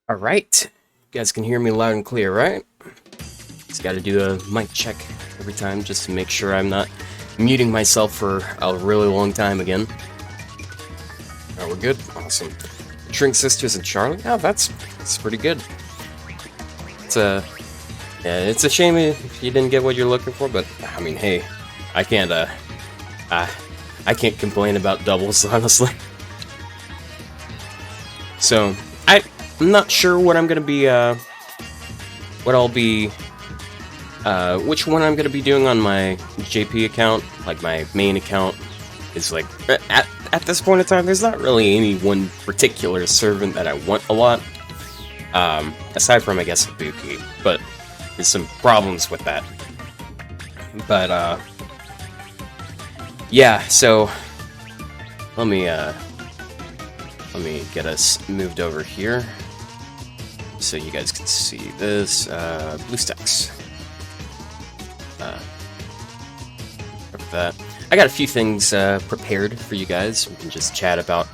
Alright, you guys can hear me loud and clear, right? Just gotta do a mic check every time just to make sure I'm not muting myself for a really long time again. Oh, we're good? Awesome. Shrink Sisters and Charlie? Oh, that's pretty good. Yeah, it's a shame if you didn't get what you're looking for, but, I mean, hey, I can't complain about doubles, honestly. So, I'm not sure what I'm gonna be, which one I'm gonna be doing on my JP account, like my main account, is like, at this point in time, there's not really any one particular servant that I want a lot, aside from, I guess, Ibuki, but there's some problems with that. But, yeah, so, let me get us moved over here, so you guys can see this, BlueStacks. That. I got a few things prepared for you guys. We can just chat about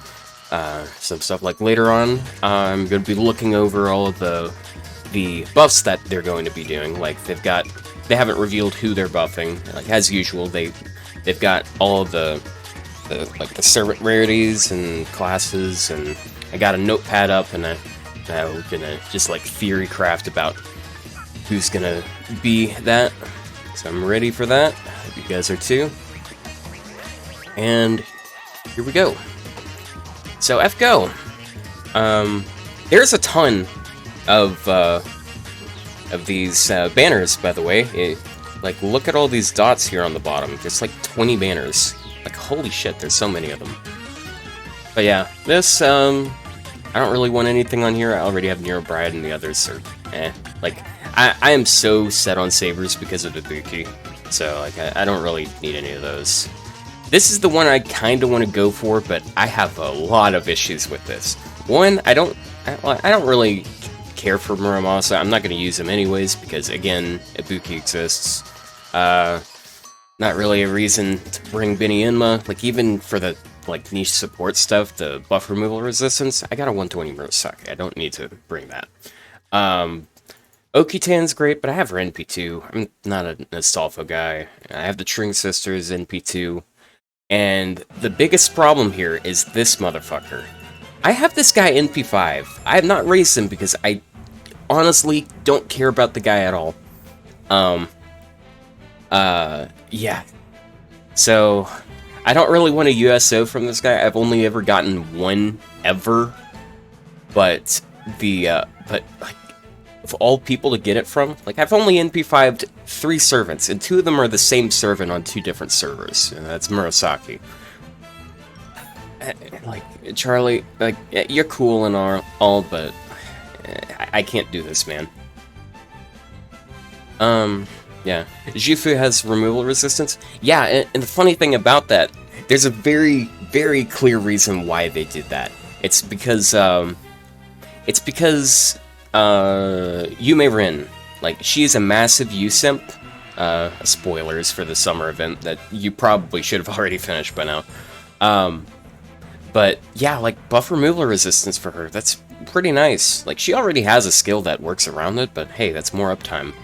some stuff. Like later on, I'm going to be looking over all of the buffs that they're going to be doing. Like they haven't revealed who they're buffing. Like as usual, they've got all of the servant rarities and classes, and I got a notepad up, and I'm gonna just like theory craft about who's gonna be that. So I'm ready for that. Hope you guys are too. And here we go. So FGO. There's a ton of these banners, by the way. Like, look at all these dots here on the bottom. There's like 20 banners. Like, holy shit, there's so many of them. But yeah, this, I don't really want anything on here. I already have Nero Bride, and the others are, Like, I am so set on sabers because of Ibuki. So, like, I don't really need any of those. This is the one I kind of want to go for, but I have a lot of issues with this. One, I don't really care for Muramasa. I'm not going to use him anyways, because, again, Ibuki exists. Not really a reason to bring Benny Inma. Like, even for the, like, niche support stuff, the buff removal resistance, I got a 120 Murasaki. I don't need to bring that. Okitan's great, but I have her NP2. I'm not a Nostalfo guy. I have the Tring Sisters NP2. And the biggest problem here is this motherfucker. I have this guy NP5. I have not raised him because I honestly don't care about the guy at all. Yeah. So, I don't really want a USO from this guy. I've only ever gotten one ever. But like, of all people to get it from, like, I've only NP5'd 3 servants, and 2 of them are the same servant on 2 different servers. And that's Murasaki. Like, Charlie, like, you're cool and all, but I can't do this, man. Yeah. Jufu has removal resistance. Yeah, and the funny thing about that, there's a very, very clear reason why they did that. It's because Yume Rin, like, she's a massive U-simp. Spoilers for the summer event that you probably should have already finished by now. But yeah, like, buff removal resistance for her, that's pretty nice. Like, she already has a skill that works around it, but hey, that's more uptime.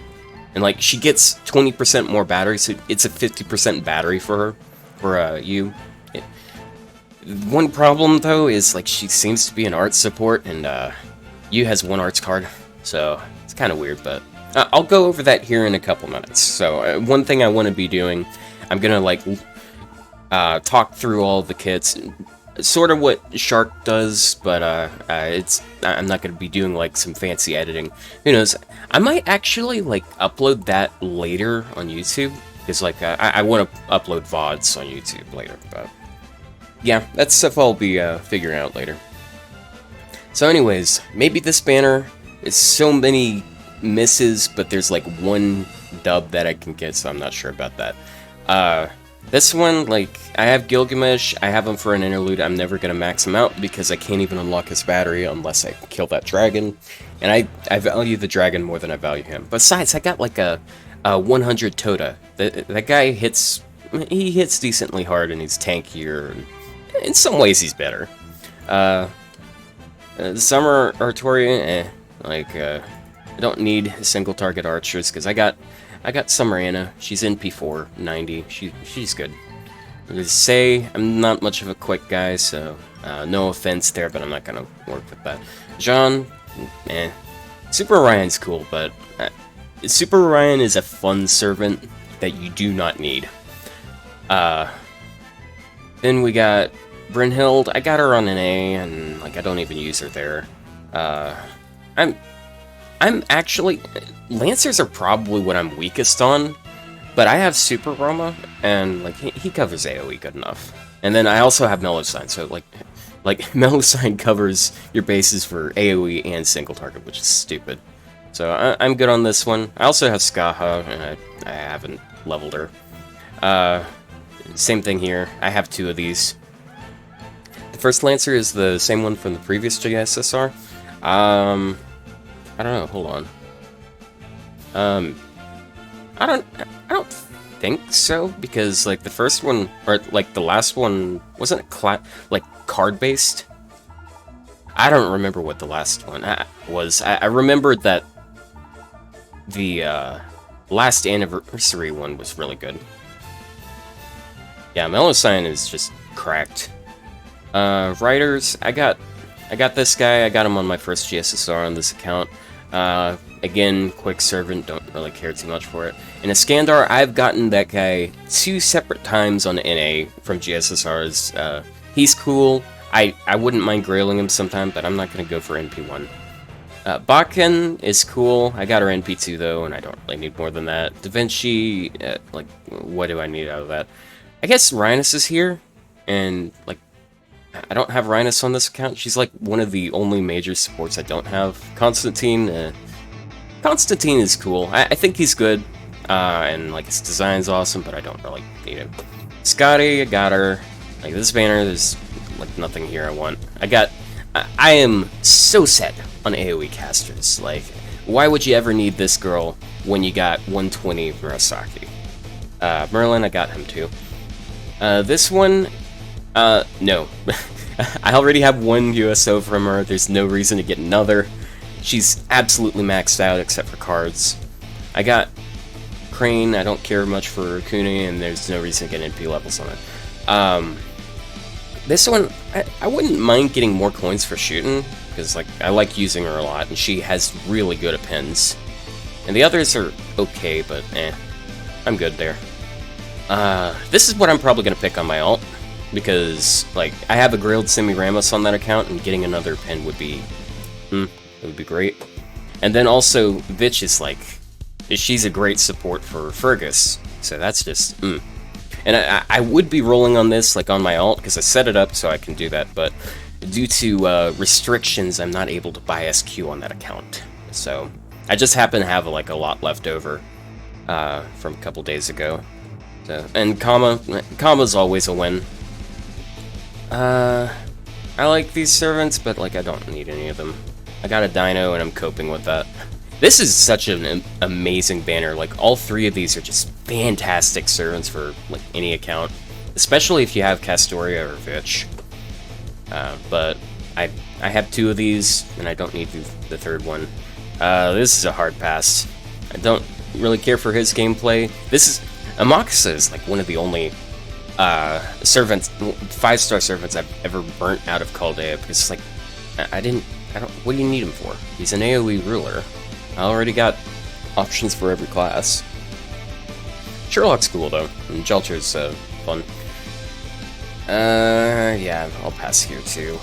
And like, she gets 20% more battery, so it's a 50% battery for her, for you. One problem though is, like, she seems to be an arts support, and Yu has 1 arts card, so it's kind of weird, but I'll go over that here in a couple minutes. So one thing I want to be doing, I'm gonna like talk through all the kits, sort of what Shark does, but I'm not gonna be doing like some fancy editing. Who knows? I might actually like upload that later on YouTube, because like I want to upload VODs on YouTube later, but yeah, that's stuff I'll be figuring out later. So anyways, maybe this banner is so many misses, but there's like 1 dub that I can get, so I'm not sure about that. This one, like, I have Gilgamesh, I have him for an interlude. I'm never going to max him out because I can't even unlock his battery unless I kill that dragon. And I value the dragon more than I value him. Besides, I got like a 100 Tota. That guy hits decently hard, and he's tankier, and in some ways he's better. The Summer Artorian, Like, I don't need single target archers because I got Summerana. She's NP4 90. She's good. Say I'm not much of a quick guy, so no offense there, but I'm not gonna work with that. Jean, eh. Super Orion's cool, but Super Orion is a fun servant that you do not need. Then we got Brynhild. I got her on an A, and like I don't even use her there. I'm actually Lancers are probably what I'm weakest on, but I have Super Roma, and like he covers AoE good enough. And then I also have Melusine, so like Melusine covers your bases for AoE and single target, which is stupid. So I'm good on this one. I also have Skaha, and I haven't leveled her. Same thing here. I have two of these. The first Lancer is the same one from the previous GSSR. I don't know. Hold on. I don't think so, because like the first one, or like the last one, wasn't it like card based? I don't remember what the last one was. I remembered that the last anniversary one was really good. Yeah, Melusine is just cracked. Writers, I got this guy. I got him on my first GSSR on this account. Again, quick servant, don't really care too much for it. In Iskandar, I've gotten that guy 2 separate times on NA from GSSRs. He's cool. I wouldn't mind grailing him sometime, but I'm not going to go for NP1. Bakken is cool. I got her NP2 though, and I don't really need more than that. Da Vinci, like, what do I need out of that? I guess Rhinus is here, and like, I don't have Rhinus on this account. She's like one of the only major supports I don't have. Constantine is cool. I think he's good, and like his design's awesome, but I don't really need him. Scotty, I got her. Like this banner, there's like nothing here I want. I am so set on AoE casters. Like, why would you ever need this girl when you got 120 Murasaki? Merlin, I got him too. This one, no. I already have one USO from her. There's no reason to get another. She's absolutely maxed out except for cards. I got Crane. I don't care much for Kuni, and there's no reason to get NP levels on it. This one, I wouldn't mind getting more coins for shooting, because like I like using her a lot, and she has really good appends. And the others are okay, but I'm good there. This is what I'm probably going to pick on my alt, because like I have a grilled Semiramis on that account, and getting another pen would be, it would be great. And then also Vitch is like, she's a great support for Fergus, so that's just, And I would be rolling on this like on my alt, because I set it up so I can do that, but due to restrictions, I'm not able to buy SQ on that account. So I just happen to have like a lot left over from a couple days ago. So, and Kama's always a win. I like these servants, but like I don't need any of them. I got a dino and I'm coping with that. This is such an amazing banner. Like all 3 of these are just fantastic servants for like any account, especially if you have Castoria or Vitch. But I have 2 of these, and I don't need the 3rd one. This is a hard pass. I don't really care for his gameplay. Amakasa is like one of the only servants, 5-star servants I've ever burnt out of Chaldea, because it's like what do you need him for? He's an AoE ruler. I already got options for every class. Sherlock's cool though, and Jelcher's fun. Yeah, I'll pass here too.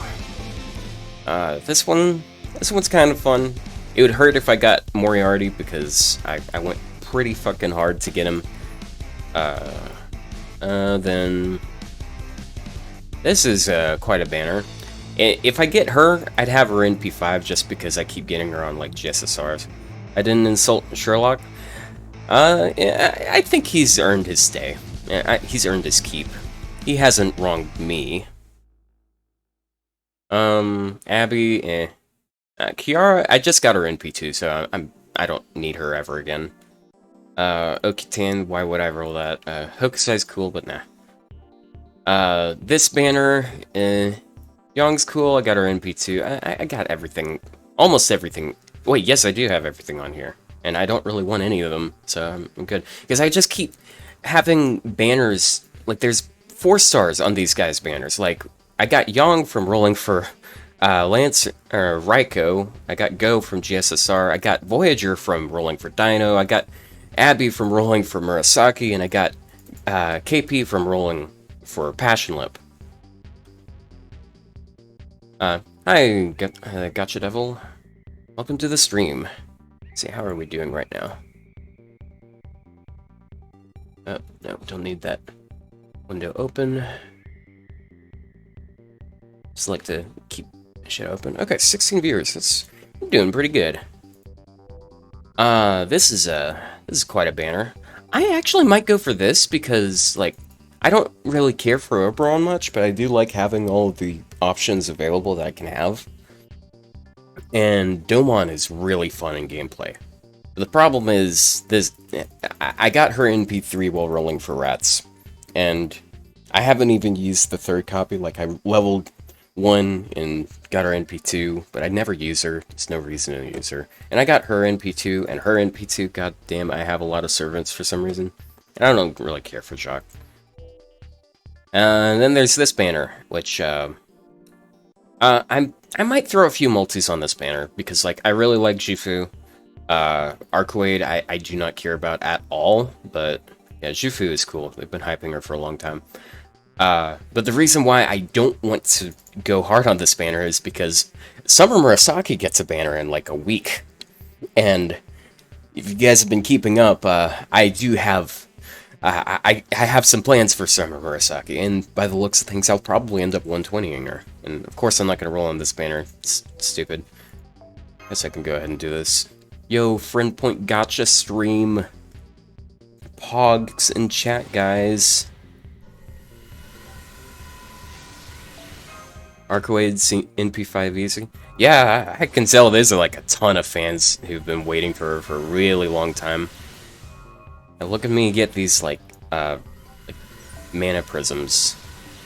This one's kind of fun. It would hurt if I got Moriarty, because I went pretty fucking hard to get him. Then this is quite a banner. If I get her, I'd have her in P5 just because I keep getting her on like GSSRs. I didn't insult Sherlock. I think he's earned his stay. He's earned his keep. He hasn't wronged me. Abby, Kiara, I just got her in P2, so I don't need her ever again. Okitan, why would I roll that? Hokusai's cool, but nah. This banner, Young's cool, I got her in P2. I got everything, almost everything Wait, yes, I do have everything on here. And I don't really want any of them, so I'm good. Because I just keep having banners, like there's 4 stars on these guys' banners. Like, I got Yang from rolling for Lance or Raiko. I got Go from GSSR. I got Voyager from rolling for Dino. I got Abby from rolling for Murasaki, and I got KP from rolling for Passion Lip. Hi, Gotcha Devil. Welcome to the stream. Let's see, how are we doing right now? Oh, no, don't need that window open. Just like to keep shit open. Okay, 16 viewers. That's doing pretty good. This is quite a banner. I actually might go for this because, like, I don't really care for Oberon much, but I do like having all of the options available that I can have. And Domon is really fun in gameplay. The problem is, I got her NP3 while rolling for rats, and I haven't even used the 3rd copy. Like, I leveled 1 and got her NP2, but I never use her. There's no reason to use her. And I got her NP2 and her NP2. God damn, I have a lot of servants for some reason. And I don't really care for Jacques. And then there's this banner, which I might throw a few multis on this banner because, like, I really like Jifu. Arcueid, I do not care about at all, but yeah, Jifu is cool. They've been hyping her for a long time. But the reason why I don't want to go hard on this banner is because Summer Murasaki gets a banner in like a week. And if you guys have been keeping up, I do have... I have some plans for Summer Murasaki, and by the looks of things, I'll probably end up 120ing her. And of course, I'm not going to roll on this banner. It's stupid. Guess I can go ahead and do this. Yo, Friend Point Gotcha stream. Pogs in chat, guys. Arcueid NP5 easy. Yeah, I can tell there's like a ton of fans who've been waiting for her for a really long time. Now look at me get these like mana prisms.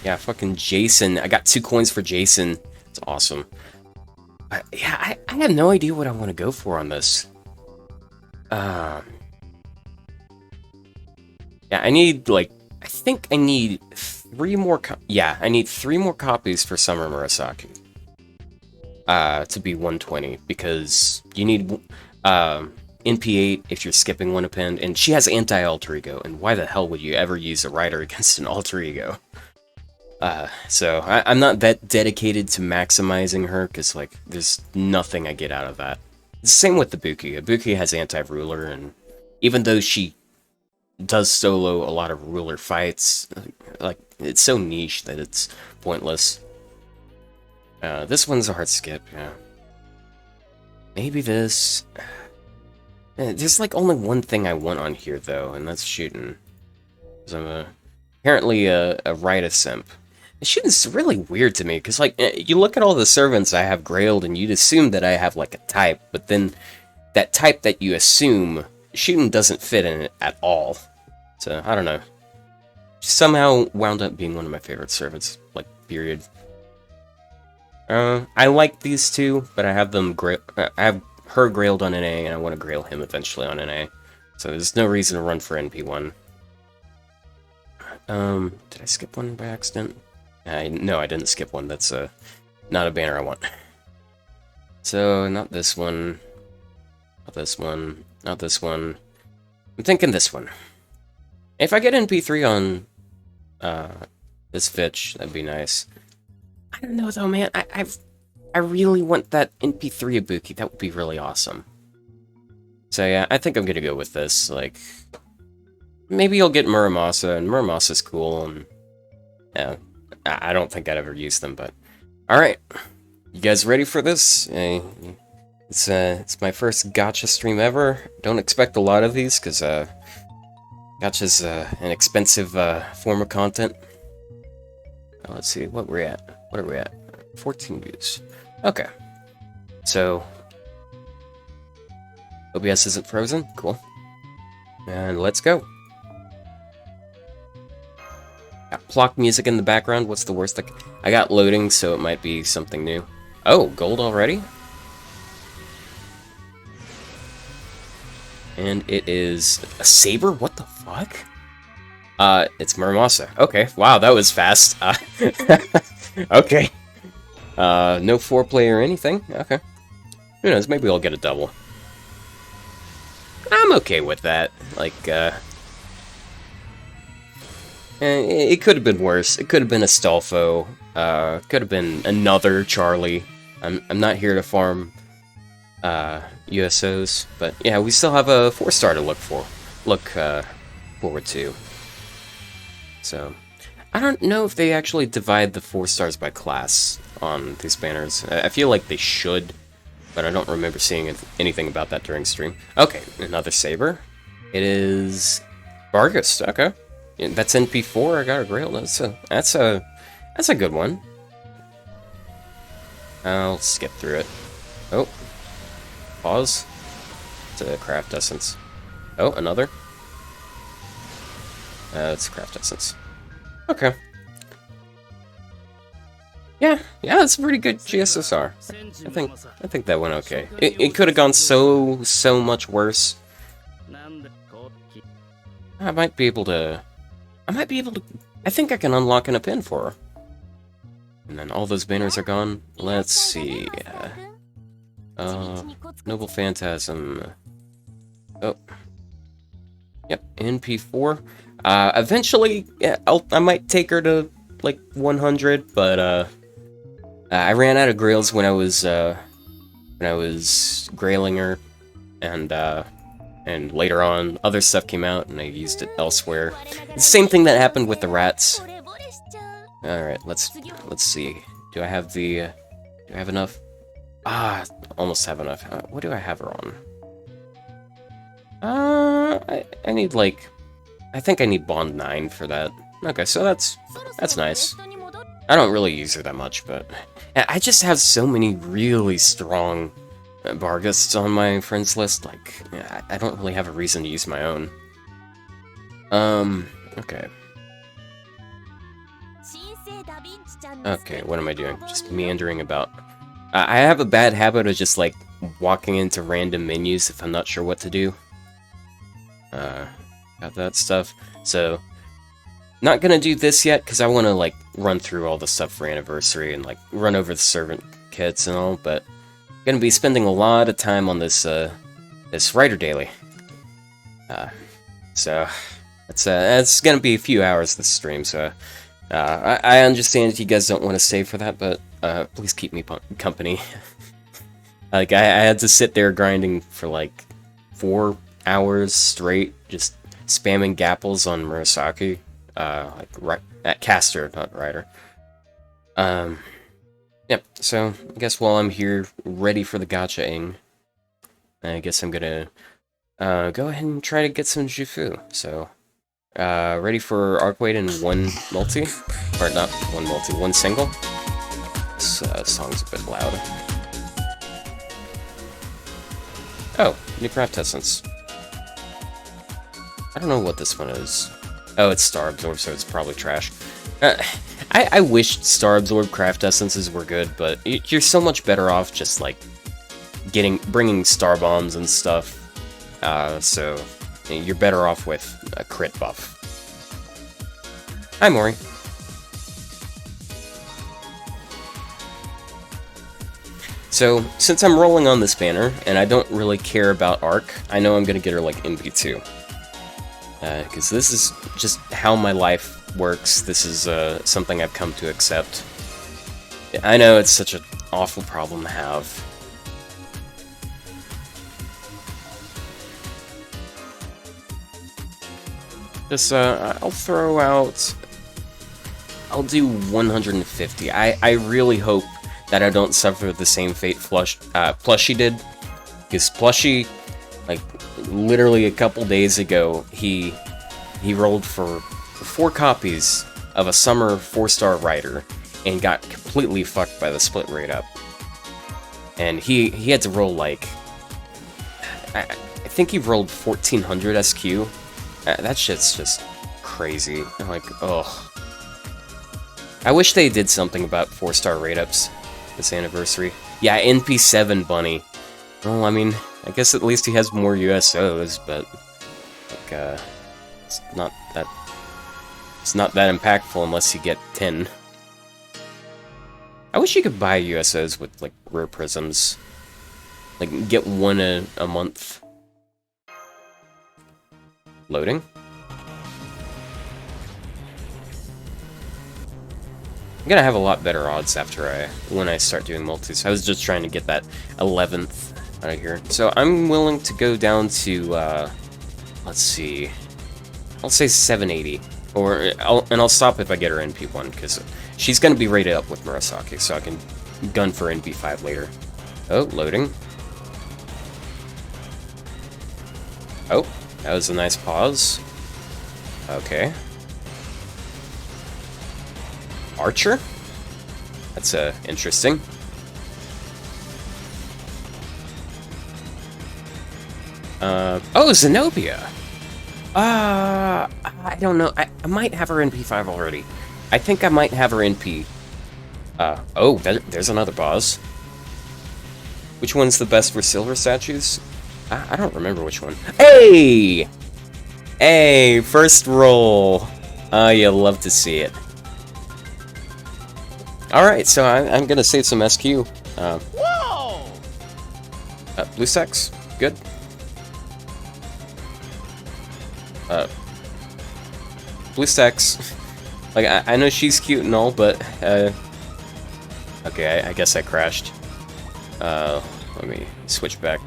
Yeah, fucking Jason. I got 2 coins for Jason. It's awesome. Yeah, I have no idea what I want to go for on this. Yeah, I need like, I think I need 3 more. I need 3 more copies for Summer Murasaki. To be 120 because you need NP8 if you're skipping one append, and she has anti-alter ego, and why the hell would you ever use a rider against an alter ego? So I'm not that dedicated to maximizing her, because like there's nothing I get out of that. It's the same with the Ibuki. Ibuki has anti-ruler, and even though she does solo a lot of ruler fights, like it's so niche that it's pointless. This one's a hard skip, yeah. Maybe this. There's like only one thing I want on here though, and that's shooting. Because I'm apparently a Rita simp. Shooting's really weird to me, because like you look at all the servants I have grailed, and you'd assume that I have like a type, but then that type that you assume, shooting doesn't fit in it at all. So I don't know. She somehow wound up being one of my favorite servants, like period. I like these 2, but I have them I have her grailed on NA, and I want to grail him eventually on NA. So there's no reason to run for NP1. Did I skip one by accident? No, I didn't skip one. That's not a banner I want. So, not this one. Not this one. Not this one. I'm thinking this one. If I get NP3 on this Fitch, that'd be nice. I don't know though, man. I really want that NP3 Ibuki. That would be really awesome. So yeah, I think I'm gonna go with this. Like, maybe you'll get Muramasa, and Muramasa's cool, and yeah, I don't think I'd ever use them, but alright. You guys ready for this? It's my first gacha stream ever. Don't expect a lot of these, because gacha's an expensive form of content. Let's see, what we're at. What are we at? 14 views. Okay. So, OBS isn't frozen. Cool. And let's go. Got Plock music in the background. What's the worst? I got loading, so it might be something new. Oh, gold already? And it is a saber? What the fuck? It's Muramasa. Okay, wow, that was fast. Okay. No foreplay or anything. Okay. Who knows, maybe I'll get a double. I'm okay with that. Like, it could have been worse. It could have been a Stolfo. Could have been another Charlie. I'm not here to farm USOs, but yeah, we still have a 4-star to look forward to. So, I don't know if they actually divide the 4 stars by class on these banners. I feel like they should, but I don't remember seeing anything about that during stream. Okay, another saber. It is Vargas. Okay, yeah, that's NP4. I got a grail. That's a good one. I'll skip through it. Oh, pause. It's a craft essence. Oh, another. It's craft essence. Okay. Yeah, that's a pretty good GSSR. I think that went okay. It could have gone so much worse. I might be able to. I think I can unlock in a pin for her. And then all those banners are gone. Let's see. Noble Phantasm. Oh. Yep, NP4. Eventually, yeah, I might take her to like 100, but I ran out of grails when I was grailing her, and later on other stuff came out and I used it elsewhere. The same thing that happened with the rats. All right, let's see. Do I have enough? Almost have enough. What do I have her on? I need like. I think I need Bond 9 for that. Okay, so that's nice. I don't really use her that much, but I just have so many really strong Vargas on my friends list. Like, I don't really have a reason to use my own. Okay. Okay, what am I doing? Just meandering about. I have a bad habit of just like walking into random menus if I'm not sure what to do. Got that stuff. So, not gonna do this yet, because I want to, like, run through all the stuff for Anniversary and, like, run over the servant kits and all, but gonna be spending a lot of time on this, this Writer Daily. So, it's gonna be a few hours this stream, so, I understand if you guys don't want to stay for that, but, please keep me company. Like, I had to sit there grinding for, like, 4 hours straight, just spamming gapples on Murasaki, like at caster, not rider. Yep. So I guess while I'm here, ready for the gacha-ing, I guess I'm gonna go ahead and try to get some Jufu. So ready for Arcueid in 1 multi, or not 1 multi, 1 single. This song's a bit loud. Oh, new craft essence. I don't know what this one is. Oh, it's Star Absorb, so it's probably trash. I wish Star Absorb craft essences were good, but you're so much better off just like bringing Star Bombs and stuff. So you're better off with a crit buff. Hi, Mori. So since I'm rolling on this banner and I don't really care about Arc, I know I'm gonna get her like NV2. Because this is just how my life works. This is something I've come to accept. I know it's such an awful problem to have. Just, I'll throw out... I'll do 150. I really hope that I don't suffer the same fate Plushie did. Because Plushie, like, literally a couple days ago, he rolled for 4 copies of a summer 4-star rider and got completely fucked by the split rate up. And he had to roll like I think he rolled 1400 SQ. That shit's just crazy. I'm like, ugh. I wish they did something about 4-star rate ups this anniversary. Yeah, NP7 Bunny. Well, I mean, I guess at least he has more USOs, but like, it's not that impactful unless you get 10. I wish you could buy USOs with like rare prisms, like get one a month. Loading. I'm gonna have a lot better odds when I start doing multis. I was just trying to get that 11th out of here. So I'm willing to go down to, let's see, I'll say 780. I'll stop if I get her NP1, because she's gonna be rated up with Murasaki, so I can gun for NP5 later. Oh, loading. Oh, that was a nice pause. Okay. Archer? That's interesting. Oh, Zenobia! I don't know. I might have her NP5 already. I think I might have her NP. Oh, there's another boss. Which one's the best for silver statues? I don't remember which one. Hey! Hey, first roll. You love to see it. Alright, so I'm gonna save some SQ. Whoa! Blue stacks, good. Blue stacks. Like, I know she's cute and all, but, okay, I guess I crashed. Let me switch back.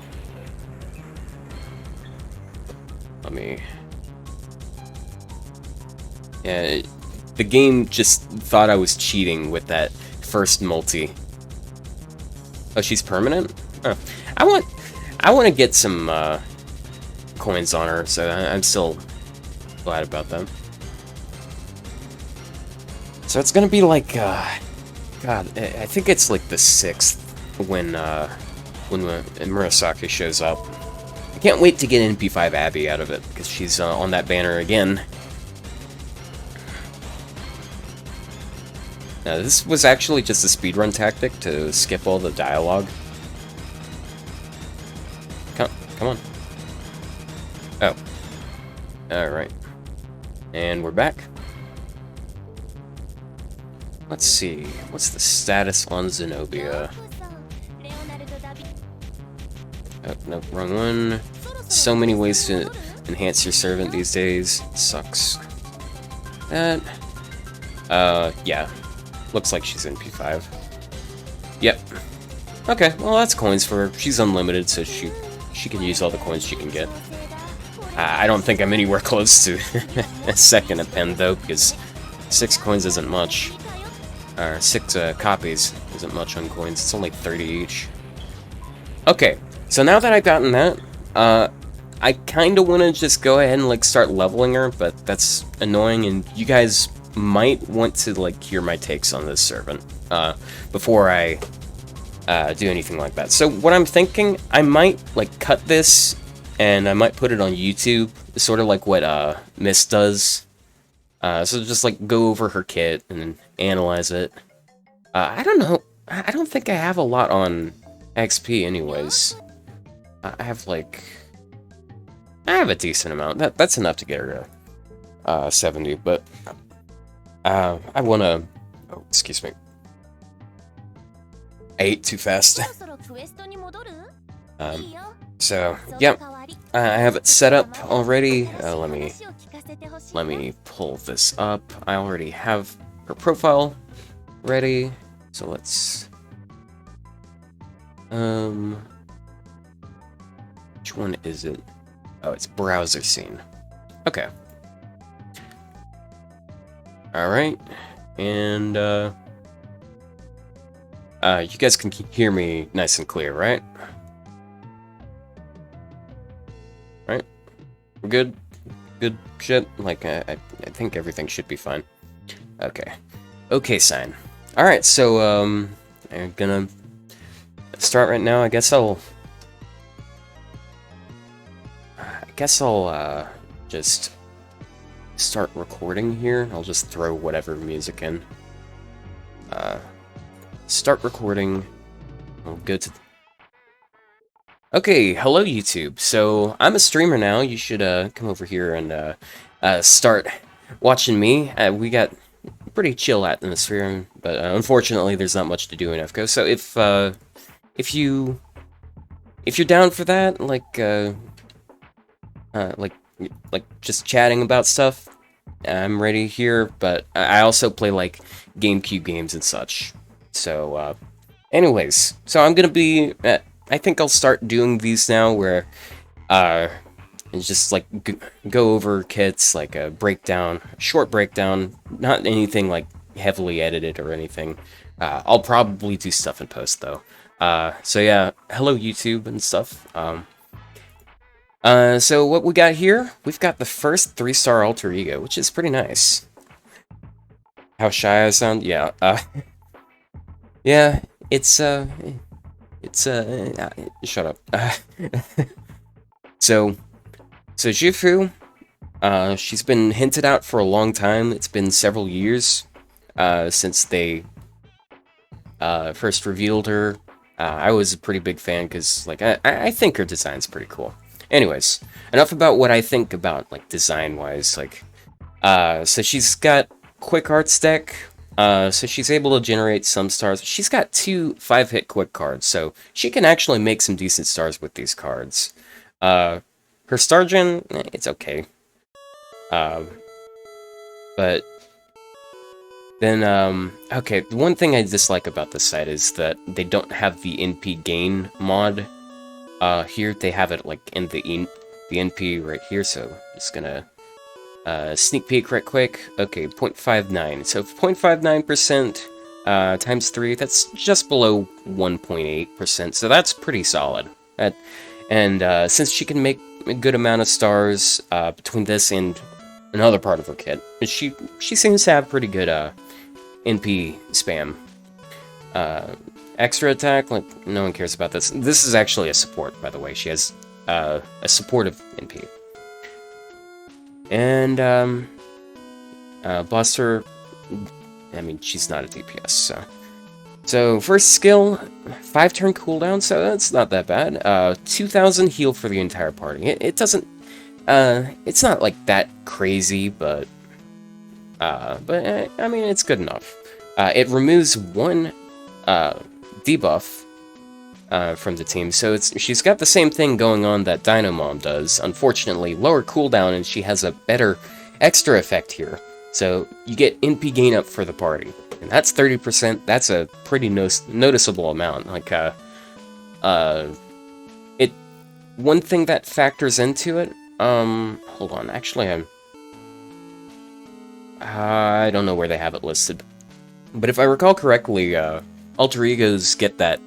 Yeah, the game just thought I was cheating with that first multi. Oh, she's permanent? Oh. I want to get some, coins on her, so I'm still glad about them. So it's gonna be like, God, I think it's like the 6th when Murasaki shows up. I can't wait to get NP5 Abby out of it, because she's on that banner again. Now, this was actually just a speedrun tactic to skip all the dialogue. Come on. Oh. Alright. And we're back. Let's see. What's the status on Zenobia? Oh, nope, wrong one. So many ways to enhance your servant these days. It sucks. That. Yeah. Looks like she's in P5. Yep. Okay, well that's coins for her. She's unlimited, so she can use all the coins she can get. I don't think I'm anywhere close to a second append though, because 6 coins isn't much. Or 6 copies isn't much on coins. It's only 30 each. Okay, so now that I've gotten that, I kind of want to just go ahead and like start leveling her, but that's annoying, and you guys might want to like hear my takes on this servant before I do anything like that. So what I'm thinking, I might like cut this and I might put it on YouTube, sort of like what Miss does. So just like go over her kit and analyze it. I don't know. I don't think I have a lot on XP anyways. I have a decent amount. That's enough to get her to 70, but I wanna... Oh, excuse me. I ate too fast. So, yeah. I have it set up already. Let me pull this up. I already have her profile ready. So let's... Which one is it? Oh, it's browser scene. Okay. Alright, and, you guys can hear me nice and clear, right? Right? We're good? Good shit? Like, I think everything should be fine. Okay. Okay, sign. Alright, so, I'm gonna start right now. I guess I'll just start recording here. I'll just throw whatever music in. Start recording. I'll go to Okay, hello YouTube. So I'm a streamer now. You should come over here and start watching me. We got pretty chill atmosphere, but unfortunately, there's not much to do in FCO. So if you if you're down for that, uh, like like just chatting about stuff, I'm ready here. But I also play like GameCube games and such. So anyways, so I'm gonna be. I think I'll start doing these now, where and just like go over kits, like a breakdown, short breakdown, not anything like heavily edited or anything. I'll probably do stuff in post though. So yeah, hello YouTube and stuff. So what we got here? We've got the first 3-star alter ego, which is pretty nice. How shy I sound? Yeah. Yeah. Shut up. So Jifu, she's been hinted at for a long time. It's been several years since they first revealed her. I was a pretty big fan because, like, I think her design's pretty cool. Anyways, enough about what I think about, like, design-wise. Like, so she's got quick arts deck. So she's able to generate some stars. She's got 2 5-hit quick cards, so she can actually make some decent stars with these cards. Her star gen, it's okay. But then, okay, the one thing I dislike about this site is that they don't have the NP gain mod. Here they have it like in the NP right here, so I'm just gonna sneak peek right quick. Okay, 0.59. So 0.59% times 3, that's just below 1.8%, so that's pretty solid. And since she can make a good amount of stars between this and another part of her kit, she seems to have pretty good NP spam. Extra attack, like, no one cares about this. This is actually a support, by the way. She has a supportive NP. And, Buster, I mean, she's not a DPS, so... So, first skill, 5-turn cooldown, so that's not that bad. 2,000 heal for the entire party. It doesn't, it's not, like, that crazy, but I mean, it's good enough. It removes 1, debuff, from the team, so she's got the same thing going on that Dynamom does. Unfortunately, lower cooldown, and she has a better extra effect here. So, you get NP gain up for the party. And that's 30%, that's a pretty noticeable amount. Like, one thing that factors into it, hold on, actually, I don't know where they have it listed. But if I recall correctly, alter egos get that,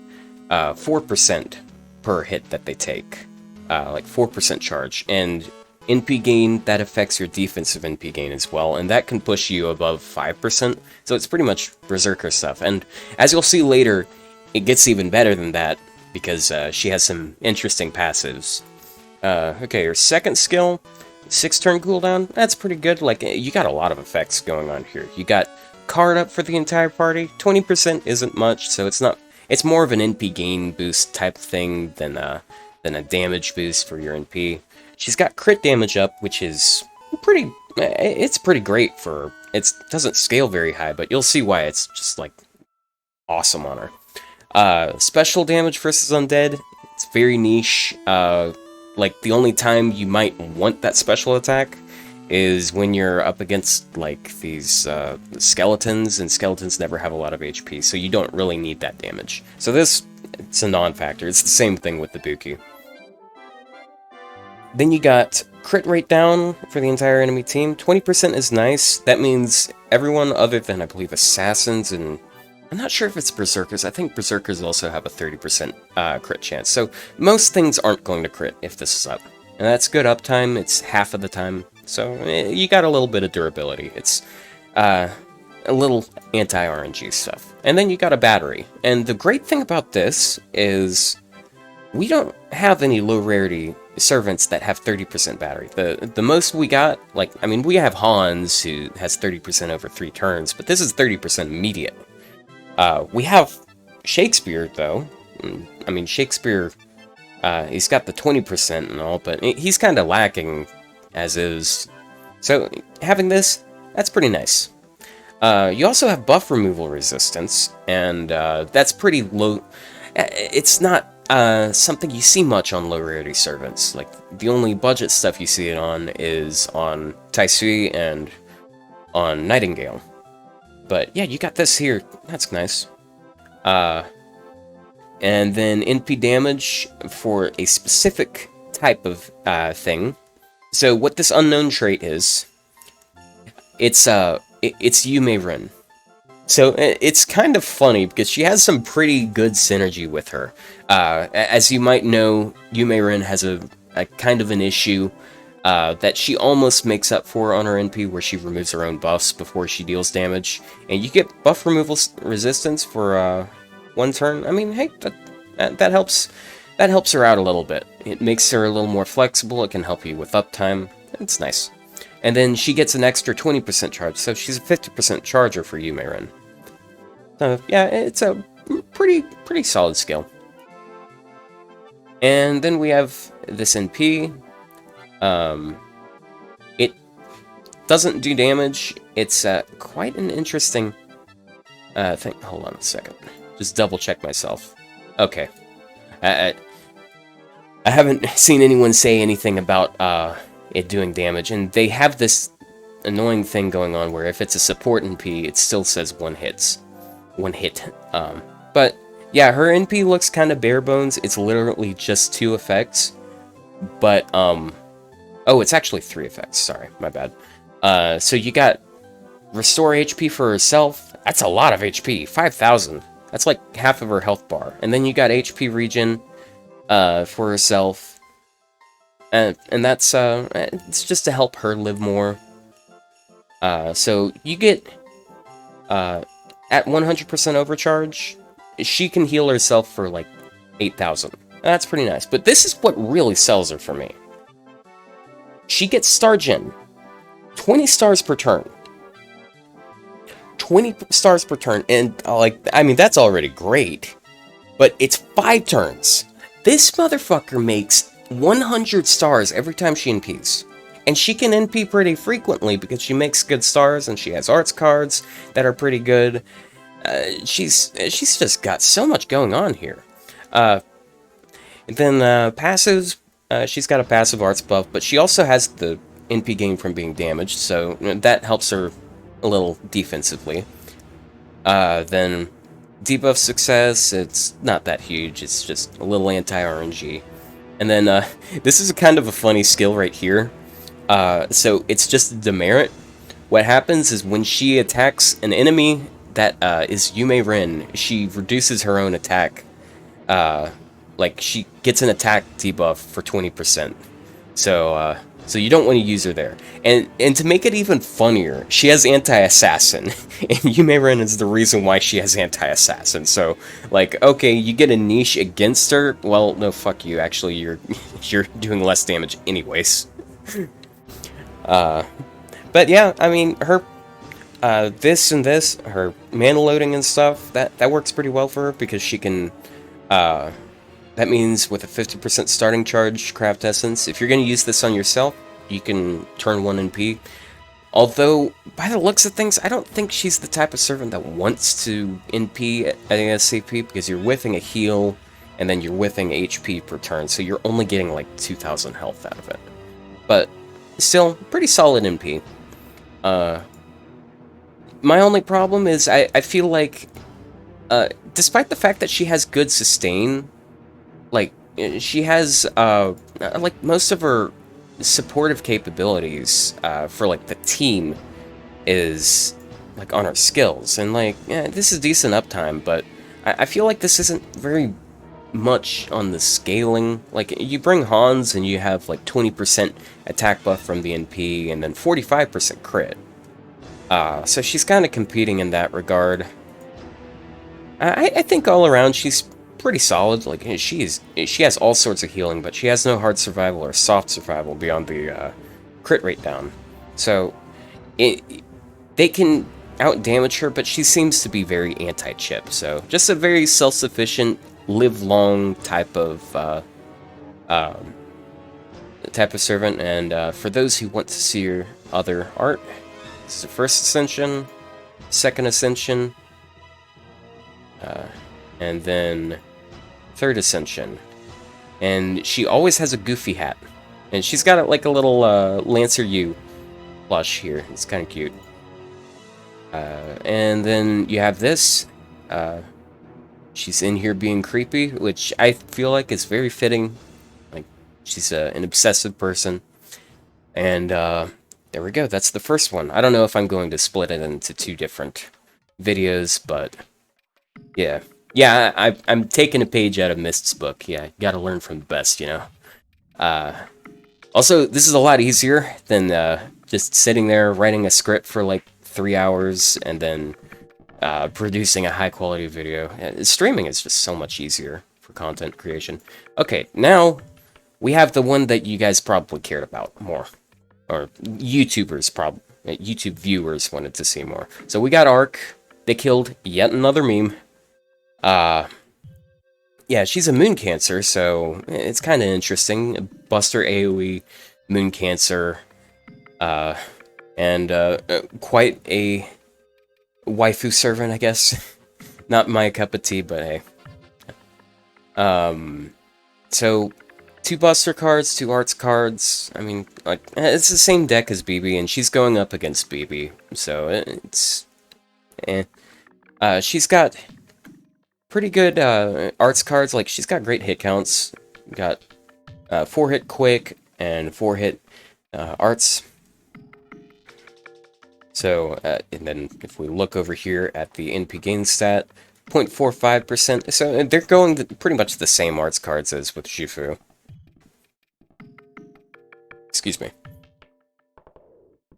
4% per hit that they take. Like 4% charge, and NP gain, that affects your defensive NP gain as well, and that can push you above 5%, so it's pretty much Berserker stuff. And as you'll see later, it gets even better than that, because she has some interesting passives. Okay, her second skill, 6-turn cooldown, that's pretty good. Like, you got a lot of effects going on here. You got card up for the entire party, 20% isn't much, so it's more of an NP gain boost type thing than a damage boost for your NP. She's got crit damage up, which is it's pretty great for, it doesn't scale very high, but you'll see why it's just, like, awesome on her. Special damage versus undead, it's very niche. Like, the only time you might want that special attack is when you're up against, like, these skeletons, and skeletons never have a lot of HP, so you don't really need that damage. So this, it's a non-factor. It's the same thing with the Buki. Then you got crit rate down for the entire enemy team. 20% is nice. That means everyone other than, I believe, assassins, and I'm not sure if it's berserkers. I think berserkers also have a 30% crit chance. So most things aren't going to crit if this is up. And that's good uptime. It's half of the time. So you got a little bit of durability. It's a little anti-RNG stuff. And then you got a battery. And the great thing about this is we don't have any low rarity servants that have 30% battery. The most we got, like, I mean, we have Hans, who has 30% over 3 turns, but this is 30% immediate. We have Shakespeare, though. I mean, Shakespeare He's got the 20% and all, but he's kind of lacking as is. So having this, that's pretty nice. You also have buff removal resistance, and that's pretty low. It's not something you see much on low rarity servants. Like, the only budget stuff you see it on is on Taisui and on Nightingale. But yeah, you got this here. That's nice. And then NP damage for a specific type of thing. So what this unknown trait is, it's Yume Rin. So it's kind of funny because she has some pretty good synergy with her. As you might know, Yume Rin has a kind of an issue that she almost makes up for on her NP, where she removes her own buffs before she deals damage. And you get buff removal resistance for one turn. I mean, hey, that helps. That helps her out a little bit. It makes her a little more flexible. It can help you with uptime. It's nice. And then she gets an extra 20% charge, so she's a 50% charger for Yume Rin. So yeah, it's a pretty solid skill. And then we have this NP. It doesn't do damage. It's quite an interesting thing. Hold on a second. Just double check myself. Okay. I haven't seen anyone say anything about it doing damage, and they have this annoying thing going on where if it's a support NP, it still says one hit. But yeah, her NP looks kind of bare bones. It's literally just 2 effects, but oh, it's actually 3 effects. Sorry, my bad. So you got restore HP for herself. That's a lot of HP. 5,000. That's like half of her health bar. And then you got HP regen for herself. And that's it's just to help her live more. So you get at 100% overcharge, she can heal herself for like 8,000. That's pretty nice. But this is what really sells her for me. She gets star gen. 20 stars per turn. 20 stars per turn, and like, I mean, that's already great, but it's 5 turns. This motherfucker makes 100 stars every time she NPs, and she can NP pretty frequently because she makes good stars and she has arts cards that are pretty good. She's just got so much going on here. And then passives, she's got a passive arts buff, but she also has the NP gain from being damaged, so that helps her a little defensively. Then debuff success, it's not that huge, it's just a little anti-RNG. And then this is kind of a funny skill right here. So it's just a demerit. What happens is when she attacks an enemy that is Yume Rin, she reduces her own attack. Like, she gets an attack debuff for 20%. So so you don't want to use her there. And to make it even funnier, she has anti-assassin. And Yume Rin is the reason why she has anti-assassin. So, like, okay, you get a niche against her. Well, no, fuck you. Actually, you're doing less damage anyways. But yeah, I mean, her this and this, her mana loading and stuff, that works pretty well for her because she can that means with a 50% starting charge craft essence, if you're going to use this on yourself, you can turn 1 NP. Although, by the looks of things, I don't think she's the type of servant that wants to NP at ASAP, because you're whiffing a heal, and then you're whiffing HP per turn, so you're only getting like 2,000 health out of it. But still, pretty solid NP. My only problem is I feel like, despite the fact that she has good sustain, like, she has, like, most of her supportive capabilities, for, like, the team is, like, on her skills. And, like, yeah, this is decent uptime, but I feel like this isn't very much on the scaling. Like, you bring Hans and you have, like, 20% attack buff from the NP and then 45% crit. So she's kind of competing in that regard. I think all around she's pretty solid. Like, she has all sorts of healing, but she has no hard survival or soft survival beyond the crit rate down. So they can out damage her, but she seems to be very anti-chip. So just a very self-sufficient, live long type of type of servant. And for those who want to see your other art, this is the first ascension, second ascension, and then third ascension. And she always has a goofy hat. And she's got like a little Lancer U plush here. It's kind of cute. And then you have this. She's in here being creepy, which I feel like is very fitting. Like, she's an obsessive person. And there we go. That's the first one. I don't know if I'm going to split it into 2 different videos, but yeah. Yeah, I'm taking a page out of Mist's book. Yeah, gotta learn from the best, you know. Also, this is a lot easier than just sitting there writing a script for like 3 hours and then producing a high-quality video. Streaming is just so much easier for content creation. Okay, now we have the one that you guys probably cared about more. Or YouTube viewers wanted to see more. So we got Arc. They killed yet another meme. Yeah, she's a moon cancer, so it's kind of interesting. Buster AoE, moon cancer, and quite a waifu servant, I guess. Not my cup of tea, but hey. So 2 Buster cards, 2 Arts cards. I mean, like, it's the same deck as BB, and she's going up against BB, so it's... she's got pretty good Arts cards. Like, she's got great hit counts. Got 4-hit Quick and 4-hit Arts. So, and then if we look over here at the NP gain stat, 0.45%. So they're going pretty much the same Arts cards as with Shifu. Excuse me.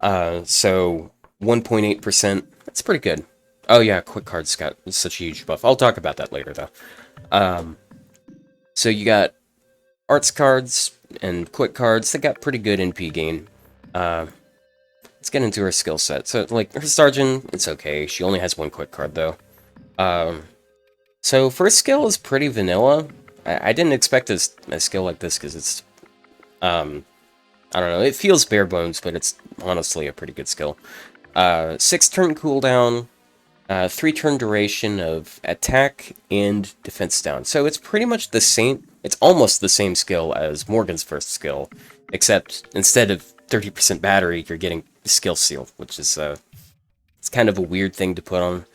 So 1.8%. That's pretty good. Oh yeah, Quick Card's got such a huge buff. I'll talk about that later, though. So you got Arts cards and Quick cards. They got pretty good NP gain. Let's get into her skill set. So, like, her Sergeant, it's okay. She only has 1 Quick card, though. So first skill is pretty vanilla. I didn't expect a skill like this, because it's... I don't know, it feels bare bones, but it's honestly a pretty good skill. 6-turn cooldown. 3-turn duration of attack and defense down. So it's pretty much the same, it's almost the same skill as Morgan's first skill, except instead of 30% battery, you're getting skill seal, which is, it's kind of a weird thing to put on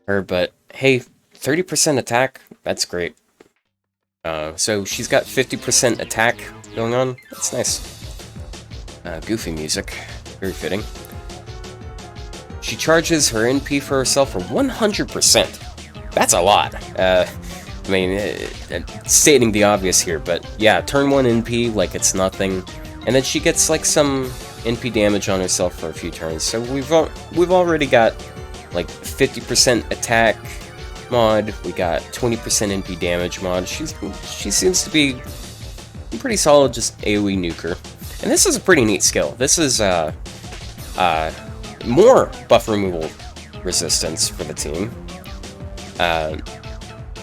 her, but hey, 30% attack, that's great. So she's got 50% attack going on, that's nice. Goofy music, very fitting. She charges her NP for herself for 100%. That's a lot. I mean, stating the obvious here, but yeah, turn 1 NP like it's nothing, and then she gets like some NP damage on herself for a few turns. So we've already got like 50% attack mod. We got 20% NP damage mod. She seems to be pretty solid, just AoE nuker. And this is a pretty neat skill. This is more buff removal resistance for the team.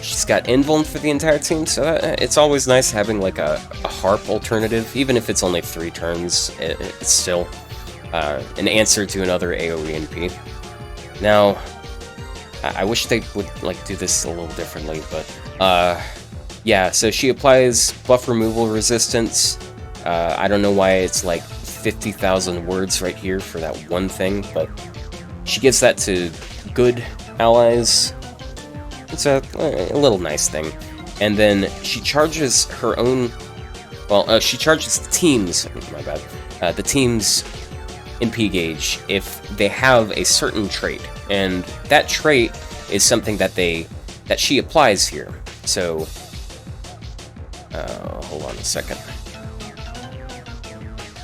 She's got invuln for the entire team, so it's always nice having like a harp alternative, even if it's only 3 turns. It's still an answer to another AoE NP. Now, I wish they would like do this a little differently, but yeah. So she applies buff removal resistance. I don't know why it's like 50,000 words right here for that one thing, but she gives that to good allies. It's a little nice thing. And then she charges her own... Well, she charges the team's... My bad. The team's NP gauge if they have a certain trait. And that trait is something that she applies here. So... hold on a second.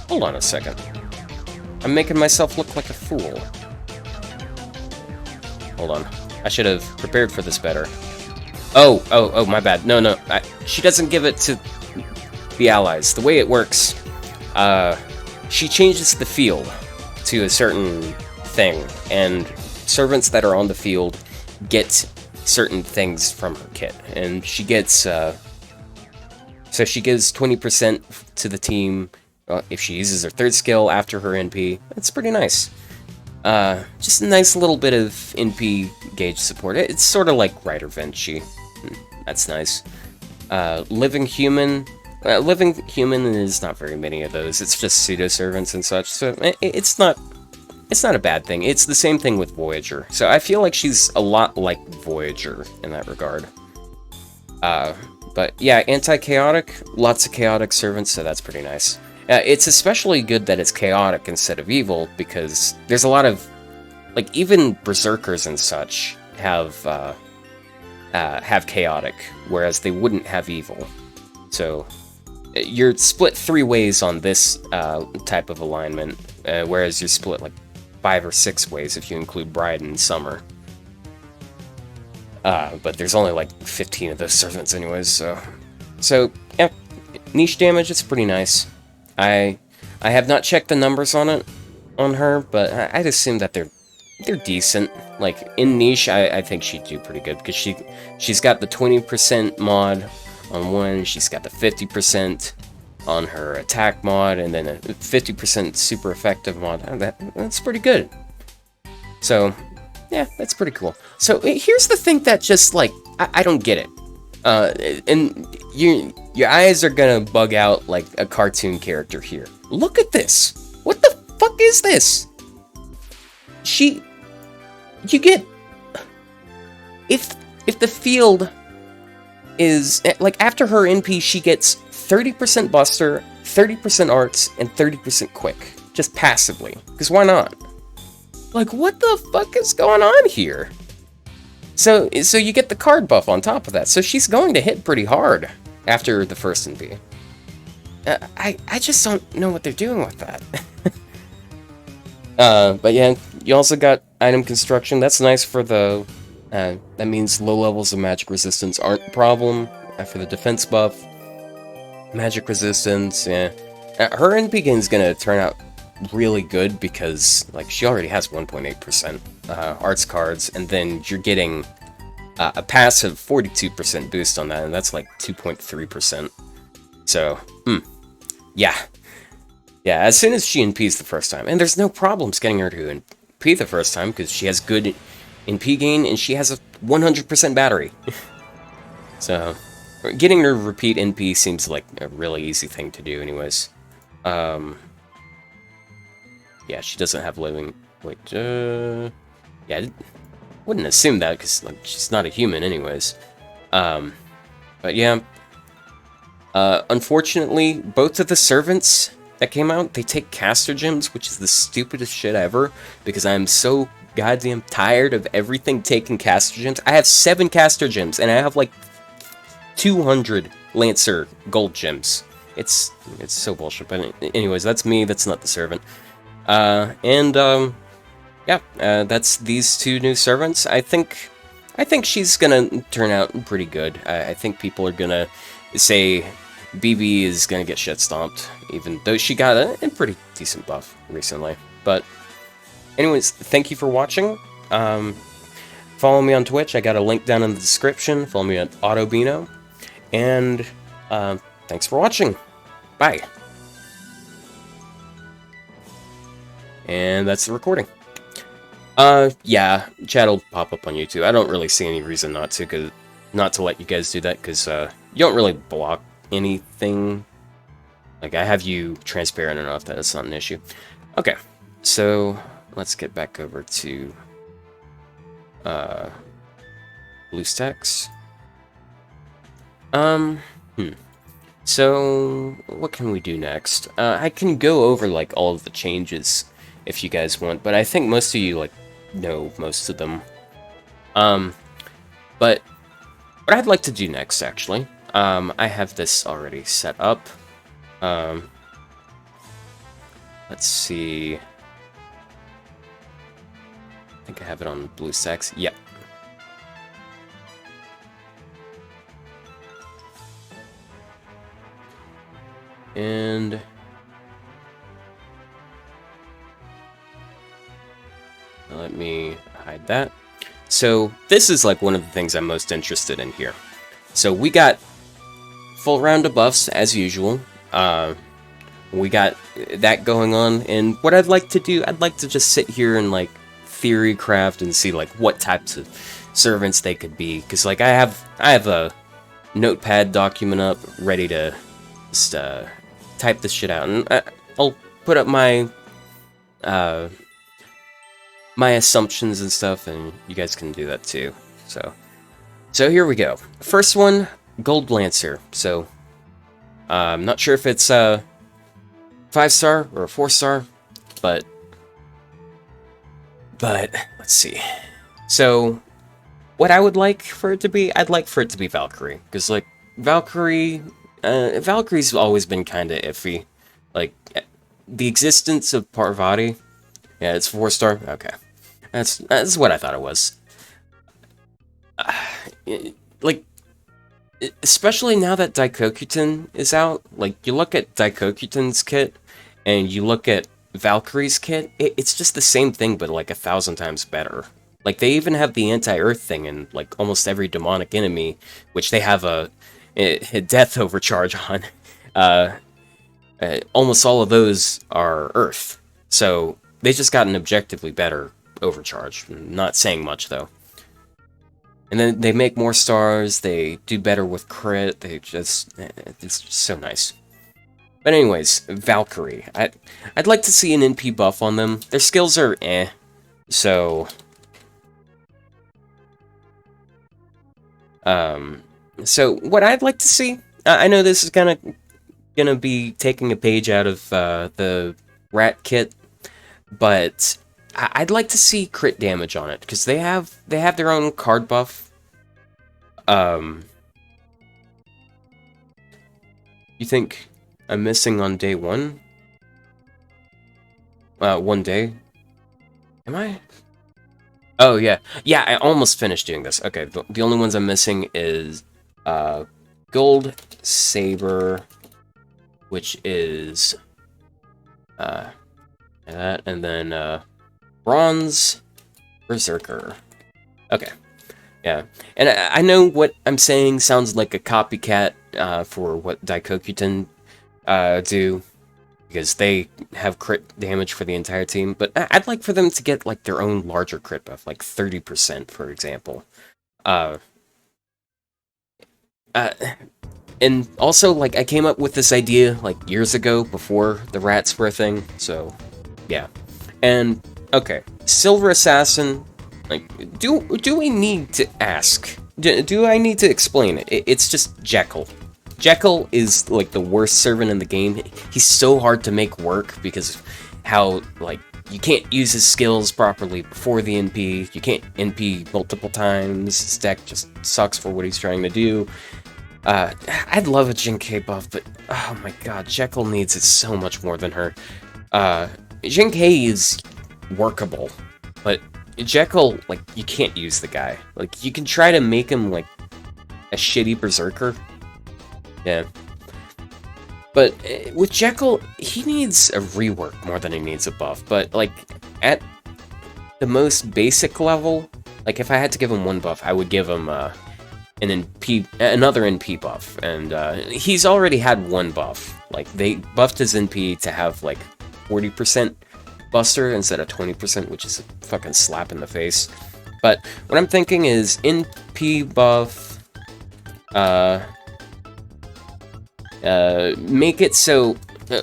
Hold on a second. I'm making myself look like a fool. Hold on. I should have prepared for this better. Oh, my bad. No. She doesn't give it to the allies. The way it works, she changes the field to a certain thing, and servants that are on the field get certain things from her kit. And she gets So she gives 20% to the team if she uses her third skill after her NP. It's pretty nice. Just a nice little bit of NP gauge support. It's sort of like Rider Vinci. That's nice. Living Human. Living Human is not very many of those. It's just pseudo-servants and such, so it's not a bad thing. It's the same thing with Voyager. So I feel like she's a lot like Voyager in that regard. But yeah, anti-chaotic, lots of chaotic servants, so that's pretty nice. It's especially good that it's chaotic instead of evil, because there's a lot of, like, even berserkers and such have chaotic, whereas they wouldn't have evil. So you're split 3 ways on this type of alignment, whereas you're split like 5 or 6 ways if you include Bride and Summer. But there's only like 15 of those servants anyways, so yeah, niche damage, it's pretty nice. I have not checked the numbers on her, but I'd assume that they're decent. Like in niche, I think she'd do pretty good because she's got the 20% mod on one, she's got the 50% on her attack mod, and then a 50% super effective mod. That's pretty good. So yeah, that's pretty cool. So here's the thing that just, like, I don't get it. And your eyes are gonna bug out like a cartoon character here. Look at this. What the fuck is this? You get, if the field is, like, after her NP, she gets 30% Buster, 30% Arts, and 30% Quick. Just passively. Because why not? Like, what the fuck is going on here? So you get the card buff on top of that. So she's going to hit pretty hard after the first NP. I just don't know what they're doing with that. But yeah, you also got item construction. That's nice for the... that means low levels of magic resistance aren't a problem. For the defense buff, magic resistance, yeah. Her NP gain is gonna turn out really good because, like, she already has 1.8% arts cards, and then you're getting a passive 42% boost on that, and that's like 2.3%. So, yeah. Yeah, as soon as she NPs the first time, and there's no problems getting her to NP the first time because she has good NP gain, and she has a 100% battery. So, getting her to repeat NP seems like a really easy thing to do anyways. Yeah, she doesn't have living... Wait, yeah, I wouldn't assume that, because, like, she's not a human anyways. But yeah. Unfortunately, both of the servants that came out, they take caster gems, which is the stupidest shit ever, because I'm so goddamn tired of everything taking caster gems. I have 7 caster gems, and I have, like, 200 Lancer gold gems. It's so bullshit, but anyways, that's me, that's not the servant. Yeah, that's these 2 new servants. I think she's gonna turn out pretty good. I think people are gonna say BB is gonna get shit stomped, even though she got a pretty decent buff recently. But anyways, thank you for watching. Follow me on Twitch. I got a link down in the description. Follow me at Autobino. And thanks for watching. Bye. And that's the recording. Yeah, chat will pop up on YouTube. I don't really see any reason not to let you guys do that, because you don't really block anything. Like, I have you transparent enough that it's not an issue. Okay, so let's get back over to BlueStacks. So what can we do next? I can go over, like, all of the changes if you guys want, but I think most of you, like, know most of them. But what I'd like to do next, actually, I have this already set up. Let's see. I think I have it on BlueStacks. Yep. And let me hide that. So this is like one of the things I'm most interested in here. So we got full round of buffs as usual. We got that going on, and what I'd like to do, I'd like to just sit here and like theory craft and see like what types of servants they could be, because like I have a notepad document up ready to just type this shit out, and I'll put up my my assumptions and stuff, and you guys can do that too. So here we go. First one, Gold Lancer. So I'm not sure if it's 5-star or a 4-star, but let's see. So what I would like for it to be, I'd like for it to be Valkyrie, because like Valkyrie's always been kind of iffy. Like the existence of Parvati, yeah, it's 4-star. Okay, that's what I thought it was. Like, especially now that Daikokuten is out, like, you look at Daikokuten's kit, and you look at Valkyrie's kit, it's just the same thing, but like 1,000 times better. Like, they even have the anti-earth thing in, like, almost every demonic enemy, which they have a death overcharge on. Almost all of those are earth, so they just got an objectively better overcharge. Not saying much, though. And then they make more stars, they do better with crit, it's just so nice. But anyways, Valkyrie. I'd like to see an NP buff on them. Their skills are eh, so... So what I'd like to see, I know this is gonna be taking a page out of the rat kit, but I'd like to see crit damage on it, because they have their own card buff. You think I'm missing on day 1? 1 day? Am I? Oh yeah, I almost finished doing this. Okay, the only ones I'm missing is Gold Saber, which is that, and then Bronze Berserker. Okay, yeah, and I know what I'm saying sounds like a copycat for what Daikokuten do, because they have crit damage for the entire team, but I'd like for them to get like their own larger crit buff, like 30%, for example. And also, like, I came up with this idea like years ago before the rats were a thing, so yeah. And okay, Silver Assassin. Like, do we need to ask? Do I need to explain it? It's just Jekyll. Jekyll is like the worst servant in the game. He's so hard to make work because how, like, you can't use his skills properly before the NP. You can't NP multiple times. His deck just sucks for what he's trying to do. I'd love a Jinkei buff, but oh my god, Jekyll needs it so much more than her. Jinkei is workable, but Jekyll, like, you can't use the guy. Like, you can try to make him, like, a shitty berserker. Yeah. But with Jekyll, he needs a rework more than he needs a buff. But, like, at the most basic level, like, if I had to give him one buff, I would give him another NP buff. And he's already had one buff. Like, they buffed his NP to have, like, 40% Buster instead of 20%, which is a fucking slap in the face. But what I'm thinking is NP buff, make it so...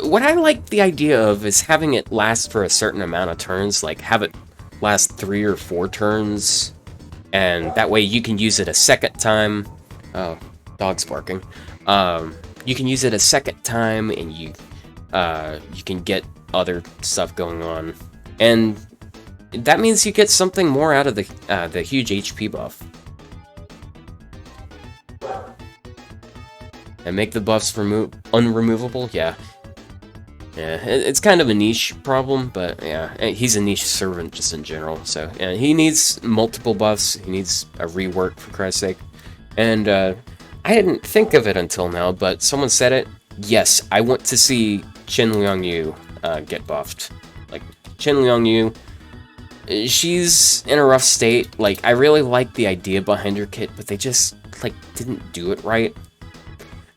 what I like the idea of is having it last for a certain amount of turns, like have it last 3 or 4 turns, and that way you can use it a second time. Oh, dog's barking. You can use it a second time, and you can get other stuff going on, and that means you get something more out of the huge HP buff. And make the buffs unremovable? Yeah. Yeah, it's kind of a niche problem, but yeah, he's a niche servant just in general, so yeah, he needs multiple buffs, he needs a rework, for Christ's sake. And I didn't think of it until now, but someone said it. Yes, I want to see Chen Liangyu get buffed. Like, Chen Liangyu, she's in a rough state. Like, I really like the idea behind her kit, but they just, like, didn't do it right.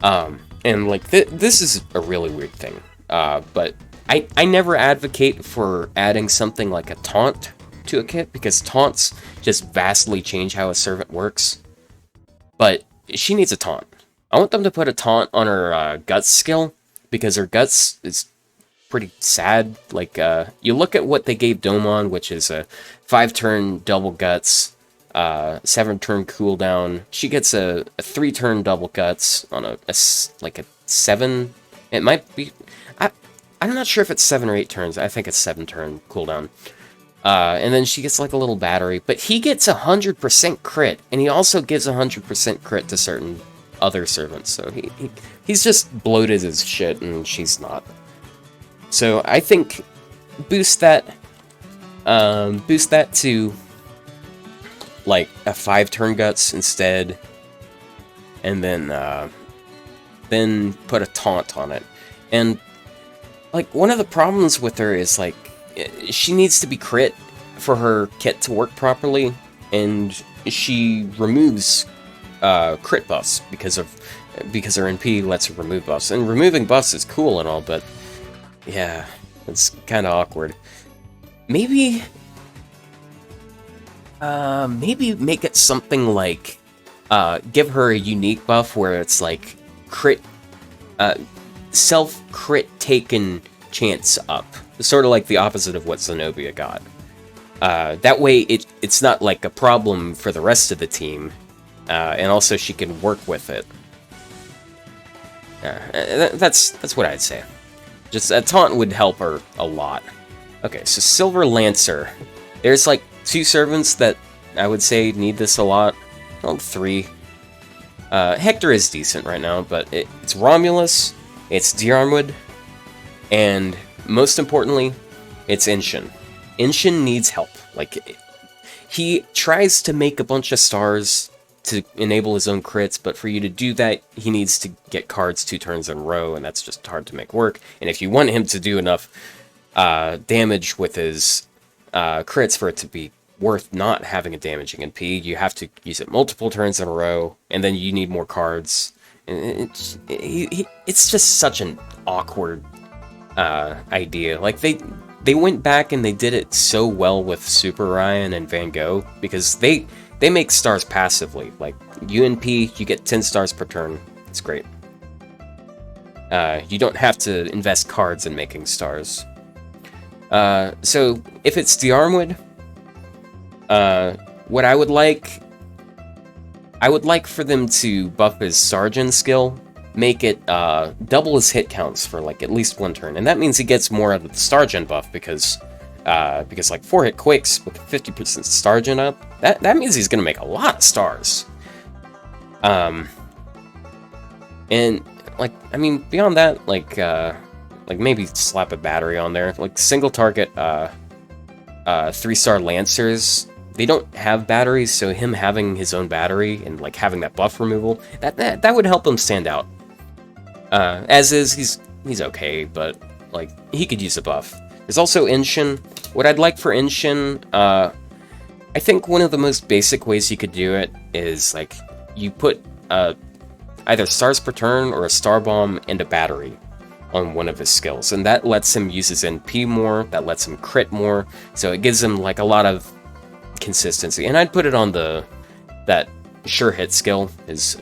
And like this is a really weird thing. But I never advocate for adding something like a taunt to a kit, because taunts just vastly change how a servant works. But she needs a taunt. I want them to put a taunt on her guts skill, because her guts is pretty sad. Like, you look at what they gave Domon, which is a 5-turn double guts, 7-turn cooldown. She gets a 3-turn double guts on like a 7. It might be... I'm not sure if it's 7 or 8 turns. I think it's 7-turn cooldown. And then she gets like a little battery. But he gets 100% crit, and he also gives 100% crit to certain other servants. So he's just bloated as shit, and she's not. So I think boost that to like a 5-turn guts instead, and then put a taunt on it. And like, one of the problems with her is like, she needs to be crit for her kit to work properly, and she removes crit buffs because her NP lets her remove buffs. And removing buffs is cool and all, but yeah, it's kind of awkward. Maybe make it something like give her a unique buff where it's like crit, self-crit taken chance up. Sort of like the opposite of what Zenobia got. That way it's not like a problem for the rest of the team, and also she can work with it. That's what I'd say. Just a taunt would help her a lot. Okay, so Silver Lancer. There's like 2 servants that I would say need this a lot. Well, 3. Hector is decent right now, but it's Romulus, it's Diarmwood, and most importantly, it's Inshin. Inshin needs help. Like, he tries to make a bunch of stars to enable his own crits, but for you to do that, he needs to get cards 2 turns in a row, and that's just hard to make work. And if you want him to do enough damage with his crits for it to be worth not having a damaging NP, you have to use it multiple turns in a row, and then you need more cards. And it's just such an awkward idea. Like, they went back and they did it so well with Super Ryan and Van Gogh, because they make stars passively. Like, UNP, you get 10 stars per turn. It's great. You don't have to invest cards in making stars. So, if it's Diarmwood, what I would like for them to buff his Sergeant skill, make it double his hit counts for like at least 1 turn, and that means he gets more out of the Sergeant buff, because like 4-hit quakes with 50% Sergeant up, that means he's gonna make a lot of stars. And like, I mean, beyond that, like maybe slap a battery on there, like single target 3-star Lancers. They don't have batteries, so him having his own battery and like having that buff removal, that would help him stand out. As is, he's okay, but like, he could use a buff. There's also Inshin. What I'd like for Inshin, I think one of the most basic ways you could do it is like, you put either stars per turn or a star bomb and a battery on one of his skills, and that lets him use his NP more, that lets him crit more, so it gives him like a lot of consistency. And I'd put it on that sure hit skill, his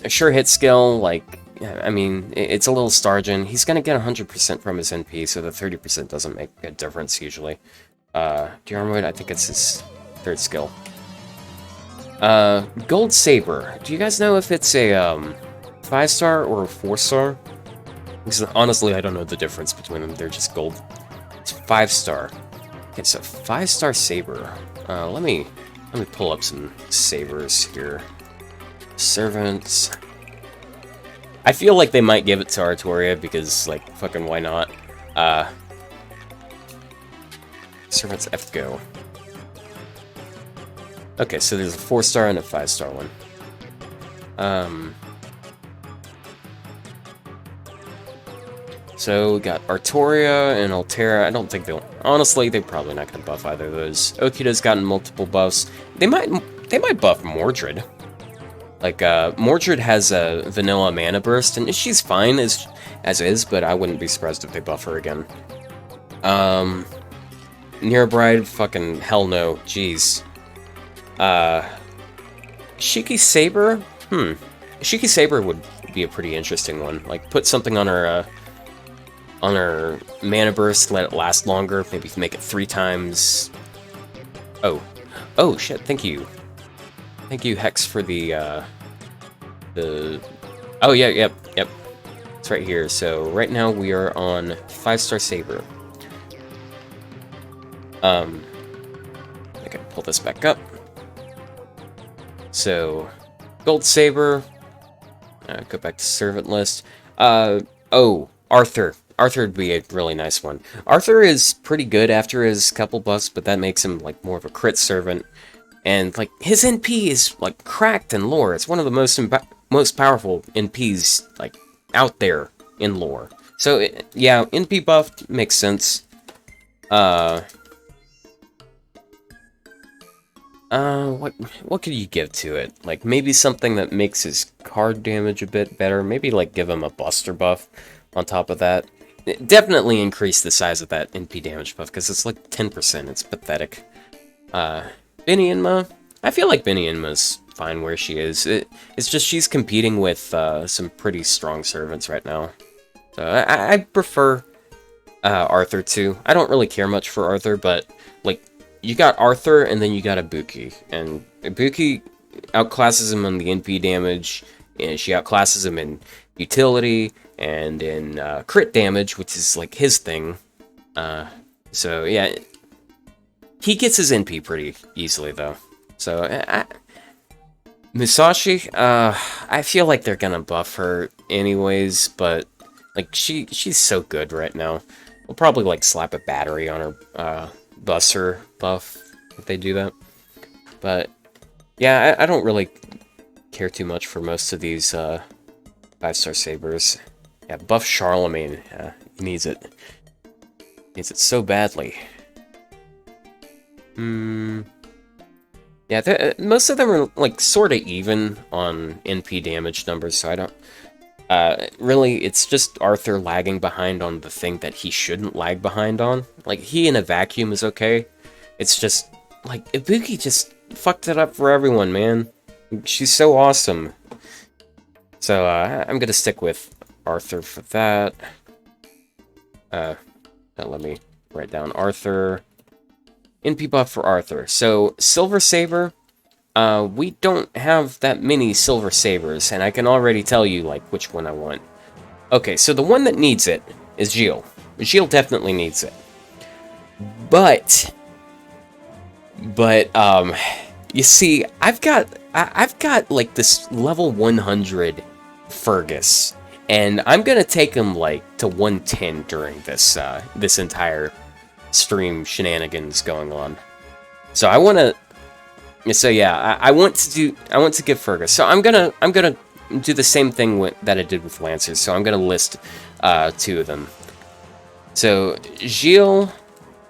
sure hit skill. Like, I mean, it's a little Stargin. He's gonna get 100% from his NP, so the 30% doesn't make a difference usually. Diarmwood, I think it's his 3rd skill. Gold Saber. Do you guys know if it's a 5-star or a 4-star? Because honestly, I don't know the difference between them. They're just gold. It's 5-star. Okay, so 5-star Saber. Let me pull up some Sabers here. Servants. I feel like they might give it to Artoria, because, like, fucking why not? Servants F-Go. Okay, so there's a 4-star and a 5-star one. So we got Artoria and Altera. I don't think they'll... Honestly, they're probably not gonna buff either of those. Okita's gotten multiple buffs. They might buff Mordred. Like, Mordred has a vanilla mana burst, and she's fine as is, but I wouldn't be surprised if they buff her again. Near Bride, fucking hell no, jeez. Shiki Saber? Shiki Saber would be a pretty interesting one. Like, put something on her mana burst, let it last longer, maybe make it 3 times. Oh shit, thank you. Thank you, Hex, for the... Oh, yeah, yep. It's right here. So, right now we are on 5-star Saber. I can pull this back up. So, Gold Saber. Go back to Servant List. Oh, Arthur. Arthur would be a really nice one. Arthur is pretty good after his couple buffs, but that makes him, like, more of a crit servant. And, like, his NP is, like, cracked in lore. It's one of the most powerful NPs, like, out there in lore. So, yeah, NP buff makes sense. What could you give to it? Like, maybe something that makes his card damage a bit better. Maybe, like, give him a Buster buff on top of that. Definitely increase the size of that NP damage buff, because it's like 10%. It's pathetic. Binianma. I feel like Binianma's fine where she is. It's just she's competing with some pretty strong servants right now. So I prefer Arthur too. I don't really care much for Arthur, but like you got Arthur and then you got Ibuki, and Ibuki outclasses him on the NP damage, and she outclasses him in utility and in crit damage, which is like his thing. So yeah. He gets his NP pretty easily, though. So, Musashi, I feel like they're gonna buff her anyways, but, like, she's so good right now. We'll probably, like, slap a battery on her, Buster buff, if they do that. But, yeah, I don't really care too much for most of these, 5-star Sabers. Yeah, buff Charlemagne, he needs it. He needs it so badly. Yeah, most of them are, like, sort of even on NP damage numbers, so I don't... really, it's just Arthur lagging behind on the thing that he shouldn't lag behind on. Like, he in a vacuum is okay. It's just, like, Ibuki just fucked it up for everyone, man. She's so awesome. So, I'm gonna stick with Arthur for that. Let me write down Arthur... NP buff for Arthur. So, Silver Saber, we don't have that many Silver Sabers, and I can already tell you, like, which one I want. Okay, so the one that needs it is Gilles. Gilles definitely needs it. But, you see, I've got, like, this level 100 Fergus, and I'm gonna take him, like, to 110 during this, this entire stream shenanigans going on. So I want to... So yeah, I want to give Fergus. So I'm gonna do the same thing that I did with Lancers. So I'm gonna list 2 of them. So Gilles,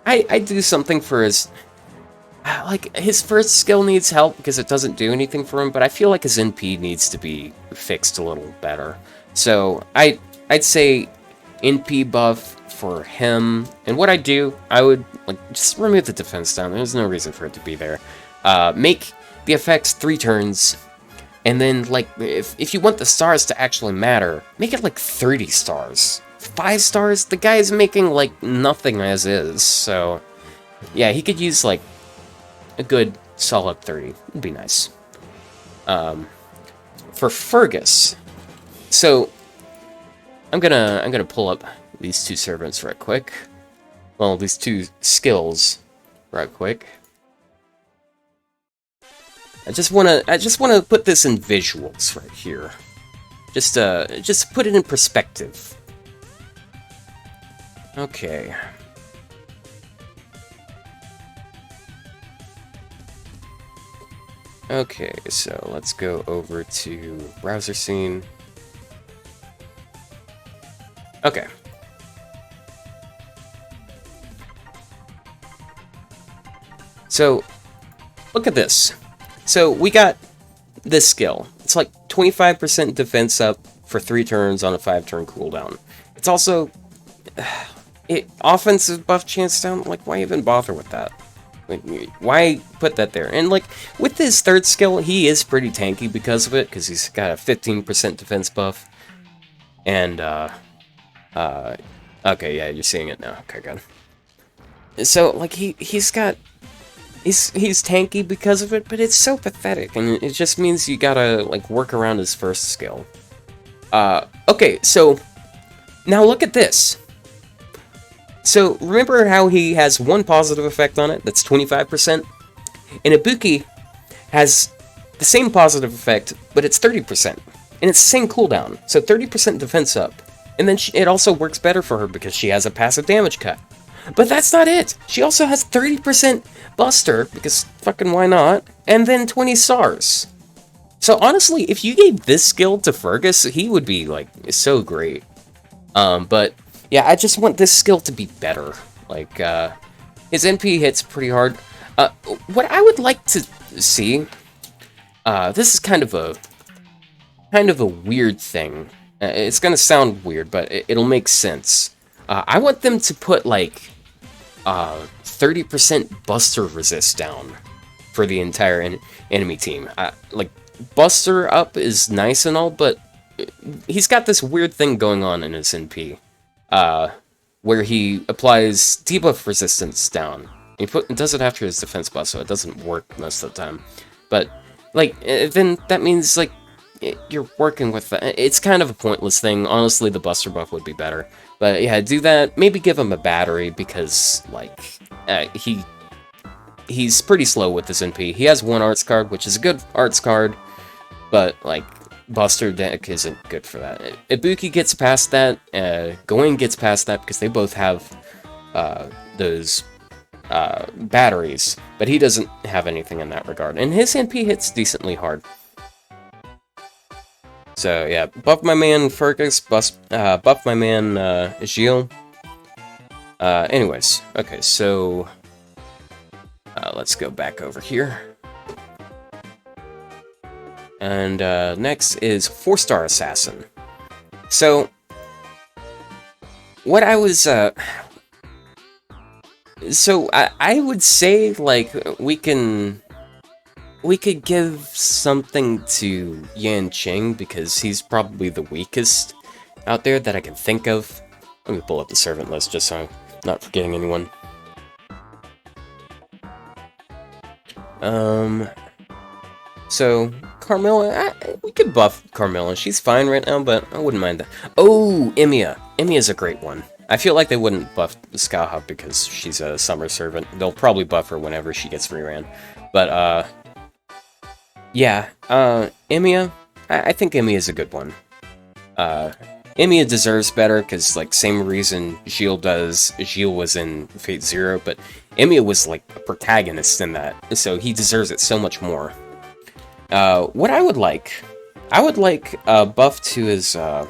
I do something for his... Like, his first skill needs help because it doesn't do anything for him, but I feel like his NP needs to be fixed a little better. So I'd say NP buff for him, and what I do, I would like just remove the defense down. There's no reason for it to be there. Make the effects 3 turns, and then like if you want the stars to actually matter, make it like 30 stars. 5 stars? The guy's making like nothing as is, so yeah, he could use like a good solid 30. It'd be nice. For Fergus, so I'm gonna pull up these 2 servants right quick. Well, these 2 skills right quick. I just wanna put this in visuals right here. Just put it in perspective. Okay. Okay, so let's go over to browser scene. Okay. So, look at this. So, we got this skill. It's like 25% defense up for 3 turns on a 5-turn cooldown. It's also offensive buff chance down. Like, why even bother with that? Like, why put that there? And like with his 3rd skill, he is pretty tanky because of it, because he's got a 15% defense buff. And okay, yeah, you're seeing it now. Okay, good. So like he's tanky because of it, but it's so pathetic, and it just means you gotta like work around his 1st skill. Okay, so now look at this. So remember how he has one positive effect on it, that's 25%? And Ibuki has the same positive effect, but it's 30%. And it's the same cooldown, so 30% defense up. And then it also works better for her because she has a passive damage cut. But that's not it! She also has 30% Buster, because fucking why not? And then 20 stars. So honestly, if you gave this skill to Fergus, he would be, like, so great. But yeah, I just want this skill to be better. Like, his NP hits pretty hard. What I would like to see, this is kind of a weird thing. It's gonna sound weird, but it'll make sense. I want them to put, like, 30% Buster resist down for the entire enemy team. Like, Buster up is nice and all, but he's got this weird thing going on in his NP. Where he applies debuff resistance down. He does it after his defense buff, so it doesn't work most of the time. But, like, then that means, like, you're working with that. It's kind of a pointless thing. Honestly, the Buster buff would be better. But yeah, do that. Maybe give him a battery, because, like, he's pretty slow with this NP. He has one arts card, which is a good arts card, but, like, Buster deck isn't good for that. Ibuki gets past that, Gawain gets past that, because they both have those batteries, but he doesn't have anything in that regard. And his NP hits decently hard. So yeah, buff my man Fergus, buff my man Gilles. Anyways, okay, so let's go back over here. And next is 4-star Assassin. So, what I was, so I would say, like, we could give something to Yanqing, because he's probably the weakest out there that I can think of. Let me pull up the servant list just so I'm not forgetting anyone. So, Carmilla, we could buff Carmilla. She's fine right now, but I wouldn't mind that. Oh, Emiya. Emiya's a great one. I feel like they wouldn't buff Skaha because she's a summer servant. They'll probably buff her whenever she gets reran. But, yeah, Emiya, I think Emiya's a good one. Emiya deserves better, because, like, same reason Gilles does. Gilles was in Fate Zero, but Emiya was, like, a protagonist in that, so he deserves it so much more. What I would like a buff to his, I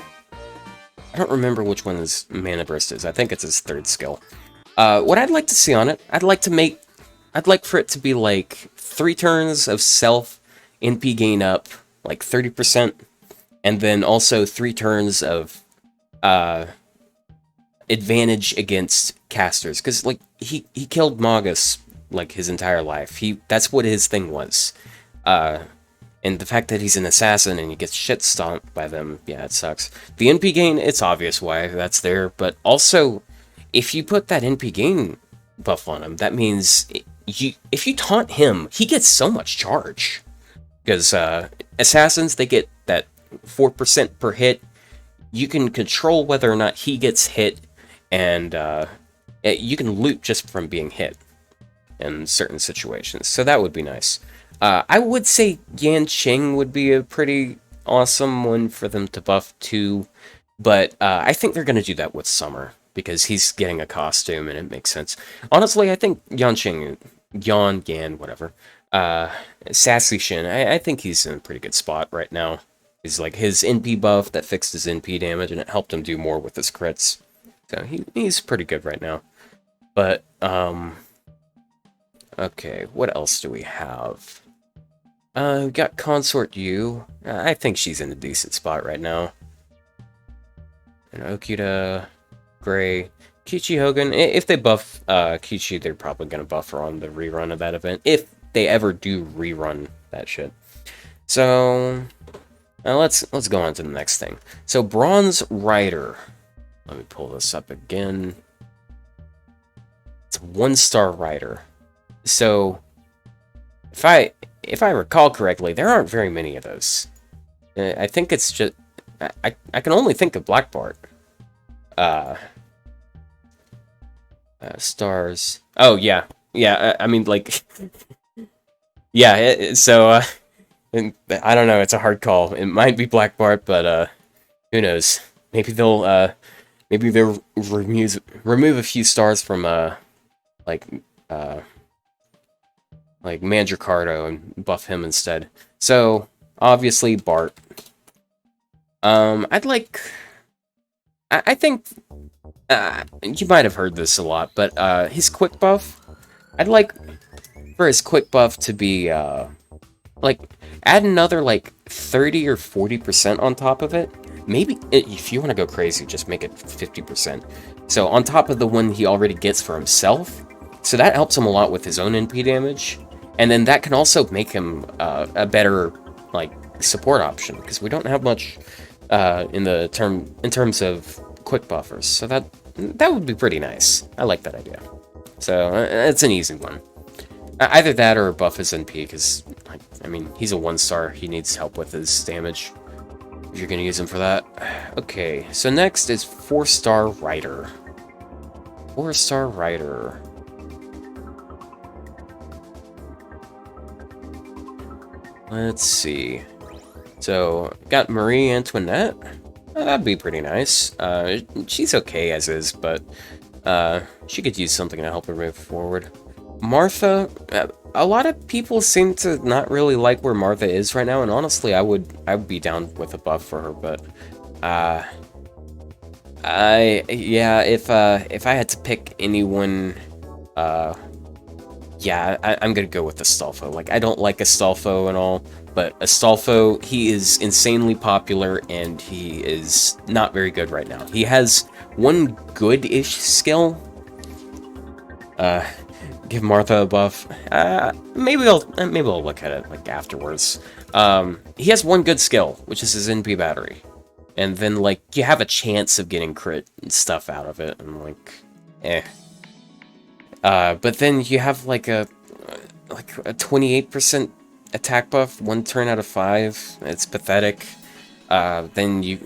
don't remember which one his Mana Burst is. I think it's his 3rd skill. What I'd like to see on it, I'd like for it to be, like, 3 turns of self NP gain up, like, 30%, and then also 3 turns of, advantage against casters, because, like, he killed Magus, like, his entire life. That's what his thing was. And the fact that he's an assassin and he gets shit stomped by them, yeah, it sucks. The NP gain, it's obvious why that's there, but also, if you put that NP gain buff on him, that means if you taunt him, he gets so much charge. Because assassins, they get that 4% per hit. You can control whether or not he gets hit, and you can loot just from being hit in certain situations, so that would be nice. I would say Yanqing would be a pretty awesome one for them to buff too, but I think they're going to do that with Summer, because he's getting a costume and it makes sense. Honestly, I think Yanqing, Yan, whatever, Sassy Shin, I think he's in a pretty good spot right now. He's like his NP buff that fixed his NP damage, and it helped him do more with his crits. So he's pretty good right now. But, okay, what else do we have? We got Consort Yu. I think she's in a decent spot right now. And Okita, Gray, Kichi Hogan. If they buff Kichi, they're probably gonna buff her on the rerun of that event. If they ever do rerun that shit. So let's go on to the next thing. So Bronze Rider. Let me pull this up again. It's 1-star Rider. So if I recall correctly, there aren't very many of those. I think it's just I can only think of Black Bart. Stars. Oh yeah, yeah. I mean, like, yeah. So I don't know. It's a hard call. It might be Black Bart, but who knows? Maybe they'll remove a few stars from like Mandricardo and buff him instead. So obviously Bart. I think you might have heard this a lot, but his quick buff, I'd like for his quick buff to be like add another like 30 or 40% on top of it. Maybe if you want to go crazy, just make it 50%. So on top of the one he already gets for himself, so that helps him a lot with his own NP damage, and then that can also make him a better like support option because we don't have much in terms of quick buffers. So that would be pretty nice. I like that idea. So it's an easy one. Either that or buff his NP because I mean he's a 1-star. He needs help with his damage. If you're gonna use him for that. Okay, so next is 4-star Rider. 4-star Rider. Let's see. So, got Marie Antoinette. That'd be pretty nice. She's okay as is, but she could use something to help her move forward. Martha, a lot of people seem to not really like where Martha is right now, and honestly, I would be down with a buff for her, but if I had to pick anyone, yeah, I'm gonna go with Astolfo. Like, I don't like Astolfo and all, but Astolfo, he is insanely popular, and he is not very good right now. He has one good-ish skill. Give Martha a buff. Maybe I'll look at it like afterwards. He has one good skill, which is his NP battery, and then like you have a chance of getting crit and stuff out of it, and like, but then you have like a 28% attack buff, 1 turn out of 5. It's pathetic. Then you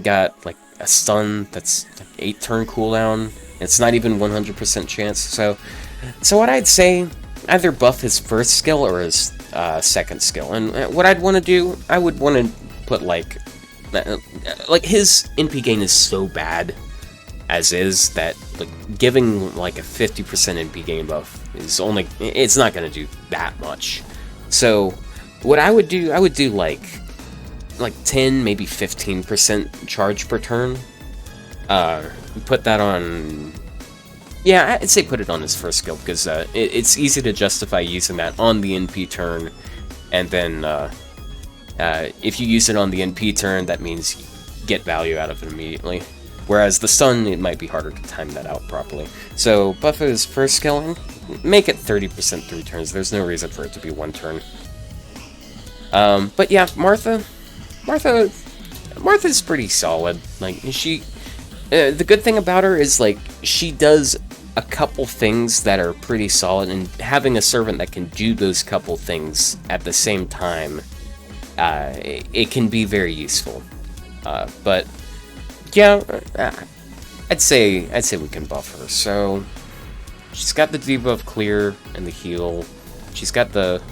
got like a stun that's like 8 turn cooldown. It's not even 100% chance. So what I'd say, either buff his first skill or his second skill. And what I'd want to do, I would want to put like his NP gain is so bad as is that like giving like a 50% NP gain buff is it's not going to do that much. So what I would do like 10, maybe 15% charge per turn. Put that on. Yeah, I'd say put it on his first skill, because it's easy to justify using that on the NP turn, and then if you use it on the NP turn, that means you get value out of it immediately. Whereas the stun, it might be harder to time that out properly. So buff his first skill and make it 30% 3 turns. There's no reason for it to be 1 turn. But yeah, Martha's pretty solid. Like, the good thing about her is, like, she does a couple things that are pretty solid, and having a servant that can do those couple things at the same time, it can be very useful. But yeah, I'd say we can buff her. So she's got the debuff clear and the heal. She's got the.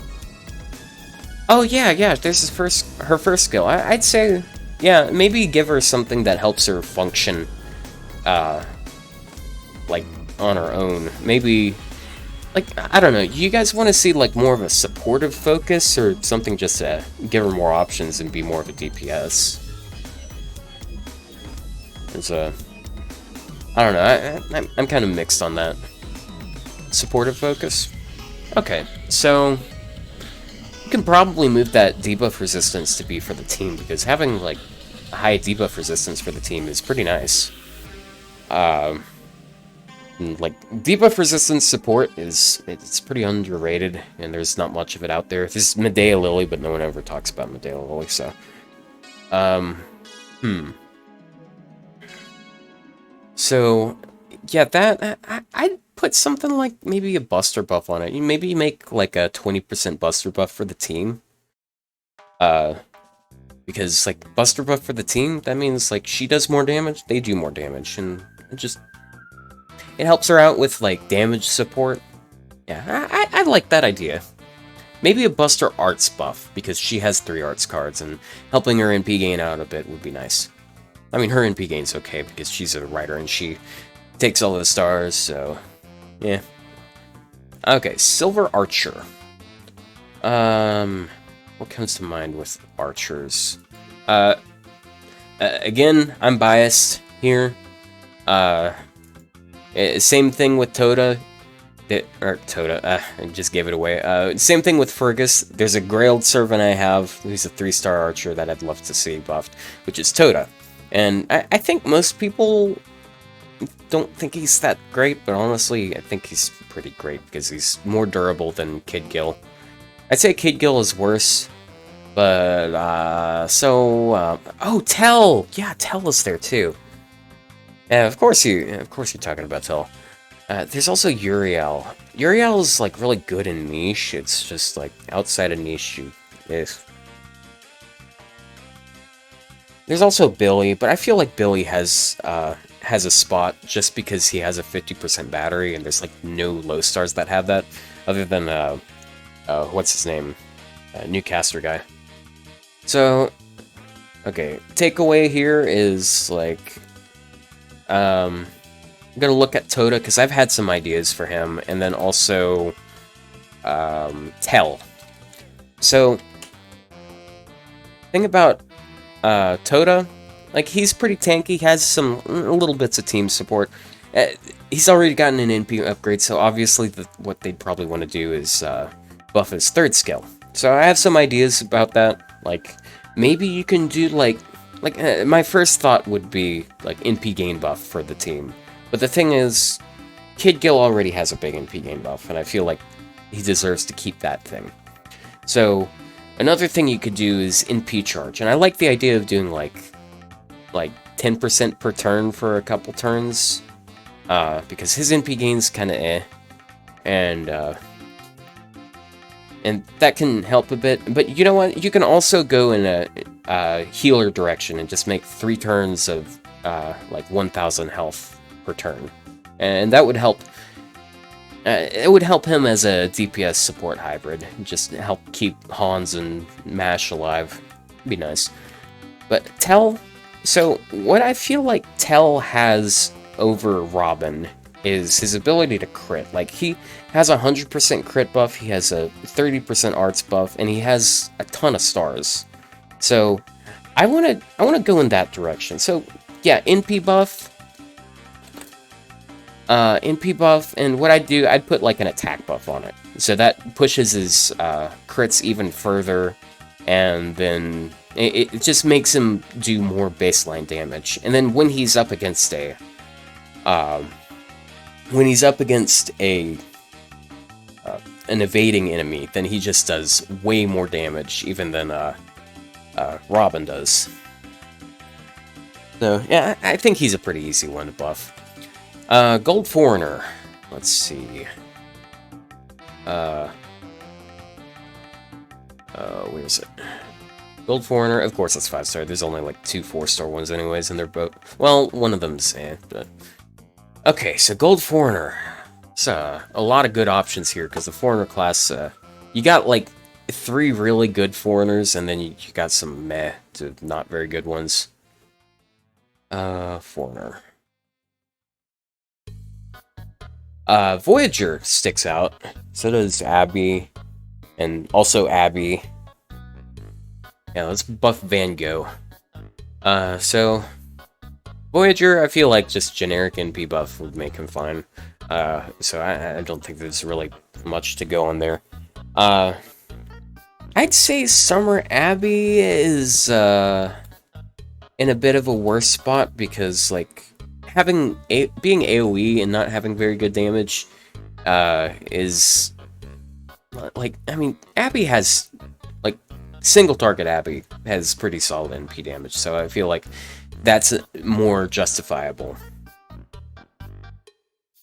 Oh yeah, there's her first skill. I'd say, yeah, maybe give her something that helps her function, like on her own. Maybe, like, I don't know. You guys want to see like more of a supportive focus, or something just to give her more options and be more of a DPS? There's I don't know. I'm kind of mixed on that. Supportive focus. Okay, so can probably move that debuff resistance to be for the team, because having, like, a high debuff resistance for the team is pretty nice. Like, debuff resistance support it's pretty underrated, and there's not much of it out there. There's Medea Lily, but no one ever talks about Medea Lily, so... So, yeah, that... I'd put something like maybe a Buster buff on it. Maybe you make, like, a 20% Buster buff for the team. Because, like, Buster buff for the team, that means, like, she does more damage, they do more damage, and it just... It helps her out with, like, damage support. Yeah, I like that idea. Maybe a Buster Arts buff, because she has 3 Arts cards, and helping her NP gain out a bit would be nice. I mean, her NP gain's okay, because she's a writer, and she takes all of the stars, so... Yeah. Okay, Silver Archer. What comes to mind with archers? Again, I'm biased here. Same thing with Toda. I just gave it away. Same thing with Fergus. There's a Grailed servant I have who's a 3-star archer that I'd love to see buffed, which is Toda. And I think most people don't think he's that great, but honestly, I think he's pretty great because he's more durable than Kid Gil. I'd say Kid Gil is worse, but, oh, Tell! Yeah, Tell is there too. Yeah, of course you're talking about Tell. There's also Uriel. Uriel is, like, really good in niche. It's just, like, outside of niche, There's also Billy, but I feel like Billy has a spot just because he has a 50% battery, and there's, like, no low stars that have that, other than, what's his name? Newcaster guy. So, okay, takeaway here is, like, I'm gonna look at Toda, because I've had some ideas for him, and then also, Tell. So, thing about, Toda, like, he's pretty tanky, has some little bits of team support. He's already gotten an NP upgrade, so obviously what they'd probably want to do is, buff his 3rd skill. So I have some ideas about that, like, maybe you can do, like, my first thought would be, like, NP gain buff for the team. But the thing is, Kid Gil already has a big NP gain buff, and I feel like he deserves to keep that thing. So, another thing you could do is NP charge, and I like the idea of doing, like 10% per turn for a couple turns, because his NP gain's kinda and that can help a bit. But you know what? You can also go in a healer direction and just make 3 turns of, like, 1,000 health per turn. And that would help. It would help him as a DPS support hybrid. Just help keep Hans and Mash alive. Be nice. But Tell... So, what I feel like Tell has over Robin is his ability to crit. Like, he has a 100% crit buff, he has a 30% arts buff, and he has a ton of stars. So, I wanna go in that direction. So, yeah, NP buff, and what I'd do, I'd put, like, an attack buff on it. So that pushes his crits even further, and then it just makes him do more baseline damage. And then when he's up against an evading enemy, then he just does way more damage, even than Robin does. So, yeah, I think he's a pretty easy one to buff. Gold Foreigner. Let's see. Where is it? Gold Foreigner, of course it's 5-star. There's only like 2 4-star ones anyways, and they're both... Well, one of them's but... Okay, so Gold Foreigner. It's a lot of good options here, because the Foreigner class, you got like 3 really good Foreigners, and then you got some meh to not very good ones. Foreigner. Voyager sticks out. So does Abby. And also Abby. Yeah, let's buff Van Gogh. So... Voyager, I feel like just generic NP buff would make him fine. So I don't think there's really much to go on there. I'd say Summer Abbey is in a bit of a worse spot because like being AoE and not having very good damage is like, I mean, Abby has like single target Abby has pretty solid NP damage, so I feel like that's more justifiable.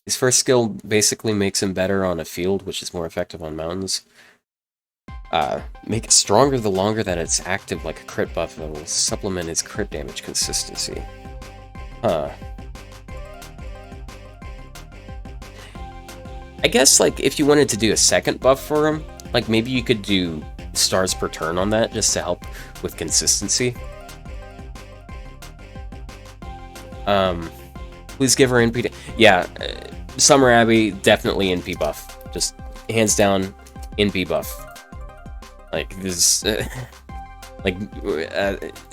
His first skill basically makes him better on a field, which is more effective on mountains. Make it stronger the longer that it's active, like a crit buff that will supplement his crit damage consistency. Huh. I guess, like, if you wanted to do a second buff for him, like, maybe you could do stars per turn on that, just to help with consistency. Please give her NP... Yeah, Summer Abbey, definitely NP buff. Just, hands down, NP buff. Like, this...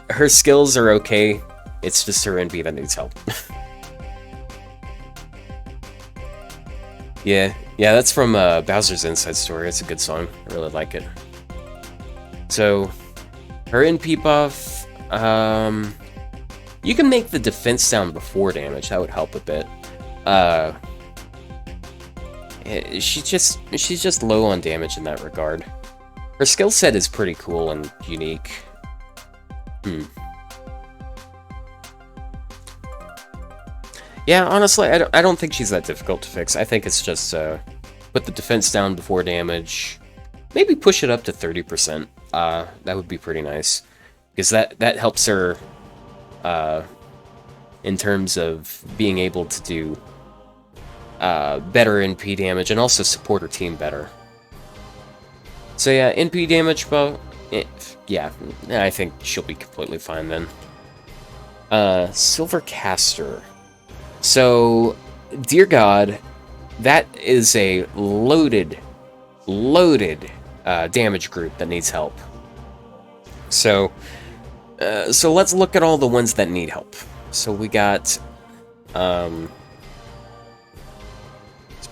her skills are okay, it's just her NP that needs help. Yeah, that's from Bowser's Inside Story. It's a good song. I really like it. So, her NP buff, you can make the defense down before damage. That would help a bit. She's just low on damage in that regard. Her skill set is pretty cool and unique. Yeah, honestly, I don't think she's that difficult to fix. I think it's just put the defense down before damage. Maybe push it up to 30%. That would be pretty nice. Because that helps her in terms of being able to do better NP damage and also support her team better. So yeah, NP damage buff. Yeah, I think she'll be completely fine then. Silver Caster. So, dear God, that is a loaded damage group that needs help. So let's look at all the ones that need help. So we got, let's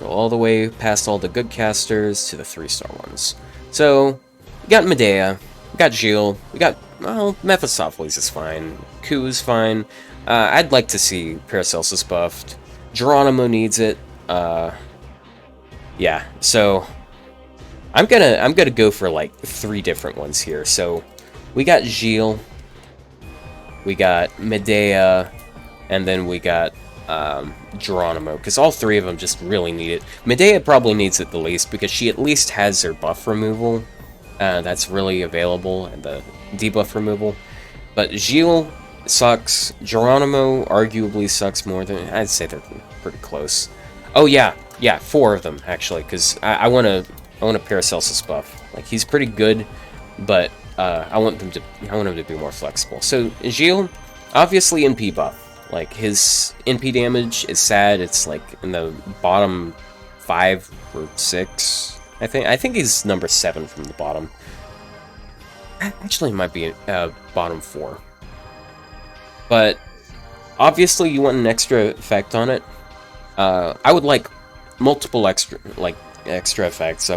go all the way past all the good casters to the 3-star ones. So, we got Medea, we got Gilles, we got, well, Mephistopheles is fine, Ku is fine. I'd like to see Paracelsus buffed. Geronimo needs it. Yeah, so I'm gonna go for like 3 different ones here. So we got Gilles, we got Medea, and then we got Geronimo, because all 3 of them just really need it. Medea probably needs it the least because she at least has her buff removal. That's really available, and the debuff removal. But Gilles sucks. Geronimo arguably sucks more than... I'd say they're pretty close. Oh yeah, 4 of them actually, because I want a Paracelsus buff. Like, he's pretty good, but I want him to be more flexible. So Gilles, obviously NP buff. Like, his NP damage is sad. It's like in the bottom 5 or 6. I think he's number 7 from the bottom. Actually, it might be bottom 4. But obviously, you want an extra effect on it. I would like multiple extra effects.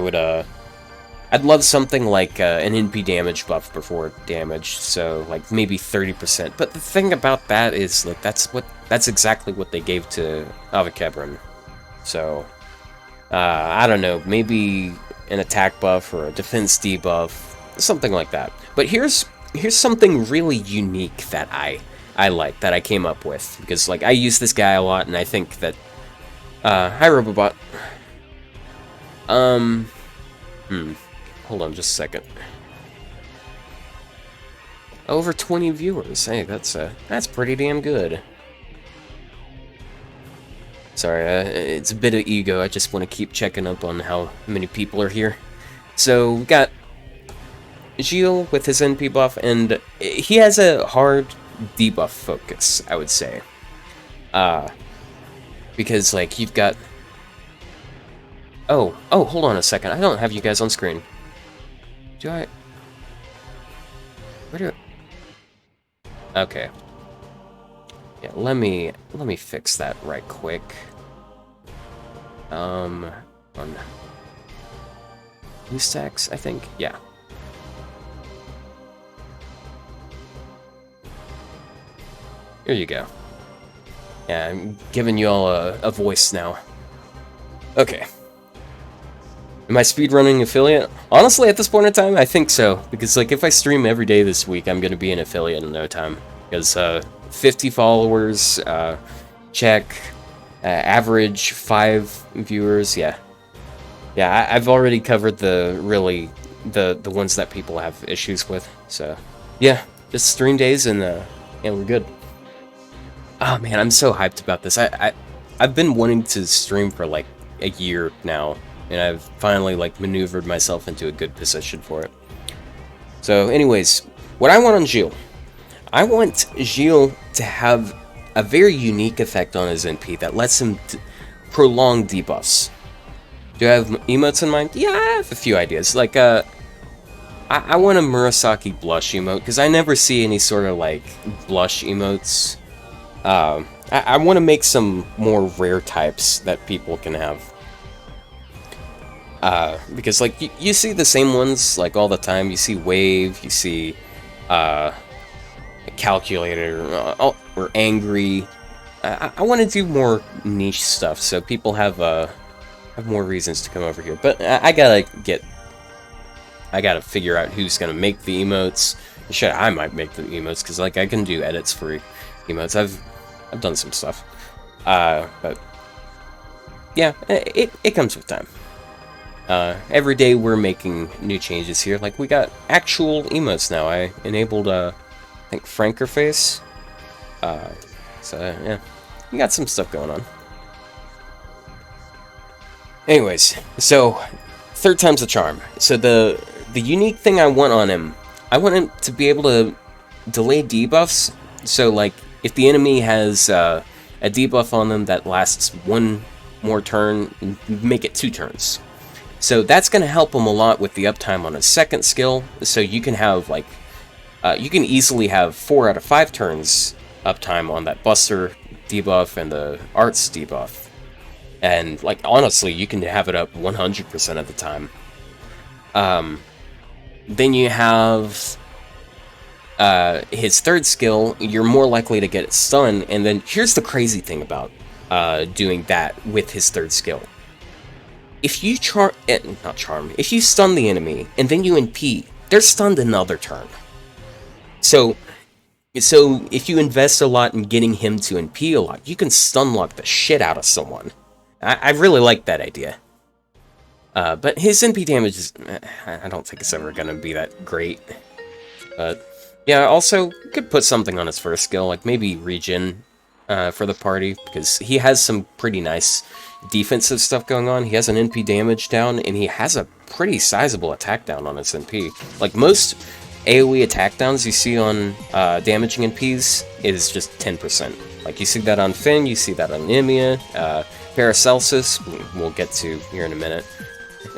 I'd love something like an NP damage buff before damage, so like maybe 30%. But the thing about that is, like, that's exactly what they gave to Avakebron. So I don't know, maybe an attack buff or a defense debuff, something like that. But here's something really unique that I like, that I came up with, because like I use this guy a lot, and I think that hi Robobot. Hold on just a second. Over 20 viewers. Hey, that's pretty damn good. Sorry, it's a bit of ego. I just want to keep checking up on how many people are here. So we got Gilles with his NP buff, and he has a hard debuff focus, I would say. Because like you've got... Oh, hold on a second. I don't have you guys on screen. Do I? Where do I... Okay. Yeah, let me fix that right quick. On BlueStacks, I think. Yeah. Here you go. Yeah, I'm giving you all a voice now. Okay. Am I speedrunning affiliate? Honestly, at this point in time, I think so. Because, like, if I stream every day this week, I'm going to be an affiliate in no time. Because, 50 followers, check, average 5 viewers, yeah. Yeah, I've already covered the ones that people have issues with. So, yeah, just stream days and we're good. Oh, man, I'm so hyped about this. I've been wanting to stream for, like, a year now. And I've finally, like, maneuvered myself into a good position for it. So, anyways, what I want on Gilles. I want Gilles to have a very unique effect on his NP that lets him prolong debuffs. Do I have emotes in mind? Yeah, I have a few ideas. Like, I want a Murasaki blush emote, because I never see any sort of, like, blush emotes. I want to make some more rare types that people can have. Because, like, you see the same ones, like, all the time. You see Wave, you see, Calculator, or Angry. I want to do more niche stuff, so people have more reasons to come over here. But I gotta figure out who's gonna make the emotes. Shit, I might make the emotes, because, like, I can do edits for emotes. I've done some stuff. But, yeah, it comes with time. Every day we're making new changes here. Like, we got actual emotes now. I enabled, I think, Frankerface. So, yeah. We got some stuff going on. Anyways, so, third time's the charm. So, the unique thing I want on him, I want him to be able to delay debuffs. So, like, if the enemy has, a debuff on them that lasts one more turn, make it 2 turns. So that's going to help him a lot with the uptime on his second skill. So you can have, like, you can easily have 4 out of 5 turns uptime on that Buster debuff and the Arts debuff. And, like, honestly, you can have it up 100% of the time. Then you have his third skill, you're more likely to get it stunned. And then here's the crazy thing about doing that with his third skill. If you if you stun the enemy, and then you NP, they're stunned another turn. So if you invest a lot in getting him to NP a lot, you can stun lock the shit out of someone. I really like that idea. But his NP damage is, I don't think it's ever gonna be that great. But, yeah, also, you could put something on his first skill, like maybe regen for the party, because he has some pretty nice defensive stuff going on. He has an NP damage down, and he has a pretty sizable attack down on his NP. Like, most AoE attack downs you see on damaging NPs is just 10%. Like, you see that on Finn, you see that on Nemia, Paracelsus, we'll get to here in a minute.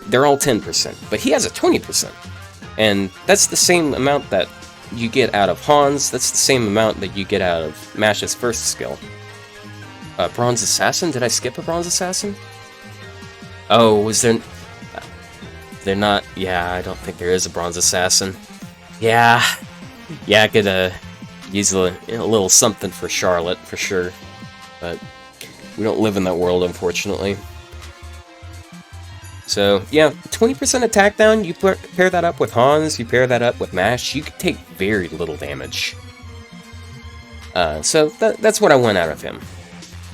They're all 10%, but he has a 20%. And that's the same amount that you get out of Hans, that's the same amount that you get out of Mash's first skill. Bronze Assassin? Did I skip a Bronze Assassin? Oh, was there... They're not... Yeah, I don't think there is a Bronze Assassin. Yeah. Yeah, I could use a little something for Charlotte, for sure. But we don't live in that world, unfortunately. So, yeah, 20% attack down, you pair that up with Hans, you pair that up with Mash, you could take very little damage. So, that's what I want out of him.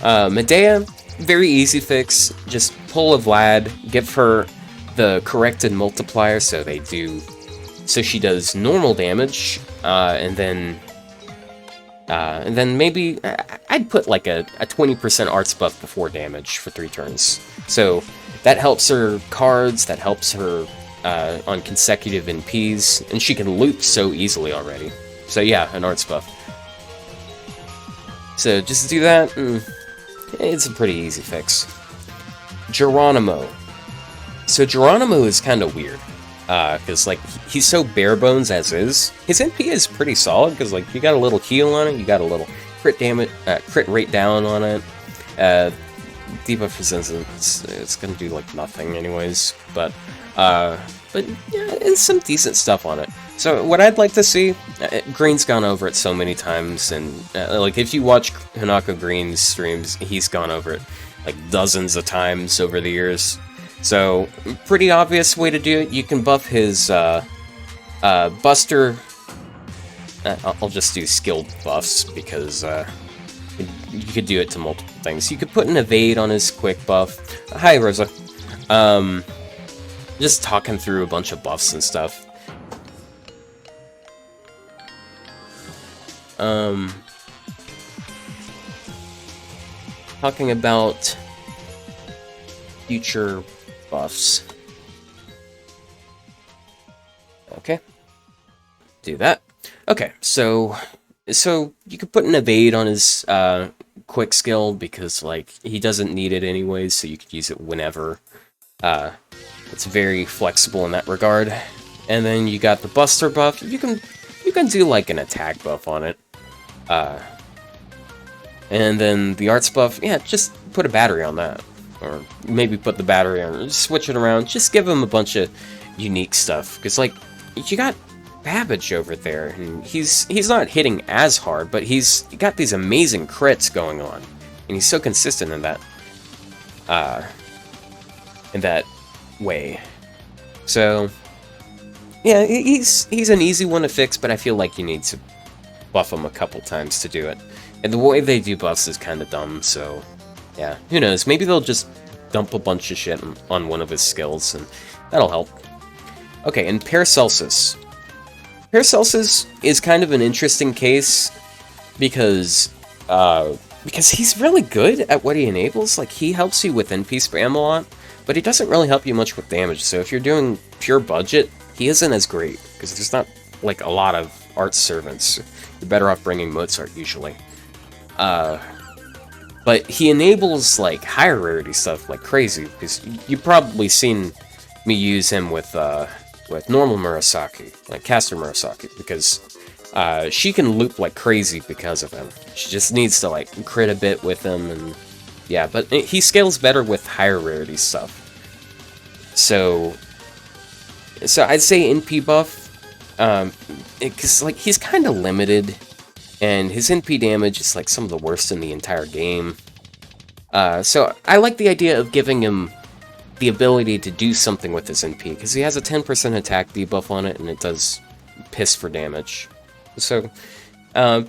Medea, very easy fix. Just pull a Vlad, give her the corrected multiplier so she does normal damage, and then maybe I'd put like a 20% arts buff before damage for 3 turns. So that helps her cards, that helps her on consecutive NPs, and she can loop so easily already. So yeah, an arts buff. So just do that, and it's a pretty easy fix. Geronimo. So Geronimo is kind of weird, because like he's so bare bones as is. His NP is pretty solid because like you got a little heal on it, you got a little crit damage, crit rate down on it. Debuff resistance, it's gonna do like nothing anyways, but yeah, and some decent stuff on it. So what I'd like to see, Green's gone over it so many times, and like if you watch Hanako Green's streams, he's gone over it like dozens of times over the years. So pretty obvious way to do it. You can buff his Buster. I'll just do skilled buffs because you could do it to multiple things. You could put an evade on his quick buff. Hi, Rosa. Just talking through a bunch of buffs and stuff. Talking about future buffs. Okay. Do that. Okay, so you could put an evade on his quick skill because like he doesn't need it anyways, so you could use it whenever. It's very flexible in that regard. And then you got the Buster buff. You can do like an attack buff on it. And then the arts buff, yeah, just put a battery on that. Or maybe put the battery on, just switch it around, just give him a bunch of unique stuff. Because, like, you got Babbage over there, and he's not hitting as hard, but he's got these amazing crits going on. And he's so consistent in that way. So, yeah, he's an easy one to fix, but I feel like you need to buff him a couple times to do it. And the way they do buffs is kind of dumb, so yeah, who knows? Maybe they'll just dump a bunch of shit on one of his skills, and that'll help. Okay, and Paracelsus. Paracelsus is kind of an interesting case because he's really good at what he enables. Like, he helps you with NP spam a lot, but he doesn't really help you much with damage. So if you're doing pure budget, he isn't as great because there's not like a lot of art servants. You're better off bringing Mozart usually. But he enables like higher rarity stuff like crazy, because you've probably seen me use him with normal Murasaki, like caster Murasaki, because she can loop like crazy because of him. She just needs to like crit a bit with him, and yeah, but he scales better with higher rarity stuff. So I'd say NP buff, because like he's kind of limited. And his NP damage is like some of the worst in the entire game. So I like the idea of giving him the ability to do something with his NP, because he has a 10% attack debuff on it, and it does piss for damage. So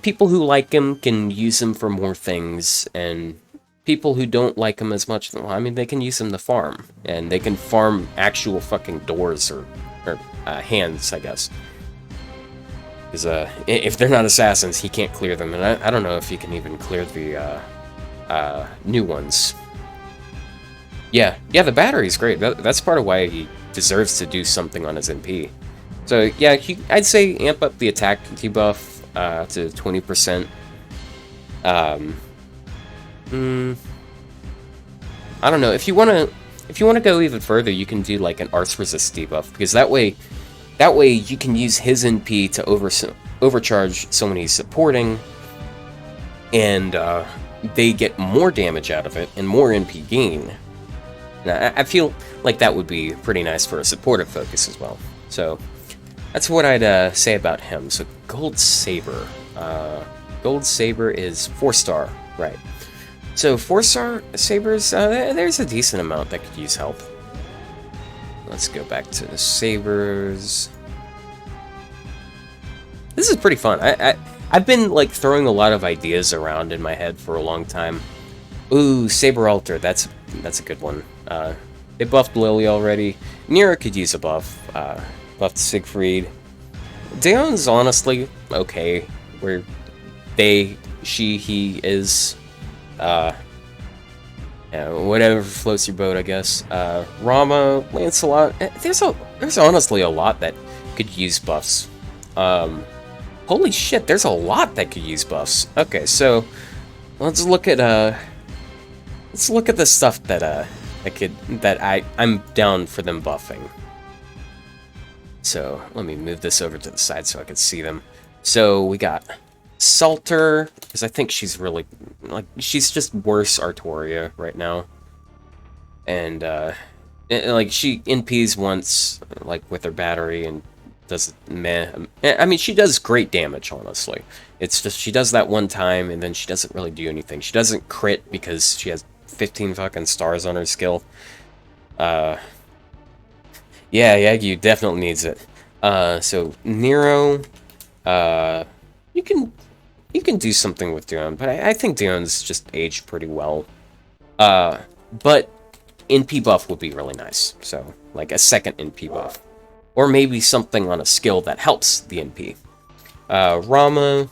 people who like him can use him for more things, and people who don't like him as much, well, I mean, they can use him to farm. And they can farm actual fucking doors or hands, I guess. Because if they're not assassins, he can't clear them, and I don't know if he can even clear the new ones. Yeah, the battery's great. That's part of why he deserves to do something on his NP. So yeah, I'd say amp up the attack debuff to 20%. I don't know, if you wanna go even further, you can do like an arts resist debuff, because that way you can use his NP to overcharge someone he's supporting, and they get more damage out of it and more NP gain. Now, I feel like that would be pretty nice for a supportive focus as well. So that's what I'd say about him. So Gold Saber. Gold Saber is 4-star, right? So 4-star Sabers, there's a decent amount that could use help. Let's go back to the Sabers. This is pretty fun. I've been like throwing a lot of ideas around in my head for a long time. Ooh, Saber Altar, that's a good one. They buffed Lily already. Nira could use a buff. Buffed Siegfried. Daeon's honestly okay. Where he is. Yeah, whatever floats your boat, I guess. Rama, Lancelot. There's honestly a lot that could use buffs. Holy shit, there's a lot that could use buffs. Okay, so let's look at the stuff that I'm down for them buffing. So let me move this over to the side so I can see them. So we got Salter, because I think she's really, like, she's just worse Artoria right now. And, like, she NPs once, like, with her battery, and does meh. I mean, she does great damage, honestly. It's just she does that one time, and then she doesn't really do anything. She doesn't crit because she has 15 fucking stars on her skill. Yeah, Yagyu definitely needs it. So Nero, you can do something with Dion, but I think Dion's just aged pretty well. But NP buff would be really nice. So, like a second NP buff. Or maybe something on a skill that helps the NP. Rama,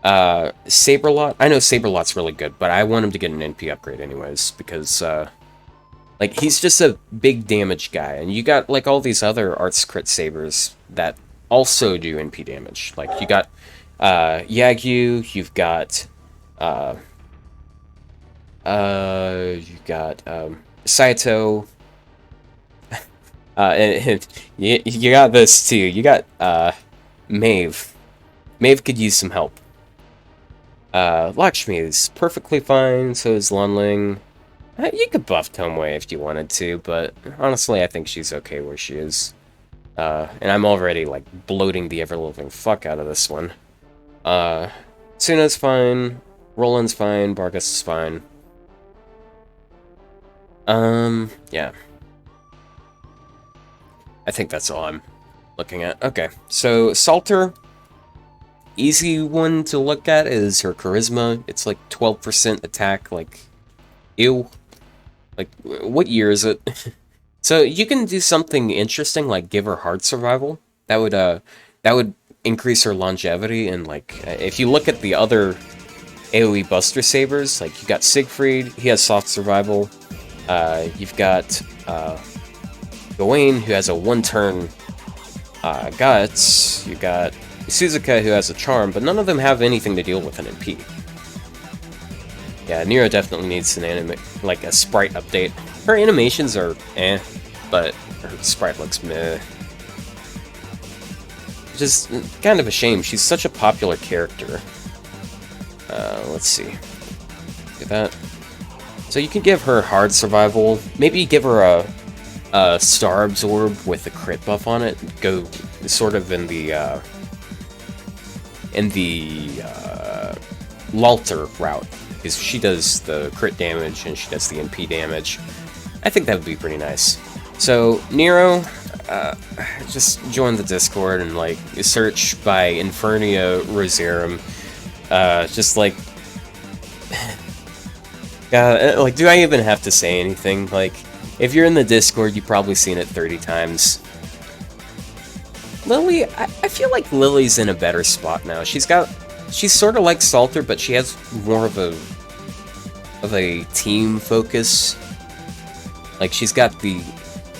Saberlot. I know Saberlot's really good, but I want him to get an NP upgrade anyways, because, like, he's just a big damage guy, and you got, like, all these other arts crit sabers that also do NP damage. Like, you got, Yagyu, you've got, Saito, and you got this too. You got, Maeve. Maeve could use some help. Lakshmi is perfectly fine, so is Lunling. You could buff Tomoe if you wanted to, but honestly, I think she's okay where she is. And I'm already, like, bloating the ever-living fuck out of this one. Tsuna's fine, Roland's fine, Bargus is fine. Yeah. I think that's all I'm looking at. Okay, so Salter, easy one to look at is her charisma. It's like 12% attack, like, ew. Like, what year is it? So you can do something interesting, like give her hard survival. That would increase her longevity, and like, if you look at the other AoE Buster Sabers, like you got Siegfried, he has soft survival. You've got Gawain, who has a one-turn guts. You got Suzuka, who has a charm, but none of them have anything to deal with an NP. Yeah, Nero definitely needs an a sprite update. Her animations are eh, but her sprite looks meh. Just kind of a shame. She's such a popular character. Let's see. Get that. So you can give her hard survival. Maybe give her a star absorb with a crit buff on it. Go sort of in the Lalter route, because she does the crit damage and she does the NP damage. I think that would be pretty nice. So Nero, just join the Discord and like search by Infernia Rosarum. Just like, like, do I even have to say anything? Like, if you're in the Discord, you've probably seen it 30 times. Lily, I feel like Lily's in a better spot now. She's sort of like Salter, but she has more of a team focus. Like, she's got the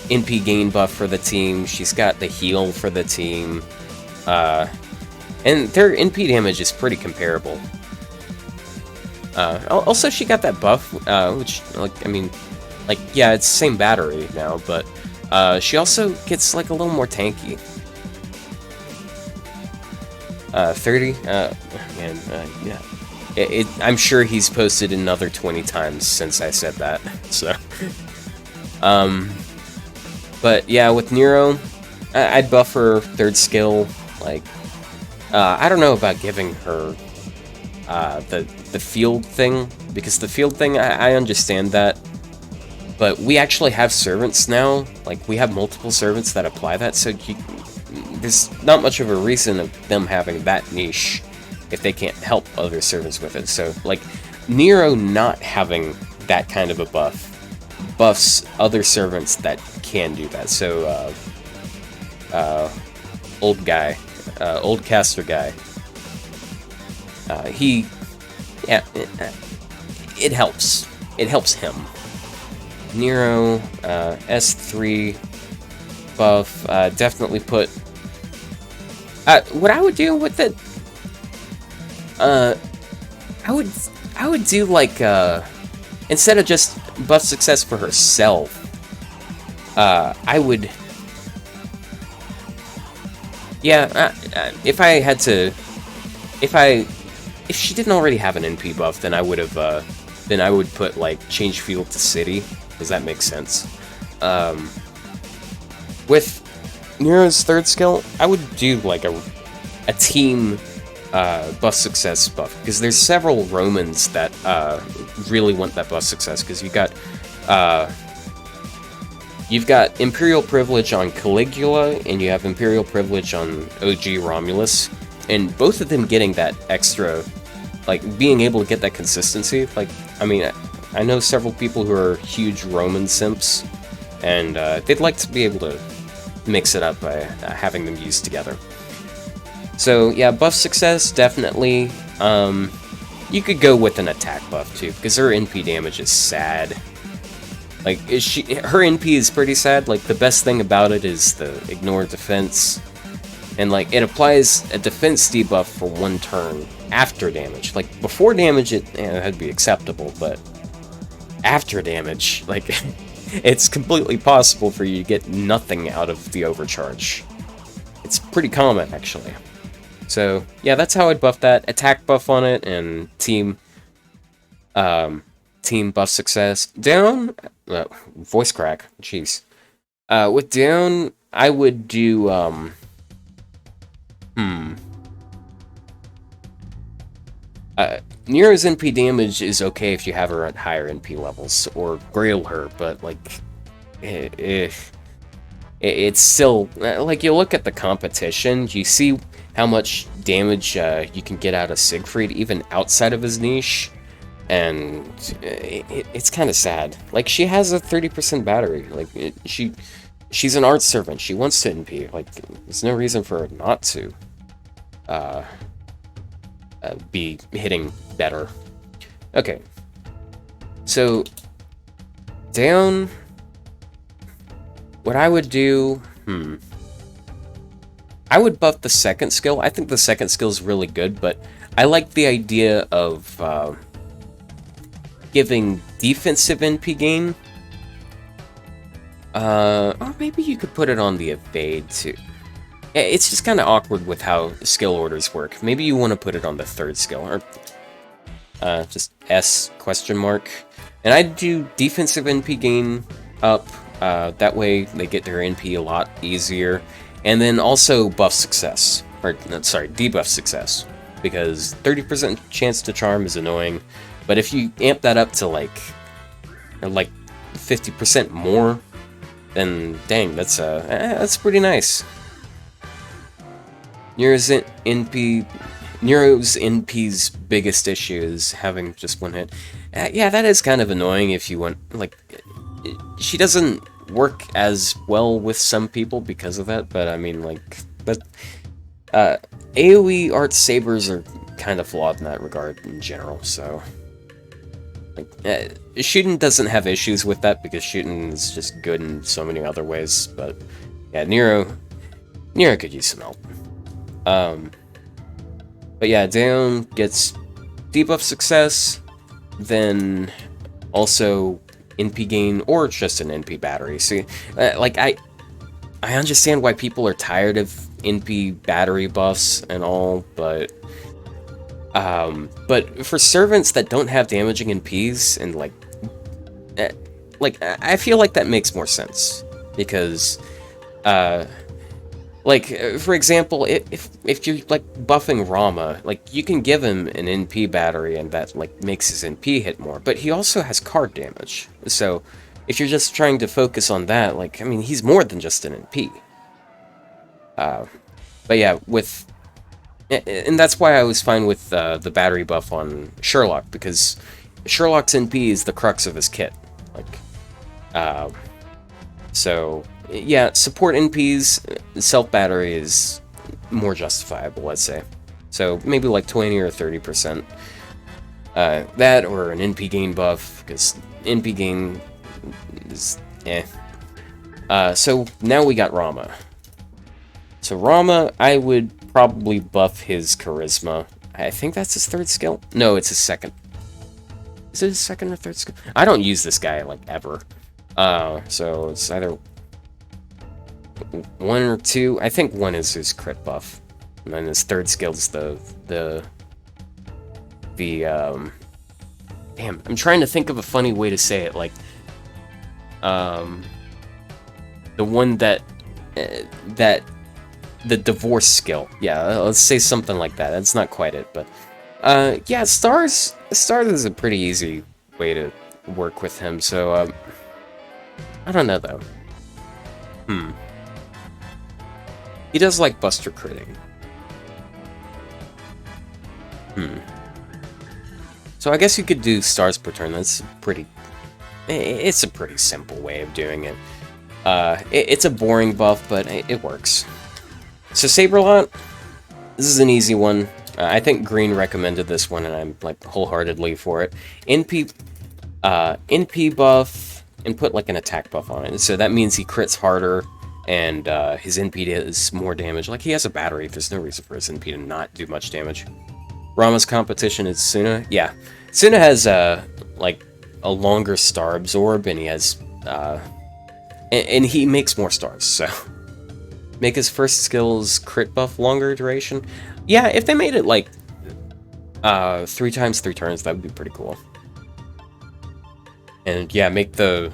NP gain buff for the team, she's got the heal for the team, and their NP damage is pretty comparable. Also, she got that buff, which, like, I mean, like, yeah, it's the same battery now, but she also gets, like, a little more tanky. 30? Man, yeah. I'm sure he's posted another 20 times since I said that, so. But yeah, with Nero, I'd buff her third skill. Like, I don't know about giving her the field thing, because the field thing, I understand that, but we actually have servants now. Like, we have multiple servants that apply that, so there's not much of a reason of them having that niche if they can't help other servants with it. So, like, Nero not having that kind of a buff buffs other servants that can do that. So, old caster guy, yeah, it helps. It helps him. Nero, S3 buff, definitely put. What I would do with it, I would do like, instead of just buff success for herself, I would, yeah, if I had to, if she didn't already have an NP buff, then I would have, then I would put, like, change field to city, because that makes sense. With Nero's third skill, I would do like a team buff success buff, because there's several Romans that really want that buff success, because you've got Imperial Privilege on Caligula, and you have Imperial Privilege on OG Romulus, and both of them getting that extra, like, being able to get that consistency. Like, I mean, I know several people who are huge Roman simps, and they'd like to be able to mix it up by having them used together. So, yeah, buff success, definitely. You could go with an attack buff, too, because her NP damage is sad. Like, her NP is pretty sad. Like, the best thing about it is the ignore defense. And, like, it applies a defense debuff for 1 turn after damage. Like, before damage, it'd be acceptable, but after damage, like, it's completely possible for you to get nothing out of the overcharge. It's pretty common, actually. So, yeah, that's how I'd buff that. Attack buff on it, and team buff success. Down, voice crack, jeez. With down, I would do, Nero's NP damage is okay if you have her at higher NP levels, or grail her, but, like, it's still, like, you look at the competition, you see how much damage you can get out of Siegfried, even outside of his niche, and it's kind of sad. Like, she has a 30% battery, like, she's an art servant, she wants to NP, like, there's no reason for her not to be hitting better. Okay, so down, what I would do, I would buff the second skill. I think the second skill is really good, but I like the idea of giving defensive NP gain. Or maybe you could put it on the evade too. It's just kind of awkward with how skill orders work. Maybe you want to put it on the third skill, or just S question mark. And I'd do defensive NP gain up. That way they get their NP a lot easier. And then also buff success, or sorry, debuff success, because 30% chance to charm is annoying. But if you amp that up to like 50% more, then dang, that's pretty nice. Nero's NP's biggest issue is having just 1 hit. Yeah, that is kind of annoying if you want, like, she doesn't work as well with some people because of that, but I mean, like, but AoE art sabers are kind of flawed in that regard in general, so, like, Shootin' doesn't have issues with that because Shootin' is just good in so many other ways, but yeah, Nero could use some help. But yeah, down gets debuff success, then also NP gain, or just an NP battery. See, like, I understand why people are tired of NP battery buffs and all, but for servants that don't have damaging NPs, and like, I feel like that makes more sense, because, like, for example, if you're, like, buffing Rama, like, you can give him an NP battery, and that, like, makes his NP hit more, but he also has card damage, so if you're just trying to focus on that, like, I mean, he's more than just an NP. But yeah, and that's why I was fine with the battery buff on Sherlock, because Sherlock's NP is the crux of his kit, like, so, yeah, support NPs, self-battery is more justifiable, let's say. So, maybe like 20 or 30%. That, or an NP gain buff, because NP gain is so, now we got Rama. So, Rama, I would probably buff his charisma. I think that's his third skill? No, it's his second. Is it his second or third skill? I don't use this guy, like, ever. So it's either 1 or 2. I think 1 is his crit buff, and then his third skill's damn, I'm trying to think of a funny way to say it, like, the one that that the divorce skill. Yeah, let's say something like that. That's not quite it, but yeah, stars is a pretty easy way to work with him. So I don't know though. He does like Buster critting. So I guess you could do stars per turn. That's pretty. It's a pretty simple way of doing it. It's a boring buff, but it works. So Saberlot, this is an easy one. I think Green recommended this one, and I'm like wholeheartedly for it. NP buff, and put like an attack buff on it. So that means he crits harder, and his NP does more damage. Like he has a battery. There's no reason for his NP to not do much damage. Rama's competition is Suna. Yeah, Suna has like a longer star absorb, and he has and he makes more stars. So make his first skills crit buff longer duration. Yeah, if they made it like 3 times 3 turns, that would be pretty cool. And yeah, make the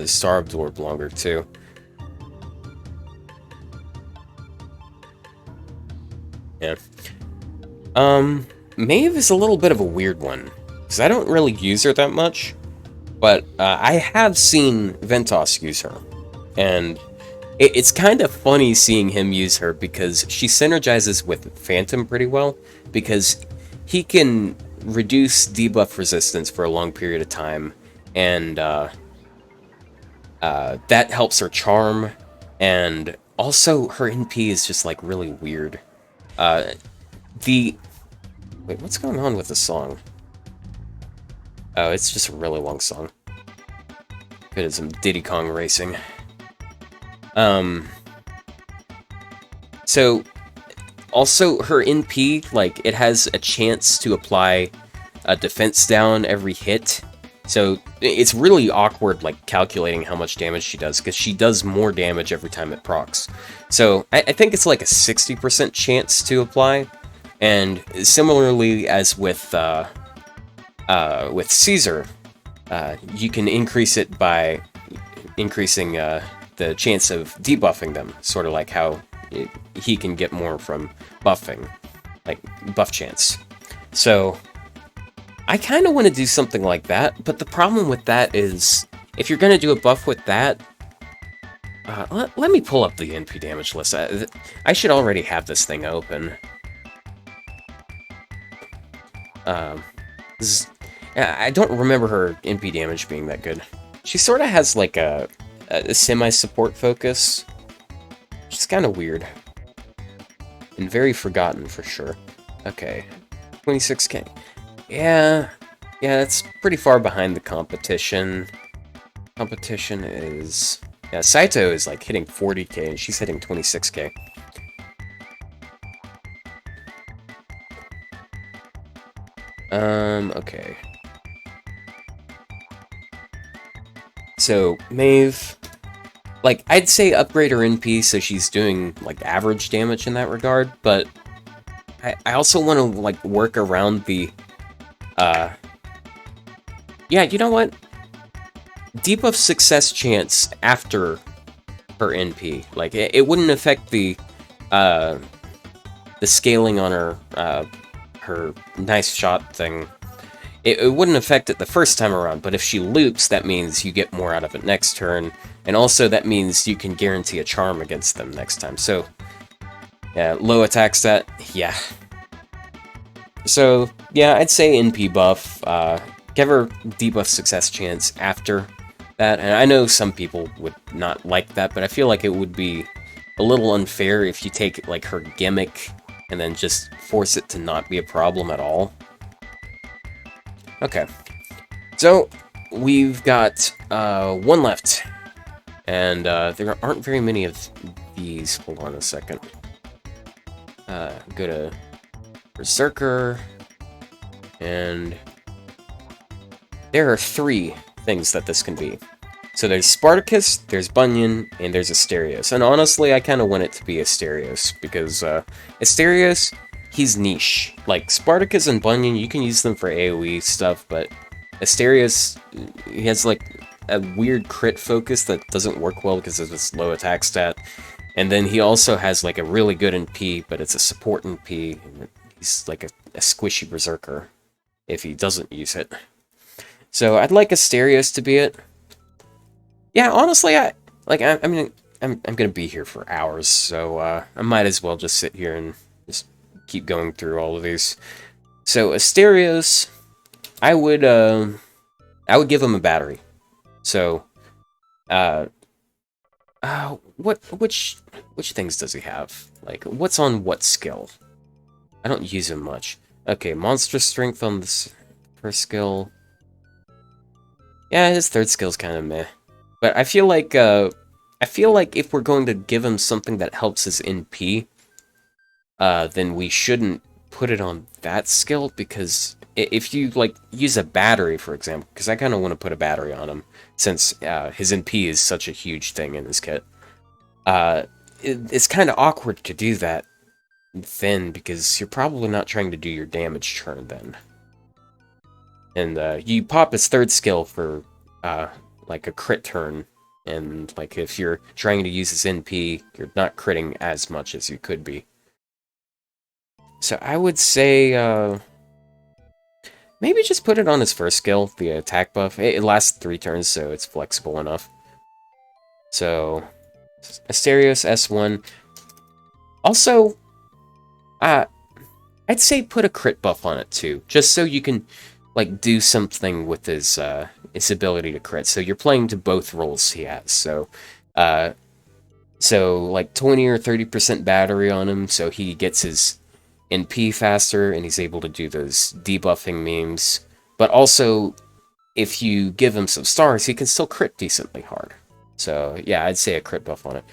star absorb longer too. Yeah. Maeve is a little bit of a weird one, because I don't really use her that much, but I have seen Ventos use her, and it's kind of funny seeing him use her, because she synergizes with Phantom pretty well, because he can reduce debuff resistance for a long period of time, and that helps her charm, and also her NP is just like really weird. Wait, what's going on with the song? Oh, it's just a really long song. Good as some Diddy Kong racing. So, also her NP, like, it has a chance to apply a defense down every hit. So, it's really awkward, like, calculating how much damage she does, because she does more damage every time it procs. So, I think it's like a 60% chance to apply. And similarly as with Caesar, you can increase it by increasing the chance of debuffing them, sort of like how he can get more from buffing, like buff chance. So I kind of want to do something like that, but the problem with that is, if you're going to do a buff with that, let me pull up the NP damage list. I should already have this thing open. I don't remember her NP damage being that good. She sort of has like a semi-support focus, which is kind of weird. And very forgotten for sure. Okay, 26k. Yeah, that's pretty far behind the competition. Competition is... Yeah, Saito is like hitting 40k and she's hitting 26k. Okay. So, Maeve, like, I'd say upgrade her NP so she's doing, like, average damage in that regard, but I also want to, like, work around the, yeah, you know what? Debuff success chance after her NP. Like, it wouldn't affect the scaling on her nice shot thing. It wouldn't affect it the first time around, but if she loops, that means you get more out of it next turn, and also that means you can guarantee a charm against them next time. So, yeah, low attack stat, yeah. So, yeah, I'd say NP buff, give her debuff success chance after that, and I know some people would not like that, but I feel like it would be a little unfair if you take, like, her gimmick and then just force it to not be a problem at all. Okay, so we've got one left, and there aren't very many of these. Hold on a second. Go to Berserker, and there are 3 things that this can be. So there's Spartacus, there's Bunyan, and there's Asterios. And honestly, I kind of want it to be Asterios, because Asterios, he's niche. Like, Spartacus and Bunyan, you can use them for AoE stuff, but Asterios, he has, like, a weird crit focus that doesn't work well because of his low attack stat. And then he also has like a really good NP, but it's a support NP. And he's like a squishy berserker if he doesn't use it. So I'd like Asterios to be it. Yeah, honestly, I mean I'm gonna be here for hours, so I might as well just sit here and just keep going through all of these. So Asterios, I would give him a battery. So which things does he have? Like, what's on what skill? I don't use him much. Okay, monster strength on this first skill. Yeah, his third skill's kind of meh. But I feel like if we're going to give him something that helps his NP, then we shouldn't put it on that skill, because if you like use a battery, for example, because I kind of want to put a battery on him since his NP is such a huge thing in his kit. It's kind of awkward to do that then, because you're probably not trying to do your damage turn then. And you pop his third skill for like a crit turn, and like if you're trying to use his NP, you're not critting as much as you could be. So I would say maybe just put it on his first skill, the attack buff. It lasts 3 turns, so it's flexible enough. So Asterios S1. Also, I'd say put a crit buff on it too, just so you can like do something with his ability to crit. So you're playing to both roles he has. So like 20 or 30% battery on him, so he gets his NP faster and he's able to do those debuffing memes. But also, if you give him some stars, he can still crit decently hard. So yeah, I'd say a crit buff on it.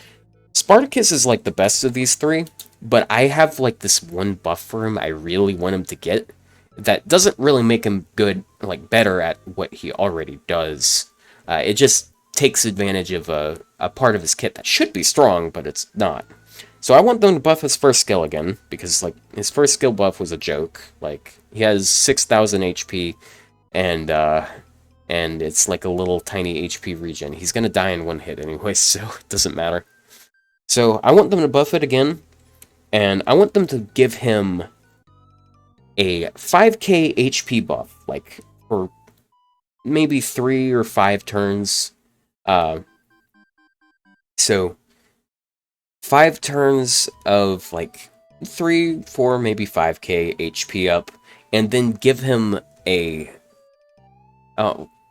Spartacus is like the best of these three, but I have like this one buff for him I really want him to get that doesn't really make him good, like better at what he already does. It just takes advantage of a part of his kit that should be strong, but it's not. So I want them to buff his first skill again, because like his first skill buff was a joke. Like he has 6,000 HP, and it's like a little tiny HP regen. He's gonna die in one hit anyway, so it doesn't matter. So I want them to buff it again, and I want them to give him a 5k HP buff, like for maybe 3 or 5 turns. So 5 turns of like 3, 4, maybe 5k HP up, and then give him a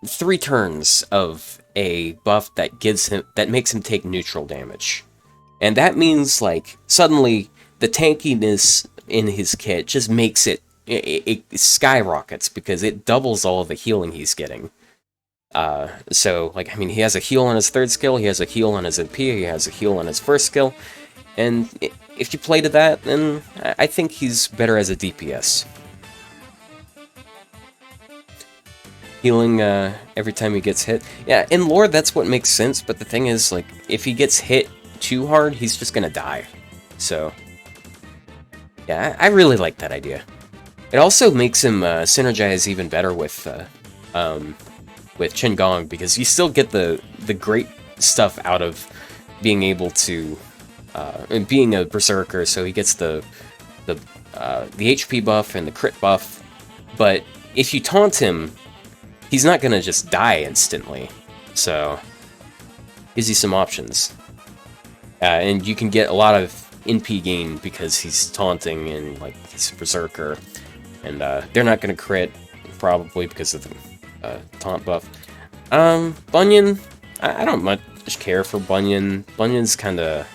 3 turns of a buff that makes him take neutral damage. And that means like suddenly the tankiness in his kit just makes it skyrockets, because it doubles all of the healing he's getting. So, like, I mean, he has a heal on his third skill, he has a heal on his NP, he has a heal on his first skill, and if you play to that, then I think he's better as a DPS. Healing every time he gets hit. Yeah, in lore, that's what makes sense, but the thing is, like, if he gets hit too hard, he's just gonna die. So, yeah, I really like that idea. It also makes him synergize even better with Qingong, because you still get the great stuff out of being able to being a berserker. So he gets the HP buff and the crit buff, but if you taunt him, he's not gonna just die instantly. So gives you some options, and you can get a lot of NP gain because he's taunting and like he's a berserker, and they're not gonna crit probably because of the taunt buff. Bunyan, I don't much care for Bunyan. Bunyan's kind of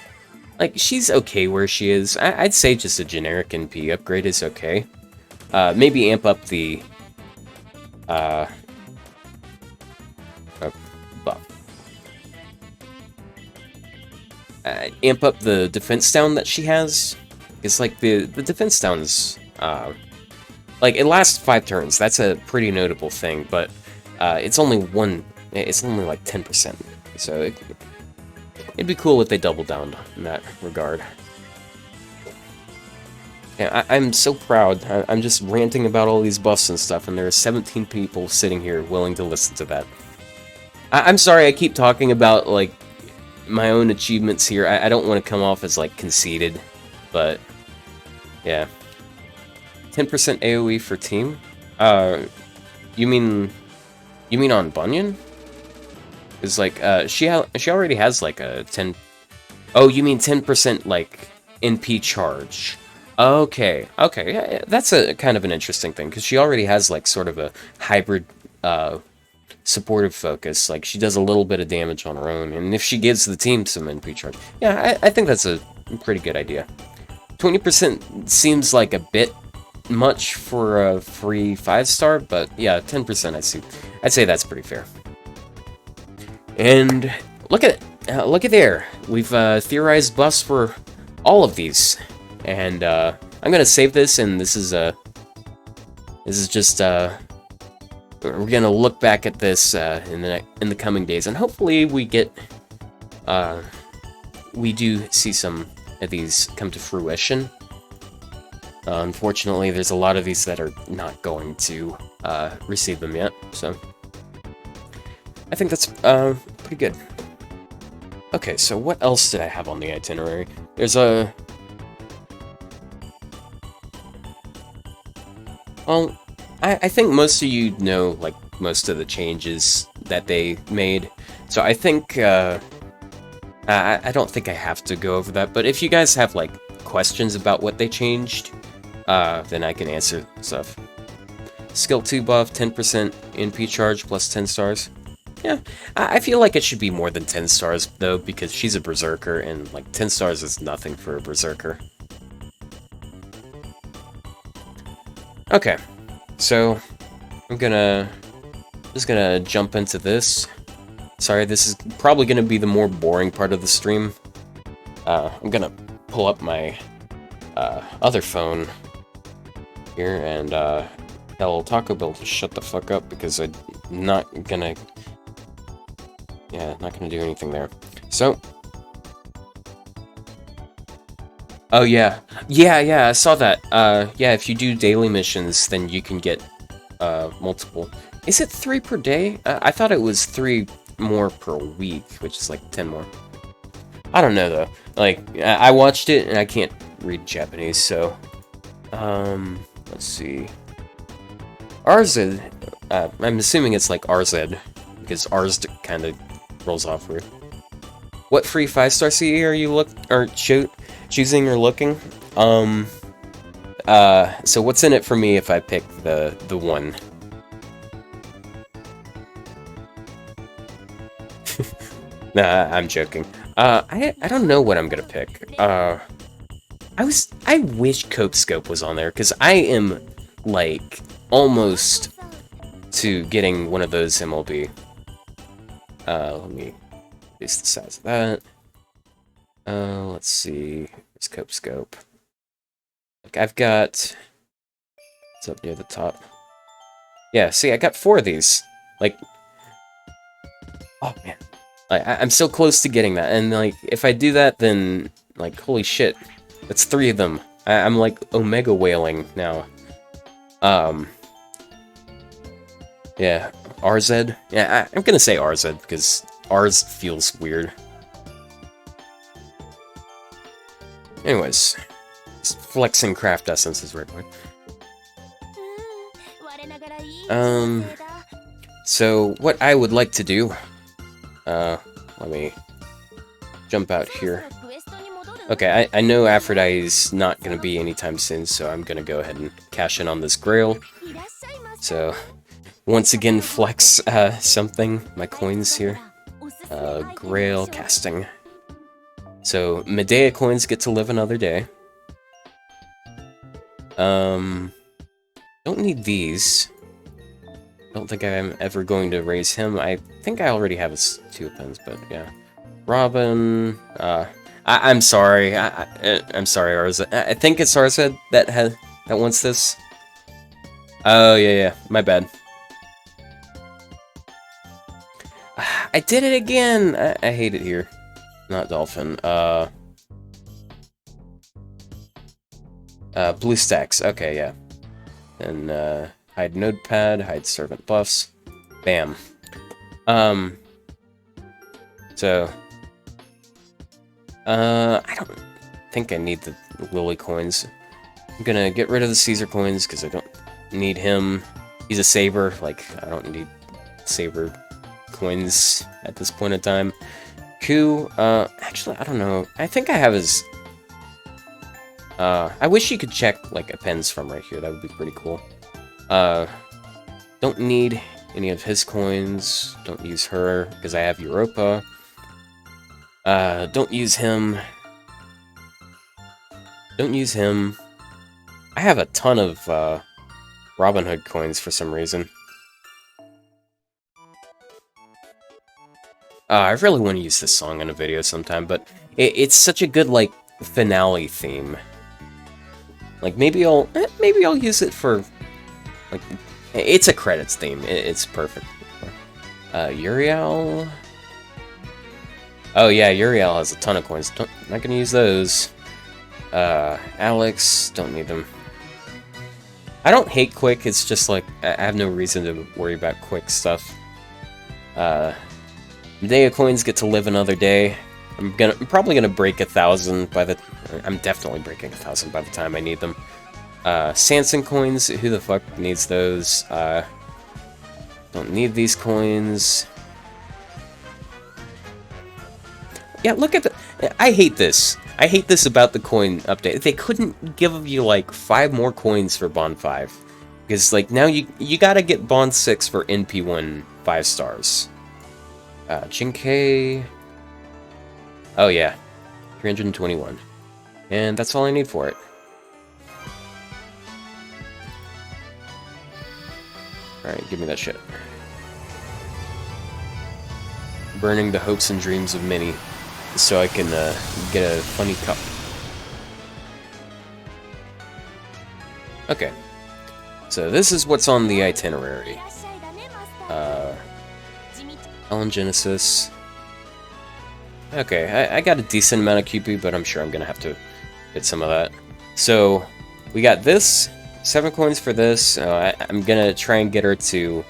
like, she's okay where she is. I'd say just a generic NP upgrade is okay. Maybe amp up the buff. Amp up the defense down that she has. It's like the defense down is like it lasts 5 turns. That's a pretty notable thing, but it's only like 10%. So it'd be cool if they doubled down in that regard. Yeah, I'm so proud. I'm just ranting about all these buffs and stuff, and there are 17 people sitting here willing to listen to that. I'm sorry I keep talking about, like, my own achievements here. I don't want to come off as like conceited, but yeah. 10% AoE for team? You mean on Bunyan? Because like she already has like a 10. Oh, you mean 10% like NP charge? Okay, okay, yeah, that's a kind of an interesting thing because she already has like sort of a hybrid supportive focus. Like she does a little bit of damage on her own, and if she gives the team some NP charge, yeah, I think that's a pretty good idea. 20% seems like a bit much for a free 5-star, but yeah, 10% I'd say that's pretty fair. And look at there. We've theorized buffs for all of these, and I'm gonna save this. And this is just we're gonna look back at this in the coming days, and hopefully we do see some of these come to fruition. Unfortunately, there's a lot of these that are not going to receive them yet, so I think that's pretty good. Okay, so what else did I have on the itinerary? There's a... Well, I think most of you know, like, most of the changes that they made, so I think, I don't think I have to go over that, but if you guys have, like, questions about what they changed, then I can answer stuff. Skill 2 buff, 10% NP charge plus 10 stars. Yeah, I feel like it should be more than 10 stars, though, because she's a berserker, and, like, 10 stars is nothing for a berserker. Okay, so I'm just gonna jump into this. Sorry, this is probably gonna be the more boring part of the stream. I'm gonna pull up my other phone here and tell Taco Bell to shut the fuck up because I'm not gonna do anything there. So, oh yeah, I saw that. Yeah, if you do daily missions, then you can get multiple. Is it 3 per day? I thought it was 3 more per week, which is like 10 more. I don't know though. Like, I watched it and I can't read Japanese, so let's see. RZ. I'm assuming it's like RZ because RZ kind of rolls off weird. What free 5-star CE are you choosing or looking? So what's in it for me if I pick the one? Nah, I'm joking. I don't know what I'm gonna pick. I wish Cope Scope was on there because I am like almost to getting one of those MLB. Let me increase the size of that. Let's see. Where's Cope Scope? Look, I've got... It's up near the top. Yeah, see, I got 4 of these. Like... Oh, man. I'm so close to getting that. And, like, if I do that, then... Like, holy shit. That's 3 of them. I'm, like, Omega whaling now. Yeah. RZ? Yeah, I'm gonna say RZ, because R's feels weird. Anyways, flexing craft essences right away. So what I would like to do, let me jump out here. Okay, I know Aphrodite's not gonna be anytime soon, so I'm gonna go ahead and cash in on this Grail. So, once again, flex, something, my coins here. Grail casting. So, Medea coins get to live another day. Don't need these. Don't think I'm ever going to raise him. I think I already have his 2 pens, but yeah. Robin, I'm sorry. I'm sorry, Arza. I think it's Arza that wants this. Oh, yeah, my bad. I did it again! I hate it here. Not Dolphin. Blue stacks. Okay, yeah. And, hide notepad, hide servant buffs. Bam. So, I don't think I need the Lily coins. I'm gonna get rid of the Caesar coins because I don't need him. He's a saber. Like, I don't need saber coins at this point in time. Ku, actually, I don't know. I think I have his... I wish you could check, like, appends from right here. That would be pretty cool. Don't need any of his coins. Don't use her, because I have Europa. Don't use him. Don't use him. I have a ton of, Robin Hood coins for some reason. I really want to use this song in a video sometime, but it's such a good, like, finale theme. Like, maybe I'll use it for, like, it's a credits theme. It's perfect. Uriel? Oh yeah, Uriel has a ton of coins. Not gonna use those. Alex, don't need them. I don't hate Quick, it's just like, I have no reason to worry about Quick stuff. Medea coins get to live another day. I'm probably gonna break 1,000 by the... I'm definitely breaking 1,000 by the time I need them. Sanson coins, who the fuck needs those? Don't need these coins. Yeah, look at the... I hate this. I hate this about the coin update. They couldn't give you, like, 5 more coins for Bond 5. Because, like, now you gotta get Bond 6 for NP1 5 stars. Jinkei... Oh, yeah. 321. And that's all I need for it. Alright, give me that shit. Burning the hopes and dreams of many, so I can get a funny cup. Okay. So this is what's on the itinerary. Ellen Genesis. Okay, I got a decent amount of QP, but I'm sure I'm gonna have to get some of that. So, we got this, 7 coins for this. I'm gonna try and get her to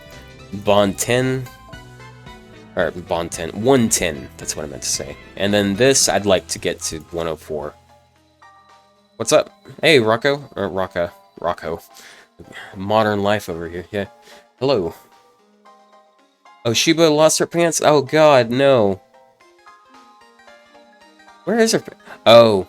Bond 10. Or Bond 10, 110, that's what I meant to say. And then this, I'd like to get to 104. What's up? Hey, Rocco. Or Rocco. Modern life over here, yeah. Hello. Oh, Shiba lost her pants? Oh god, no. Where is her? Oh.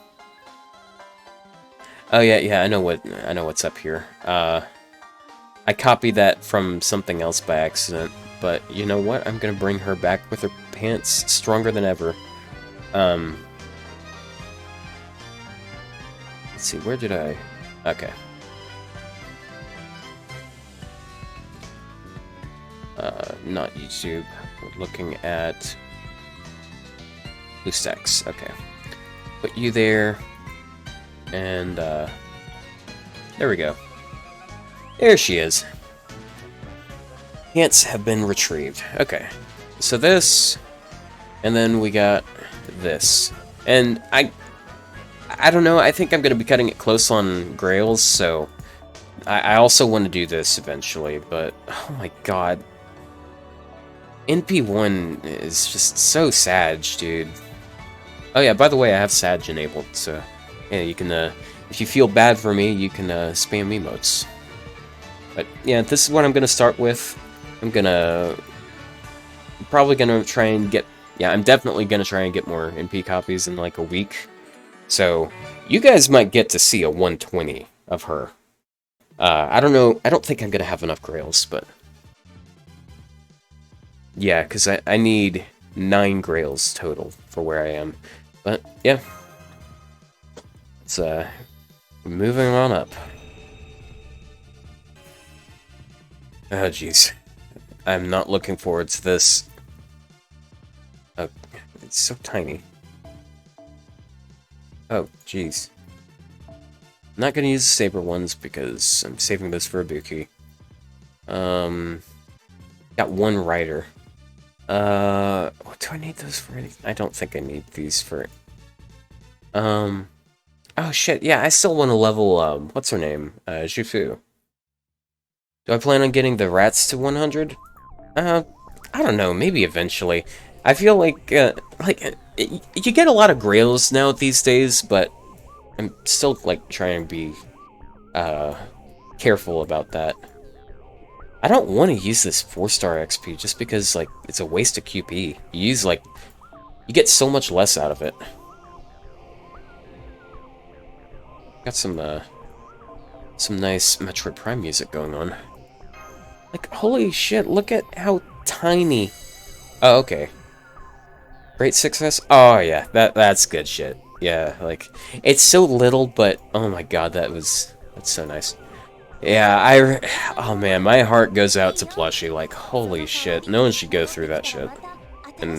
Oh yeah, I know what's up here. I copied that from something else by accident, but you know what? I'm gonna bring her back with her pants stronger than ever. Let's see, where did I... Okay. Not YouTube. We're looking at BlueStacks. Okay. Put you there. And, there we go. There she is. Pants have been retrieved. Okay. So this, and then we got this. And I don't know, I think I'm going to be cutting it close on Grails, so I also want to do this eventually, but oh my god. NP1 is just so Sag, dude. Oh yeah, by the way, I have Sag enabled, so yeah, you can, if you feel bad for me, you can spam emotes. But yeah, this is what I'm going to start with. I'm probably going to try and get... Yeah, I'm definitely going to try and get more NP copies in like a week. So, you guys might get to see a 120 of her. I don't know, I don't think I'm going to have enough Grails, but... Yeah, because I need 9 Grails total for where I am. But, yeah. It's, moving on up. Oh, jeez. I'm not looking forward to this. Oh, it's so tiny. Oh, jeez. I'm not gonna use the saber ones because I'm saving this for Ibuki. Got 1 rider. What do I need those for? I don't think I need these for... Oh shit, yeah, I still want to level, what's her name? Jufu. Do I plan on getting the rats to 100? I don't know, maybe eventually. I feel like You get a lot of grails now these days, but I'm still, like, trying to be, careful about that. I don't want to use this 4-star XP just because, like, it's a waste of QP. You use, like, you get so much less out of it. Got some nice Metroid Prime music going on. Like, holy shit, look at how tiny. Oh, okay. Great success? Oh, yeah, that's good shit. Yeah, like, it's so little, but, oh my god, that's so nice. Yeah, oh man, my heart goes out to Plushie, like, holy shit, no one should go through that shit. And,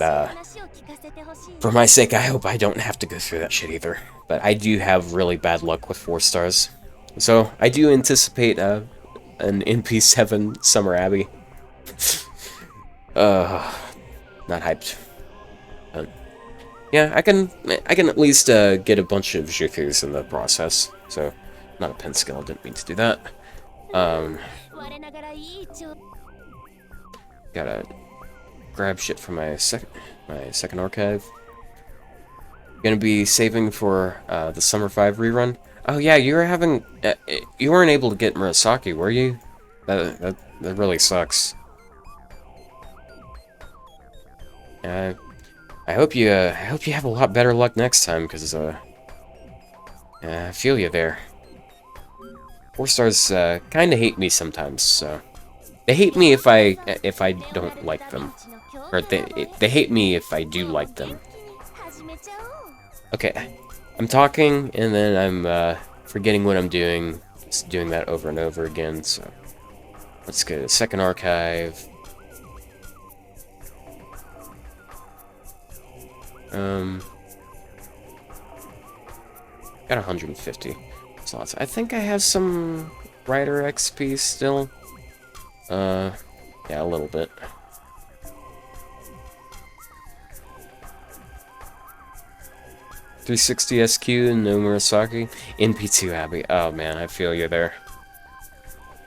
for my sake, I hope I don't have to go through that shit either. But I do have really bad luck with 4 stars. So, I do anticipate, an NP7 Summer Abbey. Not hyped. But, yeah, I can at least, get a bunch of Jutsus in the process. So, not a pen skill, didn't mean to do that. Gotta grab shit from my second archive. Gonna be saving for the Summer 5 rerun. Oh yeah, you were having you weren't able to get Murasaki, were you? That really sucks. I hope you have a lot better luck next time, because I feel you there. 4 stars kind of hate me sometimes, so they hate me if I don't like them, or they hate me if I do like them. Okay, I'm talking and then I'm forgetting what I'm doing, just doing that over and over again. So let's go to second archive. Got 150 slots. I think I have some Rider XP still. Yeah, a little bit. .360 SQ, no Murasaki. NP2 Abbey. Oh man, I feel you there.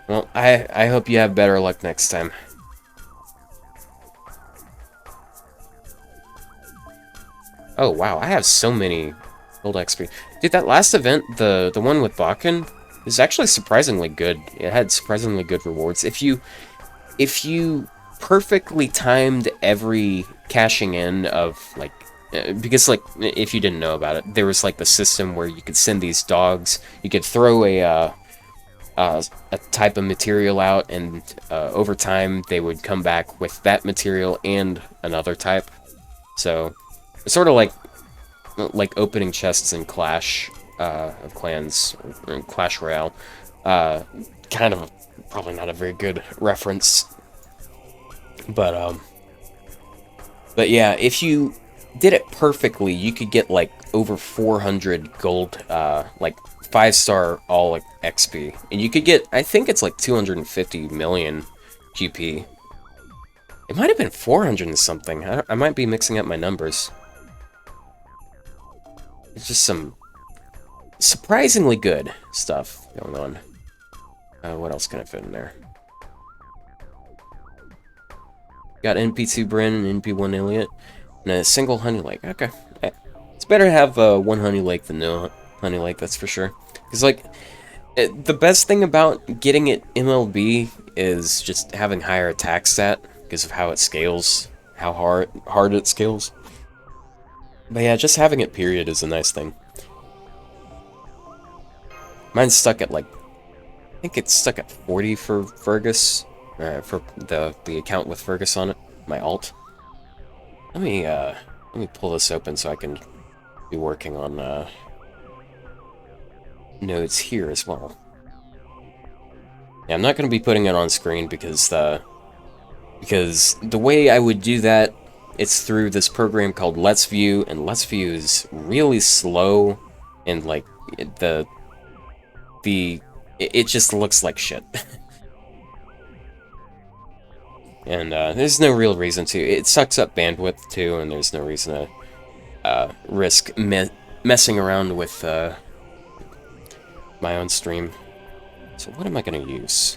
Well, I hope you have better luck next time. Oh wow, I have so many gold XP. Dude, that last event, the one with Bakken, is actually surprisingly good. It had surprisingly good rewards. If you perfectly timed every cashing in of, like, because, like, if you didn't know about it, there was, like, the system where you could send these dogs, you could throw a type of material out, and over time they would come back with that material and another type. So it's sort of like opening chests in Clash of Clans, or Clash Royale. Kind of probably not a very good reference, but yeah, if you did it perfectly, you could get like over 400 gold, like 5-star all XP, and you could get, I think it's like 250 million QP. It might have been 400 and something. I might be mixing up my numbers. It's just some surprisingly good stuff going on. What else can I fit in there? Got NP2 Bryn and NP1 Elliot, and a single Honey Lake. Okay. It's better to have one Honey Lake than no Honey Lake, that's for sure. Because, like, the best thing about getting it MLB is just having higher attack stat, because of how it scales, how hard it scales. But yeah, just having it period is a nice thing. Mine's stuck at, like, I think it's stuck at 40 for Fergus, for the account with Fergus on it, my alt. Let me pull this open so I can be working on nodes here as well. Yeah, I'm not going to be putting it on screen because the way I would do that, it's through this program called Let's View, and Let's View is really slow, and like it just looks like shit. And there's no real reason to. It sucks up bandwidth too, and there's no reason to risk messing around with my own stream. So what am I gonna use?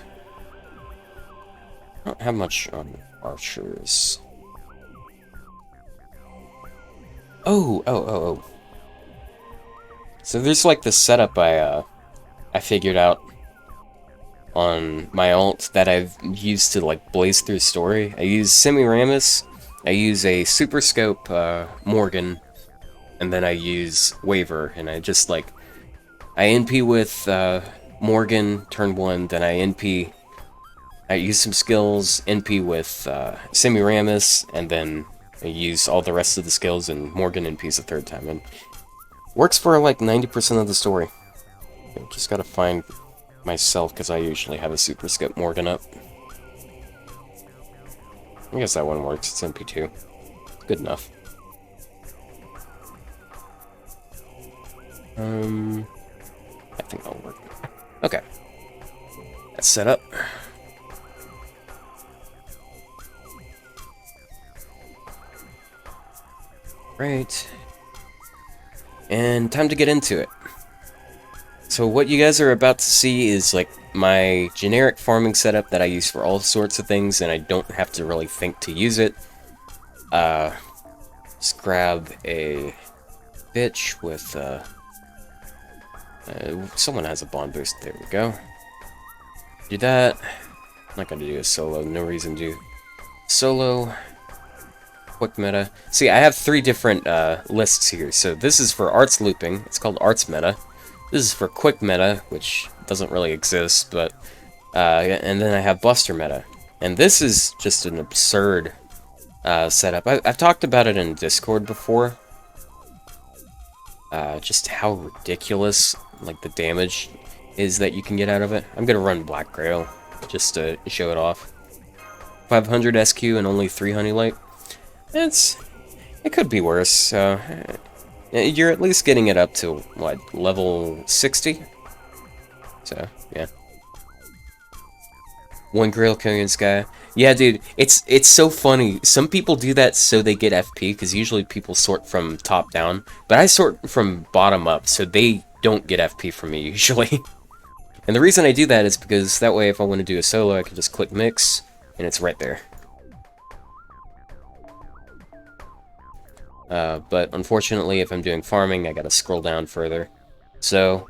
I don't have much on archers. Oh. So there's like this setup I figured out on my alt that I've used to like blaze through story. I use Semiramis, I use a Super Scope Morgan, and then I use Waver, and I just like I NP with Morgan turn 1, then I NP. I use some skills, NP with Semiramis, and then I use all the rest of the skills, and Morgan NP's the third time, and works for like 90% of the story. Just gotta find myself, because I usually have a Super Skip Morgan up. I guess that one works, it's NP2. Good enough. I think that'll work. Okay. That's set up. Right. And time to get into it. So what you guys are about to see is like my generic farming setup that I use for all sorts of things, and I don't have to really think to use it. Just grab a bitch with someone has a bond boost. There we go. Do that. I'm not gonna do a solo. No reason to do solo. Quick meta. See, I have 3 different lists here. So this is for arts looping. It's called arts meta. This is for quick meta, which doesn't really exist, but and then I have Buster meta. And this is just an absurd setup. I've talked about it in Discord before. Just how ridiculous like the damage is that you can get out of it. I'm gonna run Black Grail just to show it off. 500 SQ and only 3 honey light. It could be worse. You're at least getting it up to what, level 60? So yeah. 1 Grail killing Sky. Yeah, dude, it's so funny. Some people do that so they get FP, because usually people sort from top down, but I sort from bottom up, so they don't get FP from me usually. And the reason I do that is because that way if I want to do a solo, I can just click mix, and it's right there. But unfortunately, if I'm doing farming, I gotta scroll down further. So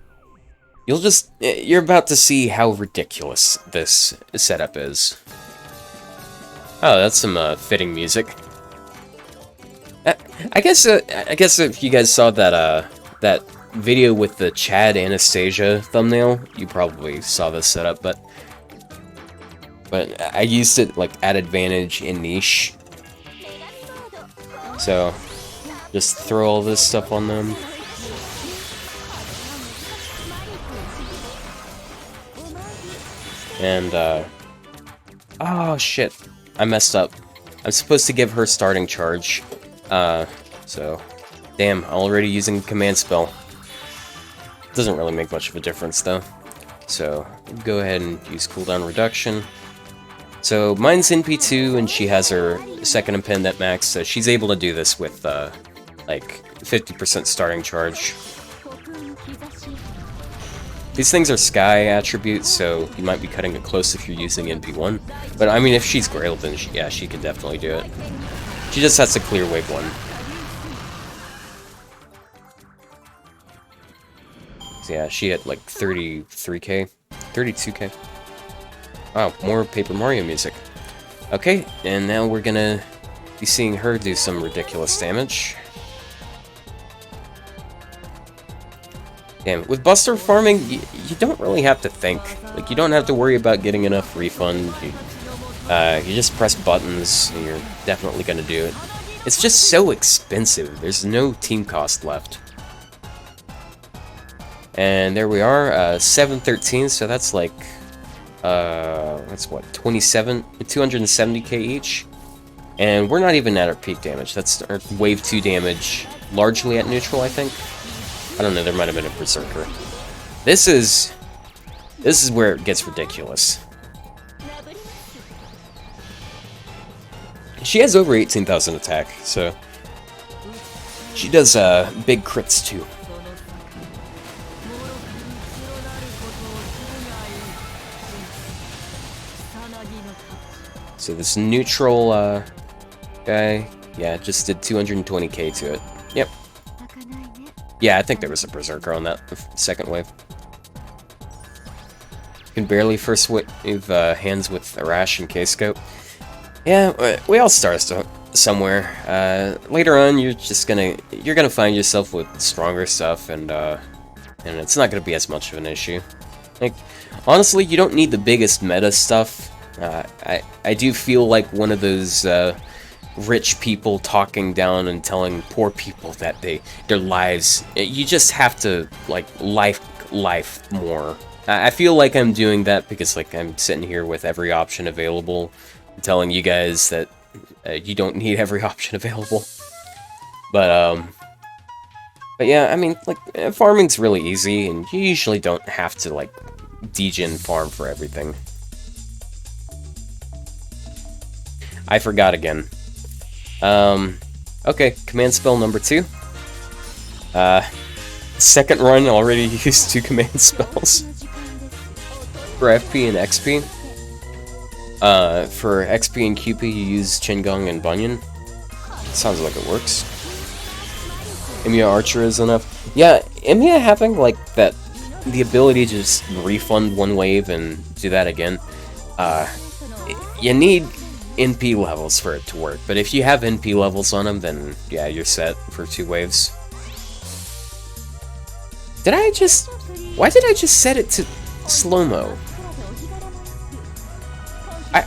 you're about to see how ridiculous this setup is. Oh, that's some fitting music. I guess if you guys saw that that video with the Chad Anastasia thumbnail, you probably saw this setup, but I used it like at advantage in niche. So just throw all this stuff on them. And oh shit, I messed up. I'm supposed to give her starting charge. So damn, already using command spell. Doesn't really make much of a difference though. So go ahead and use cooldown reduction. So mine's NP2 and she has her second impend at max, so she's able to do this with like 50% starting charge. These things are sky attributes, so you might be cutting it close if you're using NP1. But I mean, if she's Grail, then yeah, she can definitely do it. She just has to clear wave 1. So yeah, she had like 33k, 32k. Wow, more Paper Mario music. Okay, and now we're gonna be seeing her do some ridiculous damage. Damn, with Buster farming, you don't really have to think. Like, you don't have to worry about getting enough refund. You just press buttons, and you're definitely gonna do it. It's just so expensive. There's no team cost left. And there we are, 713, so that's like, that's what, 270k each? And we're not even at our peak damage. That's our wave 2 damage, largely at neutral, I think. I don't know, there might have been a Berserker. This is where it gets ridiculous. She has over 18,000 attack, so she does big crits too. So this neutral guy, yeah, just did 220k to it. Yep. Yeah, I think there was a Berserker on that second wave. Can barely first wave hands with Arash and K-Scope. Yeah, we all start somewhere. Later on, you're gonna find yourself with stronger stuff, and it's not gonna be as much of an issue. Like, honestly, you don't need the biggest meta stuff. I do feel like one of those rich people talking down and telling poor people that their lives. You just have to like life more. I feel like I'm doing that because like I'm sitting here with every option available, telling you guys that you don't need every option available. But yeah, I mean, like, farming's really easy, and you usually don't have to like degen farm for everything. I forgot again. Okay, command spell number 2. Second run already used 2 command spells. For FP and XP. For XP and QP, you use Qingong and Bunyan. Sounds like it works. Emiya Archer is enough. Yeah, Emiya having, like, the ability to just refund one wave and do that again, you need NP levels for it to work. But if you have NP levels on them, then, yeah, you're set for 2 waves. Why did I just set it to slow-mo?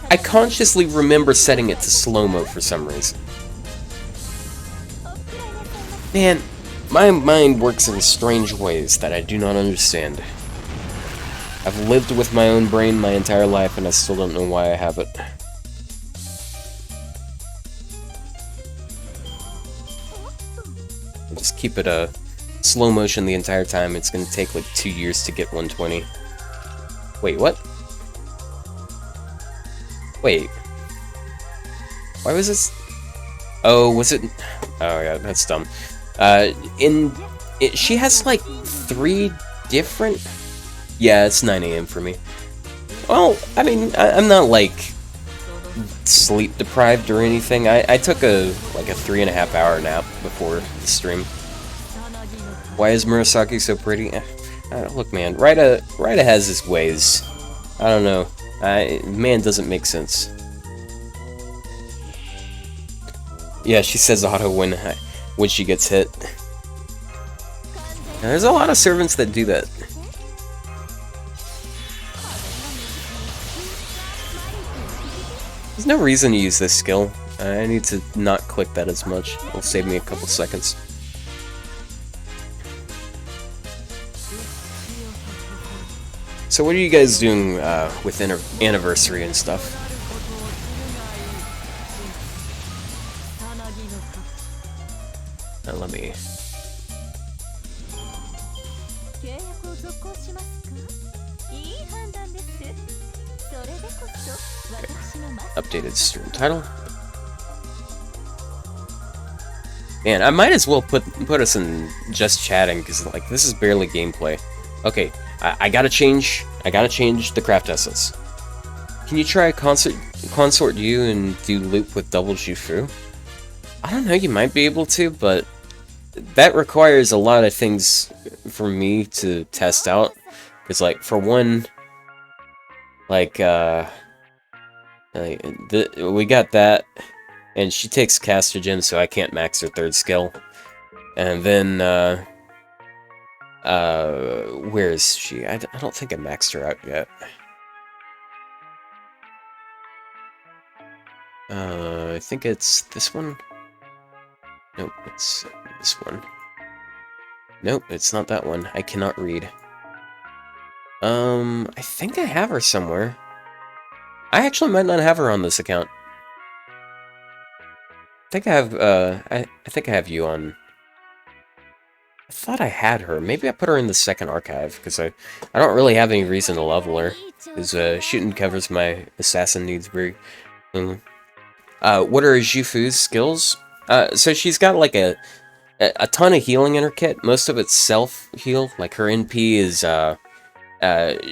I consciously remember setting it to slow-mo for some reason. Man, my mind works in strange ways that I do not understand. I've lived with my own brain my entire life, and I still don't know why I have it. I'll just keep it slow motion the entire time. It's gonna take like 2 years to get 120. Wait, what? Wait. Why was this? Oh, was it? Oh yeah, that's dumb. She has like 3 different. Yeah, it's 9 AM for me. Well, I mean, I'm not like sleep deprived or anything. I took a 3.5 hour nap before the stream. Why is Murasaki so pretty? Look, man, Raida has his ways. I don't know. Man doesn't make sense. Yeah, she says auto when she gets hit. Now, there's a lot of servants that do that. There's no reason to use this skill. I need to not click that as much. It'll save me a couple seconds. So what are you guys doing with anniversary and stuff? Let me... Okay. Updated stream title. Man, I might as well put us in just chatting, because like this is barely gameplay. Okay, I gotta change the craft essence. Can you try consort you and do loop with double Jufu? I don't know, you might be able to, but that requires a lot of things for me to test out. Because like for one, like we got that, and she takes caster gem, so I can't max her 3rd skill. And then where is she? I don't think I maxed her out yet. I think it's this one. Nope, it's this one. Nope, it's not that one. I cannot read. I think I have her somewhere. I actually might not have her on this account. I think I have, I think I have you on. I thought I had her. Maybe I put her in the 2nd archive, because I don't really have any reason to level her. Because shooting covers my assassin needs very... What are Jufu's skills? So she's got like a ton of healing in her kit. Most of it's self-heal. Like her NP is,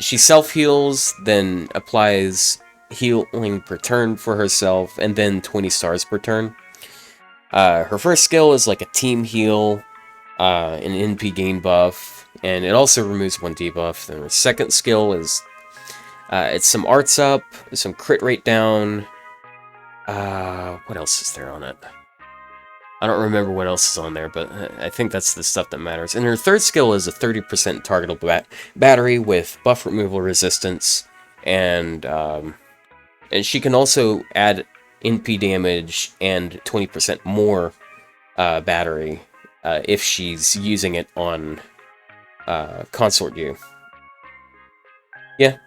she self-heals, then applies healing per turn for herself, and then 20 stars per turn. Her first skill is like a team heal, an NP gain buff, and it also removes one debuff. Then her second skill is it's some arts up, some crit rate down. What else is there on it? I don't remember what else is on there, but I think that's the stuff that matters. And her third skill is a 30% targetable battery with buff removal resistance, and she can also add NP damage and 20% more battery if she's using it on Consort U. Yeah,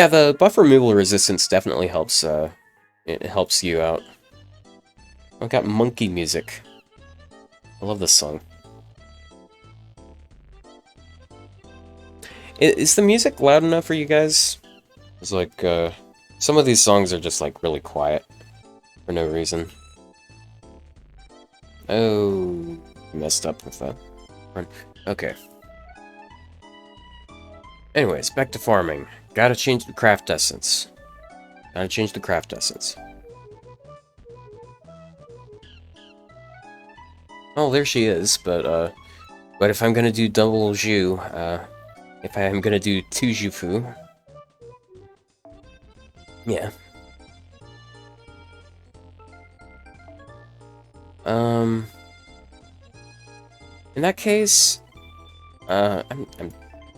the buff removal resistance definitely helps. It helps you out. I've got monkey music. I love this song. Is the music loud enough for you guys? It's like, some of these songs are just, like, really quiet. For no reason. Oh, messed up with that. Okay. Anyways, back to farming. Gotta change the craft essence. Oh, there she is, but if I'm gonna do double Ju, if I'm gonna do 2 Jufu, yeah. In that case, I'm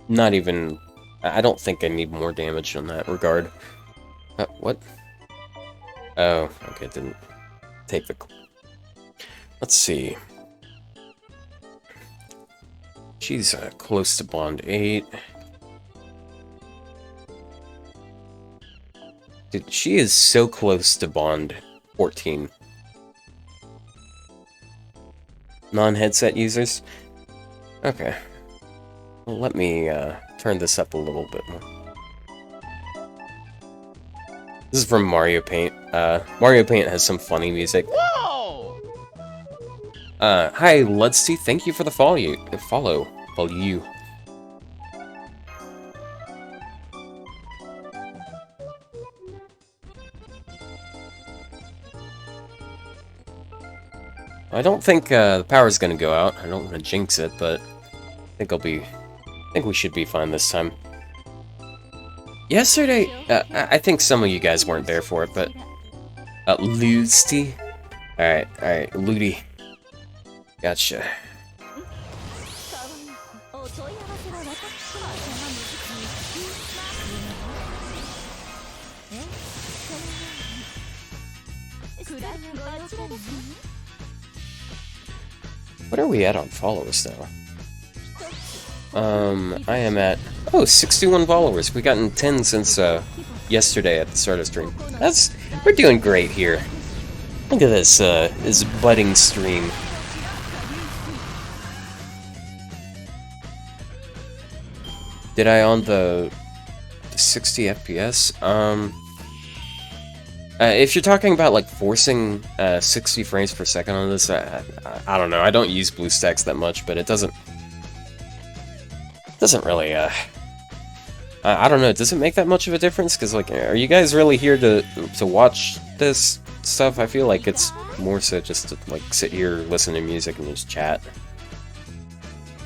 not even, I don't think I need more damage in that regard. What? Oh, okay, didn't take the, let's see. She's close to Bond 8. Dude, she is so close to Bond 14. Non-headset users? Okay. Well, let me turn this up a little bit more. This is from Mario Paint. Mario Paint has some funny music. Whoa! Hi, Ludsty. Thank you for the follow. Follow you. I don't think the power's gonna go out. I don't want to jinx it, but I think we should be fine this time. Yesterday, I think some of you guys weren't there for it, but Ludsty. All right, Ludi. Gotcha. What are we at on followers now? I am at 61 followers. We've gotten 10 since yesterday at the start of stream. We're doing great here. Look at this this budding stream. Did I on the 60 FPS? If you're talking about like forcing 60 frames per second on this, I don't know. I don't use BlueStacks that much, but it doesn't really. I don't know. Does it make that much of a difference? Because like, are you guys really here to watch this stuff? I feel like it's more so just to like sit here, listen to music, and just chat.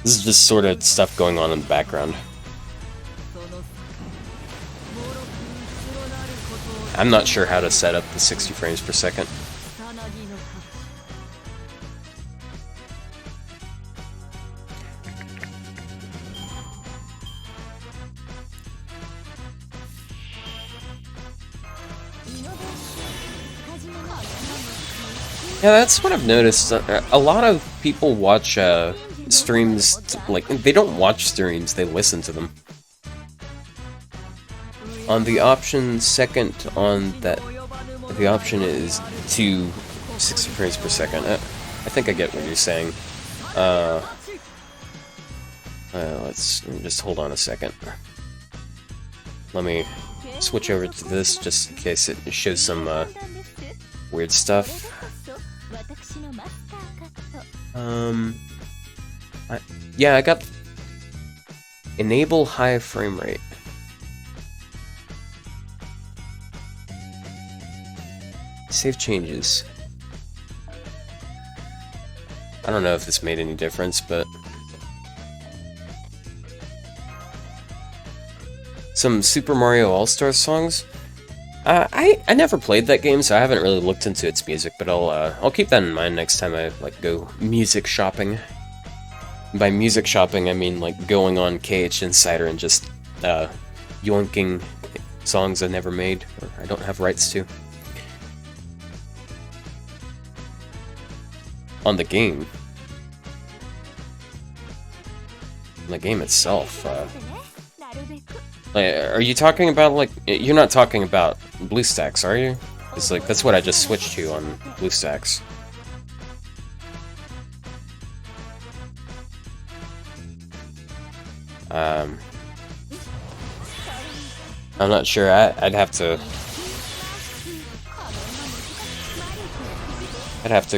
This is just sort of stuff going on in the background. I'm not sure how to set up the 60 frames per second. Yeah, that's what I've noticed. A lot of people watch streams, like, they don't watch streams, they listen to them. On the option second on that, the option is to 60 frames per second. I think I get what you're saying. Let's just hold on a second. Let me switch over to this just in case it shows some weird stuff. Yeah, I got enable high frame rate. Save changes. I don't know if this made any difference, but... Some Super Mario All-Stars songs? I never played that game, so I haven't really looked into its music, but I'll keep that in mind next time I, like, go music shopping. By music shopping, I mean, like, going on KH Insider and just, yoinking songs I never made, or I don't have rights to. On the game. On the game itself, are you talking about, like, you're not talking about BlueStacks, are you? It's like, that's what I just switched to on BlueStacks. I'm not sure, I'd have to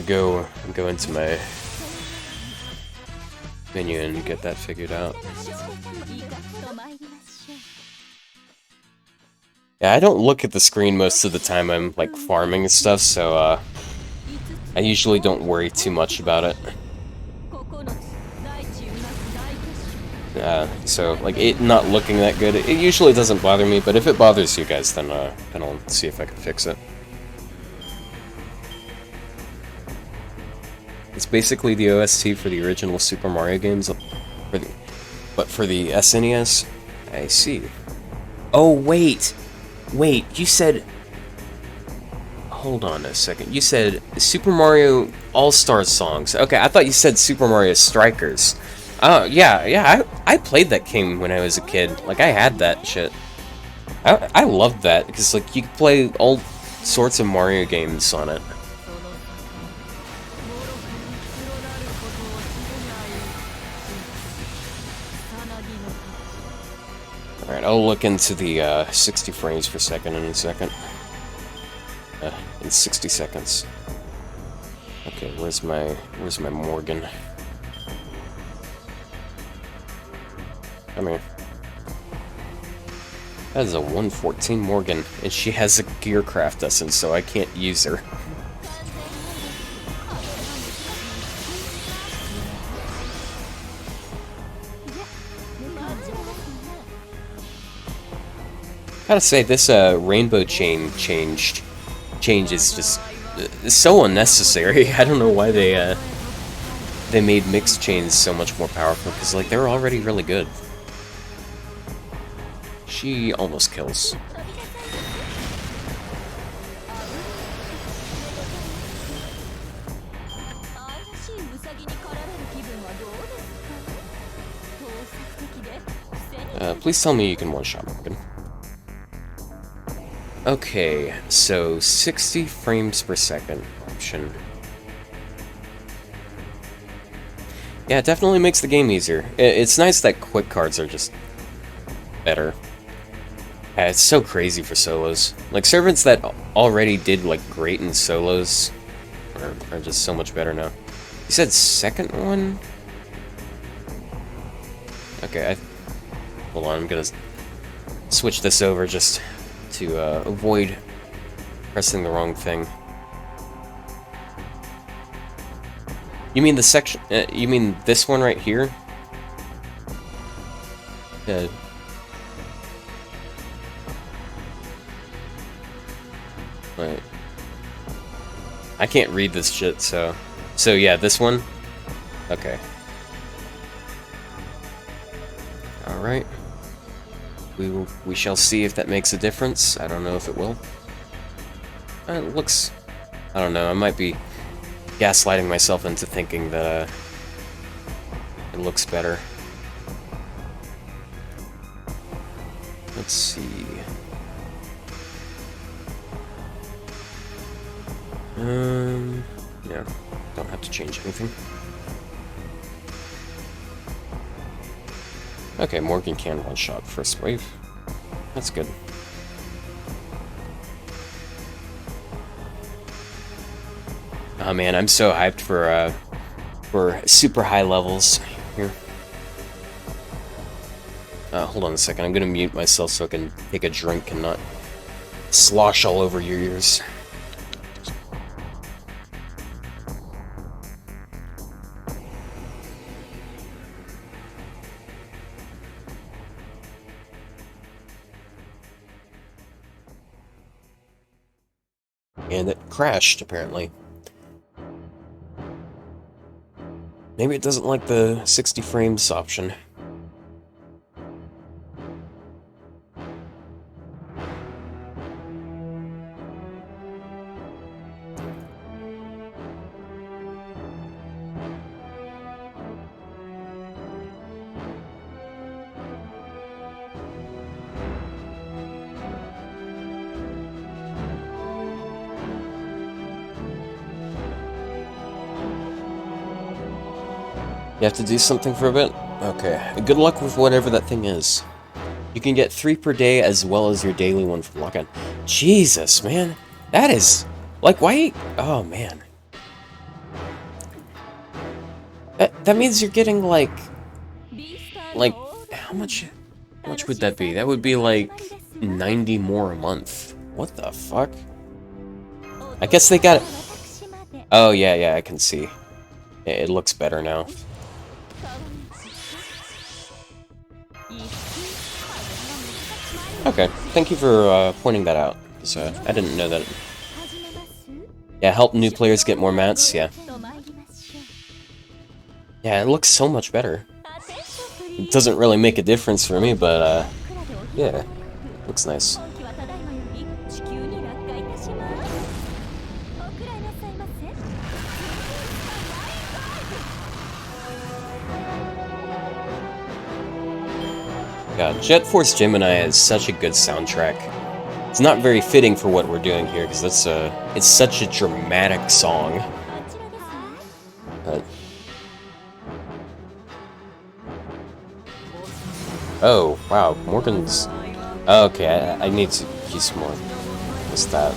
go into my menu and get that figured out. Yeah, I don't look at the screen most of the time I'm, like, farming and stuff, so, I usually don't worry too much about it. So, like, it not looking that good, it usually doesn't bother me, but if it bothers you guys, then I'll see if I can fix it. It's basically the OST for the original Super Mario games, but for the SNES? I see. Oh, wait! Wait, you said... Hold on a second. You said Super Mario All-Stars songs. Okay, I thought you said Super Mario Strikers. Oh, yeah, I played that game when I was a kid. Like, I had that shit. I loved that, because, like, you could play all sorts of Mario games on it. Alright, I'll look into the 60 frames per second in a second. In 60 seconds. Okay, where's my Morgan? Come here. That is a 114 Morgan, and she has a Gearcraft essence, so I can't use her. Gotta say, this rainbow chain change is just so unnecessary. I don't know why they made mixed chains so much more powerful, because, like, they're already really good. She almost kills. Please tell me you can one-shot Morgan. Okay, so 60 frames per second option. Yeah, it definitely makes the game easier. It's nice that quick cards are just better. Yeah, it's so crazy for solos. Like, servants that already did, like, great in solos are just so much better now. You said second one? Okay, hold on, I'm gonna switch this over just to avoid pressing the wrong thing. You mean the section? You mean this one right here? Yeah. Wait. I can't read this shit, so yeah, this one? Okay. Alright. We shall see if that makes a difference. I don't know if it will. It looks... I don't know, I might be gaslighting myself into thinking that it looks better. Let's see... yeah, don't have to change anything. Okay, Morgan can one-shot first wave. That's good. Oh man, I'm so hyped for super high levels here. Hold on a second, I'm gonna mute myself so I can take a drink and not slosh all over your ears. And it crashed, apparently. Maybe it doesn't like the 60 frames option. You have to do something for a bit? Okay. Good luck with whatever that thing is. You can get 3 per day as well as your daily one from lock-on. Jesus, man. That is... Like, why... Oh, man. That means you're getting, like... Like, how much would that be? That would be, like, 90 more a month. What the fuck? I guess they got it... Oh, yeah, I can see. It looks better now. Okay, thank you for pointing that out, because I didn't know that. Yeah, help new players get more mats, yeah. Yeah, it looks so much better. It doesn't really make a difference for me, but yeah, looks nice. God, Jet Force Gemini is such a good soundtrack. It's not very fitting for what we're doing here, because it's such a dramatic song. But... Oh, wow, Morgan's... Oh, okay, I need to use more. What's that?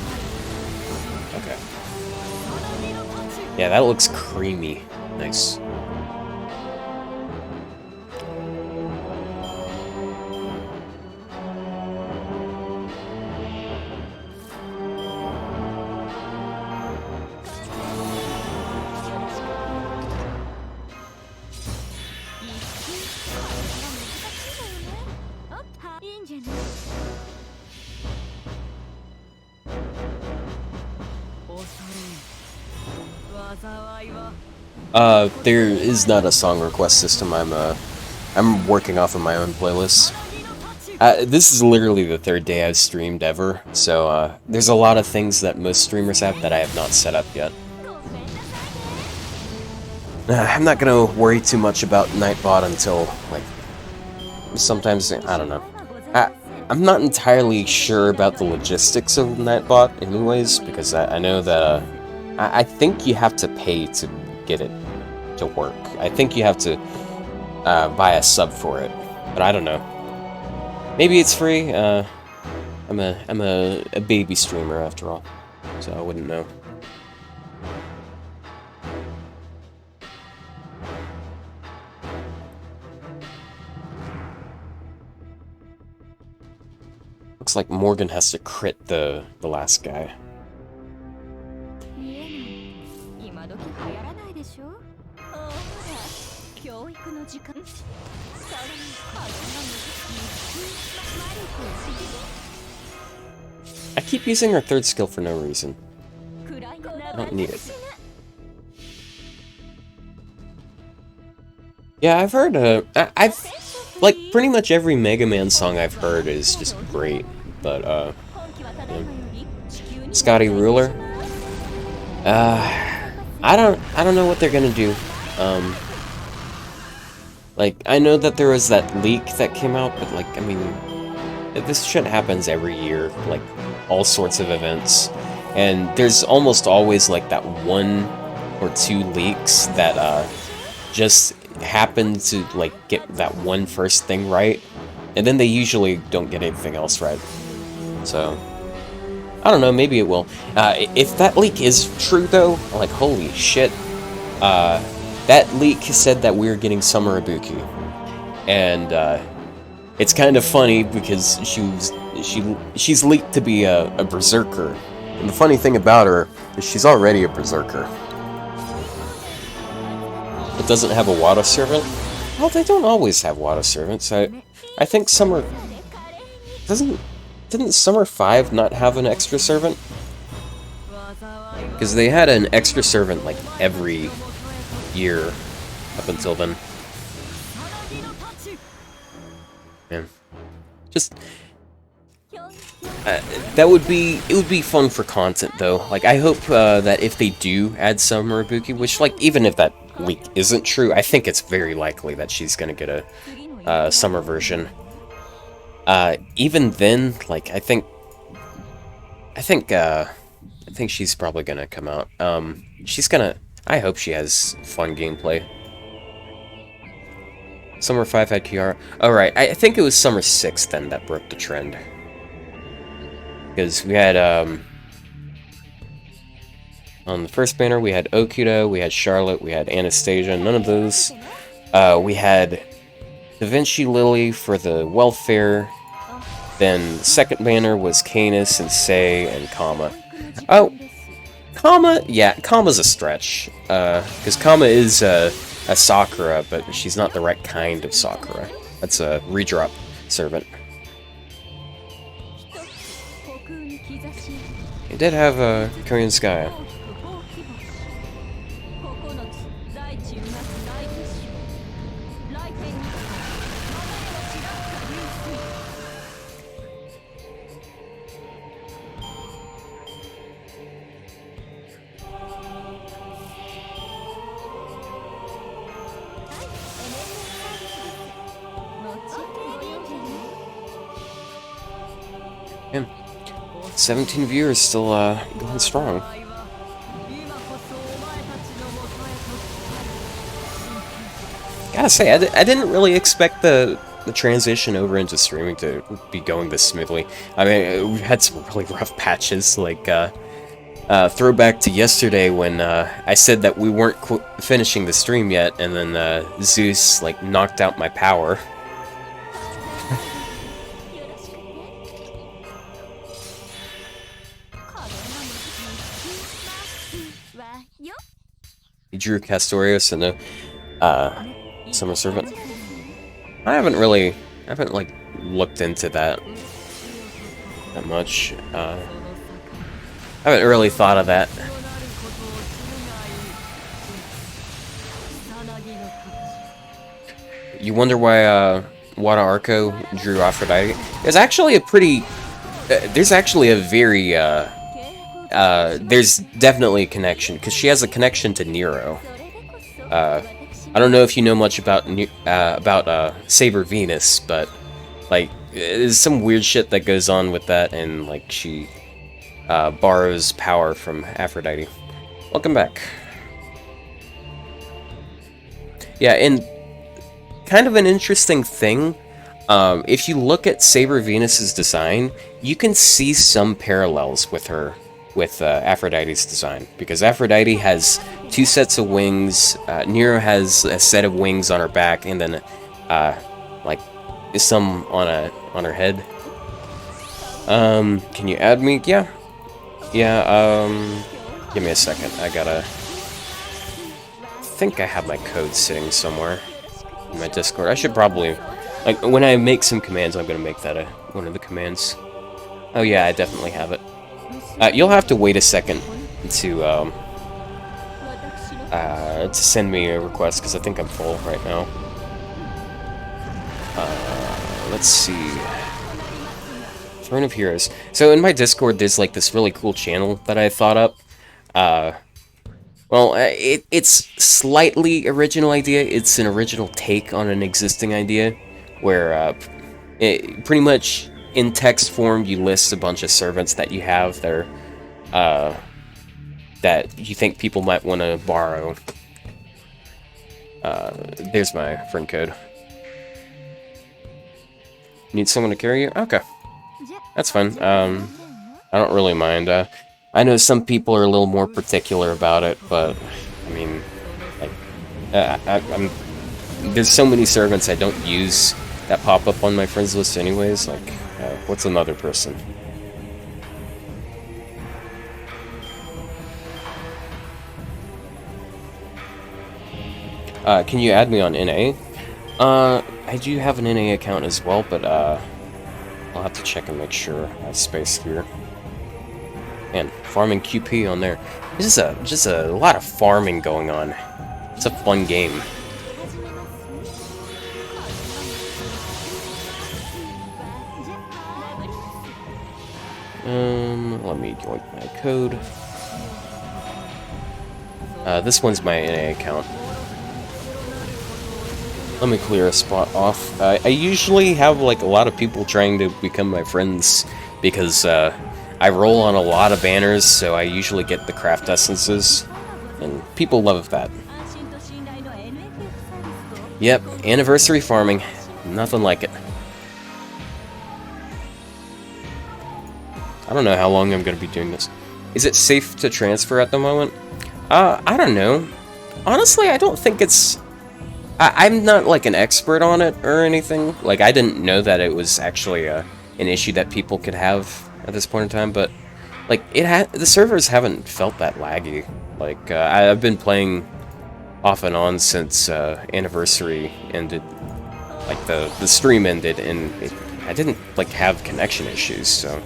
Okay. Yeah, that looks creamy. Nice. There is not a song request system. I'm working off of my own playlist. This is literally the 3rd day I've streamed ever, so there's a lot of things that most streamers have that I have not set up yet. I'm not gonna worry too much about Nightbot until, like, sometimes, I don't know. I'm not entirely sure about the logistics of Nightbot anyways, because I know that, I think you have to pay to get it to work. I think you have to buy a sub for it, but I don't know. Maybe it's free. I'm a baby streamer after all, so I wouldn't know. Looks like Morgan has to crit the last guy. I keep using her 3rd skill for no reason. I don't need it. Yeah, I've heard, like, pretty much every Mega Man song I've heard is just great, but, yeah. Scotty Ruler? I don't know what they're gonna do. Like, I know that there was that leak that came out, but, like, I mean, this shit happens every year, like, all sorts of events, and there's almost always, like, that 1 or 2 leaks that, just happen to, like, get that one first thing right, and then they usually don't get anything else right. So, I don't know, maybe it will. If that leak is true, though, like, holy shit, that leak said that we were getting Summer Ibuki, and it's kind of funny because she's leaked to be a berserker, and the funny thing about her is she's already a berserker. It doesn't have a water servant. Well, they don't always have water servants. I think Summer didn't Summer 5 not have an extra servant? Because they had an extra servant, like, every year up until then. Yeah. Just... it would be fun for content, though. Like, I hope that if they do add Summer Ibuki, which, like, even if that leak isn't true, I think it's very likely that she's gonna get a summer version. Even then, like, I think she's probably gonna come out. I hope she has fun gameplay. Summer 5 had Kiara. Oh, right. I think it was Summer 6 then that broke the trend. Because we had, on the first banner, we had Okuda, we had Charlotte, we had Anastasia, none of those. We had Da Vinci Lily for the welfare. Then second banner was Canis and Sei and Kama. Oh, Kama, yeah, Kama's a stretch. Because Kama is a Sakura, but she's not the right kind of Sakura. That's a redrop servant. It did have a Korean Sky. Yeah. 17 viewers still going strong. Gotta say, I didn't really expect the transition over into streaming to be going this smoothly. I mean, we've had some really rough patches, like throwback to yesterday when I said that we weren't finishing the stream yet, and then Zeus like knocked out my power. He drew Castorius and a Summer Servant. I haven't like looked into that much. I haven't really thought of that. You wonder why Wada Arco drew Aphrodite? There's actually a pretty there's actually a very there's definitely a connection, because she has a connection to Nero. I don't know if you know much about Saber Venus, but like there's some weird shit that goes on with that, and like she borrows power from Aphrodite. Welcome back. Yeah, and kind of an interesting thing, if you look at Saber Venus's design, you can see some parallels with her, with Aphrodite's design, because Aphrodite has 2 sets of wings, Nero has a set of wings on her back, and then like some on her head. Can you add me? Yeah, give me a second. I think I have my code sitting somewhere in my Discord. I should probably, like, when I make some commands, I'm gonna make that one of the commands. Oh yeah, I definitely have it. You'll have to wait a second to send me a request, because I think I'm full right now. Let's see. Throne of Heroes. So in my Discord, there's like this really cool channel that I thought up. Well, it's slightly original idea. It's an original take on an existing idea, where pretty much in text form you list a bunch of servants that you have that are that you think people might want to borrow. There's my friend code. Need someone to carry you? Okay. That's fine. I don't really mind. I know some people are a little more particular about it, but, I mean, like, there's so many servants I don't use that pop up on my friends list anyways, like, what's another person? Can you add me on NA? I do have an NA account as well, but, I'll have to check and make sure I have space here. And farming QP on there. There's just a lot of farming going on. It's a fun game. Let me join my code. This one's my NA account. Let me clear a spot off. I usually have like a lot of people trying to become my friends because I roll on a lot of banners, so I usually get the craft essences, and people love that. Yep, anniversary farming. Nothing like it. I don't know how long I'm going to be doing this. Is it safe to transfer at the moment? I don't know. Honestly, I don't think it's... I'm not, like, an expert on it or anything. Like, I didn't know that it was actually an issue that people could have at this point in time, but, like, the servers haven't felt that laggy. Like, I've been playing off and on since Anniversary ended. Like, the stream ended, and I didn't, like, have connection issues, so...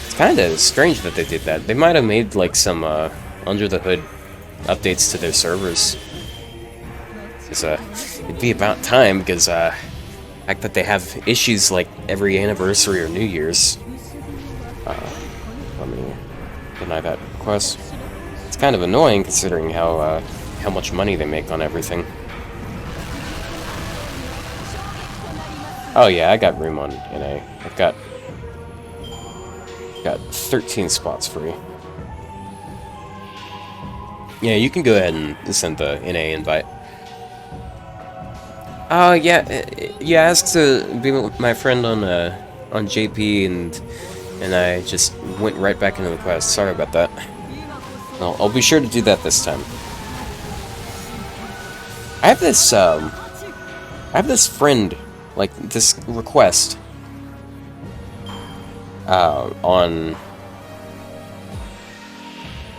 It's kind of strange that they did that. They might have made, like, some, under-the-hood updates to their servers. It'd be about time, because, the fact that they have issues, like, every anniversary or New Year's. Let me deny that request. It's kind of annoying, considering how much money they make on everything. Oh yeah, I got room on NA. I've got 13 spots free. Yeah, you can go ahead and send the NA invite. Yeah, you asked to be my friend on JP, and I just went right back into the quest. Sorry about that. I'll be sure to do that this time. I have this friend, like, this request on...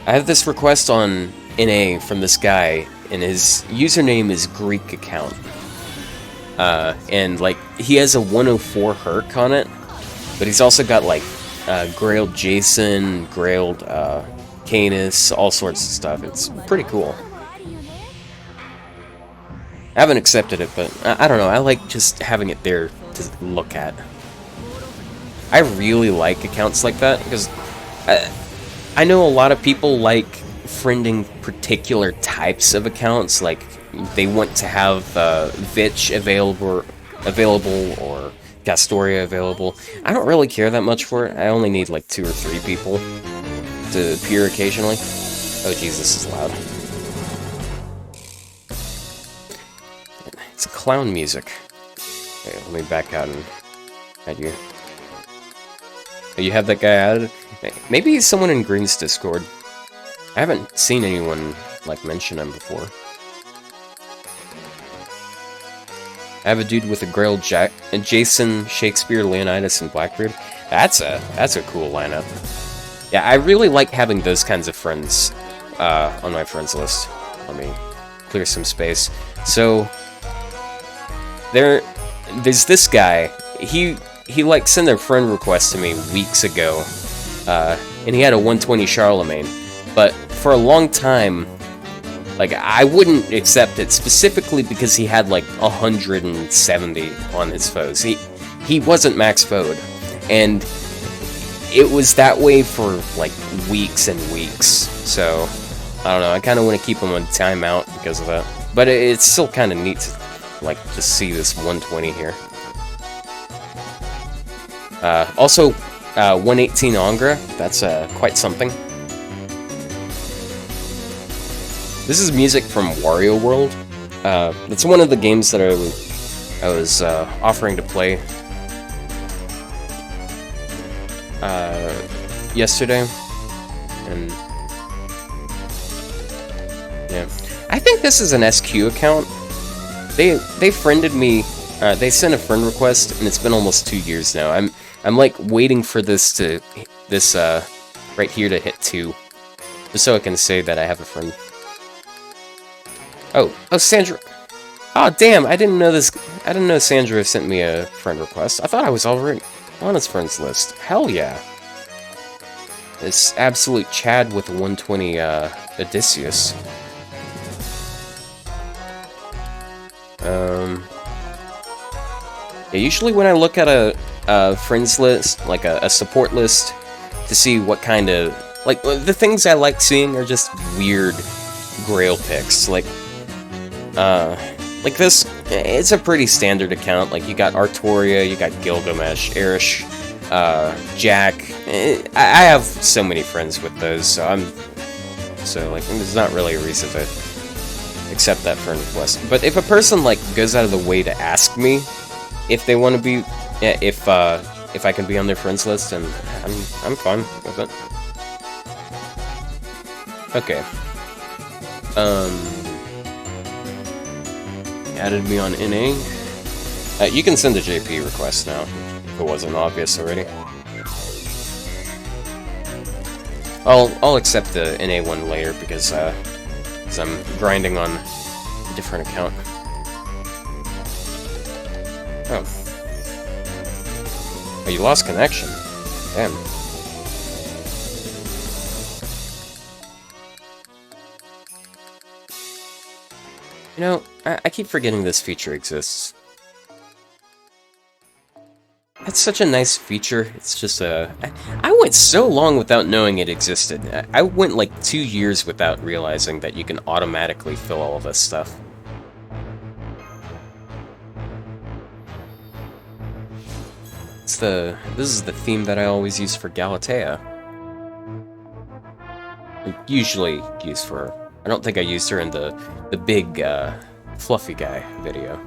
I have this request on NA from this guy, and his username is Greek account. And, like, he has a 104 Herc on it, but he's also got, like, Grailed Jason, Grailed, Canis, all sorts of stuff. It's pretty cool. I haven't accepted it, but I don't know, I like just having it there to look at. I really like accounts like that, because I know a lot of people like friending particular types of accounts, like they want to have Vitch available or Gastoria available. I don't really care that much for it. I only need like 2 or 3 people to appear occasionally. Oh jeez, this is loud. It's clown music. Okay, let me back out and add you. Oh, you have that guy added? Maybe he's someone in Green's Discord. I haven't seen anyone, like, mention him before. I have a dude with a Grail Jason, Shakespeare, Leonidas, and Blackbeard. That's a cool lineup. Yeah, I really like having those kinds of friends on my friends list. Let me clear some space. So there's this guy. He like sent a friend request to me weeks ago, and he had a 120 Charlemagne. But for a long time, like, I wouldn't accept it, specifically because he had, like, 170 on his foes. He wasn't max foed, and it was that way for, like, weeks and weeks. So, I don't know, I kind of want to keep him on timeout because of that. But it's still kind of neat to, like, just see this 120 here. Also, 118 Angra, that's quite something. This is music from Wario World. It's one of the games that I was offering to play yesterday, and yeah, I think this is an SQ account. They friended me. They sent a friend request, and it's been almost 2 years now. I'm like waiting for this right here to hit 2, just so I can say that I have a friend. Oh, Sandra. Oh, damn, I didn't know this. I didn't know Sandra sent me a friend request. I thought I was already on his friends list. Hell yeah. this absolute Chad with a 120 Odysseus. Yeah, usually when I look at a friends list, like a support list, to see what kind of, like, the things I like seeing are just weird Grail picks, like this, it's a pretty standard account. Like, you got Artoria, you got Gilgamesh, Erish, Jack. I have so many friends with those, so like, there's not really a reason to accept that friend request. But if a person, like, goes out of the way to ask me if they want to be, if I can be on their friends list, and I'm fine with it. Okay. Added me on NA. You can send a JP request now, if it wasn't obvious already. I'll accept the NA one later because I'm grinding on a different account. Oh, you lost connection. Damn. You know, I keep forgetting this feature exists. That's such a nice feature. It's just I went so long without knowing it existed. I went like 2 years without realizing that you can automatically fill all this stuff. This is the theme that I always use for Galatea. I usually use for... I don't think I used her in the big, fluffy guy video.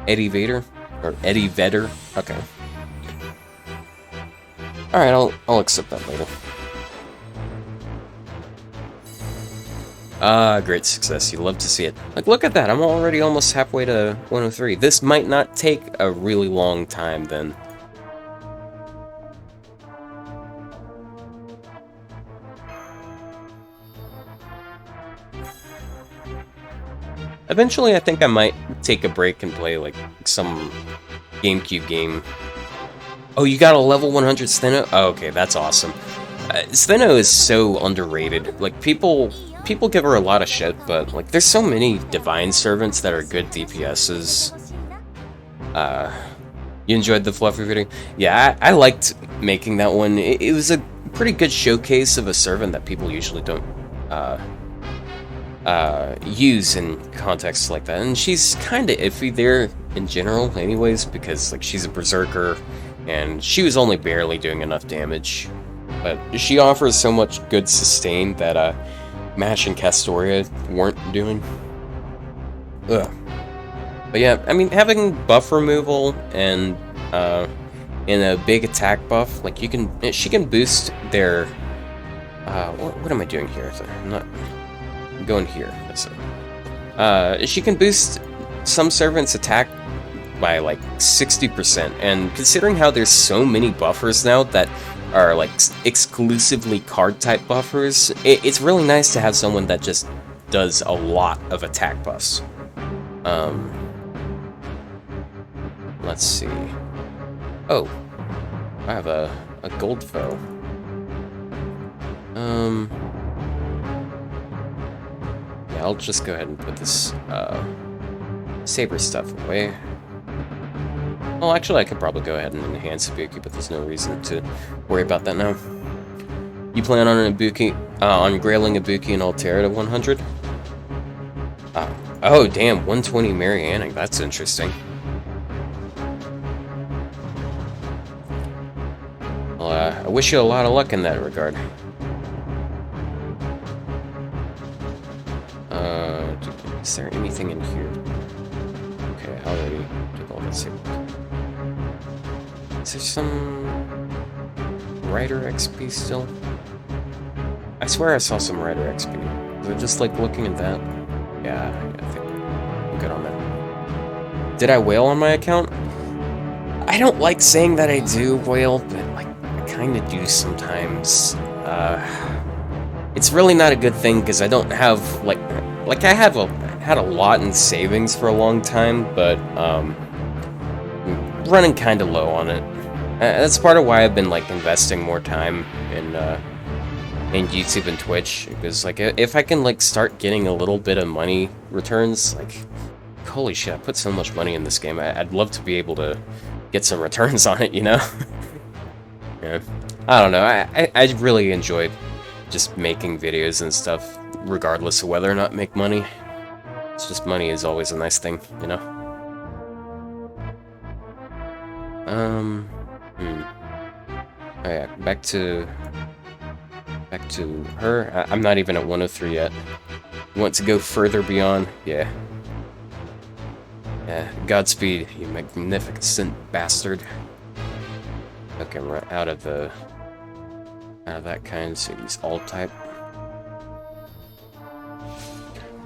Eddie Vader? Or Eddie Vedder? Okay. Alright, I'll accept that later. Ah, great success. You love to see it. Like, look at that. I'm already almost halfway to 103. This might not take a really long time, then. Eventually, I think I might take a break and play, like, some GameCube game. Oh, you got a level 100 Steno? Oh, okay, that's awesome. Steno is so underrated. Like, people give her a lot of shit, but, like, there's so many Divine Servants that are good DPSs. You enjoyed the fluffy video? Yeah, I liked making that one. It was a pretty good showcase of a servant that people usually don't, use in contexts like that, and she's kind of iffy there in general anyways, because like she's a berserker and she was only barely doing enough damage, but she offers so much good sustain that Mash and Castoria weren't doing. Ugh. But yeah, I mean, having buff removal and in a big attack buff, like she can boost their what am I doing here? I'm going here. That's it. She can boost some servants' attack by like 60%, and considering how there's so many buffers now that are like exclusively card type buffers, it's really nice to have someone that just does a lot of attack buffs. Let's see. Oh, I have a gold foe. Yeah, I'll just go ahead and put this saber stuff away. Well, actually, I could probably go ahead and enhance Ibuki, but there's no reason to worry about that now. You plan on Ibuki, on grailing Ibuki and Altera to 100? Oh, damn, 120 Marianne, that's interesting. Well, I wish you a lot of luck in that regard. Is there anything in here? Okay, I already did all this here. Is there some Rider XP still? I swear I saw some Rider XP. Was it just like looking at that? Yeah, I think I'm good on that. Did I whale on my account? I don't like saying that I do whale, but like I kind of do sometimes. It's really not a good thing because I don't have like I had a lot in savings for a long time, but I'm running kind of low on it. That's part of why I've been like investing more time in YouTube and Twitch, because like if I can like start getting a little bit of money returns, like holy shit, I put so much money in this game. I'd love to be able to get some returns on it, you know? Yeah. I don't know. I really enjoy just making videos and stuff, regardless of whether or not make money. It's just money is always a nice thing, you know? Oh yeah, back to her. I'm not even at 103 yet. You want to go further beyond? Yeah. Yeah, Godspeed, you magnificent bastard. Okay, we're out of that kind, so use all type.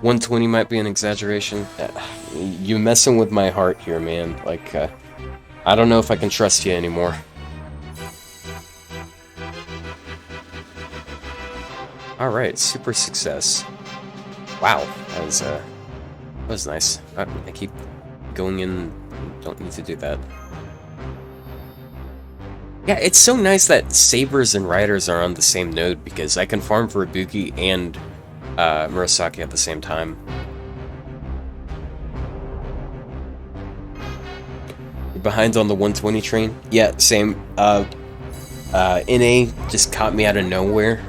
120 might be an exaggeration. You messing with my heart here, man. Like, I don't know if I can trust you anymore. Alright, super success. Wow, that was nice. I keep going in, don't need to do that. Yeah, it's so nice that Sabers and Riders are on the same node, because I can farm for Ibuki and Murasaki at the same time. You're behind on the 120 train? Yeah, same. NA just caught me out of nowhere.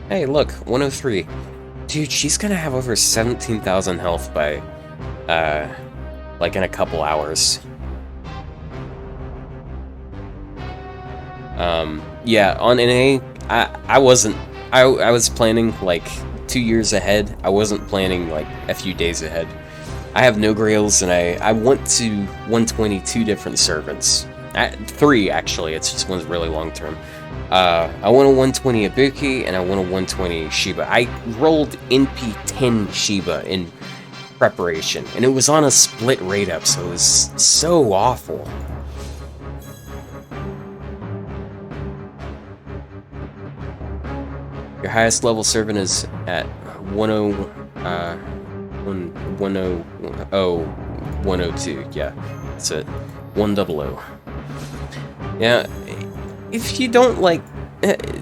Hey, look, 103. Dude, she's gonna have over 17,000 health by, like in a couple hours. Yeah, on NA, I was planning, like, 2 years ahead. I wasn't planning, like, a few days ahead. I have no grails, and I went to 122 different servants. 3, actually, it's just one's really long-term. I won a 120 Ibuki, and I won a 120 Shiba. I rolled NP10 Shiba in preparation, and it was on a split rate up, so it was so awful. Your highest level servant is at 102, yeah, that's it, 100. Yeah, if you don't, like,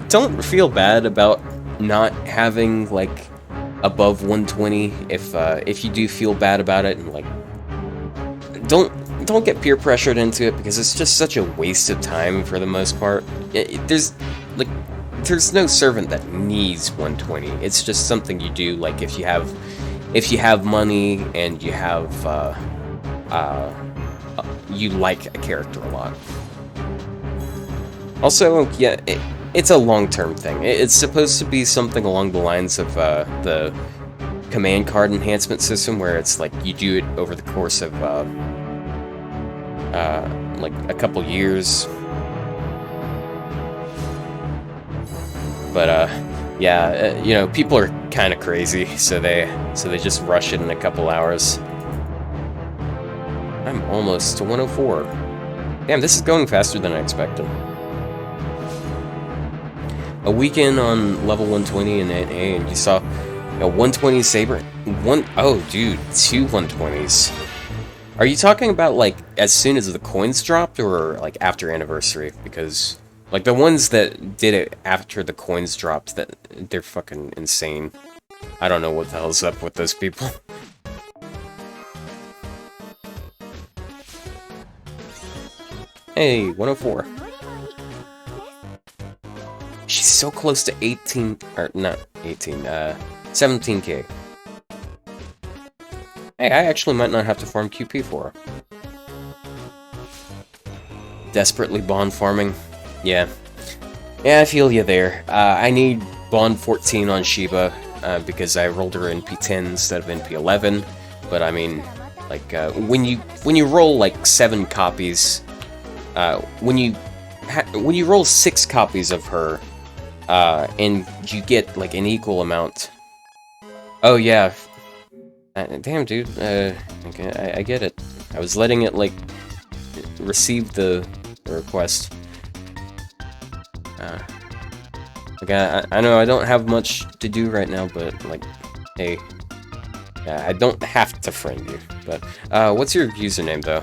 don't feel bad about not having, like, above 120, if you do feel bad about it, and, like, don't get peer pressured into it, because it's just such a waste of time for the most part. There's no servant that needs 120. It's just something you do, like, if you have money and you have you like a character a lot. Also, yeah, it's a long-term thing. It's supposed to be something along the lines of the command card enhancement system, where it's like you do it over the course of like a couple years. But yeah, you know, people are kind of crazy, so they just rush it in a couple hours. I'm almost to 104. Damn, this is going faster than I expected. A weekend on level 120 in NA, and you saw a 120 Saber. Oh, dude, 2 120s. Are you talking about, like, as soon as the coins dropped, or, like, after anniversary? Because, like, the ones that did it after the coins dropped, they're fucking insane. I don't know what the hell's up with those people. Hey, 104. She's so close to 18, or not 18, 17k. Hey, I actually might not have to farm QP for her. Desperately bond farming. Yeah. Yeah, I feel you there. I need bond 14 on Shiba, because I rolled her in P10 instead of in P11. But I mean, like, when you roll like 7 copies, when you roll 6 copies of her, and you get like an equal amount. Oh yeah. Damn, dude. Okay, I get it. I was letting it like receive the request. Okay, I know I don't have much to do right now, but like, hey, I don't have to friend you. But what's your username though?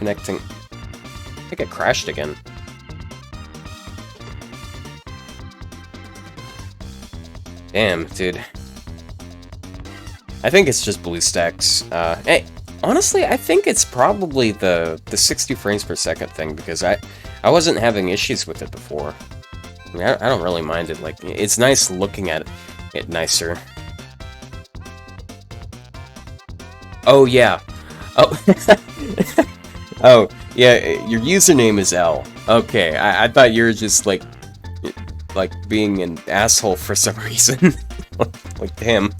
connecting. I think it crashed again. Damn, dude. I think it's just BlueStacks. Hey, honestly, I think it's probably the 60 frames per second thing, because I wasn't having issues with it before. I mean, I don't really mind it. Like, it's nice looking at it nicer. Oh, yeah. Oh. Oh, yeah, your username is L. Okay, I thought you were just, like being an asshole for some reason. Like, damn.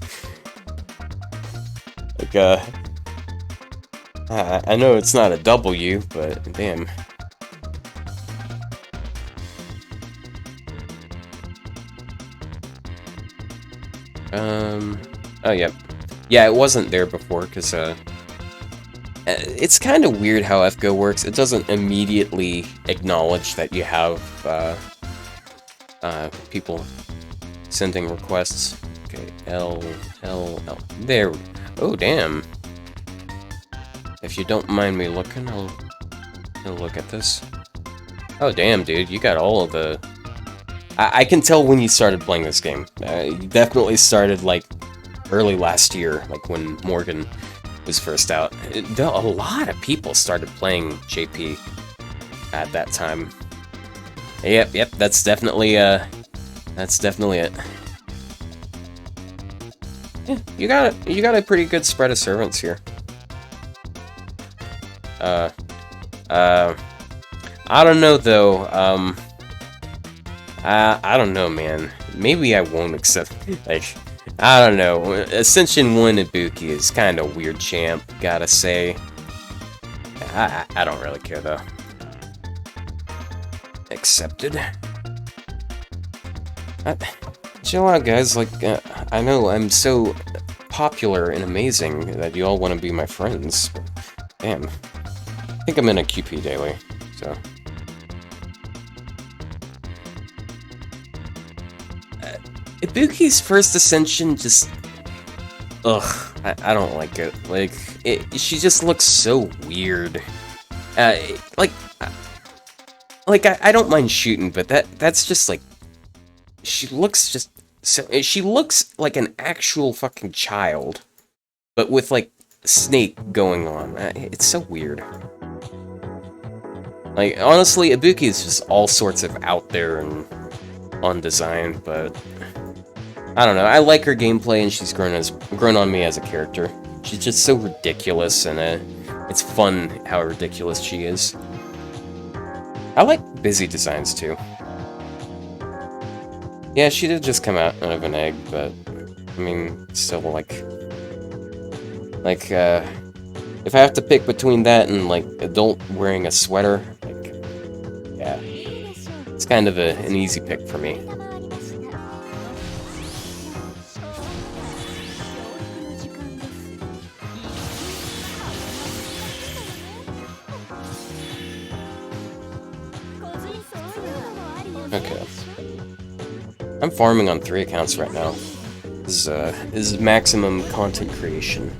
Like, I know it's not a W, but damn. Oh, yeah. Yeah, it wasn't there before, because, it's kind of weird how FGO works. It doesn't immediately acknowledge that you have, people sending requests. Okay, L. There. Oh, damn. If you don't mind me looking, I'll look at this. Oh, damn, dude, you got all of the... I can tell when you started playing this game. You definitely started, like, early last year, like when Morgan was first out. A lot of people started playing JP at that time. Yep, that's definitely it. Yeah, you got a pretty good spread of servants here. I don't know though. I don't know, man. Maybe I won't accept. Like, I don't know. Ascension 1 Ibuki is kind of weird champ, gotta say. I don't really care though. Accepted. Chill out, guys. Like, I know I'm so popular and amazing that you all want to be my friends. But damn. I think I'm in a QP daily, so. Ibuki's first ascension just... Ugh, I don't like it. Like, she just looks so weird. Like, I don't mind shooting, but that's just like... She looks just... So, she looks like an actual fucking child, but with, like, Snake going on. It's so weird. Like, honestly, Ibuki is just all sorts of out there and on design, but... I don't know, I like her gameplay, and she's grown on me as a character. She's just so ridiculous, and it's fun how ridiculous she is. I like busy designs, too. Yeah, she did just come out of an egg, but... I mean, still, like... if I have to pick between that and, like, adult wearing a sweater, like... Yeah. It's kind of an easy pick for me. Okay. I'm farming on 3 accounts right now. This is maximum content creation.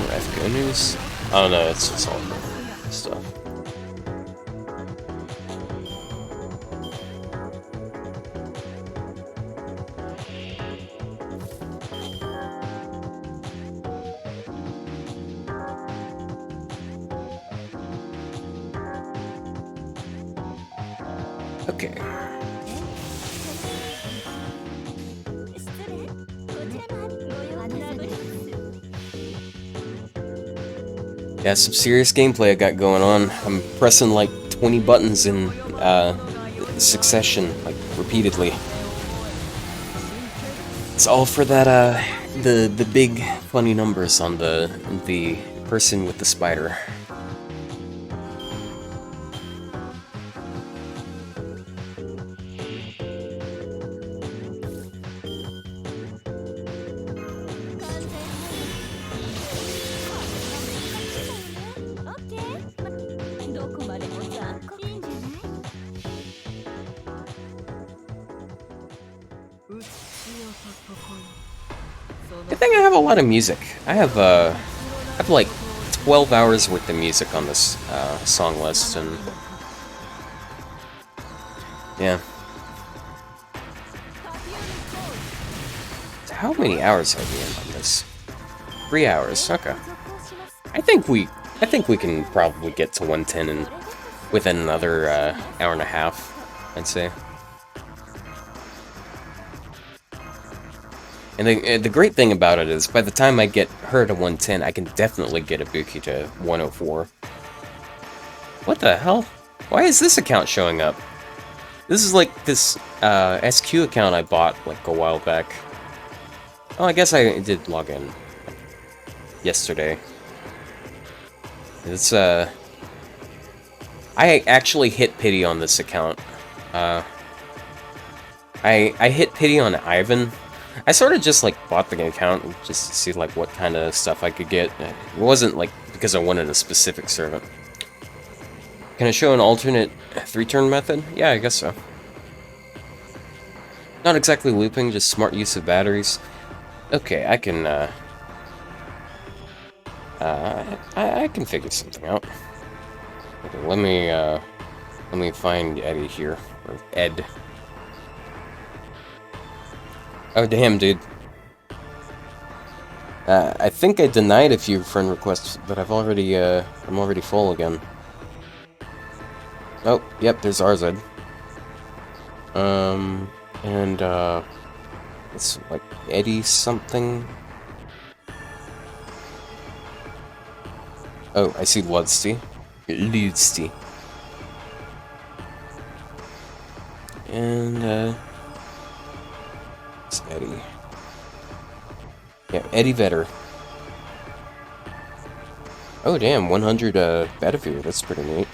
FGO news? Oh no, it's just all stuff. Okay. Yeah, some serious gameplay I got going on. I'm pressing like 20 buttons in succession, like repeatedly. It's all for that the big funny numbers on the person with the spider. Good thing I have a lot of music. I have like 12 hours worth of music on this song list, and yeah. How many hours are we in on this? 3 hours. Okay. I think we can probably get to 110 and within another hour and a half, I'd say. And the great thing about it is, by the time I get her to 110, I can definitely get Ibuki to 104. What the hell? Why is this account showing up? This is like this SQ account I bought like a while back. Oh, I guess I did log in yesterday. It's I actually hit pity on this account. I hit pity on Ivan. I sort of just like bought the account just to see like what kind of stuff I could get. It wasn't like because I wanted a specific servant. Can I show an alternate 3-turn method? Yeah, I guess so. Not exactly looping, just smart use of batteries. Okay, I can I can figure something out. Okay, let me find Eddie here, or Ed. Oh damn, dude. I think I denied a few friend requests, but I'm already full again. Oh, yep, there's RZ. And it's like Eddie something. Oh, I see Ludsty. Ludsty. And, it's Eddie. Yeah, Eddie Vetter. Oh, damn, 100, Battlefield, that's pretty neat.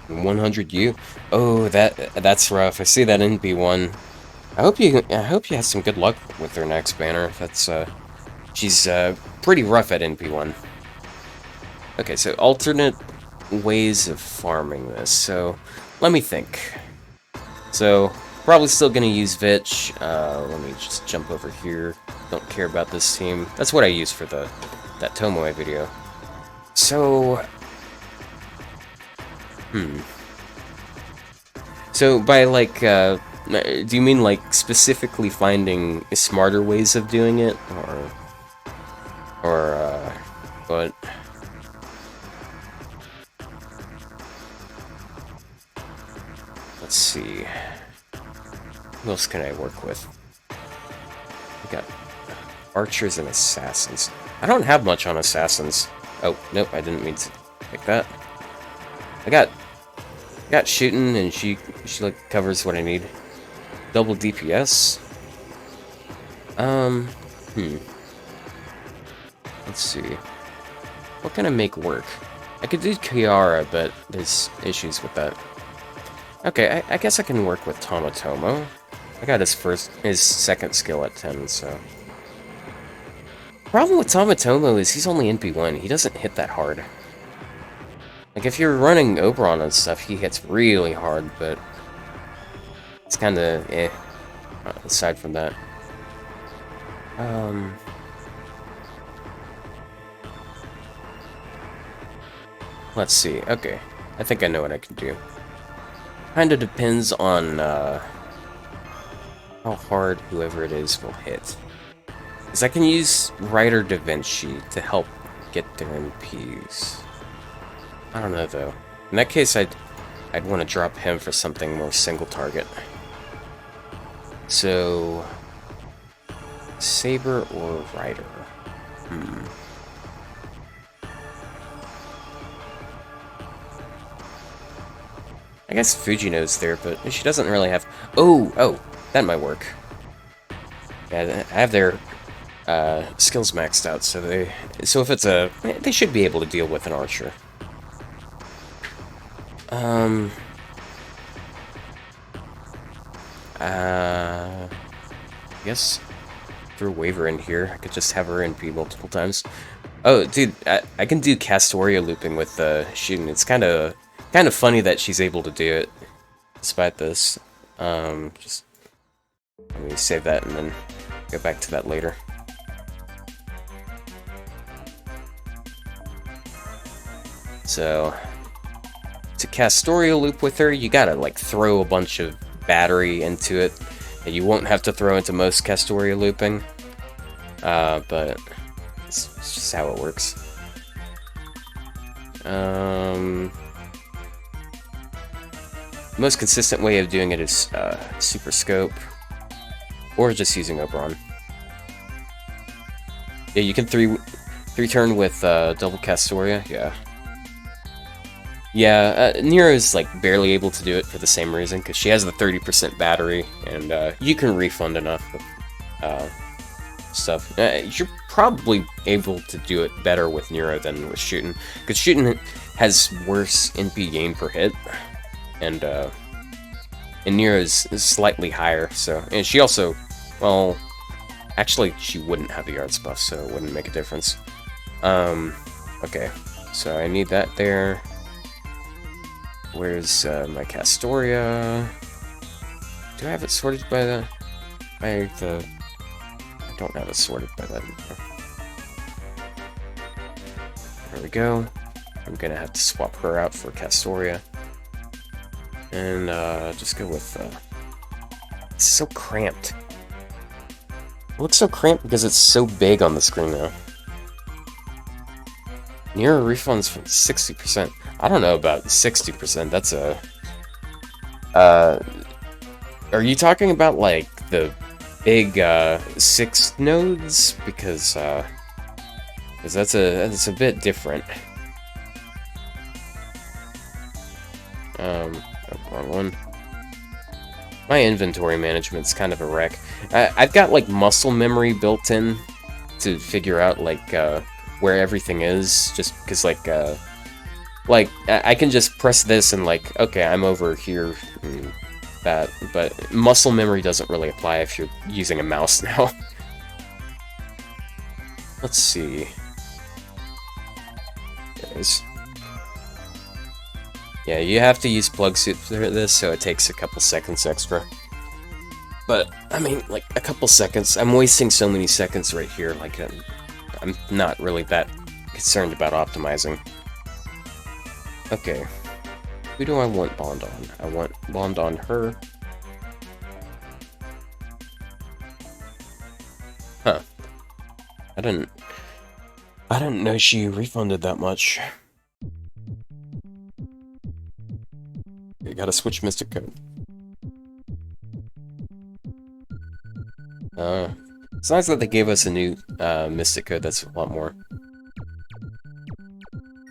100 U. Oh, that's rough. I see that NP1. I hope you have some good luck with her next banner. That's, she's, pretty rough at NP1. Okay, so alternate ways of farming this. So, let me think. So, probably still gonna use Vitch. Let me just jump over here. Don't care about this team. That's what I use for that Tomoe video. So, So by like, do you mean like specifically finding smarter ways of doing it, or what? Let's see. Who else can I work with? We got archers and assassins. I don't have much on assassins. Oh, nope, I didn't mean to pick that. I got shooting, and she like covers what I need. Double DPS. Let's see. What can I make work? I could do Kiara, but there's issues with that. Okay, I guess I can work with Tomotomo. I got his second skill at 10, so. Problem with Tomotomo is he's only NP1. He doesn't hit that hard. Like, if you're running Oberon and stuff, he hits really hard, but it's kinda eh, aside from that. Let's see, okay. I think I know what I can do. Kinda depends on, how hard whoever it is will hit. Because I can use Ryder Da Vinci to help get their MPs. I don't know, though. In that case, I'd want to drop him for something more single target. So, Saber or Ryder? I guess Fujino's there, but she doesn't really have... Oh, that might work. Yeah, I have their skills maxed out, so if it's a... They should be able to deal with an archer. I guess throw Waver in here. I could just have her NP multiple times. Oh, dude, I can do Castoria looping with shooting. It's kind of funny that she's able to do it despite this. Just let me save that and then Go back to that later. So, to Castoria loop with her, you gotta, like, throw a bunch of battery into it that you won't have to throw into most Castoria looping. But it's just how it works. Most consistent way of doing it is Super Scope, or just using Oberon. Yeah, you can three turn with double Castoria. Yeah. Yeah, Nero's like barely able to do it for the same reason, because she has the 30% battery, and you can refund enough with stuff. You're probably able to do it better with Nero than with Shootin', because Shootin' has worse NP gain per hit, and Nero's is slightly higher. So, and she also, well, actually she wouldn't have the arts buff, so it wouldn't make a difference. Okay, so I need that there. Where's my Castoria? Do I have it sorted by the... I don't have it sorted by that. There we go. I'm gonna have to swap her out for Castoria. And just go with... It's so cramped. It looks so cramped because it's so big on the screen now. Nero refunds for 60%. I don't know about 60%. That's a... are you talking about, like, the big, 6 nodes? Because that's a bit different. Oh, wrong one. My inventory management's kind of a wreck. I've got, like, muscle memory built in to figure out, like, where everything is, just because, like, I can just press this and, like, okay, I'm over here, and that, but muscle memory doesn't really apply if you're using a mouse now. Let's see. There it is. Yeah, you have to use plug suit for this, so it takes a couple seconds extra. But, I mean, like, a couple seconds. I'm wasting so many seconds right here, like, I'm not really that concerned about optimizing. Okay. Who do I want Bond on? I want Bond on her. Huh. I didn't know she refunded that much. You gotta switch Mystic Code. It's nice that they gave us a new Mystic Code that's a lot more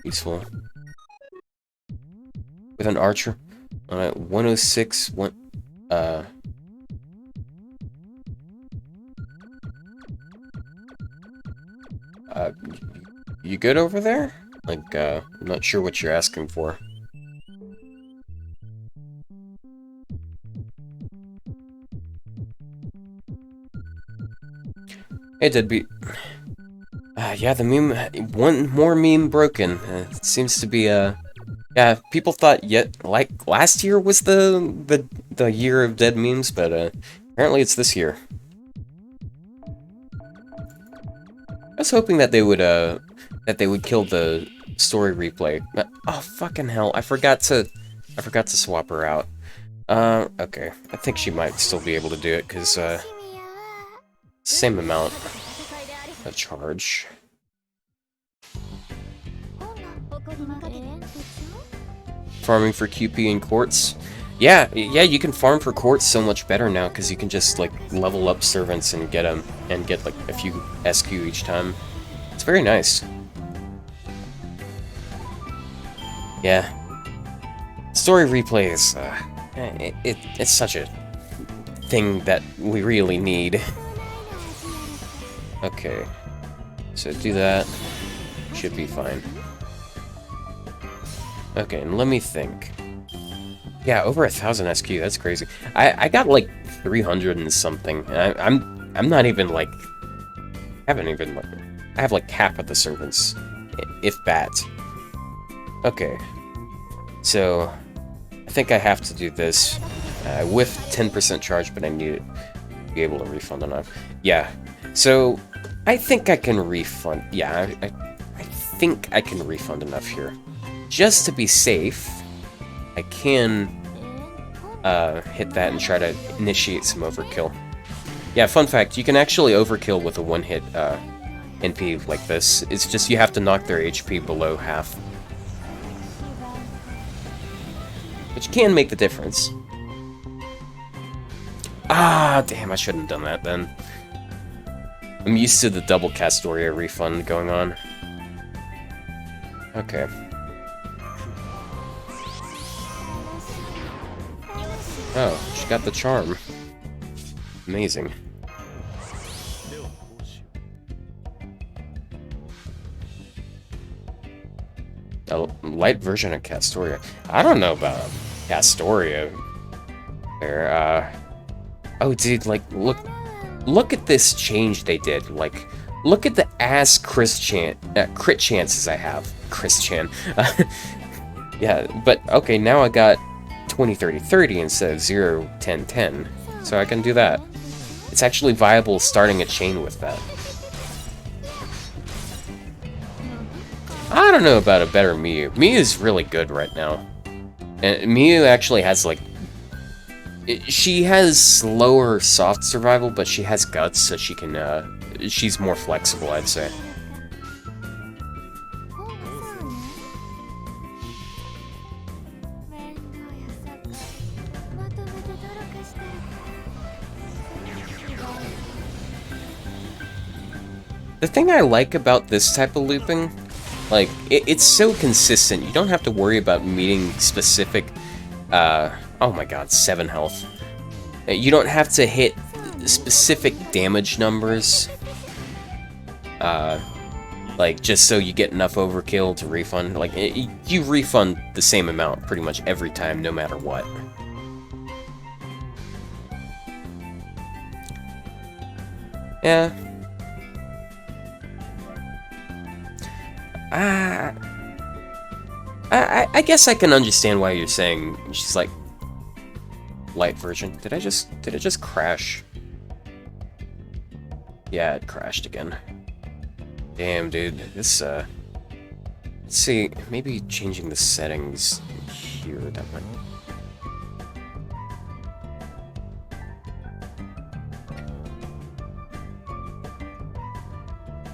useful. With an archer on a 106, you good over there? Like, I'm not sure what you're asking for. Hey, Deadbeat. Yeah, the meme, one more meme broken. It seems to be, yeah, people thought like, last year was the year of dead memes, but, apparently it's this year. I was hoping that they would kill the story replay. Oh, fucking hell, I forgot to swap her out. Okay, I think she might still be able to do it, because, same amount of charge. Farming for QP and quartz. Yeah, you can farm for quartz so much better now, because you can just, like, level up servants and get them, and get, like, a few SQ each time. It's very nice. Yeah. Story replays, it's such a thing that we really need. Okay. So do that. Should be fine. Okay, and let me think. Yeah, over 1,000 SQ, that's crazy. I got like 300 and something, and I'm not even like... I have like half of the servants, if that. Okay. So, I think I have to do this with 10% charge, but I need it. be able to refund enough. Yeah, so I think I can refund. Yeah, I think I can refund enough here. Just to be safe, I can hit that and try to initiate some overkill. Yeah, fun fact, you can actually overkill with a one-hit NP like this. It's just you have to knock their HP below half. Which can make the difference. Ah, damn, I shouldn't have done that then. I'm used to the double Castoria refund going on. Okay. Oh, she got the charm. Amazing. A light version of Castoria. I don't know about Castoria. There, oh, dude, like, look at this change they did. Like, look at the ass crit chances I have. Chris Chan. Yeah, but, okay, now I got 20, 30, 30 instead of 0, 10, 10. So I can do that. It's actually viable starting a chain with that. I don't know about a better Miyu. Miyu's really good right now. And Miyu actually has, like... she has slower soft survival, but she has guts, so she can, she's more flexible, I'd say. The thing I like about this type of looping, like, it's so consistent. You don't have to worry about meeting specific, oh my god, 7 health. You don't have to hit specific damage numbers, like, just so you get enough overkill to refund. Like, you refund the same amount pretty much every time, no matter what. Yeah. I guess I can understand why you're saying she's like light version. Did it just crash? Yeah, it crashed again. Damn, dude. This let's see, maybe changing the settings here, that might...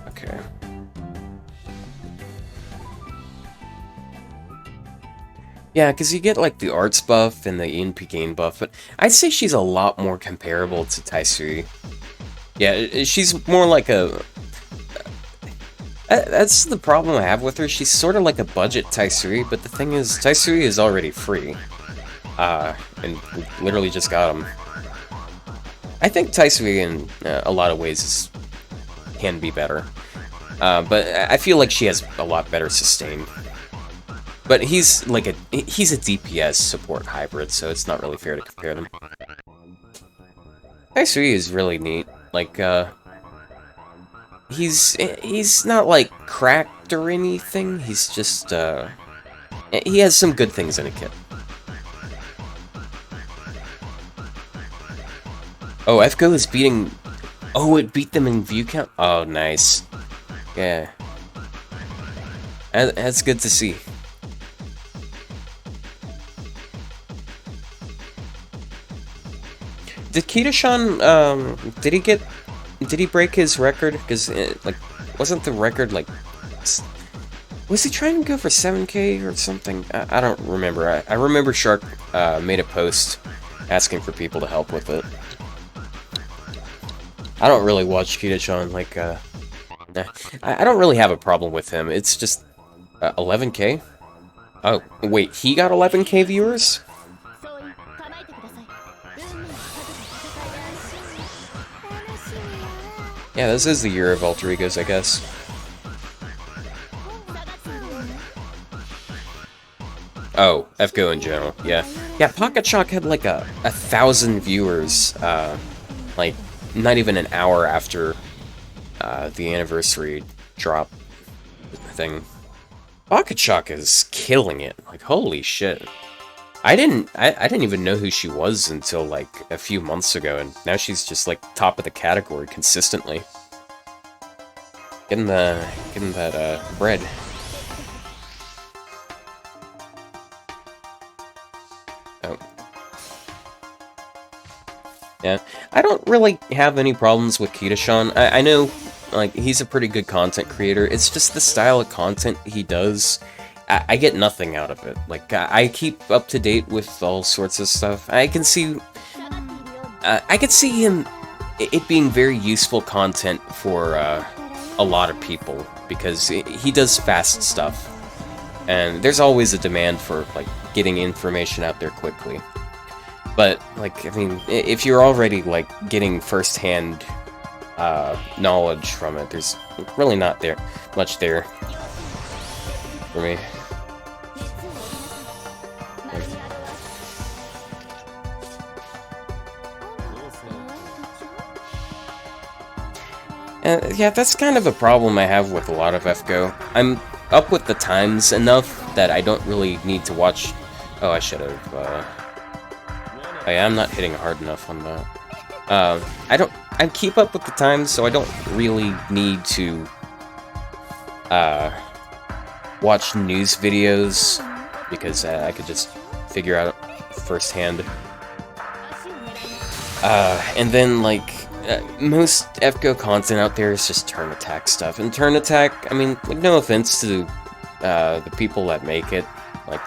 Okay. Yeah, because you get, like, the arts buff and the ENP gain buff, but I'd say she's a lot more comparable to Taisui. Yeah, she's more like a... That's the problem I have with her. She's sort of like a budget Taisui, but the thing is, Taisui is already free. And literally just got him. I think Taisui, in a lot of ways, can be better. But I feel like she has a lot better sustain. But he's like he's a DPS support hybrid, so it's not really fair to compare them. Taisui is really neat. Like, he's not like cracked or anything. He's just he has some good things in a kit. Oh, FGO is beating... Oh, it beat them in view count? Oh, nice. Yeah. That's good to see. Did Kitashan, did he break his record? Because, like, wasn't the record, like... Was he trying to go for 7K or something? I don't remember. I remember Shark made a post asking for people to help with it. I don't really watch Kitashan, like, I don't really have a problem with him. It's just 11K? Oh, wait, he got 11K viewers? Yeah, this is the year of alter egos, I guess. Oh, FGO in general, yeah. Yeah, Pocket Shock had like 1,000 viewers, like, not even an hour after the anniversary drop thing. Pocket Shock is killing it, like, holy shit. I didn't even know who she was until like a few months ago, and now she's just like top of the category consistently. Getting that bread. Oh. Yeah, I don't really have any problems with Kitashan. I know, like, he's a pretty good content creator. It's just the style of content he does. I get nothing out of it. Like, I keep up to date with all sorts of stuff. I can see him, it being very useful content for a lot of people, because he does fast stuff. And there's always a demand for, like, getting information out there quickly. But, like, I mean, if you're already, like, getting first-hand knowledge from it, there's really not much there for me. Yeah, that's kind of a problem I have with a lot of FGO. I'm up with the times enough that I don't really need to watch... Oh, I should have... Oh yeah, I'm not hitting hard enough on that. I keep up with the times, so I don't really need to watch news videos, because I could just figure out firsthand. And then, like, most FGO content out there is just turn attack stuff. And turn attack, I mean, like, no offense to the people that make it, like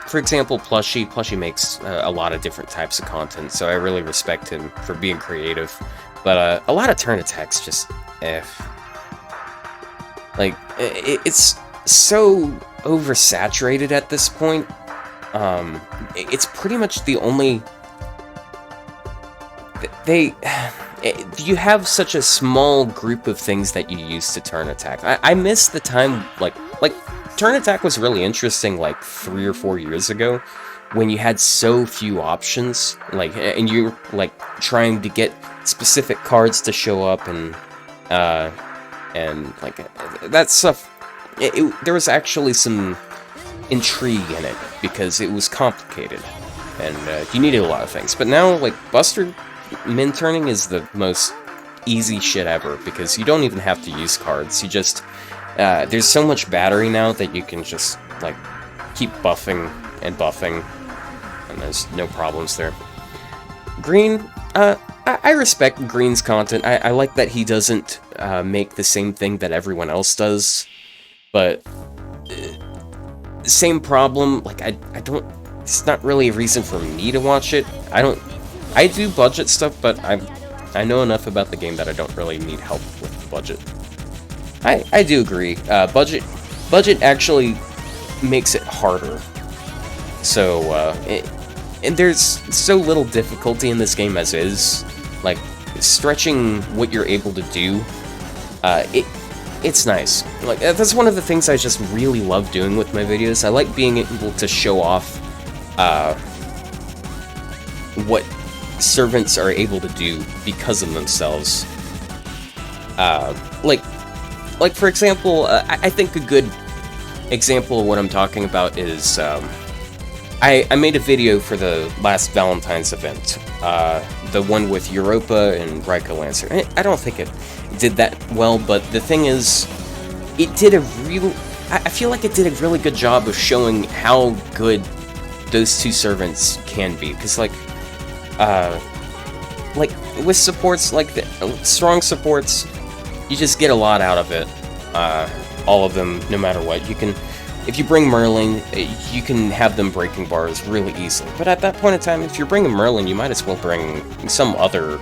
for example, Plushie makes a lot of different types of content, so I really respect him for being creative. But a lot of turn attacks just like it's so oversaturated at this point. It's pretty much the only you have such a small group of things that you use to turn attack. I miss the time like turn attack was really interesting like 3 or 4 years ago, when you had so few options, like, and you're like trying to get specific cards to show up, and like that stuff. There was actually some intrigue in it because it was complicated, and you needed a lot of things. But now, like, Buster min turning is the most easy shit ever, because you don't even have to use cards. You just there's so much battery now that you can just, like, keep buffing and buffing, and there's no problems there. Green, I respect Green's content. I like that he doesn't make the same thing that everyone else does, but same problem, like, I don't, it's not really a reason for me to watch it. I do budget stuff, but I know enough about the game that I don't really need help with the budget. I do agree. Budget actually makes it harder. So, and there's so little difficulty in this game as is. Like, stretching what you're able to do, it's nice. Like, that's one of the things I just really love doing with my videos. I like being able to show off what servants are able to do because of themselves. Like, for example, I think a good example of what I'm talking about is, I made a video for the last Valentine's event, the one with Europa and Raikou Lancer. I don't think it did that well, but the thing is, it did I feel like it did a really good job of showing how good those two servants can be, because, like, with supports, like, the strong supports, you just get a lot out of it, all of them, no matter what. You can, if you bring Merlin, you can have them breaking bars really easily. But at that point in time, if you're bringing Merlin, you might as well bring some other,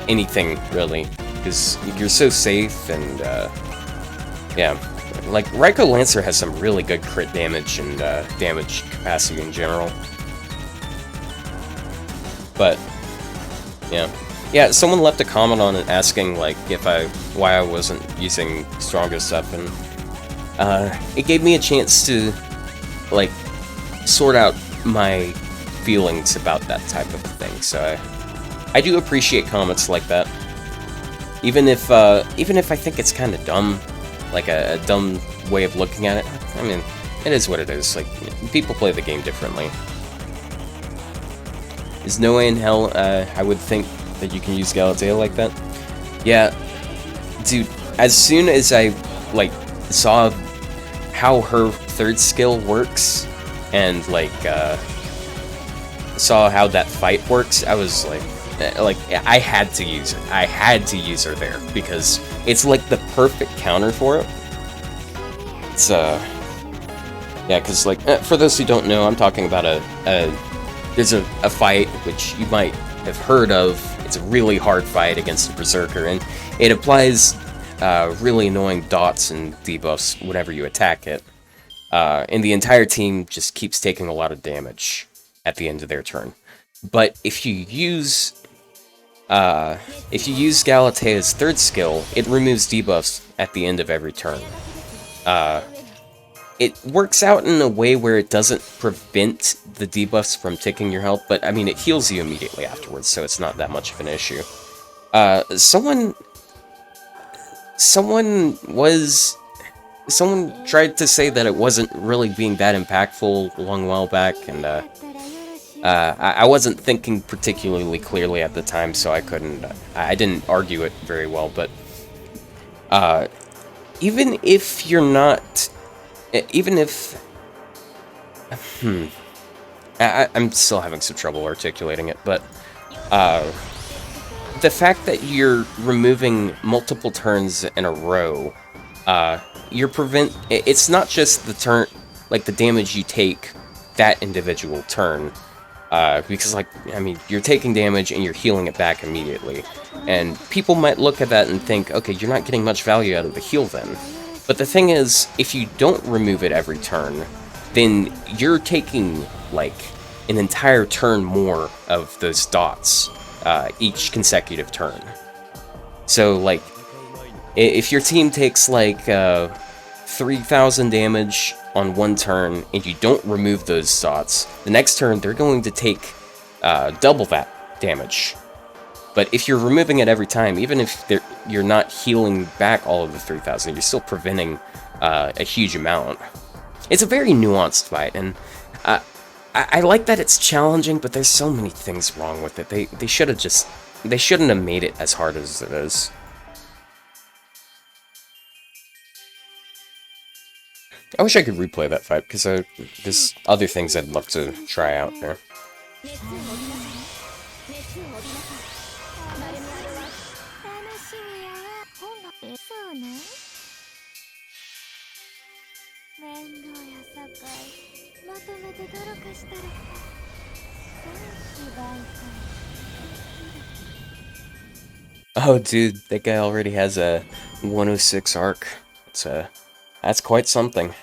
anything, really, because you're so safe, and, yeah. Like, Raikou Lancer has some really good crit damage and, damage capacity in general. But, yeah. Yeah, someone left a comment on it asking, like, why I wasn't using strongest stuff, and it gave me a chance to, like, sort out my feelings about that type of thing. So I do appreciate comments like that, even if I think it's kind of dumb. like a dumb way of looking at it. I mean, it is what it is. Like, people play the game differently. There's no way in hell I would think that you can use Galatea like that. Yeah, dude, as soon as I, like, saw how her third skill works, and, like, saw how that fight works, I was like, I had to use it. I had to use her there, because it's, like, the perfect counter for it. It's, yeah, because, like, for those who don't know, I'm talking about there's a fight, which you might have heard of. It's a really hard fight against a Berserker, and it applies really annoying dots and debuffs whenever you attack it. And the entire team just keeps taking a lot of damage at the end of their turn. But if you use Galatea's third skill, it removes debuffs at the end of every turn. It works out in a way where it doesn't prevent the debuffs from ticking your health, but I mean, it heals you immediately afterwards, so it's not that much of an issue. Someone tried to say that it wasn't really being that impactful a long while back, and I wasn't thinking particularly clearly at the time, so I didn't argue it very well, but even if you're not, even if, I'm still having some trouble articulating it, but the fact that you're removing multiple turns in a row, it's not just the turn, like the damage you take that individual turn, because, like, I mean, you're taking damage and you're healing it back immediately, and people might look at that and think, okay, you're not getting much value out of the heal then. But the thing is, if you don't remove it every turn, then you're taking, like, an entire turn more of those dots each consecutive turn. So, like, if your team takes, like, 3,000 damage on one turn, and you don't remove those dots, the next turn they're going to take double that damage. But if you're removing it every time, even if you're not healing back all of the 3,000, you're still preventing a huge amount. It's a very nuanced fight, and I like that it's challenging, but there's so many things wrong with it. They shouldn't have made it as hard as it is. I wish I could replay that fight, because there's other things I'd love to try out there. Oh, dude, that guy already has a 106 arc. That's quite something.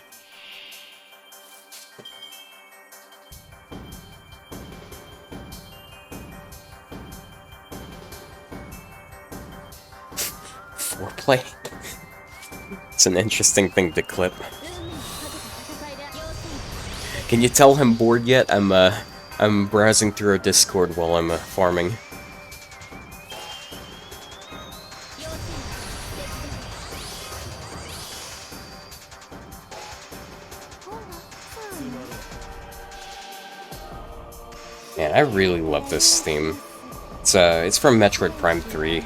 Foreplay? It's an interesting thing to clip. Can you tell I'm bored yet? I'm browsing through our Discord while I'm farming. Man, I really love this theme. It's from Metroid Prime 3.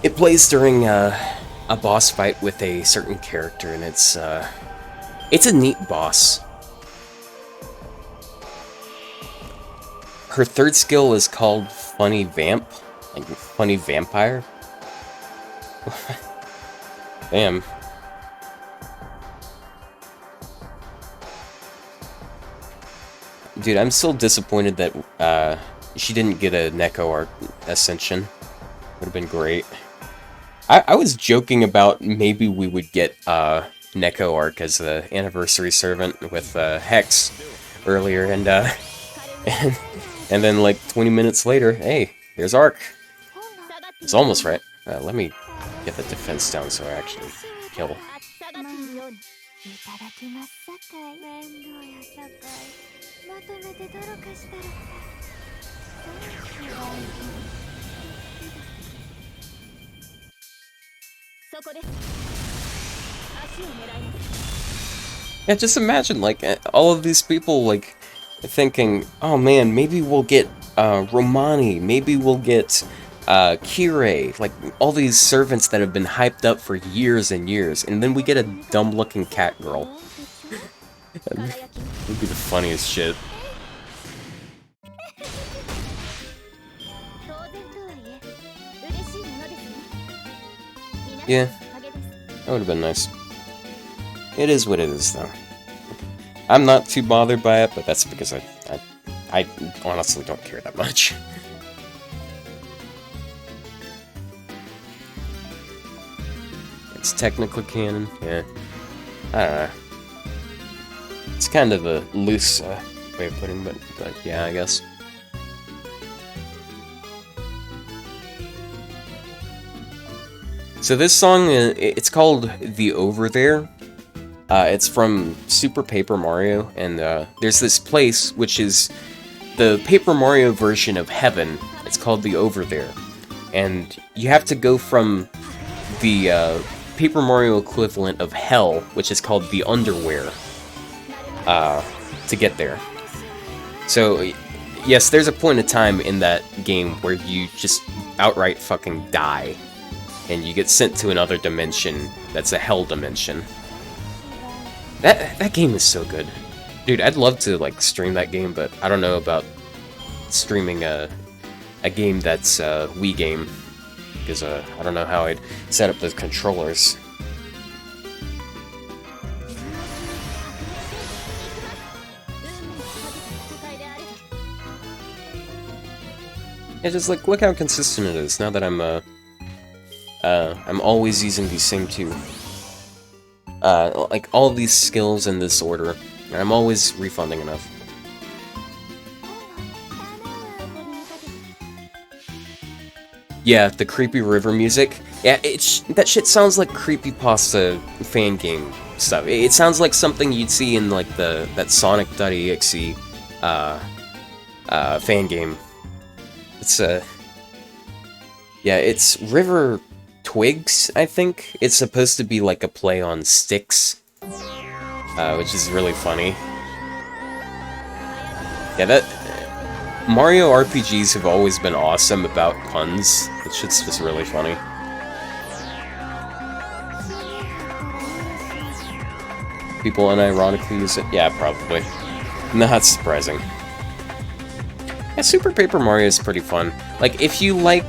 It plays during a boss fight with a certain character, and it's a neat boss. Her third skill is called Funny Vamp, like Funny Vampire. Damn. Dude, I'm still disappointed that she didn't get a Neko Arc Ascension. Would have been great. I was joking about maybe we would get Neko Arc as the anniversary servant with Hex earlier, and then like 20 minutes later, hey, here's Arc. It's almost right. Let me get the defense down so I actually kill. Yeah, just imagine, like, all of these people, like, thinking, oh man, maybe we'll get Romani, maybe we'll get Kirei, like, all these servants that have been hyped up for years and years, and then we get a dumb-looking cat girl. That'd be the funniest shit. Yeah, that would have been nice. It is what it is, though. I'm not too bothered by it, but that's because I honestly don't care that much. It's technically canon, yeah. I don't know. It's kind of a loose way of putting it, but yeah, I guess. So this song, it's called The Over There. It's from Super Paper Mario, and there's this place which is the Paper Mario version of Heaven. It's called The Over There. And you have to go from the Paper Mario equivalent of Hell, which is called The Underwear, to get there. So, yes, there's a point of time in that game where you just outright fucking die. And you get sent to another dimension that's a hell dimension. That game is so good. Dude, I'd love to, like, stream that game, but I don't know about streaming a game that's a Wii game. Because, I don't know how I'd set up the controllers. Yeah, just, like, look how consistent it is now that I'm always using these same two. Like, all these skills in this order, and I'm always refunding enough. Yeah, the creepy river music. Yeah, that shit sounds like creepypasta fan game stuff. It sounds like something you'd see in, like, that Sonic.exe, fan game. It's, yeah, it's River Twigs, I think. It's supposed to be like a play on Styx, which is really funny. Yeah, that Mario RPGs have always been awesome about puns. That shit's just really funny. People unironically use it? Yeah, probably. Not surprising. Yeah, Super Paper Mario is pretty fun. Like, if you like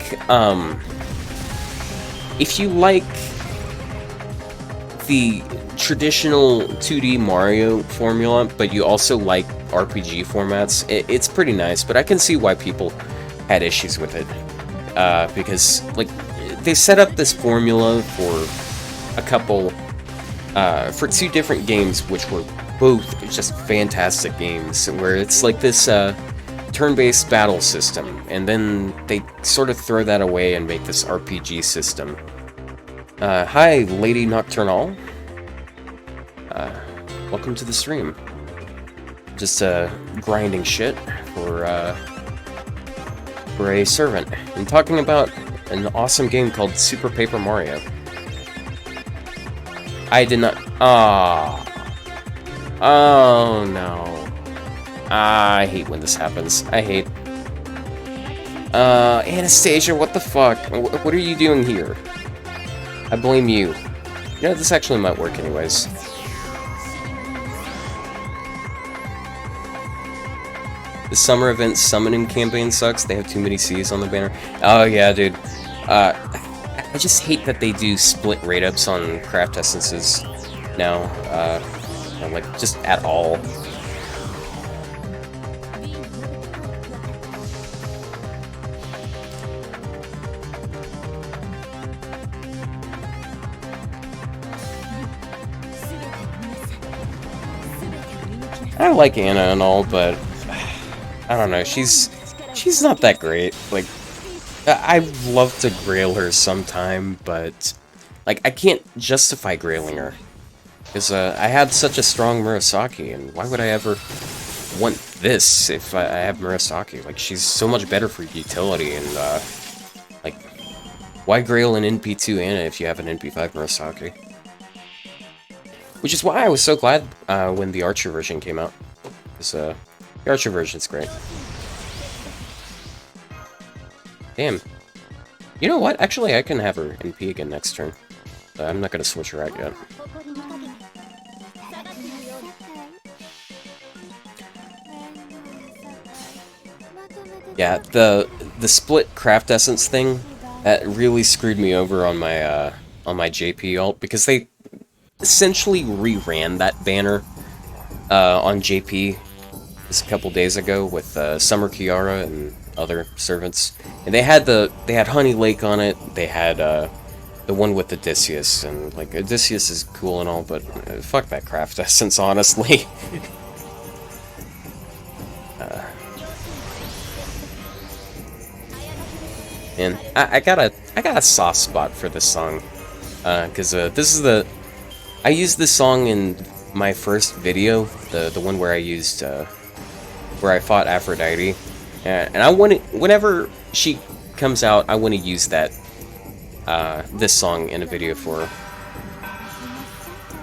the traditional 2D Mario formula, but you also like RPG formats, it's pretty nice, but I can see why people had issues with it. Because, like, they set up this formula for a couple, for two different games, which were both just fantastic games, where it's like this, turn-based battle system, and then they sort of throw that away and make this RPG system. Hi, Lady Nocturnal. Welcome to the stream. Just, grinding shit for a servant. I'm talking about an awesome game called Super Paper Mario. I did not... Oh, no. I hate when this happens. I hate... Anastasia, what the fuck? What are you doing here? I blame you. You know, this actually might work anyways. The summer event summoning campaign sucks. They have too many C's on the banner. Oh, yeah, dude. I just hate that they do split rate-ups on craft essences now. Like, just at all. I like Anna and all, but I don't know, she's not that great. Like, I'd love to grail her sometime, but, like, I can't justify grailing her. Because, I have such a strong Murasaki, and why would I ever want this if I have Murasaki? Like, she's so much better for utility, and, like, why grail an NP2 Anna if you have an NP5 Murasaki? Which is why I was so glad when the Archer version came out. Because the Archer version's great. Damn. You know what? Actually, I can have her MP again next turn. I'm not going to switch her out yet. Yeah, the split craft essence thing, that really screwed me over on my JP ult, because they essentially reran that banner on JP just a couple days ago with Summer Kiara and other servants, and they had Honey Lake on it. They had the one with Odysseus, and like Odysseus is cool and all, but fuck that craft essence, honestly. And I got a soft spot for this song, because this is I used this song in my first video, the one where I used where I fought Aphrodite, and I want it whenever she comes out. I want to use that this song in a video for her.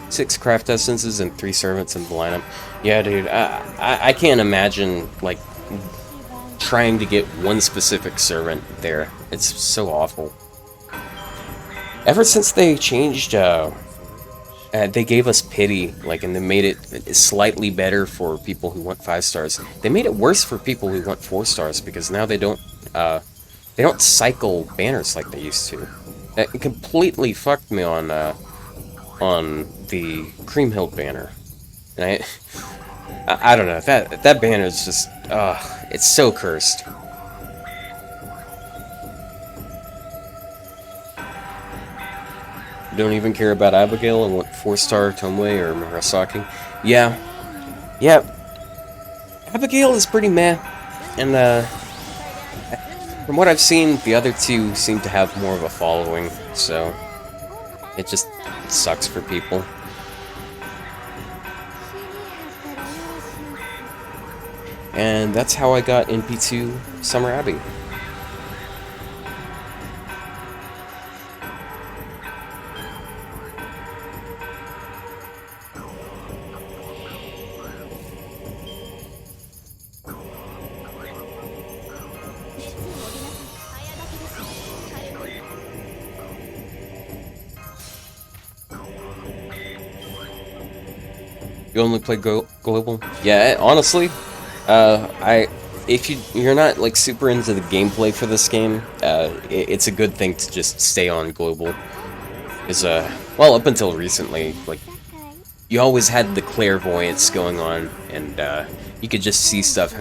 6 craft essences and 3 servants in the lineup. Yeah, dude, I can't imagine like trying to get one specific servant there. It's so awful. Ever since they changed, they gave us pity, like, and they made it slightly better for people who want 5 stars. They made it worse for people who want 4 stars, because now they don't cycle banners like they used to. It completely fucked me on the Cream Hill banner, and I don't know, that banner is just it's so cursed. Don't even care about Abigail and want 4-star Tomoe or Murasaki. Yeah, Abigail is pretty meh, and from what I've seen, the other 2 seem to have more of a following, so it just sucks for people. And that's how I got NP2 Summer Abbey. You only play global? Yeah, honestly, if you're not like super into the gameplay for this game, it's a good thing to just stay on global. Is well, up until recently, like, you always had the clairvoyance going on, and you could just see stuff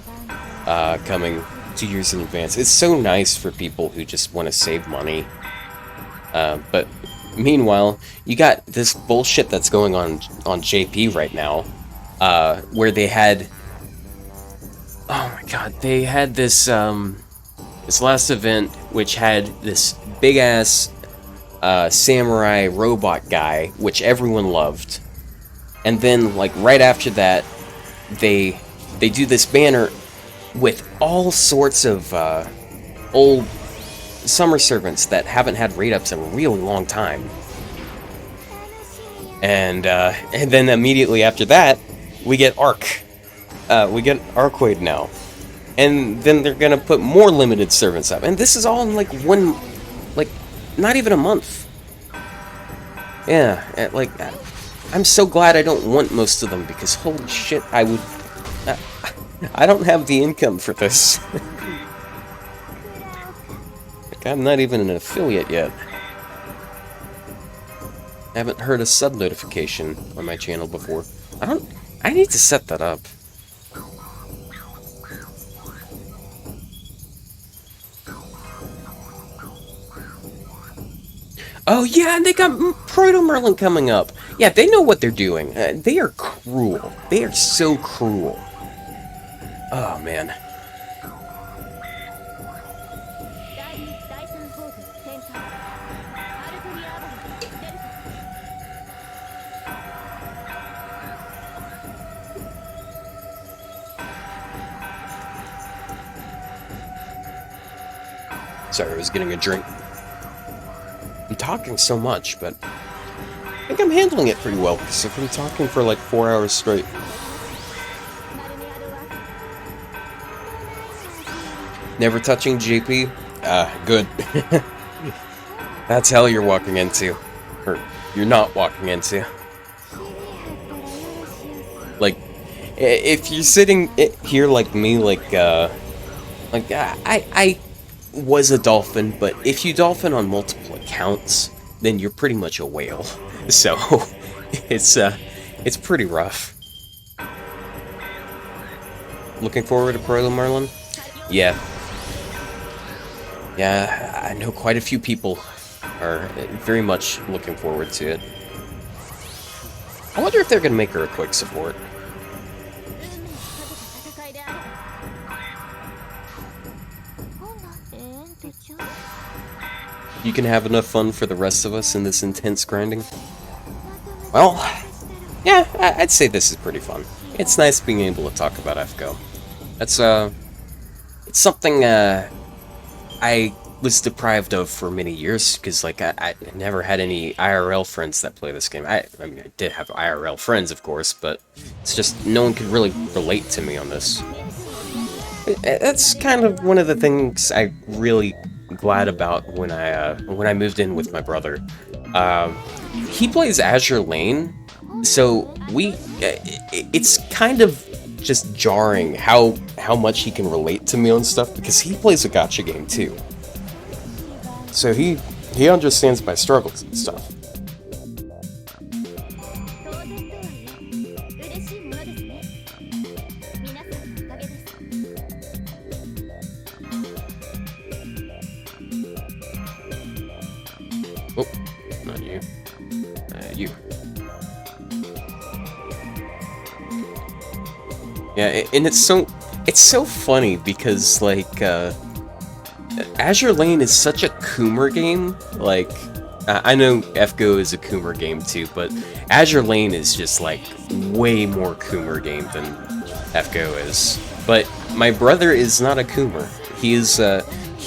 coming 2 years in advance. It's so nice for people who just want to save money. But meanwhile, you got this bullshit that's going on JP right now, where they had, oh my god, they had this this last event which had this big ass samurai robot guy, which everyone loved, and then like right after that, they do this banner with all sorts of old summer servants that haven't had raid ups in a really long time, and then immediately after that, we get Arcueid now, and then they're gonna put more limited servants up, and this is all in like not even a month. Yeah, like, I'm so glad I don't want most of them, because holy shit, I don't have the income for this. I'm not even an affiliate yet. I haven't heard a sub notification on my channel before. I need to set that up. Oh yeah, and they got Proto Merlin coming up. Yeah, they know what they're doing. They are cruel. They are so cruel. Oh man. Sorry, I was getting a drink. I'm talking so much, but I think I'm handling it pretty well, because I've been talking for like 4 hours straight. Never touching GP? Good. That's hell you're walking into. Or, you're not walking into. Like, if you're sitting here like me, I was a dolphin, but if you dolphin on multiple accounts, then you're pretty much a whale. So, it's pretty rough. Looking forward to Pro Marlin? Yeah. Yeah, I know quite a few people are very much looking forward to it. I wonder if they're going to make her a quick support. You can have enough fun for the rest of us in this intense grinding? Well, yeah, I'd say this is pretty fun. It's nice being able to talk about FGO. That's, it's something, I was deprived of for many years, because, like, I never had any IRL friends that play this game. I mean, I did have IRL friends, of course, but it's just no one could really relate to me on this. That's kind of one of the things I really glad about when I moved in with my brother. He plays Azure Lane, so it's kind of just jarring how much he can relate to me on stuff, because he plays a gacha game too. So he understands my struggles and stuff. Oh, not you. You. Yeah, and it's so funny because, like, Azure Lane is such a Coomer game. Like, I know FGO is a Coomer game too, but Azure Lane is just, like, way more Coomer game than FGO is. But my brother is not a Coomer. He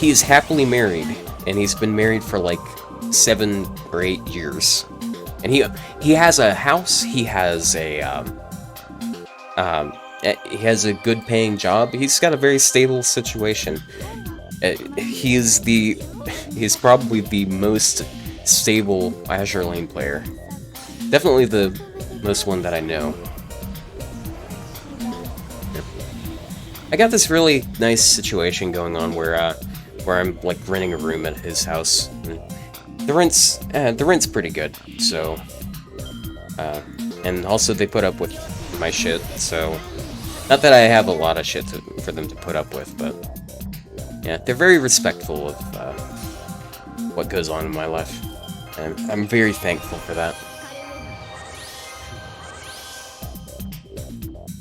is happily married, and he's been married for, like, 7 or 8 years. And he has a house, he has a good paying job. He's got a very stable situation. He's probably the most stable Azure Lane player. Definitely the most one that I know. I got this really nice situation going on where I'm, like, renting a room at his house. The rent's pretty good, so, and also they put up with my shit, so, not that I have a lot of shit for them to put up with, but, yeah, they're very respectful of, what goes on in my life, and I'm very thankful for that.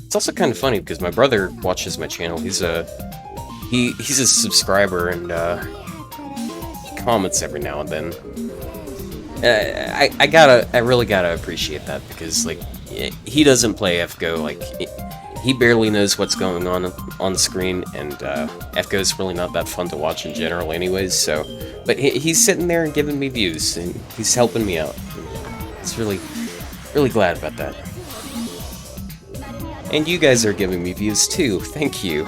It's also kind of funny, because my brother watches my channel. He's a subscriber, and, comments every now and then. I really gotta appreciate that, because, like, he doesn't play FGO. Like, he barely knows what's going on the screen, and FGO is really not that fun to watch in general anyways, so, but he's sitting there and giving me views, and he's helping me out. It's really glad about that. And you guys are giving me views too, thank you.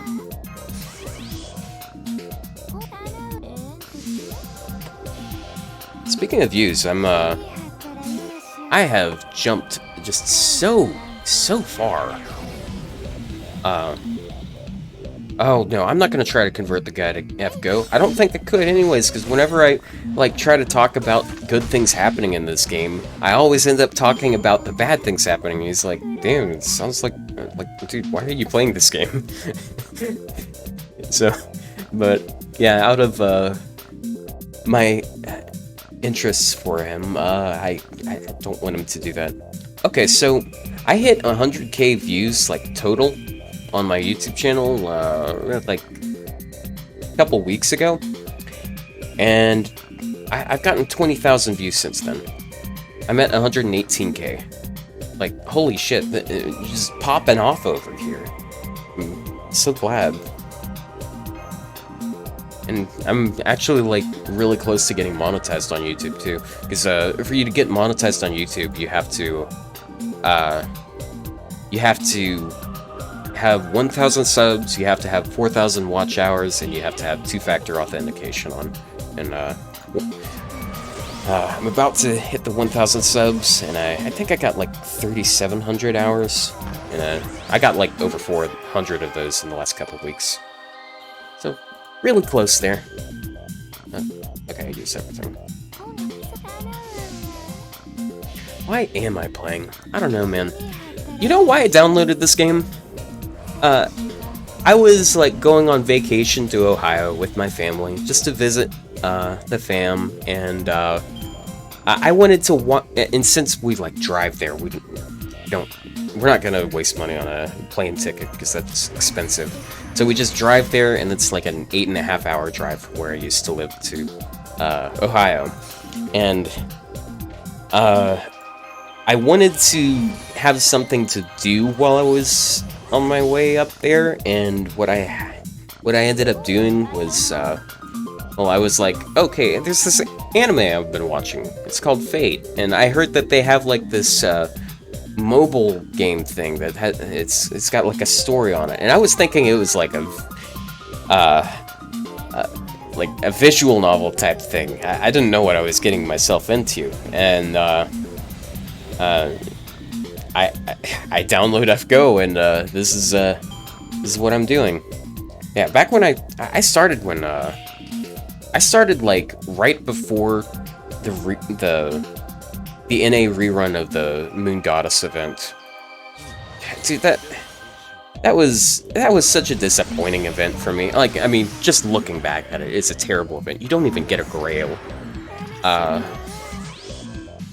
Speaking of views, I have jumped just so far. Oh no, I'm not gonna try to convert the guy to FGO. I don't think I could anyways, because whenever I, like, try to talk about good things happening in this game, I always end up talking about the bad things happening. And he's like, damn, it sounds like, dude, why are you playing this game? So, but, yeah, out of, my interests for him, I don't want him to do that. Okay, so I hit 100k views, like, total on my YouTube channel, like, a couple weeks ago, and I've gotten 20,000 views since then. I'm at 118k. Like, holy shit, it's just popping off over here. I'm so glad. and I'm actually like really close to getting monetized on YouTube too. Because for you to get monetized on YouTube, you have to have 1,000 subs, you have to have 4,000 watch hours, and you have to have two-factor authentication on. And I'm about to hit the 1,000 subs, and I think I got like 3,700 hours, and I got like over 400 of those in the last couple of weeks. So, really close there. Okay, I use everything. Why am I playing? I don't know, man. You know why I downloaded this game? I was like going on vacation to Ohio with my family just to visit the fam, and I wanted to and since we like drive there, we're not gonna waste money on a plane ticket because that's expensive. So we just drive there, and it's like an 8.5 hour drive from where I used to live to Ohio, and I wanted to have something to do while I was on my way up there, and what I ended up doing was, well, I was like, okay, there's this anime I've been watching. It's called Fate, and I heard that they have like this mobile game thing that it's got like a story on it, and I was thinking it was like a visual novel type thing. I didn't know what I was getting myself into, and I download FGO, and this is what I'm doing. Yeah, back when I started like right before the NA rerun of the Moon Goddess event. Dude, that was such a disappointing event for me. Like, I mean, just looking back at it, it's a terrible event. You don't even get a Grail.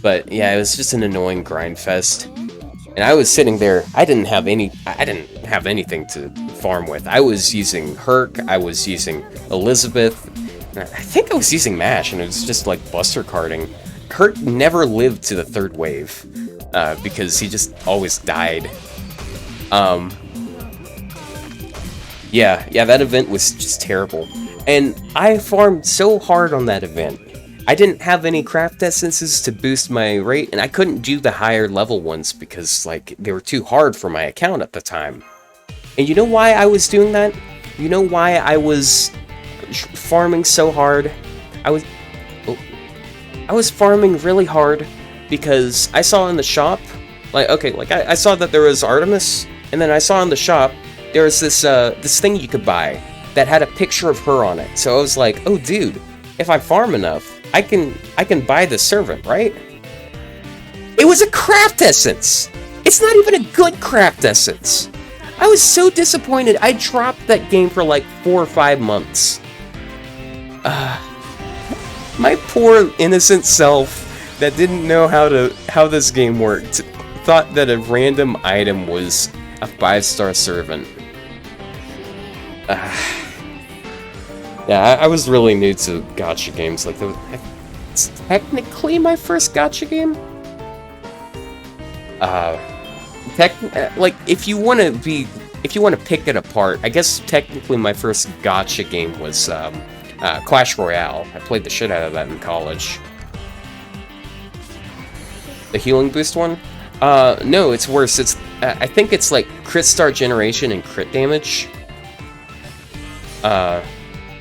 But yeah, it was just an annoying grind fest. And I was sitting there, I didn't have anything to farm with. I was using Herc, I was using Elizabeth, and I think I was using Mash, and it was just like buster carding. Herc never lived to the third wave, because he just always died. Yeah, that event was just terrible. And I farmed so hard on that event. I didn't have any craft essences to boost my rate, and I couldn't do the higher level ones because, like, they were too hard for my account at the time. And you know why I was doing that? You know why I was farming so hard? I was farming really hard because I saw in the shop, like, okay, like, I saw that there was Artemis, and then I saw in the shop, there was this thing you could buy that had a picture of her on it. So I was like, oh, dude, if I farm enough, I can buy the servant, right? It was a craft essence! It's not even a good craft essence! I was so disappointed, I dropped that game for like 4 or 5 months. My poor innocent self that didn't know how this game worked thought that a random item was a 5-star servant. Yeah, I was really new to gacha games. Like, it's technically my first gacha game. Like, if you want to pick it apart, I guess technically my first gacha game was Clash Royale. I played the shit out of that in college. The healing boost one? No, it's worse. It's I think it's like crit star generation and crit damage.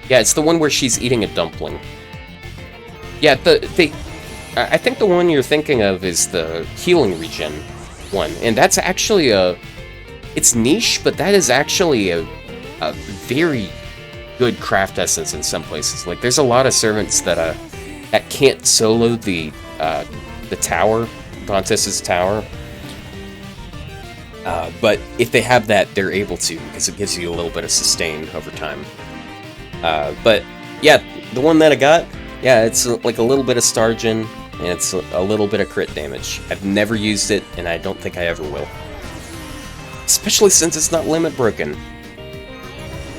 Yeah, it's the one where she's eating a dumpling. Yeah, I think the one you're thinking of is the healing regen one, and that's actually it's niche, but that is actually a very good craft essence in some places. Like, there's a lot of servants that can't solo the tower, Bontis's tower. But if they have that, they're able to, because it gives you a little bit of sustain over time. But yeah, the one that I got, yeah, it's like a little bit of star gen, and it's a little bit of crit damage. I've never used it, and I don't think I ever will. Especially since it's not limit broken.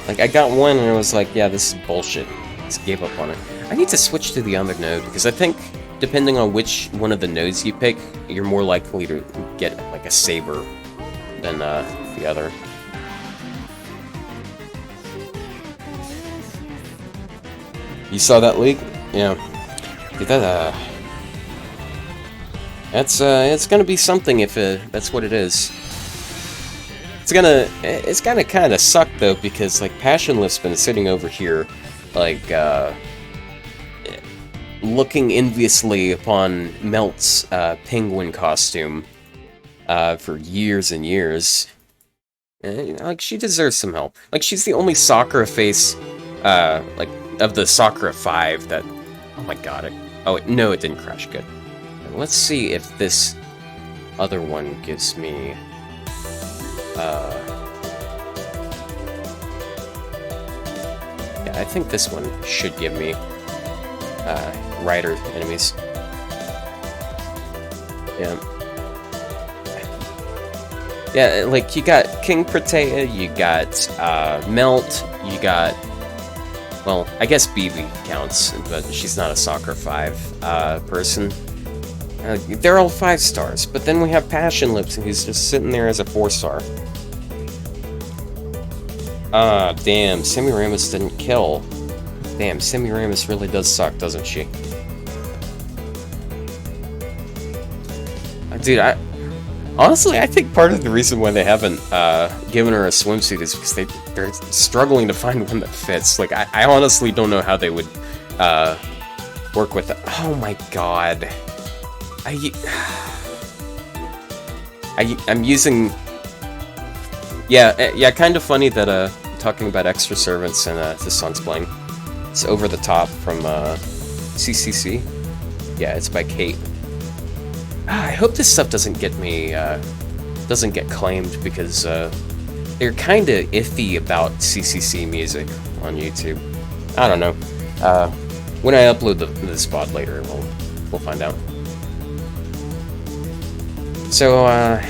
Like, I got one, and I was like, yeah, this is bullshit. Just gave up on it. I need to switch to the other node, because I think, depending on which one of the nodes you pick, you're more likely to get, like, a saber than the other. You saw that leak? Yeah. Dude, that, it's gonna be something if that's what it is. It's gonna kind of suck though, because like Passionless's been sitting over here, like looking enviously upon Melt's penguin costume for years and years. And, you know, like, she deserves some help. Like, she's the only Sakura face, like, of the Sakura 5 that... Oh my god, oh, wait, no, it didn't crash. Good. Let's see if this other one gives me... Yeah, I think this one should give me, Rider enemies. Yeah. Yeah, like, you got King Protea, you got, Melt, you got... Well, I guess BB counts, but she's not a Sakura 5, person. They're all 5 stars, but then we have Passion Lips, who's just sitting there as a 4-star. Ah, damn, Semiramis didn't kill. Damn, Semiramis really does suck, doesn't she? Dude, honestly, I think part of the reason why they haven't given her a swimsuit is because they're struggling to find one that fits. Like, I honestly don't know how they would work with it. Oh my god. I'm using... Yeah, kind of funny that, talking about extra servants and, this song's playing. It's Over the Top from, CCC. Yeah, it's by Kate. I hope this stuff doesn't get me, doesn't get claimed, because, they're kinda iffy about CCC music on YouTube. I don't know. When I upload the spot later, we'll find out. So I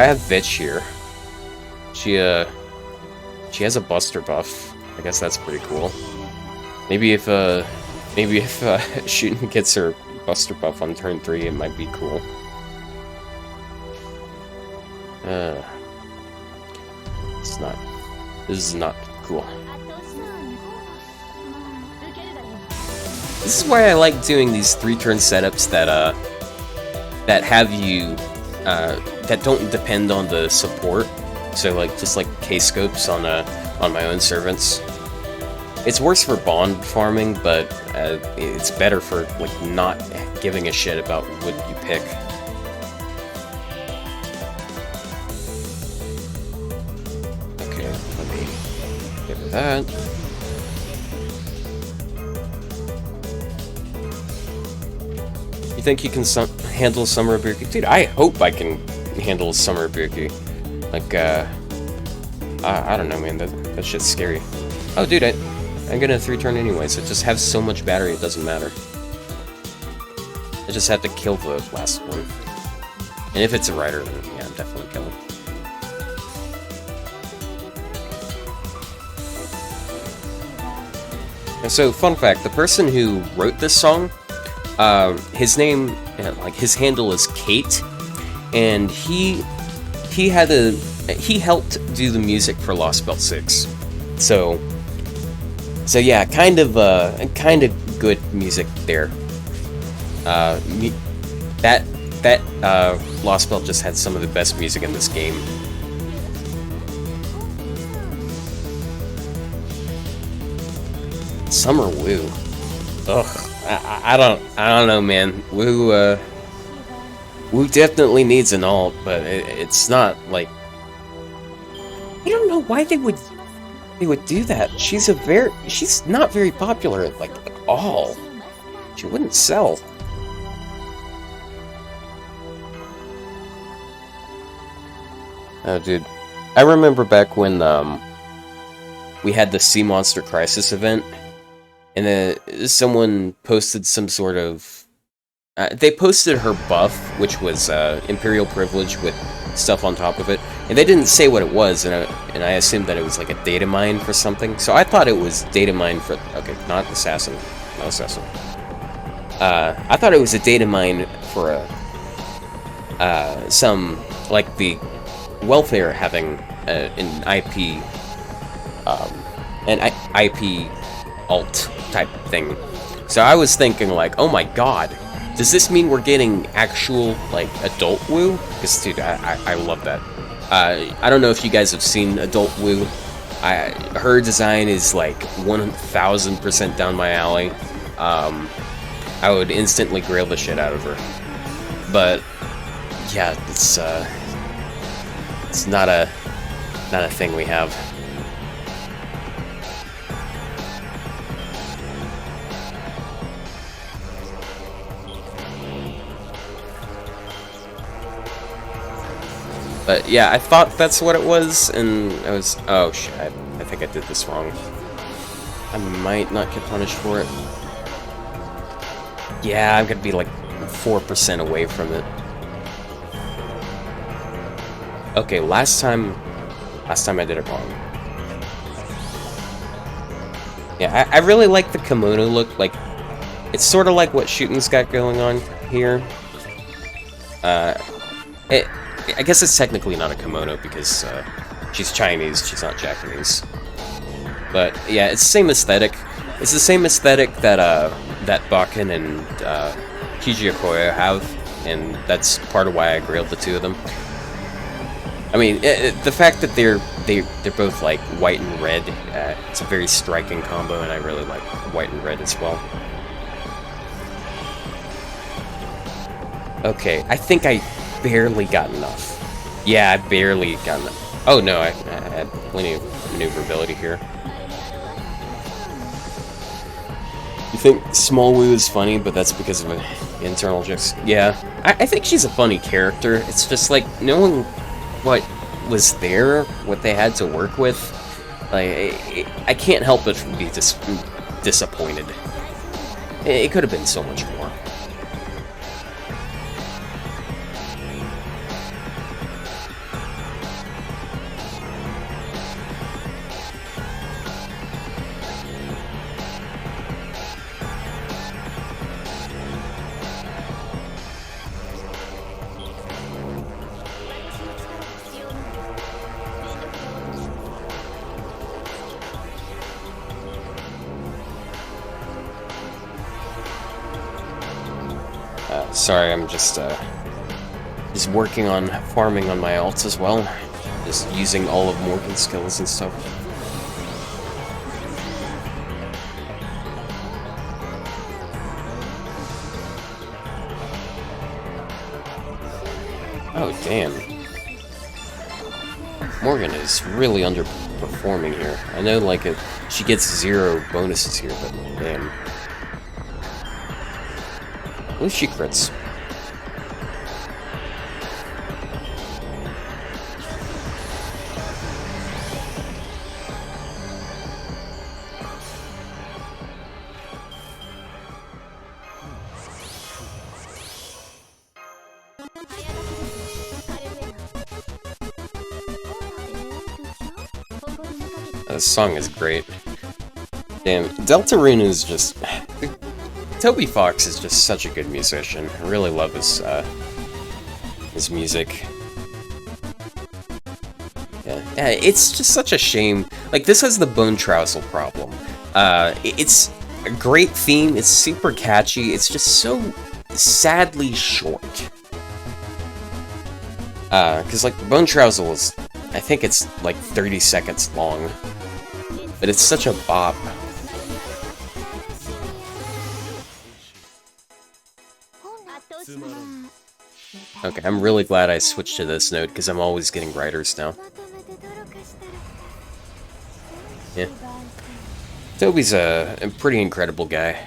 have Vitch here. She has a Buster buff. I guess that's pretty cool. Maybe if Shootin' gets her Buster buff on turn 3, it might be cool. This is not cool. This is why I like doing these 3-turn setups that have you, that don't depend on the support. So like, just like K-scopes on my own servants. It's worse for bond farming, but it's better for like not giving a shit about what you pick. Okay, let me get rid of that. You think you can handle Summer Ibuki? Dude, I hope I can handle Summer Ibuki. Like, I don't know, man, that shit's scary. Oh, dude, I'm gonna 3-turn anyway, so just have so much battery it doesn't matter. I just have to kill the last one. And if it's a rider, then yeah, I'm definitely killing. And so, fun fact, the person who wrote this song, his name, like, his handle is Kate, and he helped do the music for Lost Belt 6. So yeah, kind of good music there. That Lost Belt just had some of the best music in this game. Summer Woo. Ugh, I don't know, man. Woo definitely needs an alt, but it's not like... I don't know why they would do that. She's not very popular, like, at all. She wouldn't sell. Oh, dude. I remember back when, we had the Sea Monster Crisis event, and then someone posted some sort of... they posted her buff, which was, Imperial Privilege with stuff on top of it, and they didn't say what it was, and I assumed that it was like a data mine for something, so I thought it was data mine for... Okay, not Assassin. No Assassin. I thought it was a data mine for some, like, the welfare having an IP alt type thing. So I was thinking like, oh my god, does this mean we're getting actual like adult Woo? Because dude, I love that. I don't know if you guys have seen adult Woo. Her design is like 1000% down my alley. I would instantly grill the shit out of her. But yeah, it's not a thing we have. But yeah, I thought that's what it was, and I was... Oh shit, I think I did this wrong. I might not get punished for it. Yeah, I'm gonna be like 4% away from it. Okay, last time I did it wrong. Yeah, I really like the kimono look. Like, it's sort of like what Shooting's got going on here. I guess it's technically not a kimono because she's Chinese, she's not Japanese. But yeah, it's the same aesthetic. It's the same aesthetic that that Bakken and Hijiakoya have, and that's part of why I grailed the two of them. I mean, the fact that they're both like white and red, it's a very striking combo, and I really like white and red as well. Okay, I think I barely got enough. Yeah, I barely got enough. Oh no, I had plenty of maneuverability here. You think Small Woo is funny, but that's because of internal jokes. Yeah, I think she's a funny character. It's just like knowing what was there, what they had to work with. Like, I can't help but be disappointed. It could have been so much more. Sorry, I'm just working on farming on my alts as well. Just using all of Morgan's skills and stuff. Oh, damn. Morgan is really underperforming here. I know, like, she gets 0 bonuses here, but damn. At least she crits. This song is great. Damn, Deltarune is just... Toby Fox is just such a good musician. I really love his music. Yeah, it's just such a shame. Like, this has the Bone Trousel problem. It's a great theme, it's super catchy, it's just so sadly short. Because, like, Bone Trousel is... I think it's, like, 30 seconds long. But it's such a bop. Okay, I'm really glad I switched to this note, because I'm always getting writers now. Yeah. Toby's a pretty incredible guy.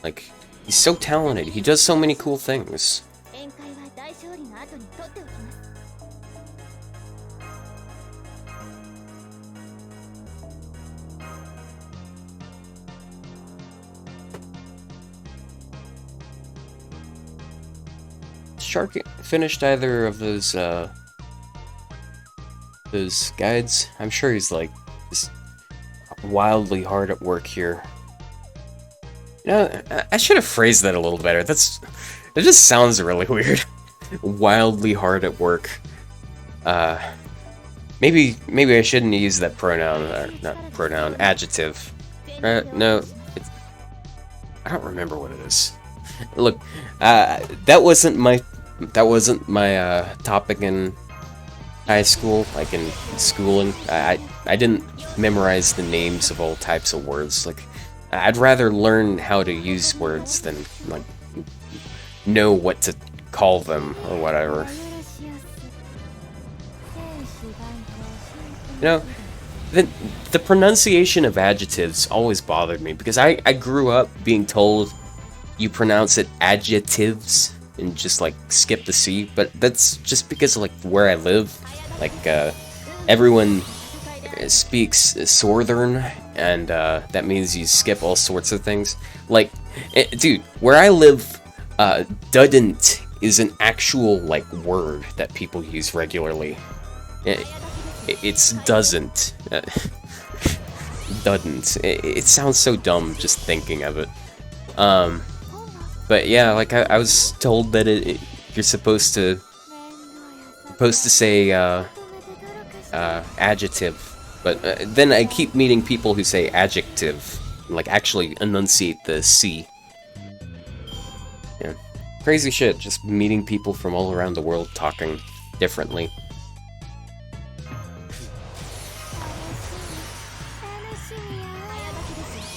Like, he's so talented, he does so many cool things. Shark finished either of those guides? I'm sure he's like just wildly hard at work here. You know, I should have phrased that a little better. It just sounds really weird. Wildly hard at work. Maybe I shouldn't use that pronoun, or not pronoun, adjective. No, it's, I don't remember what it is. Look, that wasn't my topic in high school, like in schooling. I didn't memorize the names of all types of words. Like, I'd rather learn how to use words than like know what to call them or whatever. You know, the pronunciation of adjectives always bothered me because I grew up being told you pronounce it adjectives and just like skip the C, but that's just because of like where I live. Like everyone speaks Southern, and that means you skip all sorts of things. Like, dude, where I live, doesn't is an actual like word that people use regularly. It's doesn't. Doesn't. It sounds so dumb just thinking of it. But yeah, like I was told that you're supposed to say adjective, but then I keep meeting people who say adjective, like actually enunciate the C. Yeah, crazy shit. Just meeting people from all around the world talking differently.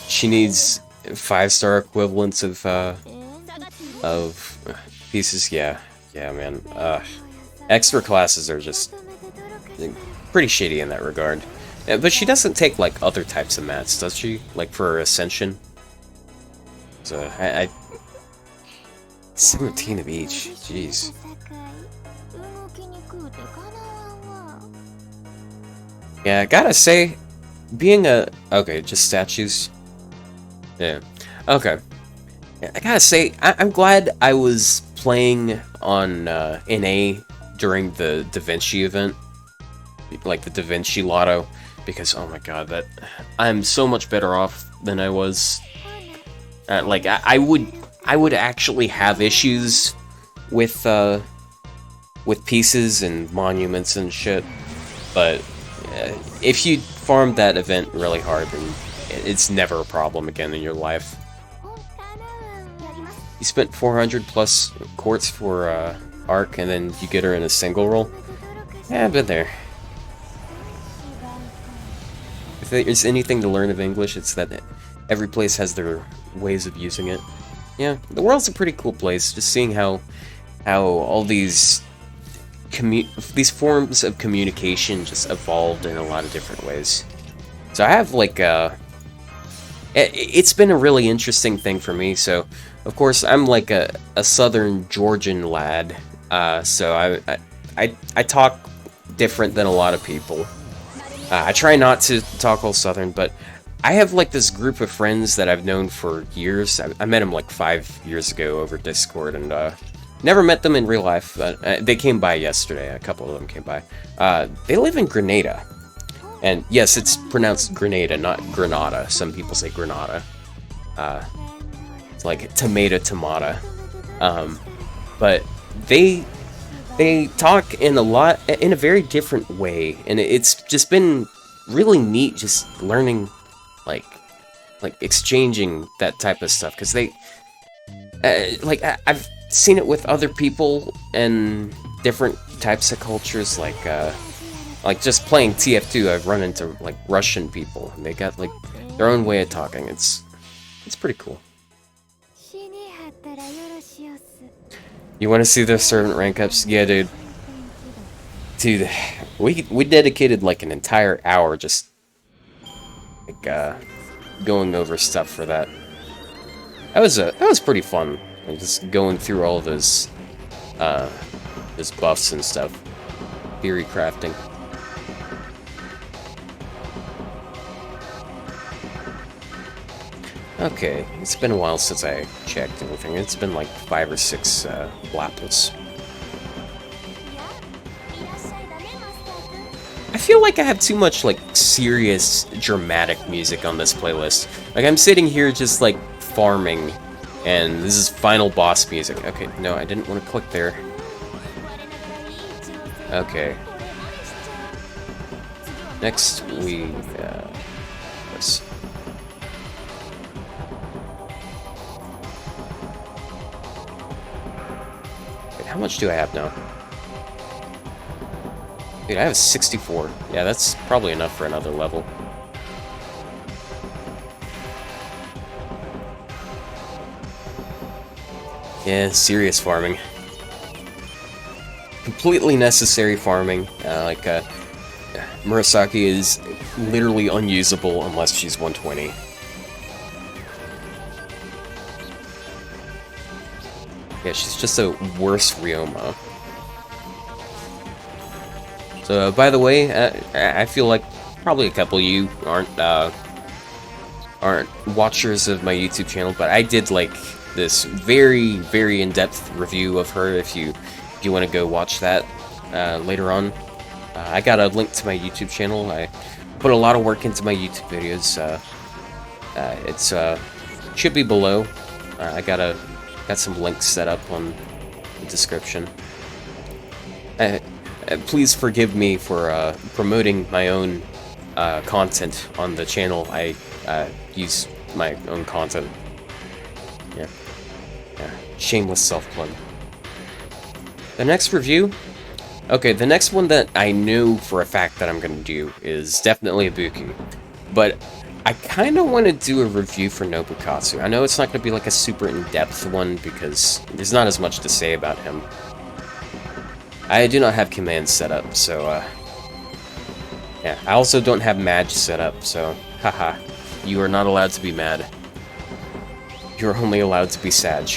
She needs 5-star equivalents of pieces. Yeah, man. Extra classes are just pretty shitty in that regard. Yeah, but she doesn't take like other types of mats, does she? Like for Ascension. So I 17 of each. Jeez. Yeah, I gotta say, being okay, just statues. Yeah. Okay. I gotta say, I'm glad I was playing on NA during the Da Vinci event, like the Da Vinci Lotto, because oh my god, I'm so much better off than I was. Like I would actually have issues with pieces and monuments and shit, but if you farm that event really hard, then it's never a problem again in your life. You spent 400 plus quartz for Arc, and then you get her in a single roll? Yeah, I've been there. If there's anything to learn of English, it's that every place has their ways of using it. Yeah, the world's a pretty cool place, just seeing how all these forms of communication just evolved in a lot of different ways. So I have like it's been a really interesting thing for me. So of course I'm like a southern Georgian lad, so I talk different than a lot of people. I try not to talk all southern, but I have like this group of friends that I've known for years. I met them like 5 years ago over Discord, and never met them in real life, but they came by yesterday. A couple of them came by. They live in Grenada. And yes, it's pronounced Grenada, not Granada. Some people say Granada. It's like tomato. But they talk in a very different way, and it's just been really neat just learning, like exchanging that type of stuff, because they like I've seen it with other people and different types of cultures, like just playing TF2, I've run into like Russian people, and they got like their own way of talking. It's pretty cool. You want to see their servant rank ups? Yeah, dude. Dude, we dedicated like an entire hour just like going over stuff for that. That was pretty fun. Like, just going through all of those buffs and stuff. Theory crafting. Okay, it's been a while since I checked anything. It's been like 5 or 6 lapless. I feel like I have too much like serious, dramatic music on this playlist. Like I'm sitting here just like farming, and this is final boss music. Okay, no, I didn't want to click there. Okay. Next we let's how much do I have now? Dude, I have 64. Yeah, that's probably enough for another level. Yeah, serious farming. Completely necessary farming. Murasaki is literally unusable unless she's 120. Yeah, she's just a worse Ryoma. So, by the way, I feel like probably a couple of you aren't watchers of my YouTube channel, but I did like this very, very in-depth review of her. If you want to go watch that later on, I got a link to my YouTube channel. I put a lot of work into my YouTube videos. It's should be below. I got some links set up on the description. Please forgive me for promoting my own content on the channel. I use my own content. Yeah. Shameless self-plug. The next review? Okay, the next one that I know for a fact that I'm going to do is definitely a Ibuki. But I kind of want to do a review for Nobukatsu. I know it's not going to be like a super in-depth one because there's not as much to say about him. I do not have commands set up, so, yeah. I also don't have Madge set up, so, haha. You are not allowed to be mad. You're only allowed to be Sag.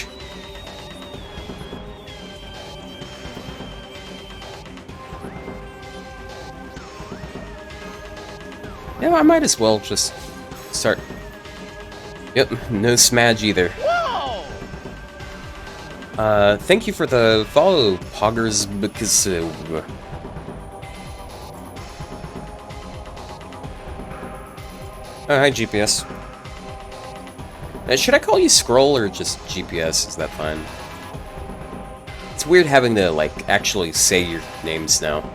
Yeah, I might as well just start. Yep, no Smudge either. Thank you for the follow, Poggers, because oh, hi, GPS. Should I call you Scroll or just GPS? Is that fine? It's weird having to, like, actually say your names now.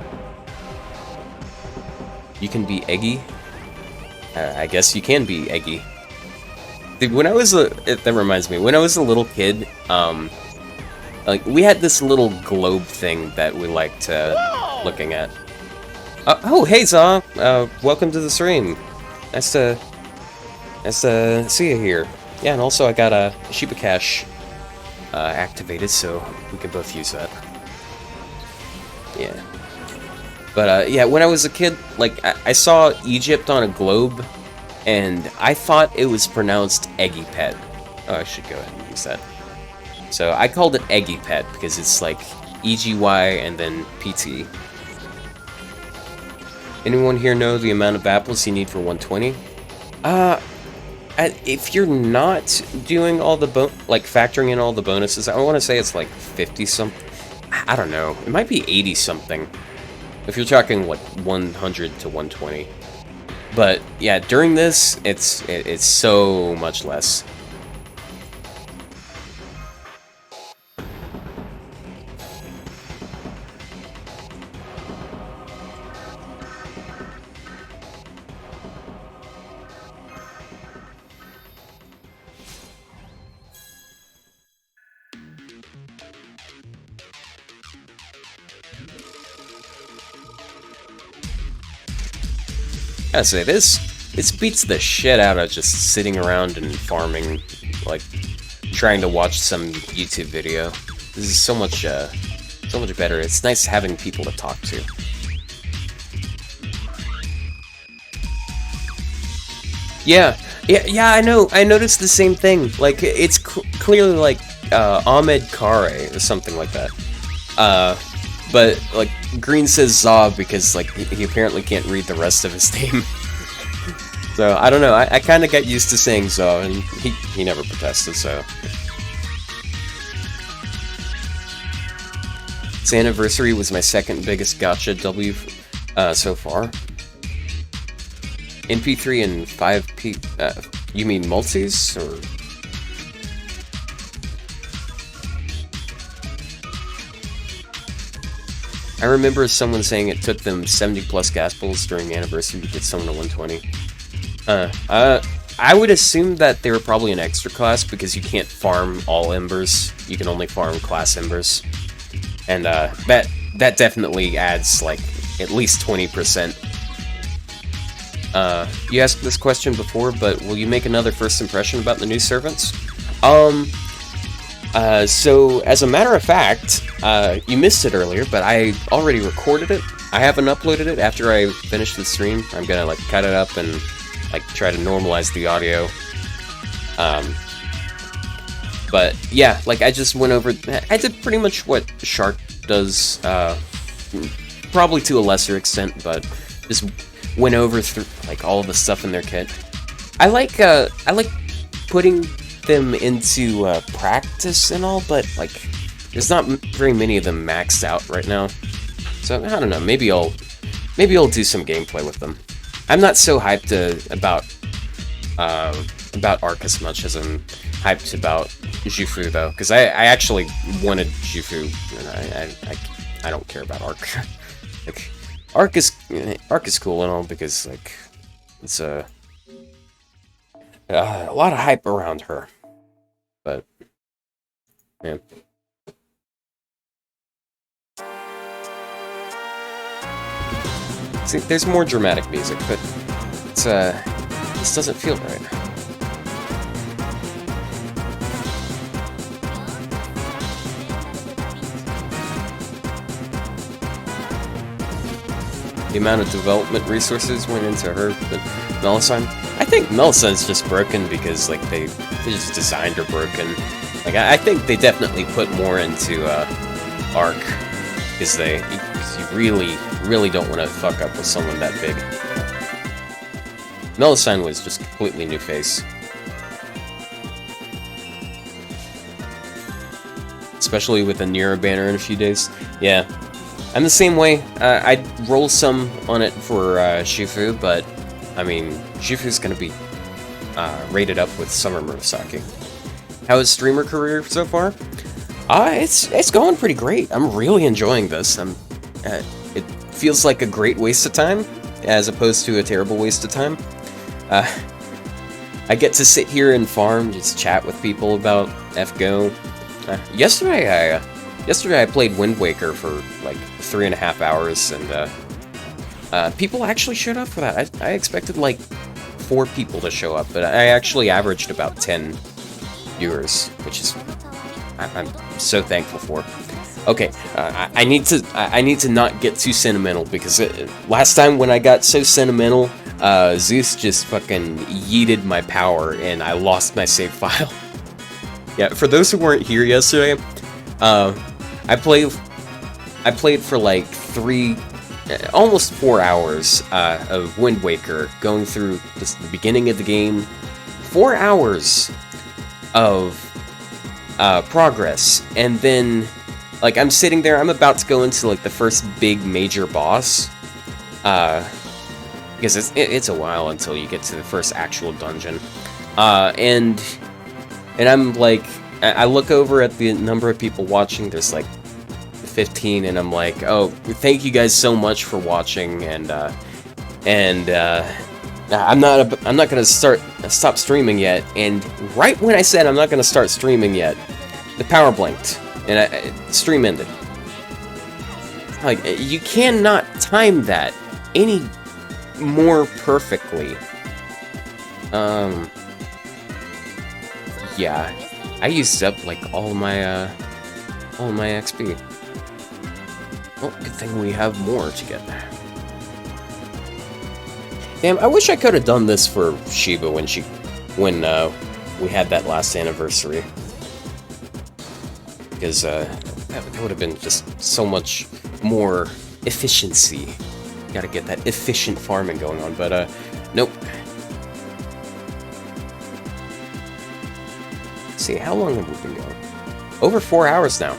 You can be Eggy? I guess you can be Eggy. Dude, when I was that reminds me, when I was a little kid, like, we had this little globe thing that we liked looking at. Oh, hey, Zaw! Welcome to the stream. Nice to see you here. Yeah, and also I got a Shiba Cash activated, so we can both use that. Yeah. But, yeah, when I was a kid, like, I saw Egypt on a globe, and I thought it was pronounced Eggy Pet. Oh, I should go ahead and use that. So, I called it Eggy Pet, because it's, like, EGY and then PT. Anyone here know the amount of apples you need for 120? If you're not doing all the factoring in all the bonuses, I want to say it's like 50-something. I don't know. It might be 80-something. If you're talking, like, 100 to 120. But, yeah, during this, it's so much less. I say this beats the shit out of just sitting around and farming, like trying to watch some YouTube video. This is so much better. It's nice having people to talk to. Yeah, I know. I noticed the same thing. Like, it's clearly like Ahmed Kare or something like that. But, like, Green says Zaw because, like, he apparently can't read the rest of his name. So, I don't know, I kind of got used to saying Zaw, and he never protested, so. This anniversary was my second biggest gacha W so far. NP3 and 5P, you mean multis, or? I remember someone saying it took them 70 plus gas pulls during the anniversary to get someone to 120. I would assume that they were probably an extra class because you can't farm all embers. You can only farm class embers. and that definitely adds like at least 20%. You asked this question before, but will you make another first impression about the new servants? So as a matter of fact, you missed it earlier, but I already recorded it. I haven't uploaded it. After I finish the stream, I'm gonna like cut it up and like try to normalize the audio. But yeah, like I just went over. I did pretty much what Shark does, probably to a lesser extent, but just went over through like all of the stuff in their kit. I like putting them into practice and all, but like there's not very many of them maxed out right now. So I don't know. Maybe I'll do some gameplay with them. I'm not so hyped about Arc as much as I'm hyped about Jufu though, because I actually wanted Jufu, and I don't care about Arc. Like Arc is cool and all because like it's a lot of hype around her, but yeah. See, there's more dramatic music, but it's this doesn't feel right. The amount of development resources went into her, but Melisine. I think Melisine's just broken because like they just designed her broken. Like I think they definitely put more into Arc because you really don't want to fuck up with someone that big. Melisine was just completely new face. Especially with a Nero banner in a few days. Yeah. I'm the same way. I'd roll some on it for Shifu, but I mean, Shifu's gonna be rated up with Summer Murasaki. How is streamer career so far? It's going pretty great. I'm really enjoying this. It feels like a great waste of time, as opposed to a terrible waste of time. I get to sit here and farm, just chat with people about FGO. Yesterday I played Wind Waker for like 3.5 hours, and people actually showed up for that. I expected like 4 people to show up, but I actually averaged about 10 viewers, which is I'm so thankful for. Okay, I need to not get too sentimental because last time when I got so sentimental, Zeus just fucking yeeted my power and I lost my save file. Yeah, for those who weren't here yesterday, I played for like almost 4 hours of Wind Waker, going through the beginning of the game. 4 hours of progress, and then like I'm sitting there, I'm about to go into like the first big major boss, because it's a while until you get to the first actual dungeon, and I'm like, I look over at the number of people watching. There's like 15, and I'm like, oh, thank you guys so much for watching, and I'm not gonna stop streaming yet. And right when I said I'm not gonna start streaming yet, the power blinked and stream ended. Like, you cannot time that any more perfectly. Yeah, I used up like all my XP. Well, good thing we have more to get there. Damn, I wish I could have done this for Shiba when we had that last anniversary. Because that would have been just so much more efficiency. Gotta get that efficient farming going on, but nope. Let's see, how long have we been going? Over 4 hours now.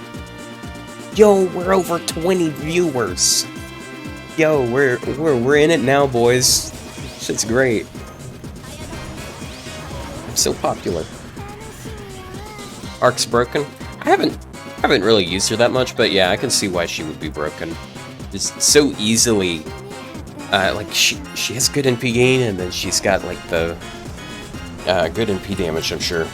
Yo, we're over 20 viewers. Yo, we're in it now, boys. Shit's great. I'm so popular. Arc's broken. I haven't really used her that much, but yeah, I can see why she would be broken. Just so easily. Like she has good NP gain, and then she's got like the good NP damage, I'm sure.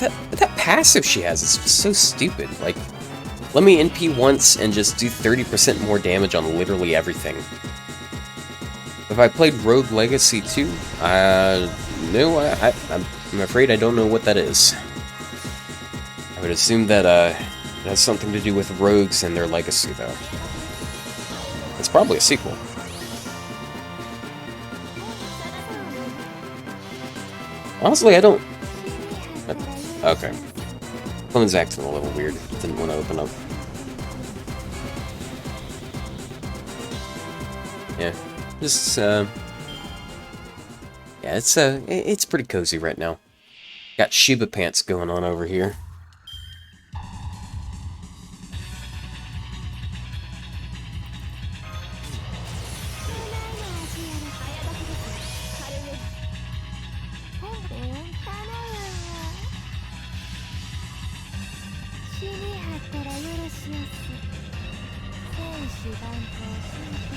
Yeah, that passive she has is just so stupid. Like, let me NP once and just do 30% more damage on literally everything. Have I played Rogue Legacy 2? No, I'm afraid I don't know what that is. I would assume that it has something to do with rogues and their legacy, though. It's probably a sequel. Honestly, I don't... Okay. Phone's acting a little weird. Didn't want to open up. Yeah. Just, yeah, it's pretty cozy right now. Got Shiba pants going on over here.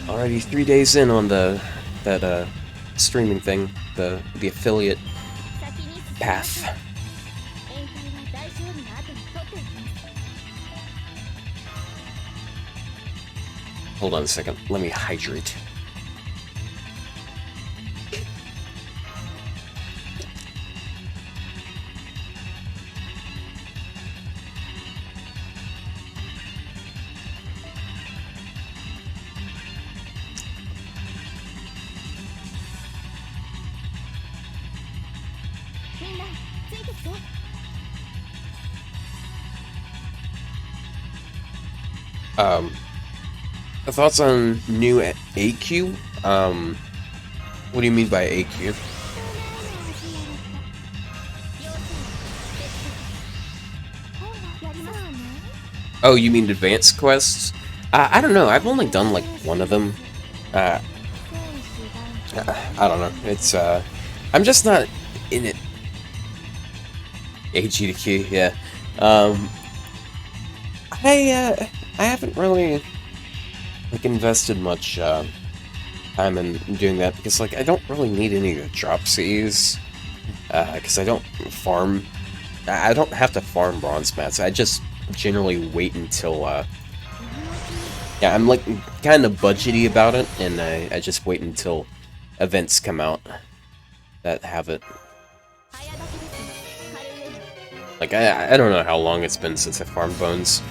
Already 3 days in on that streaming thing, the affiliate path. Hold on a second, let me hydrate. Thoughts on new AQ? What do you mean by AQ? Oh, you mean advanced quests? I don't know, I've only done like one of them. I don't know, it's, I'm just not in it. AG to Q, yeah. I haven't really, like, invested much, time in doing that, because, like, I don't really need any of the drop Cs, because I don't farm, I don't have to farm bronze mats, I just generally wait until, yeah, I'm, like, kind of budgety about it, and I just wait until events come out that have it. Like, I don't know how long it's been since I farmed bones.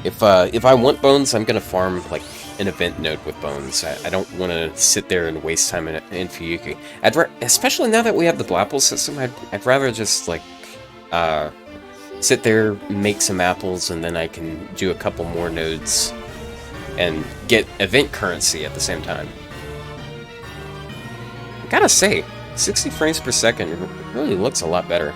If I want bones, I'm gonna farm, like, an event node with bones. I don't want to sit there and waste time in Fuyuki. Especially now that we have the Blapple system, I'd rather just, like, sit there, make some apples, and then I can do a couple more nodes and get event currency at the same time. I gotta say, 60 frames per second really looks a lot better.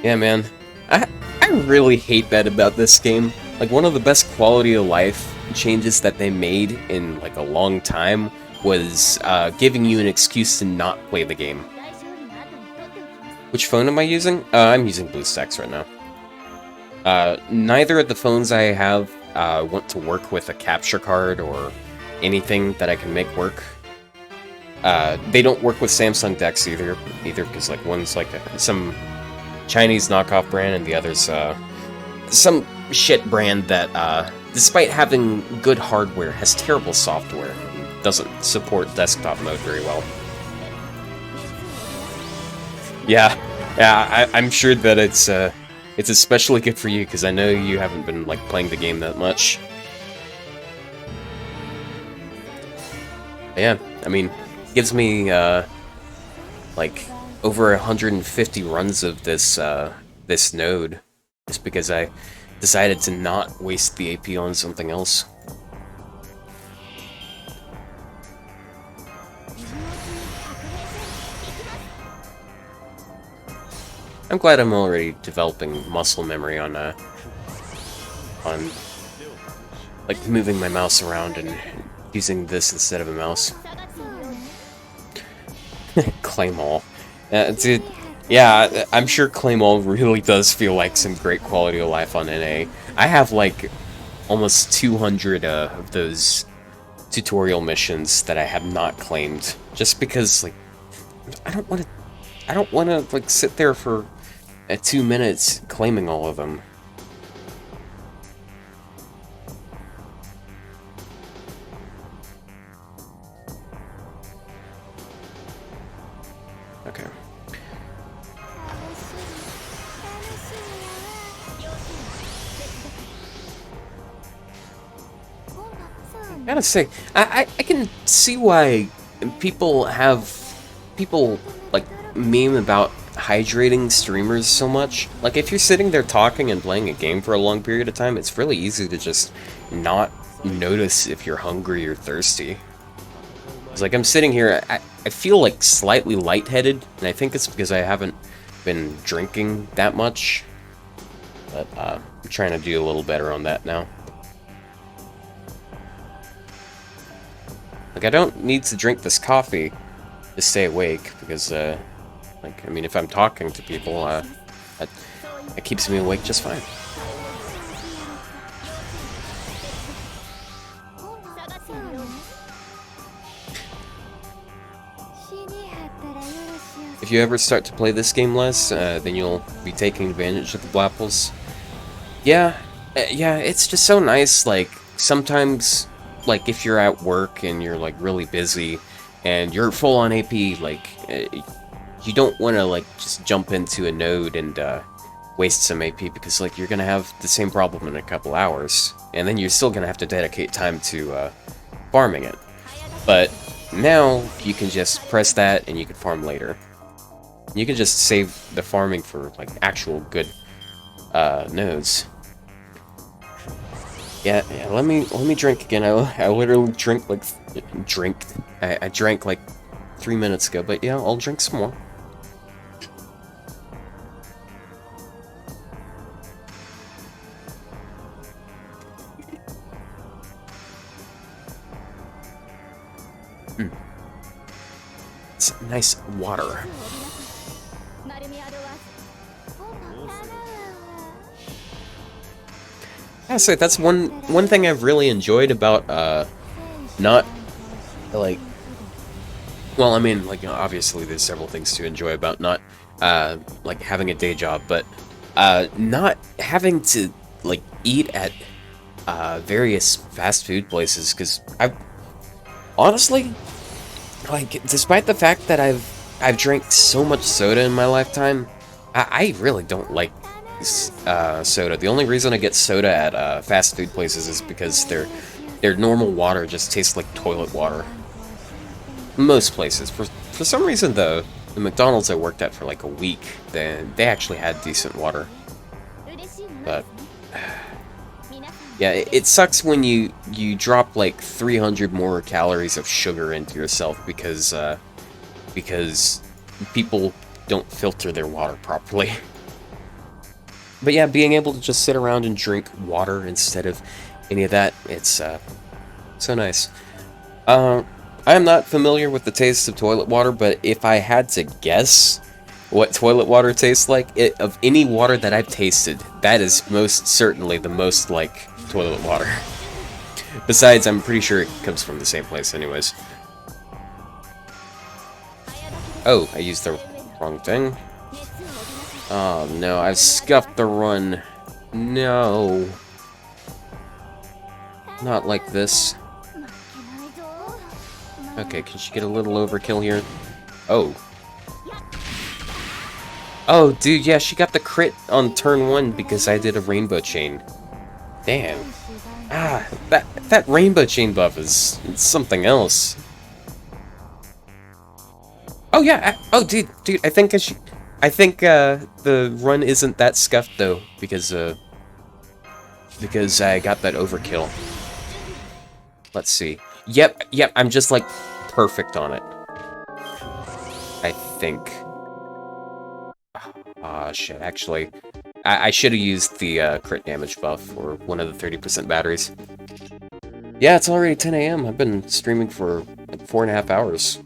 Yeah, man. I really hate that about this game. Like, one of the best quality of life changes that they made in, like, a long time was giving you an excuse to not play the game. Which phone am I using? I'm using BlueStacks right now. Neither of the phones I have want to work with a capture card or anything that I can make work. They don't work with Samsung DeX either because, like, one's like some Chinese knockoff brand, and the other's some shit brand that, despite having good hardware, has terrible software and doesn't support desktop mode very well. Yeah, I'm sure that it's especially good for you, because I know you haven't been, like, playing the game that much. Yeah, I mean, it gives me, like, over 150 runs of this this node, just because I decided to not waste the AP on something else. I'm glad I'm already developing muscle memory on like, moving my mouse around and using this instead of a mouse. Claim all. Dude, Yeah, I'm sure Claymore really does feel like some great quality of life on NA. I have like almost 200 of those tutorial missions that I have not claimed, just because like I don't want to. I don't want to like sit there for 2 minutes claiming all of them. Okay. I gotta say, I can see why people like meme about hydrating streamers so much. Like if you're sitting there talking and playing a game for a long period of time, it's really easy to just not notice if you're hungry or thirsty. It's like I'm sitting here, I feel like slightly lightheaded, and I think it's because I haven't been drinking that much. But I'm trying to do a little better on that now. Like I don't need to drink this coffee to stay awake, because like, I mean, if I'm talking to people, it keeps me awake just fine. If you ever start to play this game less, then you'll be taking advantage of the Blapples. Yeah, yeah, it's just so nice, like, sometimes, like, if you're at work and you're, like, really busy, and you're full on AP, like, you don't want to, like, just jump into a node and, waste some AP, because, like, you're gonna have the same problem in a couple hours, and then you're still gonna have to dedicate time to, farming it. But now, you can just press that, and you can farm later. You can just save the farming for, like, actual good, nodes. Yeah, let me drink again. I literally drank, like, I drank, like, 3 minutes ago, but yeah, I'll drink some more. It's nice water. I say that's one thing I've really enjoyed about not like, well, I mean, like, obviously there's several things to enjoy about not like having a day job, but not having to like eat at various fast food places, because I've honestly, like, despite the fact that I've drank so much soda in my lifetime, I really don't like soda. The only reason I get soda at fast food places is because their normal water just tastes like toilet water. Most places. For some reason, though, the McDonald's I worked at for like a week, they actually had decent water. But yeah, it sucks when you drop like 300 more calories of sugar into yourself because people don't filter their water properly. But yeah, being able to just sit around and drink water instead of any of that, it's so nice. I am not familiar with the taste of toilet water, but if I had to guess what toilet water tastes like, of any water that I've tasted, that is most certainly the most like toilet water. Besides, I'm pretty sure it comes from the same place anyways. Oh, I used the wrong thing. Oh no, I've scuffed the run. No. Not like this. Okay, can she get a little overkill here? Oh. Oh, dude, yeah, she got the crit on turn 1 because I did a rainbow chain. Damn. Ah, that rainbow chain buff is something else. Oh yeah, oh dude, I think the run isn't that scuffed though, because I got that overkill. Let's see. Yep, I'm just like perfect on it. I think. Ah, shit, actually. I should have used the crit damage buff for one of the 30% batteries. Yeah, it's already 10 AM. I've been streaming for like 4.5 hours.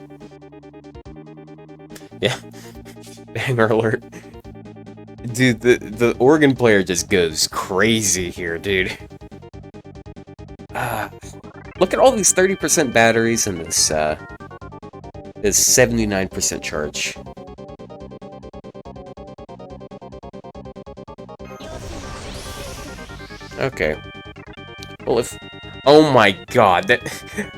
Yeah. Banger alert. Dude, the organ player just goes crazy here, dude. Look at all these 30% batteries and this 79% charge. Okay. Well, if... Oh my god, that...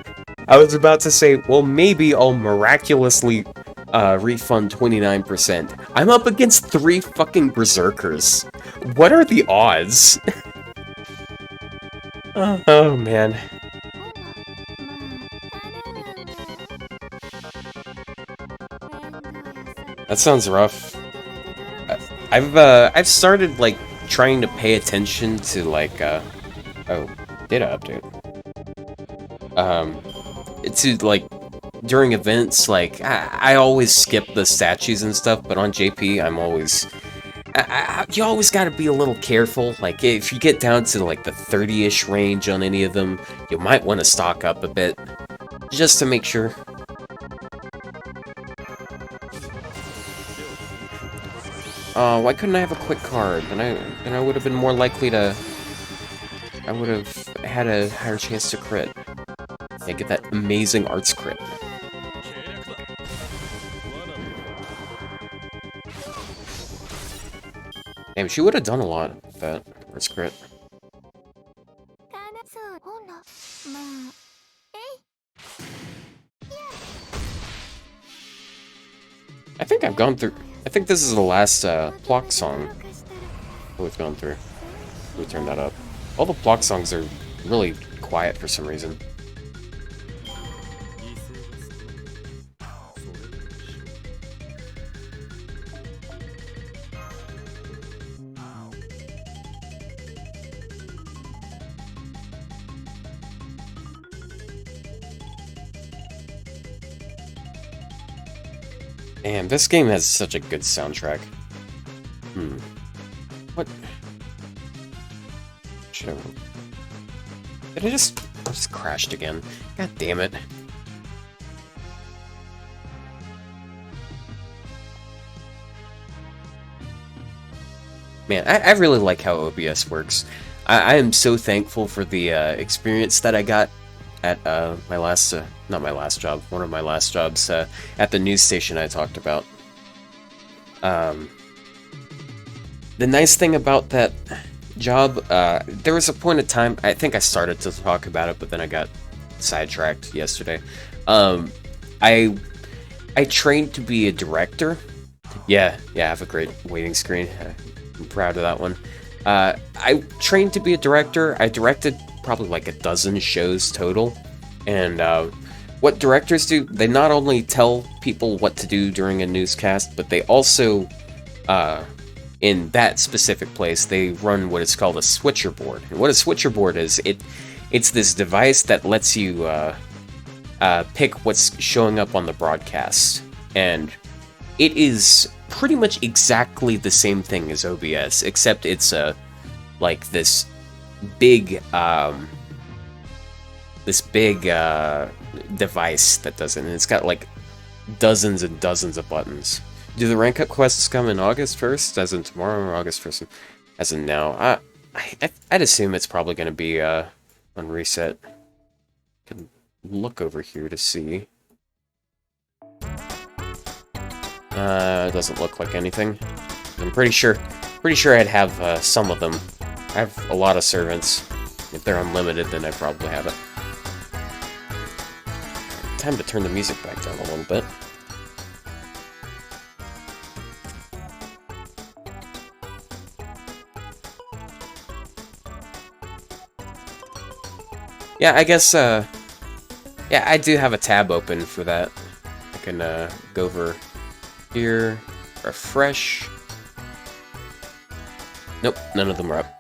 I was about to say, well, maybe I'll miraculously refund 29%. I'm up against 3 fucking berserkers. What are the odds? Oh, man. That sounds rough. I've started, like, trying to pay attention to, like, oh, data update. To, like, during events, like, I always skip the statues and stuff, but on JP, I'm always... you always gotta be a little careful. Like, if you get down to, like, the 30-ish range on any of them, you might want to stock up a bit, just to make sure. Why couldn't I have a quick card? Then I would have been more likely to... I would have had a higher chance to crit. Yeah, get that amazing arts crit. Damn, she would have done a lot with that arts crit. I think I've gone through... I think this is the last Plock song we've gone through. We turned that up. All the Plock songs are really quiet for some reason. Damn, this game has such a good soundtrack. What? Did I just crashed again? God damn it. Man, I really like how OBS works. I am so thankful for the experience that I got at my last, not my last job, one of my last jobs, at the news station I talked about. The nice thing about that job, there was a point of time, I think I started to talk about it, but then I got sidetracked yesterday. I trained to be a director. Yeah, I have a great waiting screen. I'm proud of that one. I trained to be a director. I directed probably like a dozen shows total. And what directors do, they not only tell people what to do during a newscast, but they also, in that specific place, they run what is called a switcher board. And what a switcher board is, it's this device that lets you pick what's showing up on the broadcast. And it is pretty much exactly the same thing as OBS, except it's like this big device that does it, and it's got like dozens and dozens of buttons. Do the rank up quests come in August 1st, as in tomorrow, or August 1st, as in now? I'd assume it's probably going to be on reset. I can look over here to see. It doesn't look like anything. I'm pretty sure I'd have some of them. I have a lot of servants. If they're unlimited, then I probably have it. Time to turn the music back down a little bit. Yeah, I guess, yeah, I do have a tab open for that. I can, go over here, refresh. Nope, none of them are up.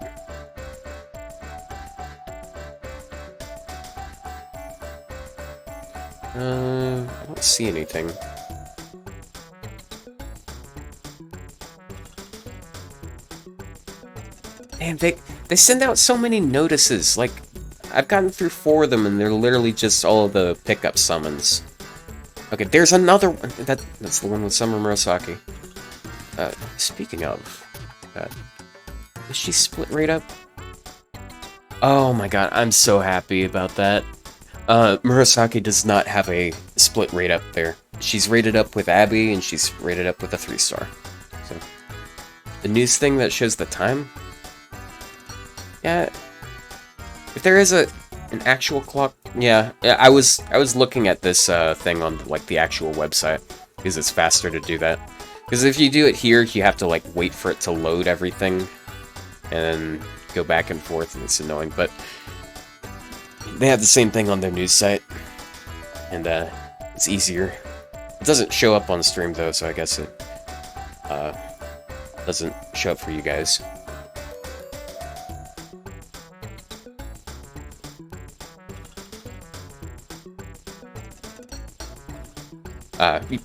I don't see anything. Damn, they send out so many notices. Like, I've gotten through 4 of them, and they're literally just all of the pickup summons. Okay, there's another one. That's the one with Summer Murasaki. Speaking of, is she split right up? Oh my god, I'm so happy about that. Murasaki does not have a split rate up there. She's rated up with Abby, and she's rated up with a 3-star. So, the news thing that shows the time? Yeah, if there is an actual clock, yeah, I was looking at this thing on like the actual website because it's faster to do that. Because if you do it here, you have to like wait for it to load everything and go back and forth, and it's annoying. But they have the same thing on their news site, and it's easier. It doesn't show up on stream though, so I guess it doesn't show up for you guys.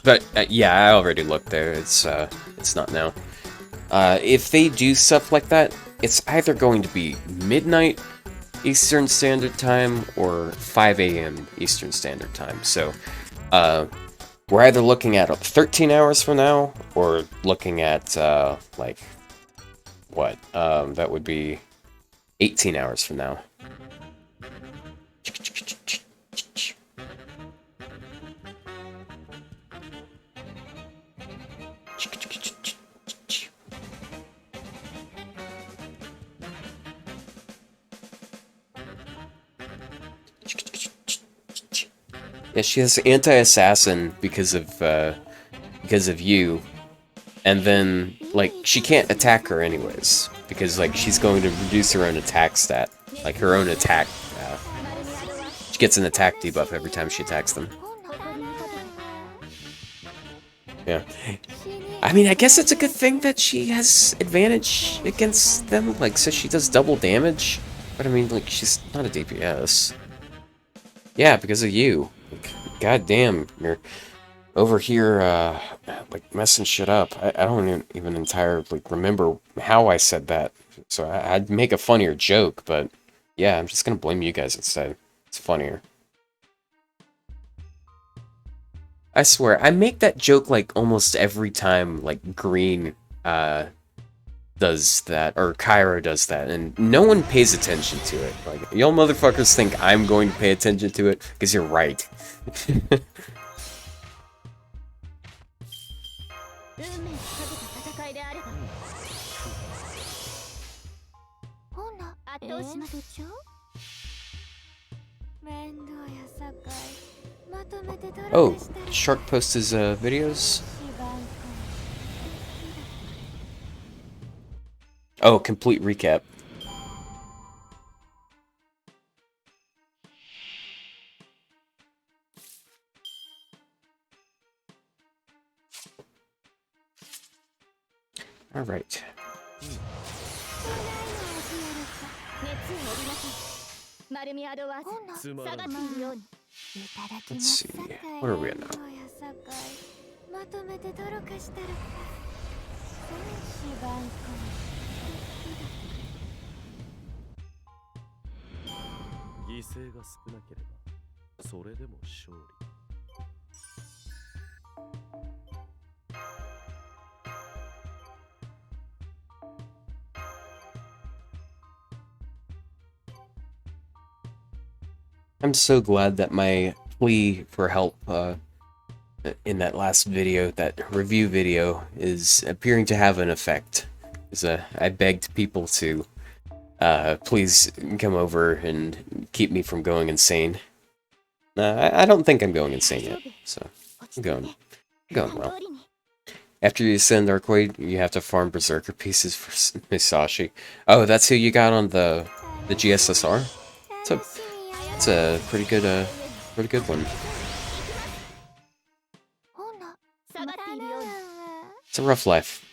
But yeah, I already looked there. It's not now. If they do stuff like that, it's either going to be midnight Eastern Standard Time or 5 a.m. Eastern Standard Time. So, we're either looking at 13 hours from now, or looking at, like, what? That would be 18 hours from now. Yeah, she has anti-assassin because of you, and then like she can't attack her anyways because like she's going to reduce her own attack stat, like her own attack. She gets an attack debuff every time she attacks them. Yeah, I mean, I guess it's a good thing that she has advantage against them, like so she does double damage. But I mean, like she's not a DPS. Yeah, because of you. God damn, you're over here, like, messing shit up. I don't even entirely remember how I said that. So I'd make a funnier joke, but yeah, I'm just gonna blame you guys instead. It's funnier. I swear, I make that joke, like, almost every time, like, Green, does that, or Kyra does that, and no one pays attention to it. Like, y'all motherfuckers think I'm going to pay attention to it, because you're right. Oh, Shark posts his videos? Oh, complete recap. All right. Let's see. Where are we at now? I'm so glad that my plea for help in that last video, that review video, is appearing to have an effect. I begged people to please come over and keep me from going insane. I don't think I'm going insane yet, so I'm going well. After you send Arcueid, you have to farm Berserker pieces for Misashi. Oh, that's who you got on the GSSR? It's a pretty good one. It's a rough life.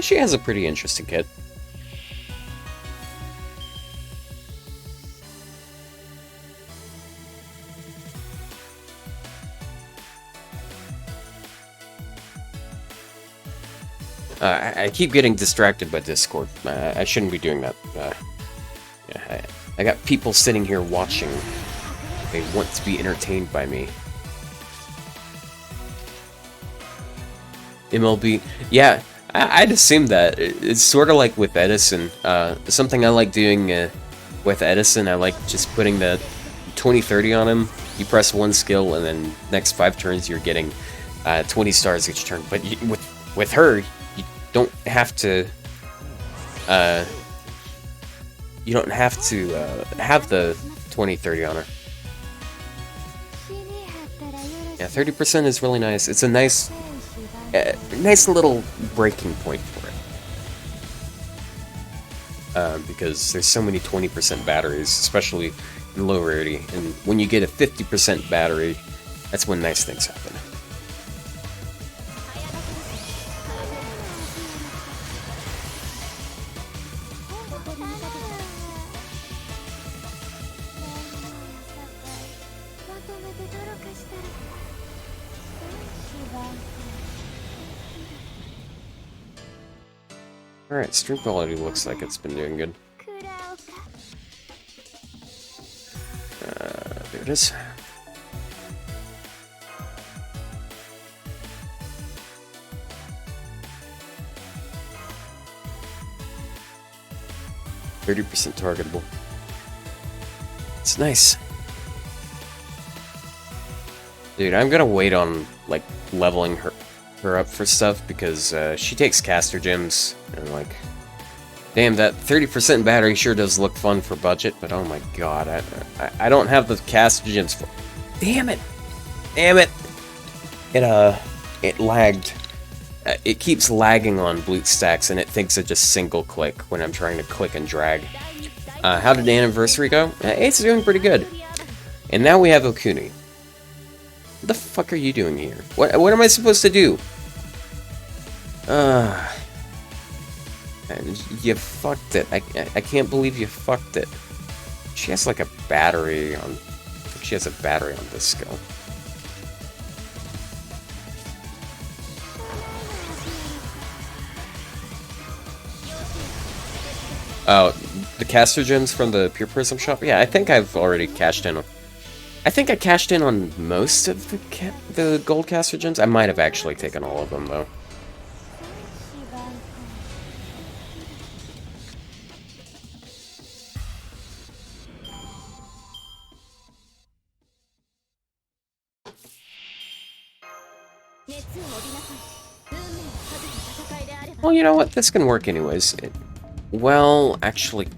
She has a pretty interesting kit. I keep getting distracted by Discord. I shouldn't be doing that. Yeah, I got people sitting here watching. They want to be entertained by me. MLB, yeah, I'd assume that. It's sort of like with Edison. Something I like doing with Edison, I like just putting the 20-30 on him. You press one skill, and then next 5 turns you're getting 20 stars each turn. But with her, you don't have to. You don't have to have the 20-30 on her. Yeah, 30% is really nice. It's a nice little breaking point for it. Because there's so many 20% batteries, especially in low rarity. And when you get a 50% battery, that's when nice things happen. Alright, stream quality looks like it's been doing good. There it is. %30 targetable. It's nice. Dude, I'm gonna wait on, like, leveling her up for stuff, because she takes caster gems, and like, damn, that 30% battery sure does look fun for budget, but oh my god, I don't have the caster gems for. Damn it! Damn it! It lagged. It keeps lagging on BlueStacks, and it thinks it just single click when I'm trying to click and drag. How did the anniversary go? It's doing pretty good. And now we have Okuni. What the fuck are you doing here? What am I supposed to do? You fucked it. I can't believe you fucked it. She has like a battery on. I think she has a battery on this skill. Oh, the caster gems from the Pure Prism shop? Yeah, I think I've already cashed in on. I think I cashed in on most of the gold caster gems. I might have actually taken all of them, though. Well, you know what? This can work anyways. Well, actually,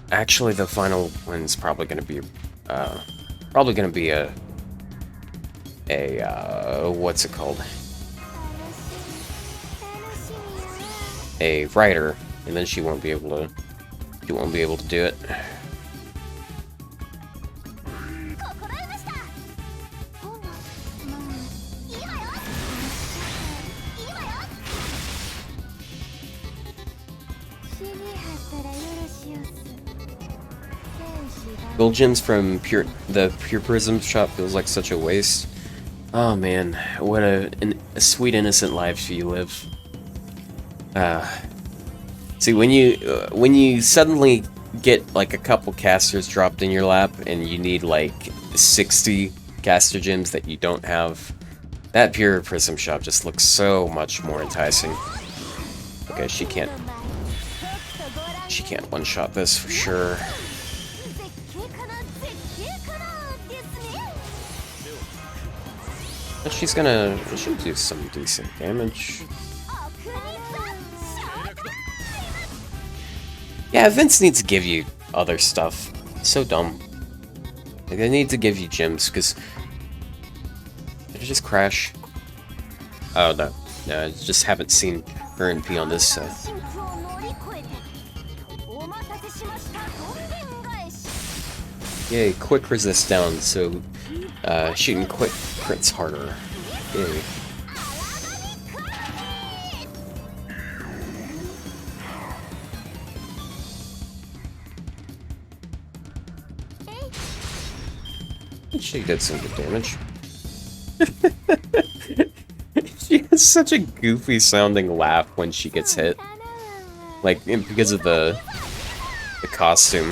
the final one's probably gonna be, what's it called? A writer, and then she won't be able to do it. Gold gems from the Pure Prism shop feels like such a waste. Oh man, what a sweet innocent life you live. See, when you suddenly get like a couple casters dropped in your lap and you need like 60 caster gems that you don't have, that Pure Prism shop just looks so much more enticing. Okay, she can't one-shot this for sure. But she'll do some decent damage. Yeah, events need to give you other stuff. It's so dumb. Like, they need to give you gems, because... Did it just crash? Oh, no. No, I just haven't seen her and P on this set. Yay, quick resist down, so shooting quick crits harder. Yay. She did some good damage. It's such a goofy sounding laugh when she gets hit. Like, because of the costume.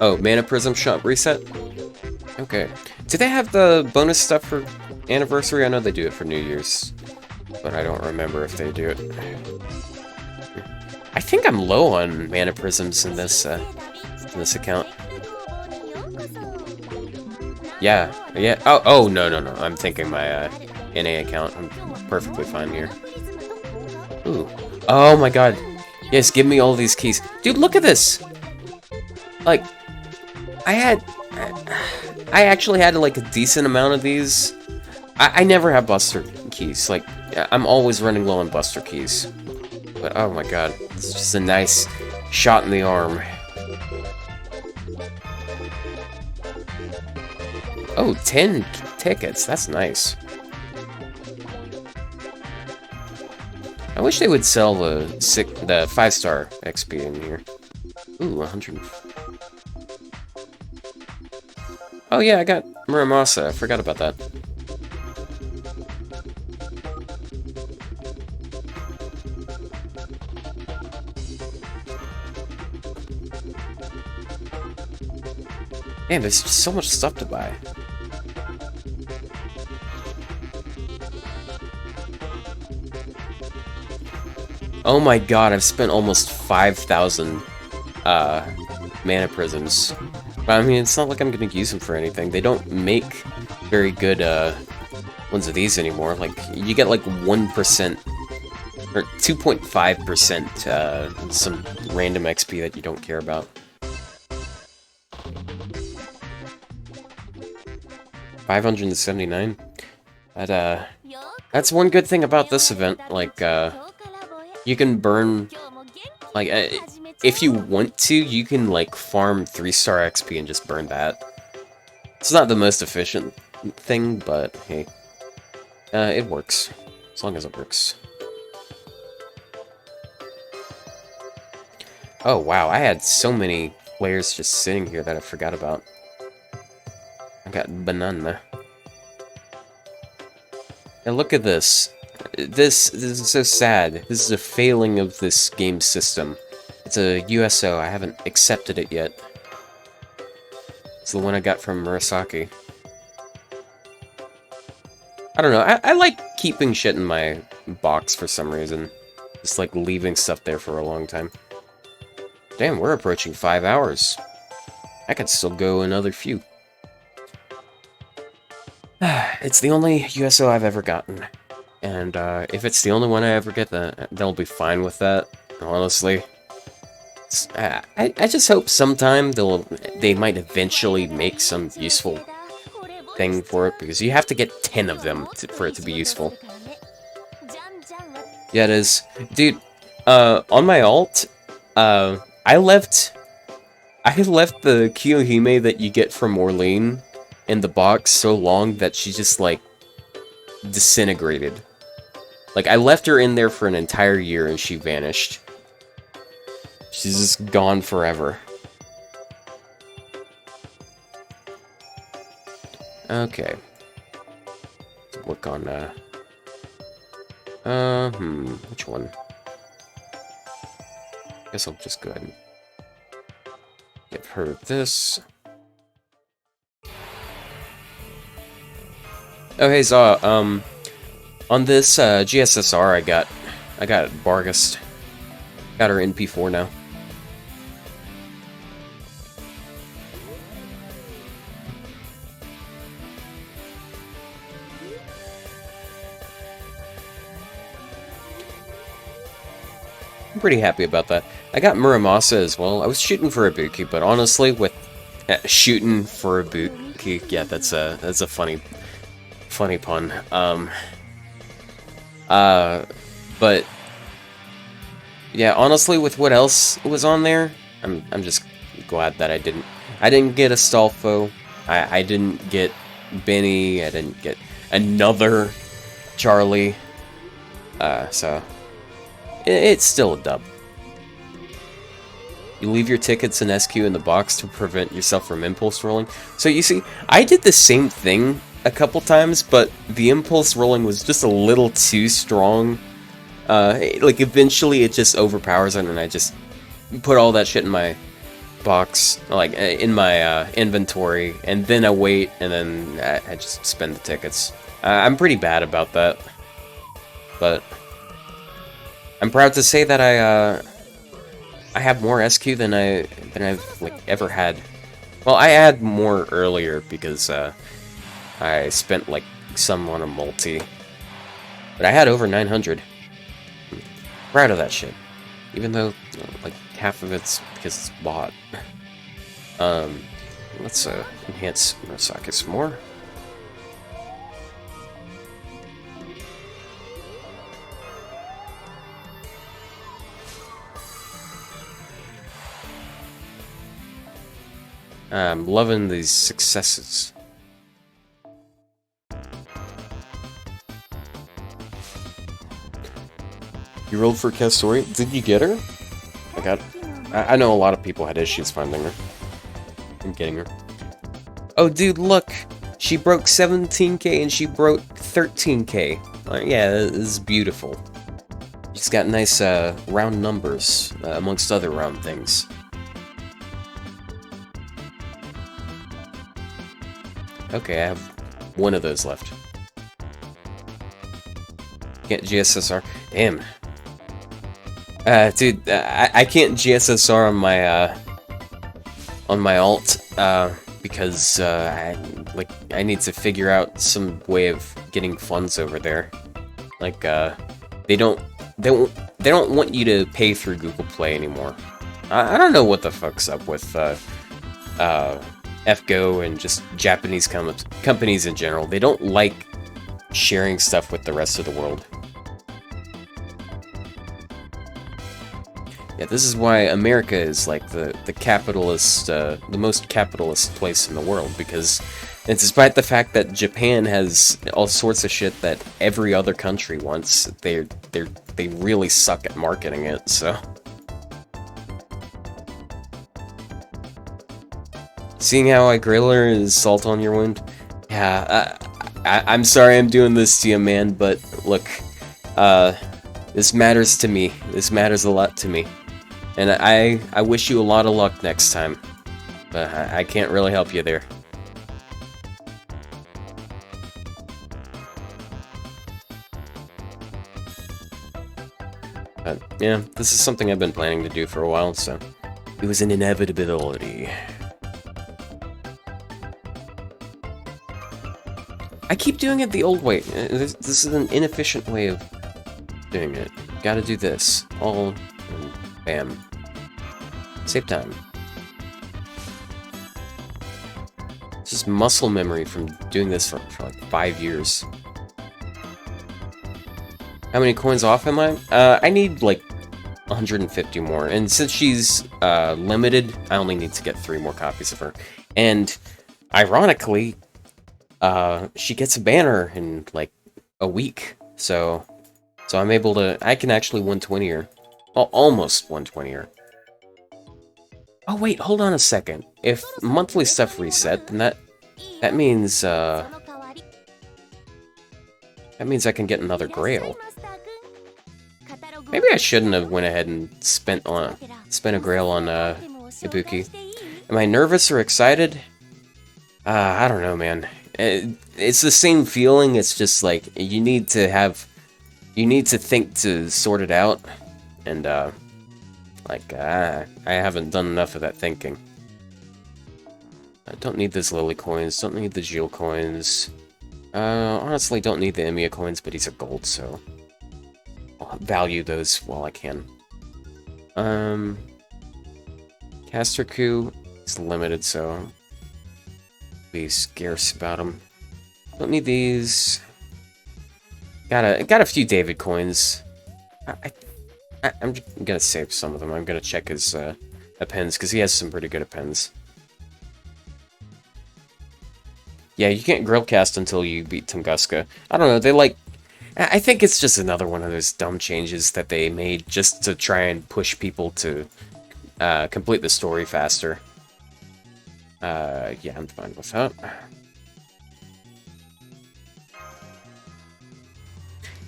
Oh, Mana Prism shop reset? Okay. Do they have the bonus stuff for anniversary? I know they do it for New Year's, but I don't remember if they do it. I think I'm low on Mana Prisms in this account. Yeah. Oh, no. I'm thinking my NA account. I'm perfectly fine here. Ooh. Oh my god. Yes, give me all these keys. Dude, look at this! Like, I actually had like a decent amount of these. I never have Buster keys. Like, I'm always running low on Buster keys. But oh my god, it's just a nice shot in the arm. Oh, 10 tickets. That's nice. I wish they would sell the 5-star XP in here. Ooh, 100. Oh yeah, I got Murasaki. I forgot about that. Man, there's just so much stuff to buy. Oh my god, I've spent almost 5,000 mana prisms. But I mean, it's not like I'm gonna use them for anything. They don't make very good ones of these anymore. Like, you get like 1% or 2.5% some random XP that you don't care about. 579. That's one good thing about this event. Like, you can burn, like, if you want to, you can, like, farm 3-star XP and just burn that. It's not the most efficient thing, but hey, it works. As long as it works. Oh wow, I had so many players just sitting here that I forgot about. I got banana. And look at this. This is so sad. This is a failing of this game system. It's a USO. I haven't accepted it yet. It's the one I got from Murasaki. I don't know. I like keeping shit in my box for some reason. Just like leaving stuff there for a long time. Damn, we're approaching 5 hours. I could still go another few. It's the only USO I've ever gotten. And if it's the only one I ever get, they'll be fine with that, honestly. I just hope sometime they might eventually make some useful thing for it, because you have to get 10 of them for it to be useful. Yeah, it is. Dude, on my alt, I left the Kiyohime that you get from Orlean in the box so long that she just, like, disintegrated. Like, I left her in there for an entire year and she vanished. She's just gone forever. Okay. Let's work on, which one? Guess I'll just go ahead and give her this. Oh, hey, Zaw, on this, GSSR, I got Bargast. Got her NP4 now. I'm pretty happy about that. I got Muramasa as well. I was shooting for Ibuki, but honestly, with shooting for Ibuki, yeah, that's a funny pun. But yeah, honestly, with what else was on there, I'm just glad that I didn't get Astolfo. I didn't get Benny. I didn't get another Charlie. So It's still a dub. You leave your tickets and SQ in the box to prevent yourself from impulse rolling. So you see, I did the same thing a couple times, but the impulse rolling was just a little too strong. Like, eventually it just overpowers it, and I just put all that shit in my box, like, in my inventory, and then I wait, and then I just spend the tickets. I'm pretty bad about that, but I'm proud to say that I have more SQ than I've like ever had. Well, I had more earlier because I spent like some on a multi, but I had over 900. I'm proud of that shit, even though like half of it's because it's bought. Let's enhance Murasaki some more. I'm loving these successes. You rolled for Kastori? Did you get her? I know a lot of people had issues finding her. And getting her. Oh, dude, look! She broke 17k and she broke 13k. Yeah, this is beautiful. She's got nice round numbers, amongst other round things. Okay, I have one of those left. Can't GSSR. Damn. Dude, I can't GSSR on my alt, because I need to figure out some way of getting funds over there. Like, they don't want you to pay through Google Play anymore. I don't know what the fuck's up with FGO and just Japanese companies in general. They don't like sharing stuff with the rest of the world. Yeah, this is why America is like the capitalist, the most capitalist place in the world, because and despite the fact that Japan has all sorts of shit that every other country wants, they really suck at marketing it, so. Seeing how I grill her is salt on your wound? Yeah, I'm sorry I'm doing this to you, man, but look, this matters to me. This matters a lot to me. And I wish you a lot of luck next time, but I can't really help you there. But, yeah, this is something I've been planning to do for a while, so it was an inevitability. I keep doing it the old way. This is an inefficient way of doing it. Gotta do this. All, and bam. Save time. It's just muscle memory from doing this for like 5 years. How many coins off am I? I need like 150 more. And since she's limited, I only need to get 3 more copies of her. And ironically, she gets a banner in like a week. So I'm able to, I can actually 120 her. Well, almost 120 her. Oh wait, hold on a second. If monthly stuff reset, then that means I can get another Grail. Maybe I shouldn't have went ahead and spent a Grail on Ibuki. Am I nervous or excited? I don't know, man. It's the same feeling. It's just like you need to think to sort it out, and I haven't done enough of that thinking. I don't need those Lily coins, don't need the Gilles coins. Honestly, don't need the Emiya coins, but he's a gold, so I'll value those while I can. Casterku is limited, so be scarce about him. Don't need these. Got a few David coins. I'm gonna save some of them. I'm gonna check his appends, because he has some pretty good appends. Yeah, you can't grill cast until you beat Tunguska. I don't know, I think it's just another one of those dumb changes that they made just to try and push people to complete the story faster. Yeah, I'm fine with that.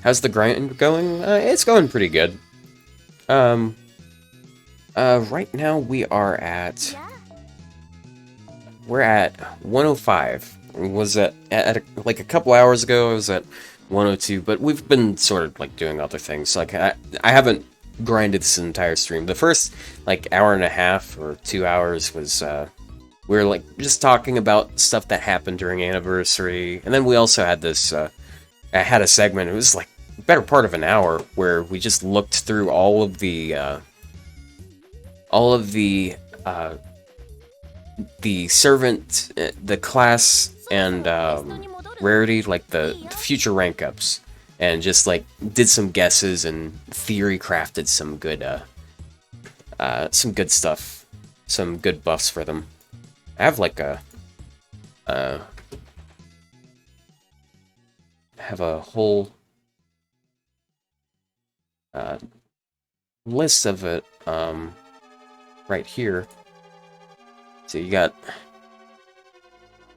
How's the grind going? It's going pretty good. Right now we're at 105. Was like a couple hours ago I was at 102, but we've been sort of like doing other things. Like I haven't grinded this entire stream. The first like hour and a half or 2 hours was we were like just talking about stuff that happened during anniversary, and then we also had this I had a segment. It was like a better part of an hour where we just looked through all of the servant, the class, and rarity, like the future rank ups, and just like did some guesses and theory crafted some good stuff, some good buffs for them. I have like have a whole list of it right here. So you got.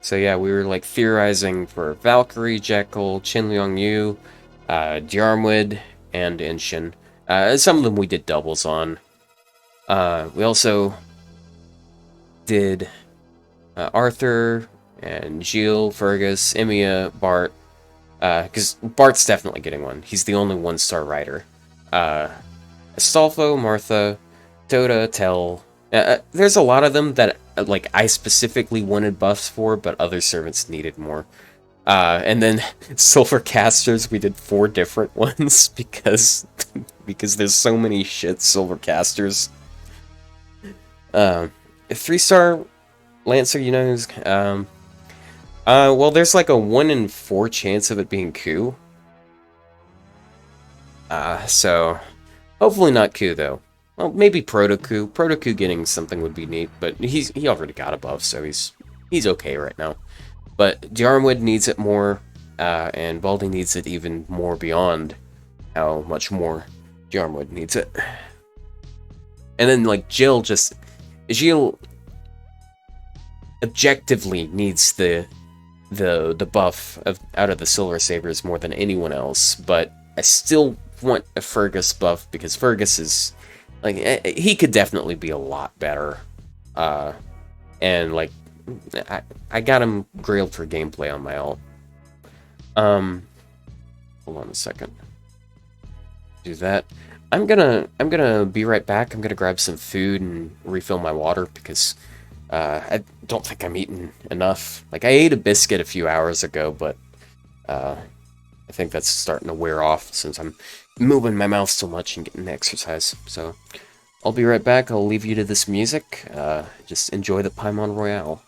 So yeah, we were like theorizing for Valkyrie, Jekyll, Qinliang Yu, Diarmid, and Inshin. Some of them we did doubles on. We also did Arthur and Gilles, Fergus, Emiya, Bart. Because Bart's definitely getting one. He's the only one-star rider. Astolfo, Martha, Toda, Tell. There's a lot of them that like I specifically wanted buffs for, but other servants needed more. And then Silver Casters, we did 4 different ones because there's so many shit Silver Casters. 3-star Lancer, you know, well, there's like a 1 in 4 chance of it being Ku. So hopefully not Ku though. Well, maybe Proto-Ku. Proto-Ku getting something would be neat, but he already got a buff, so he's okay right now. But Diarmid needs it more, and Baldy needs it even more beyond how much more Diarmid needs it. And then like Jill objectively needs the buff out of the Silver Sabers more than anyone else, but I still want a Fergus buff because Fergus is like he could definitely be a lot better, and like I got him grailed for gameplay on my ult. Hold on a second. Do that. I'm gonna be right back. I'm gonna grab some food and refill my water because I don't think I'm eating enough. Like I ate a biscuit a few hours ago, but I think that's starting to wear off since I'm moving my mouth so much and getting exercise. So I'll be right back. I'll leave you to this music. Just enjoy the Paimon Royale.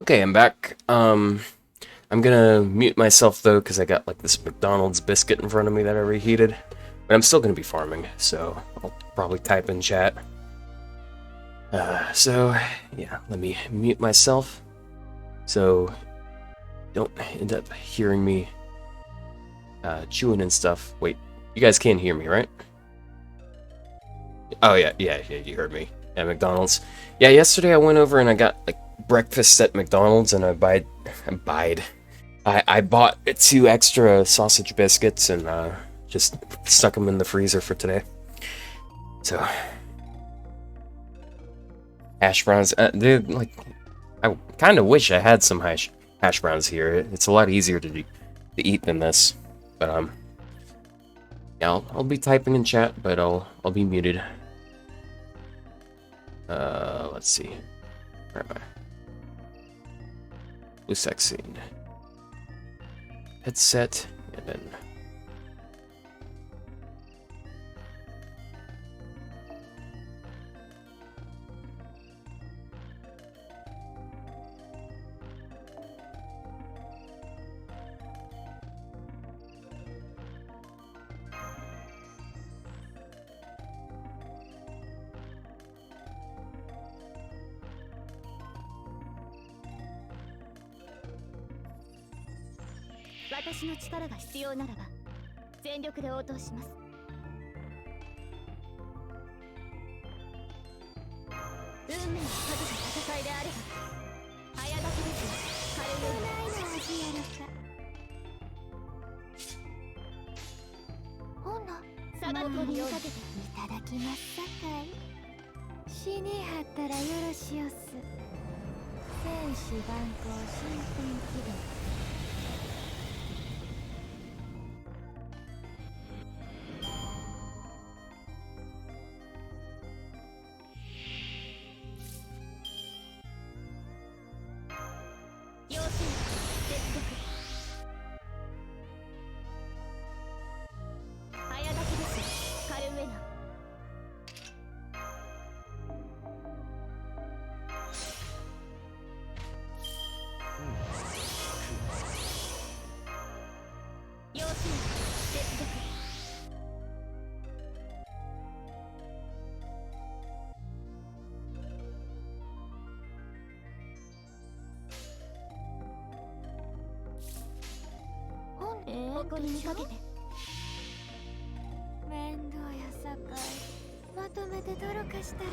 Okay, I'm back. I'm gonna mute myself though, because I got like this McDonald's biscuit in front of me that I reheated. But I'm still gonna be farming, so I'll probably type in chat. So, yeah, let me mute myself. So, don't end up hearing me chewing and stuff. Wait, you guys can't hear me, right? Oh, yeah, you heard me. At McDonald's. Yeah, yesterday I went over and I got, like, breakfast at McDonald's, and I bought 2 extra sausage biscuits and just stuck them in the freezer for today. So, hash browns, dude, like, I kind of wish I had some hash browns here. It's a lot easier to eat than this. But yeah, I'll be typing in chat, but I'll be muted. Let's see. Where am I? Blue Sexine. Headset, and then私の力が必要ならば全力で応答します。運命をかけた戦いであれば早炊きですよ。彼のないの味やらか。ほな、下がってみよう。かけていただきますさかい。死にはったらよろしおす。戦士万行新天気分。ここにかけて面倒やさかいまとめて泥かしたら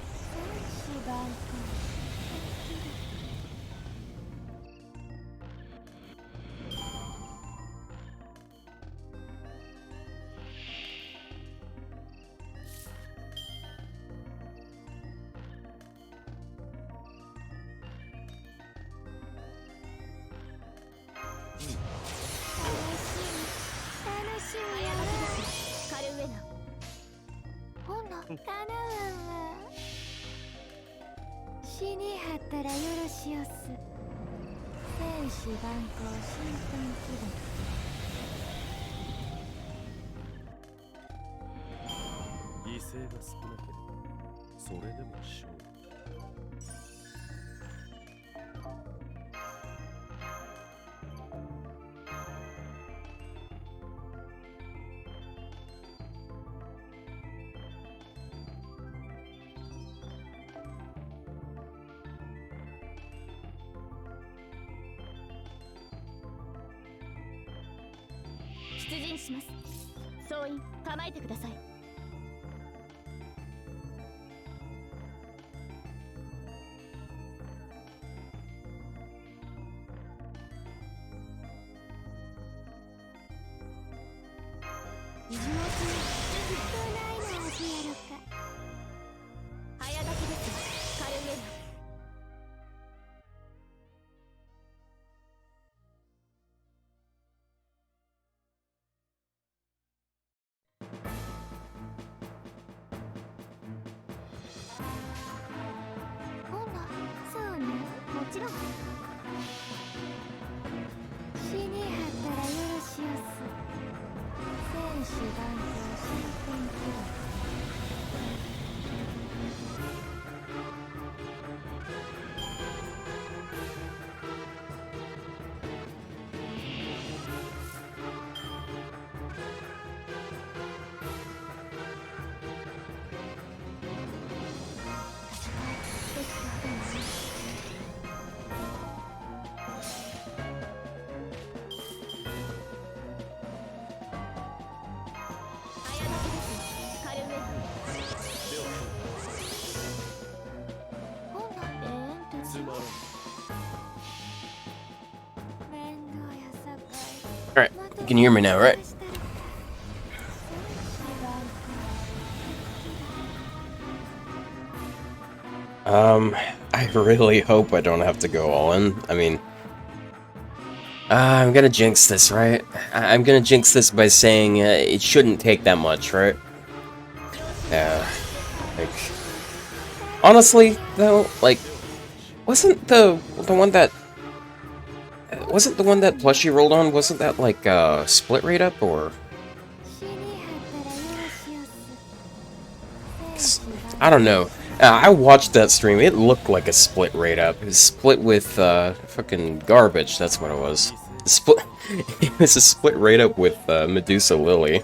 戦士万行死にはったらよろしおす。戦士万行新天気分。犠牲が少なければそれでも勝利。出陣します。総員構えてください。異常するずっとないの味やろか。早炊きですよ。カルメナ。もちろん。死にはったらよろしおす。戦士万行新天気分。You can hear me now, right? I really hope I don't have to go all in. I mean, I'm gonna jinx this, right? I'm gonna jinx this by saying it shouldn't take that much, right? Yeah. Like, honestly, though, like, wasn't the one that Plushie rolled on? Wasn't that like split rate up or? I don't know. I watched that stream. It looked like a split rate up. It was split with fucking garbage. That's what it was. Split. It was a split rate up with Medusa Lily.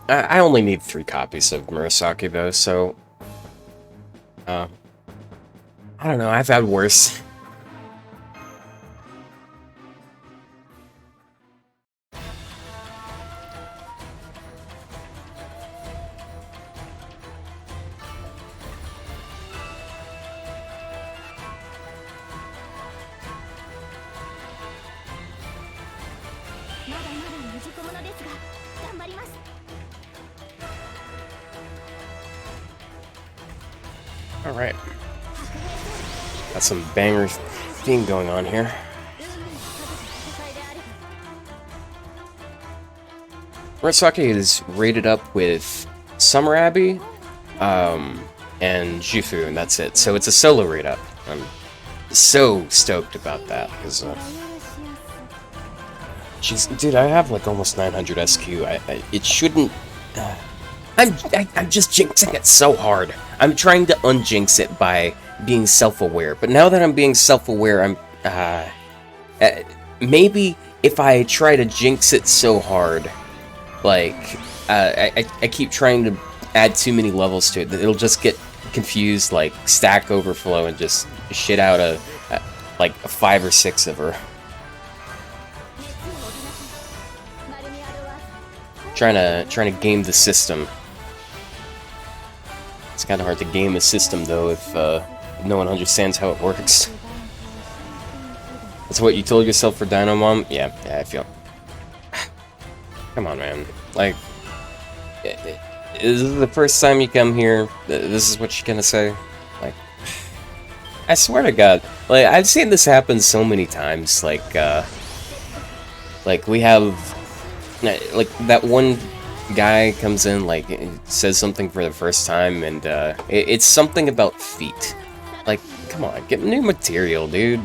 I only need 3 copies of Murasaki though, so I don't know. I've had worse. Alright. Got some banger theme going on here. Murasaki is rated up with Summer Abbey, and Jufu, and that's it. So it's a solo rate up. I'm so stoked about that, because, dude, I have like almost 900 SQ. It shouldn't... I'm just jinxing it so hard. I'm trying to unjinx it by being self-aware, but now that I'm being self-aware, I'm, maybe if I try to jinx it so hard, like, I keep trying to add too many levels to it, that it'll just get confused, like, stack overflow, and just shit out like, 5 or 6 of her. Trying to game the system. It's kind of hard to game a system, though, if no one understands how it works. That's what you told yourself for Dino Mom? Yeah, I feel... Come on, man. Like, is this the first time you come here? This is what you're gonna say? Like, I swear to God. Like, I've seen this happen so many times. Like, we have... Like, that one guy comes in, like, says something for the first time, and it's something about feet. Like, come on, get new material, dude.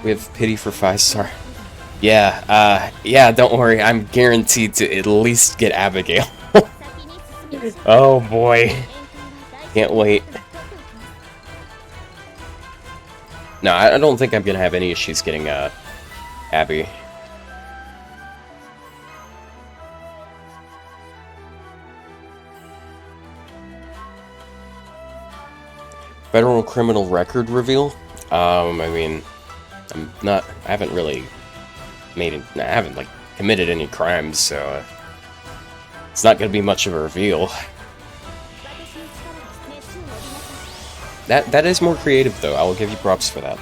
We have pity for 5-star. Yeah, yeah, don't worry, I'm guaranteed to at least get Abigail. Oh boy. Can't wait. No, I don't think I'm gonna have any issues getting, Abby. Federal criminal record reveal? I mean, I haven't really I haven't, like, committed any crimes, so, it's not gonna be much of a reveal. That is more creative, though. I will give you props for that.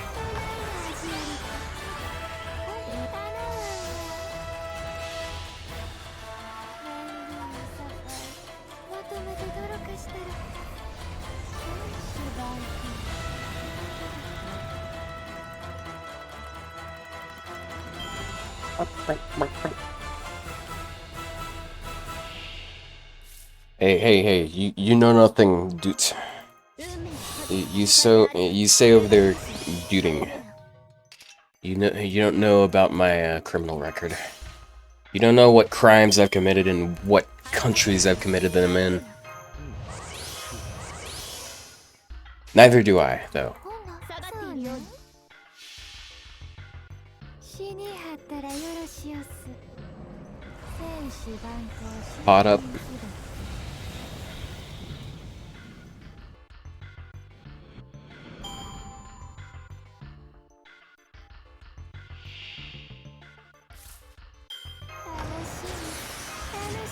Hey, you know nothing, dude. You say over there, duding. You don't know about my criminal record. You don't know what crimes I've committed and what countries I've committed them in. Neither do I, though. Pot up.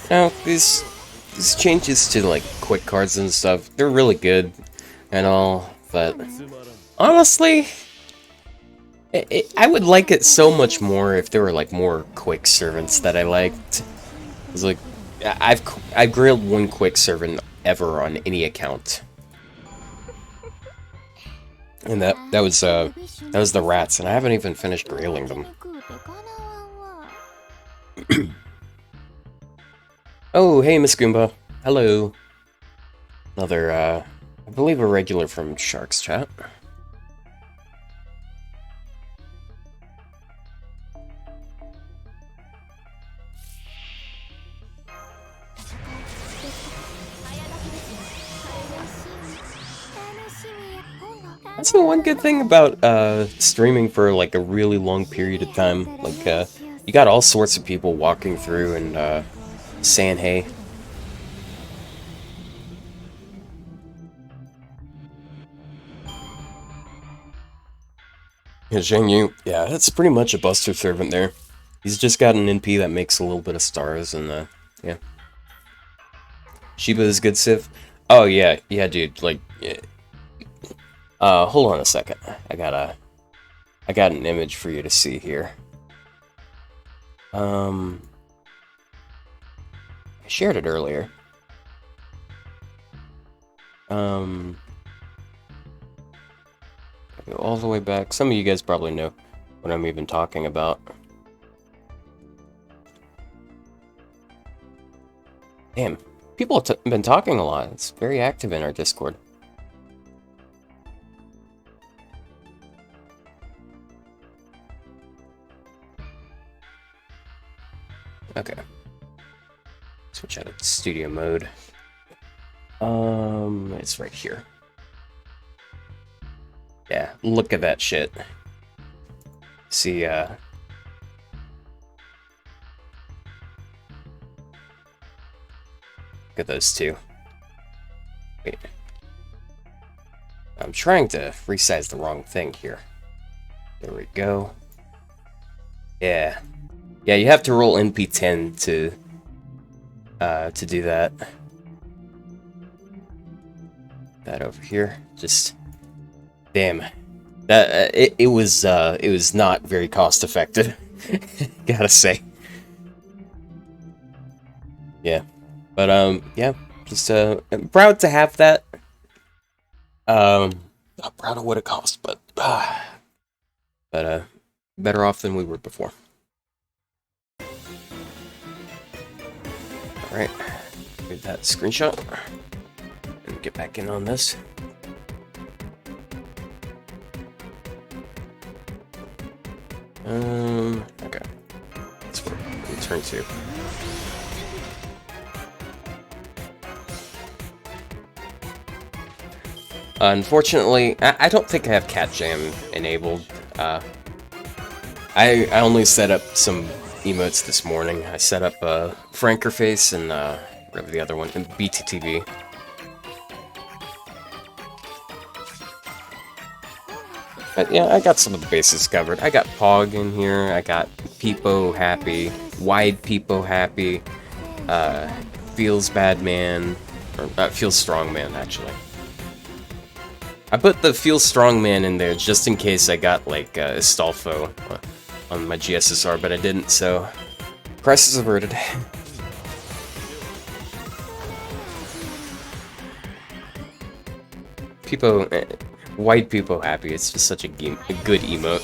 Now, these these changes to like quick cards and stuff, they're really good and all, but honestly, I would like it so much more if there were like more quick servants that I liked. It's like I've grilled one quick servant ever on any account, and that was the rats, and I haven't even finished grailing them. Oh, hey, Miss Goomba. Hello. Another, I believe a regular from Shark's Chat. That's the one good thing about streaming for like a really long period of time. Like, you got all sorts of people walking through and saying hey. Yeah, Zheng Yu, yeah, that's pretty much a Buster servant there. He's just got an NP that makes a little bit of stars, and yeah. Shiba is good, Civ. Oh yeah, dude. Like, yeah. Hold on a second. I got an image for you to see here. I shared it earlier. Go all the way back. Some of you guys probably know what I'm even talking about. Damn, people have been talking a lot. It's very active in our Discord. Okay. Switch out of studio mode. It's right here. Yeah, look at that shit. See, look at those two. Wait. I'm trying to resize the wrong thing here. There we go. Yeah. Yeah, you have to roll NP10 to do that. That over here. Just damn. That it was not very cost effective. Gotta say. Yeah. But yeah, just I'm proud to have that. Not proud of what it cost, but better off than we were before. Alright, get that screenshot and get back in on this. Okay. That's what we turn to. Unfortunately, I don't think I have Cat Jam enabled. I only set up some emotes this morning. I set up Frankerface and whatever the other one, and BTTV. But yeah, I got some of the bases covered. I got Pog in here, I got Peepo Happy, Wide Peepo Happy, Feels Bad Man, or Feels Strong Man, actually. I put the Feels Strong Man in there just in case I got, like, Astolfo on my GSSR, but I didn't, so crisis averted. Peepo, White Peepo Happy, it's just such a good emote.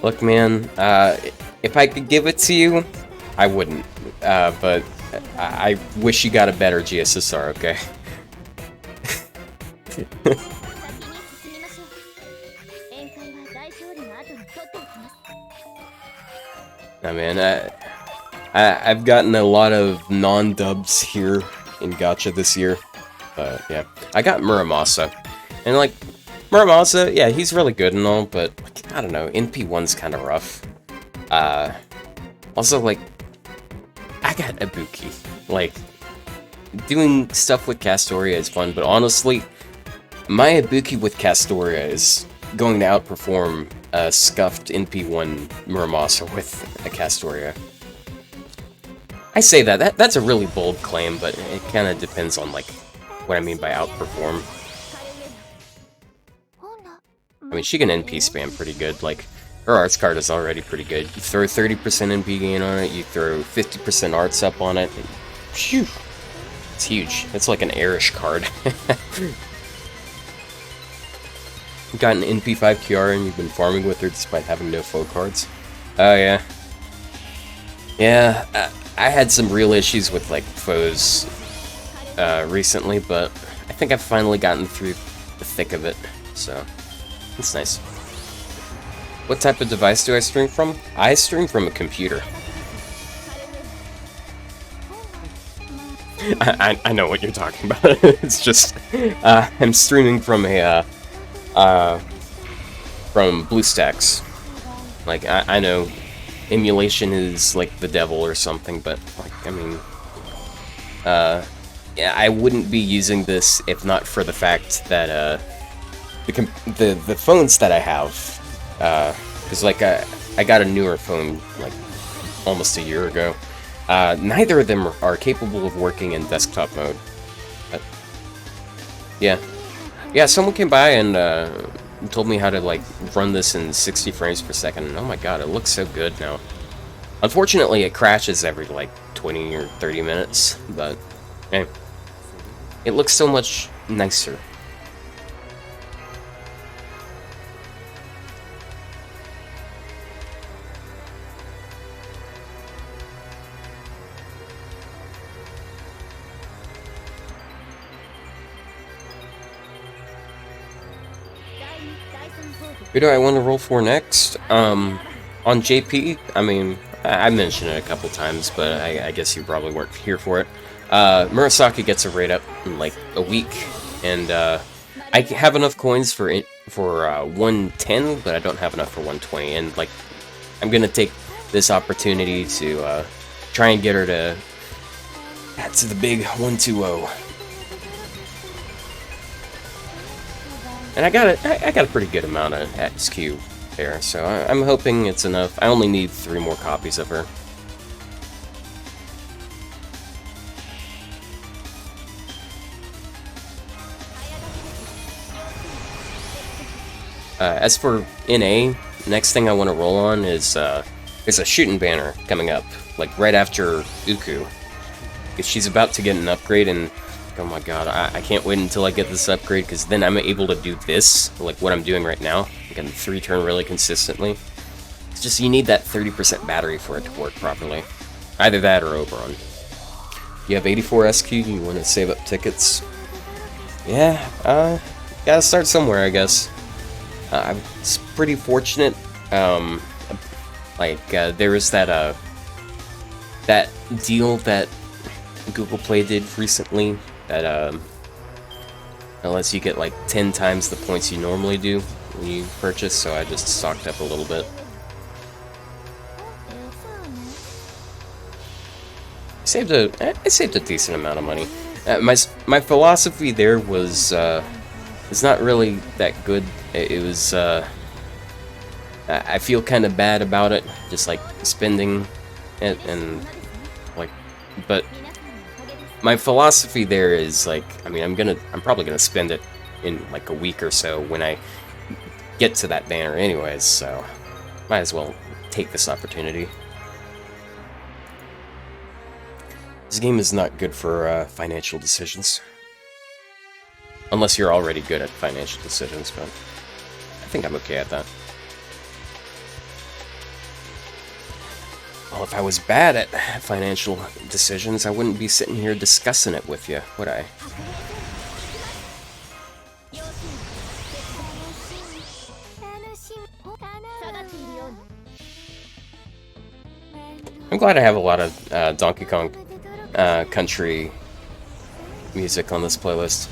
Look, man, if I could give it to you, I wouldn't, but I wish you got a better GSSR, okay? Nah, man, I've gotten a lot of non-dubs here in Gacha this year. Yeah, I got Muramasa, and like Muramasa, yeah, he's really good and all, but like, I don't know, NP1's kind of rough. Also, like, I got Ibuki. Like, doing stuff with Castoria is fun, but honestly, my Ibuki with Castoria is going to outperform a scuffed NP1 Muramasa with a Castoria. I say that's a really bold claim, but it kind of depends on like what I mean by outperform. I mean, she can NP spam pretty good. Like, her arts card is already pretty good. You throw 30% NP gain on it, you throw 50% arts up on it, and phew, it's huge. It's like an airish card. You got an NP5 Kiara and you've been farming with her despite having no foe cards. Oh yeah. Yeah, I had some real issues with like foes recently, but I think I've finally gotten through the thick of it, so it's nice. What type of device do I stream from? I stream from a computer. I know what you're talking about. It's just I'm streaming from a from BlueStacks. Like I know emulation is like the devil or something, but like I mean, yeah, I wouldn't be using this if not for the fact that the phones that I have, because like I got a newer phone like almost a year ago. Neither of them are capable of working in desktop mode. But, yeah. Yeah, someone came by and told me how to like run this in 60 frames per second, and oh my god, it looks so good now. Unfortunately, it crashes every like 20 or 30 minutes, but hey, it looks so much nicer. Who do I want to roll for next? On JP, I mean, I mentioned it a couple times, but I guess you probably weren't here for it. Murasaki gets a raid up in like a week, and I have enough coins for 110, but I don't have enough for 120, and like, I'm gonna take this opportunity to try and get her to the big 120. And I got a pretty good amount of XQ there, so I'm hoping it's enough. I only need 3 more copies of her. As for NA, next thing I want to roll on is there's a shooting banner coming up, like right after Uku. Because she's about to get an upgrade, and oh my god, I can't wait until I get this upgrade, because then I'm able to do this, like what I'm doing right now. I can 3-turn really consistently. It's just you need that 30% battery for it to work properly. Either that or Oberon. You have 84 SQ, you want to save up tickets? Yeah, gotta start somewhere, I guess. I'm pretty fortunate. There was that deal that Google Play did recently that lets you get like 10 times the points you normally do when you purchase, so I just stocked up a little bit. I saved a decent amount of money. My philosophy there was it's not really that good. It was I feel kind of bad about it, just like spending it, and like, but my philosophy there is like, I mean, I'm probably gonna spend it in like a week or so when I get to that banner anyways, so might as well take this opportunity. This game is not good for financial decisions. Unless you're already good at financial decisions, but I think I'm okay at that. Well, if I was bad at financial decisions, I wouldn't be sitting here discussing it with you, would I? I'm glad I have a lot of Donkey Kong country music on this playlist.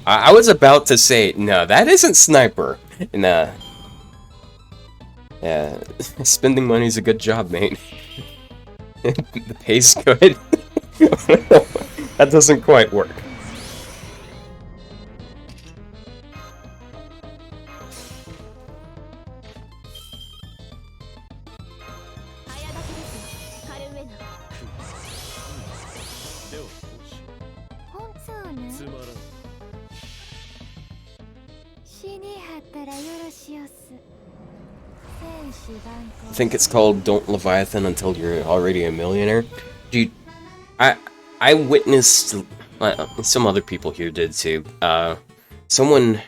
I was about to say, no, that isn't Sniper. Nah. Yeah, spending money's a good job, mate. The pay's good. That doesn't quite work. I think it's called Don't Leviathan Until You're Already a Millionaire. Dude, I witnessed, some other people here did too, someone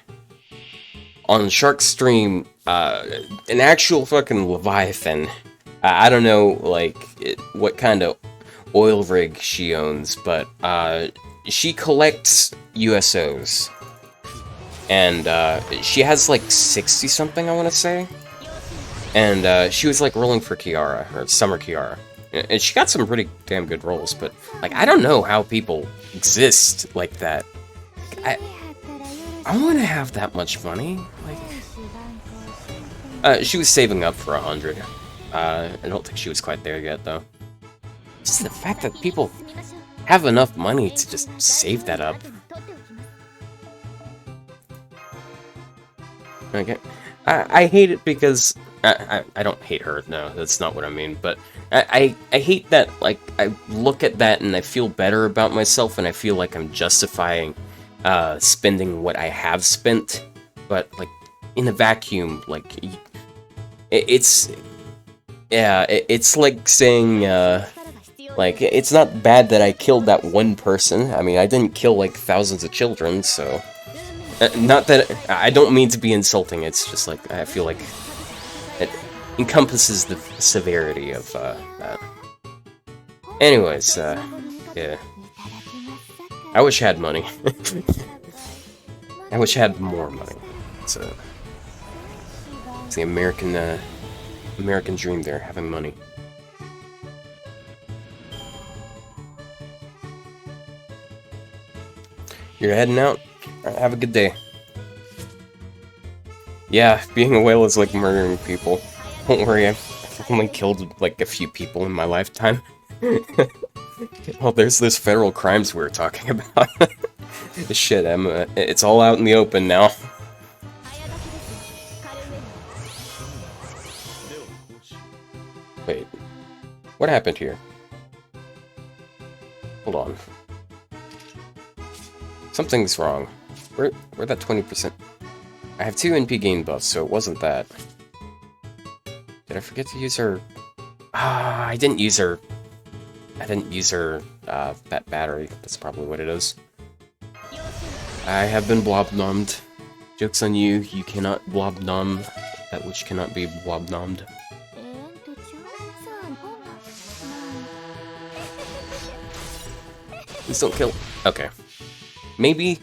on Shark Stream, an actual fucking Leviathan. I don't know, like, what kind of oil rig she owns, but, she collects USOs. And, she has, like, 60-something, I want to say. And, she was, like, rolling for Kiara, or Summer Kiara. And she got some pretty damn good rolls, but, like, I don't know how people exist like that. I want to have that much money. Like, she was saving up for 100. I don't think she was quite there yet, though. Just the fact that people have enough money to just save that up. Okay. I hate it because... I don't hate her, no, that's not what I mean, but I hate that, like, I look at that and I feel better about myself and I feel like I'm justifying spending what I have spent, but, like, in a vacuum, like, it's like saying, like, it's not bad that I killed that one person. I mean, I didn't kill, like, thousands of children, so... not that... I don't mean to be insulting, it's just, like, I feel like it encompasses the severity of, that. Anyways, yeah. I wish I had money. I wish I had more money. It's the American dream there, having money. You're heading out? Alright, have a good day. Yeah, being a whale is like murdering people. Don't worry, I've only killed like a few people in my lifetime. Well, there's this federal crimes we were talking about. Shit, it's all out in the open now. Wait, what happened here? Hold on. Something's wrong. Where'd that 20%? I have 2 NP gain buffs, so it wasn't that. Did I forget to use her? Ah, I didn't use her. That battery. That's probably what it is. I have been blob-nommed. Joke's on you. You cannot blob-nom that which cannot be blob-nommed. Please don't kill. Okay. Maybe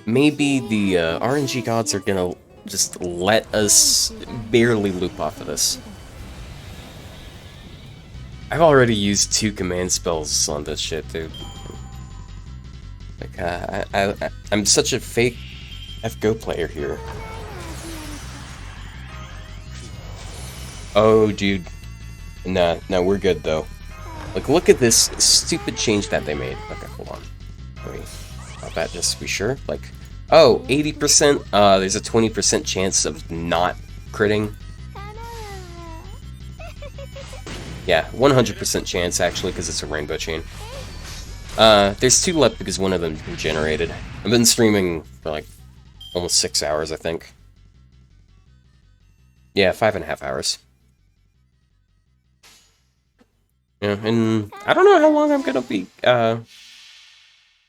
the RNG gods are gonna just let us barely loop off of this. I've already used 2 command spells on this shit, dude. Like, I'm such a fake FGO player here. Oh, dude. Nah, we're good, though. Like, look at this stupid change that they made. Okay, hold on. Wait. About that, just to be sure. Like, oh, 80%, there's a 20% chance of not critting. Yeah, 100% chance, actually, because it's a rainbow chain. There's 2 left because one of them regenerated. I've been streaming for, like, almost 6 hours, I think. Yeah, 5.5 hours. Yeah, and I don't know how long I'm gonna be,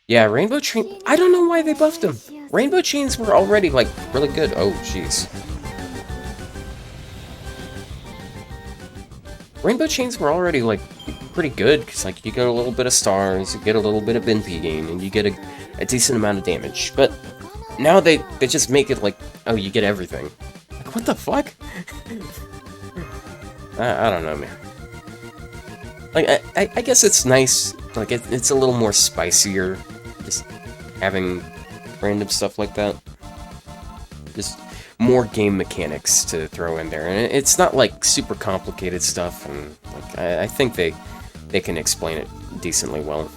yeah, Rainbow Chain... I don't know why they buffed them. Rainbow Chains were already, like, really good. Oh, jeez. Rainbow Chains were already, like, pretty good, because, like, you get a little bit of stars, you get a little bit of NP gain, and you get a decent amount of damage. But now they just make it like, oh, you get everything. Like, what the fuck? I don't know, man. Like, I guess it's nice, like, it's a little more spicier, just having random stuff like that. Just more game mechanics to throw in there, and it's not, like, super complicated stuff, and, like, I think they can explain it decently well.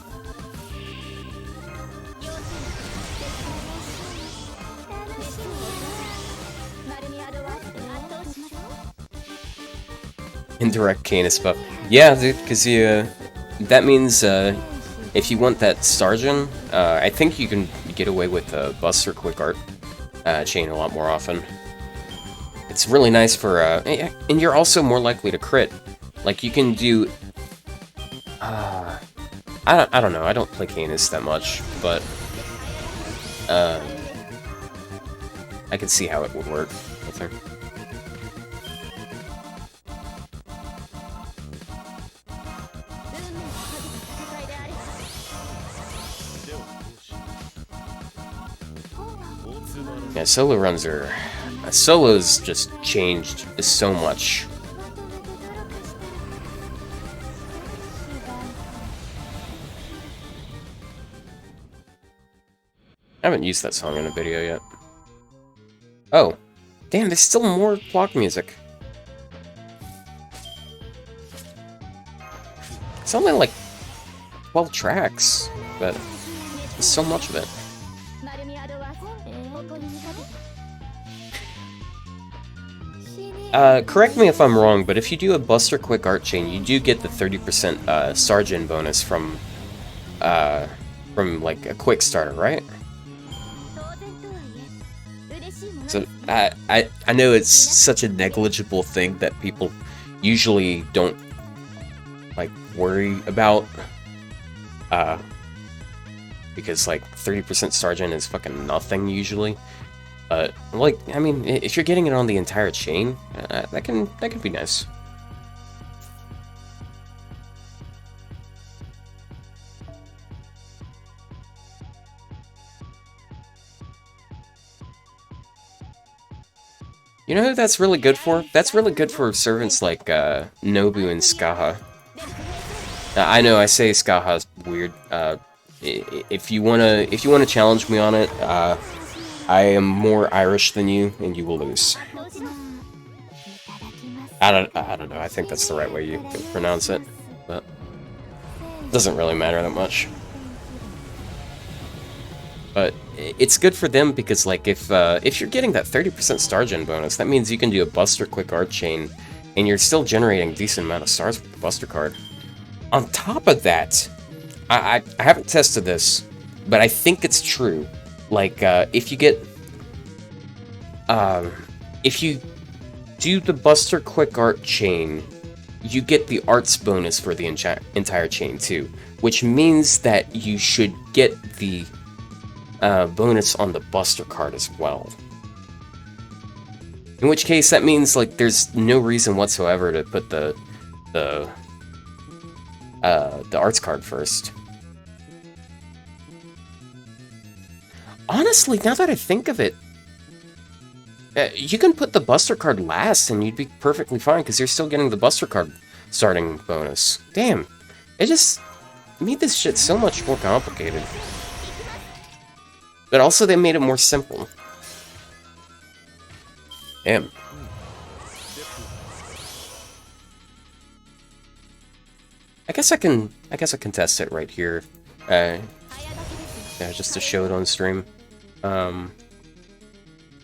Indirect Canis buff. Yeah, dude, because that means, if you want that Stargen, I think you can you get away with the Buster Quick Art chain a lot more often. It's really nice for, and you're also more likely to crit. Like, you can do, I don't know, I don't play Canis that much, but, I can see how it would work with her. Yeah, solo runs are... Solo's just changed so much. I haven't used that song in a video yet. Oh. Damn, there's still more clock music. It's only like 12 tracks, but there's so much of it. Correct me if I'm wrong, but if you do a Buster Quick Art chain, you do get the 30% Sergeant bonus from like a quick starter, right? So I know it's such a negligible thing that people usually don't like worry about, because like 30% Sergeant is fucking nothing usually. Like, I mean, if you're getting it on the entire chain, that can be nice. You know who that's really good for? That's really good for servants like Nobu and Skaha. I know I say Skaha's weird. If you wanna challenge me on it, I am more Irish than you, and you will lose. I don't know. I think that's the right way you can pronounce it, but it doesn't really matter that much. But it's good for them because, like, if you're getting that 30% star gen bonus, that means you can do a Buster Quick Art chain, and you're still generating a decent amount of stars with the Buster card. On top of that, I haven't tested this, but I think it's true. Like, if you get, if you do the Buster Quick Art chain, you get the arts bonus for the entire chain too, which means that you should get the bonus on the Buster card as well. In which case, that means like there's no reason whatsoever to put the arts card first. Honestly, now that I think of it, you can put the Buster card last and you'd be perfectly fine because you're still getting the Buster card starting bonus. Damn, it just made this shit so much more complicated. But also they made it more simple. Damn. I guess I can test it right here. Yeah, just to show it on stream.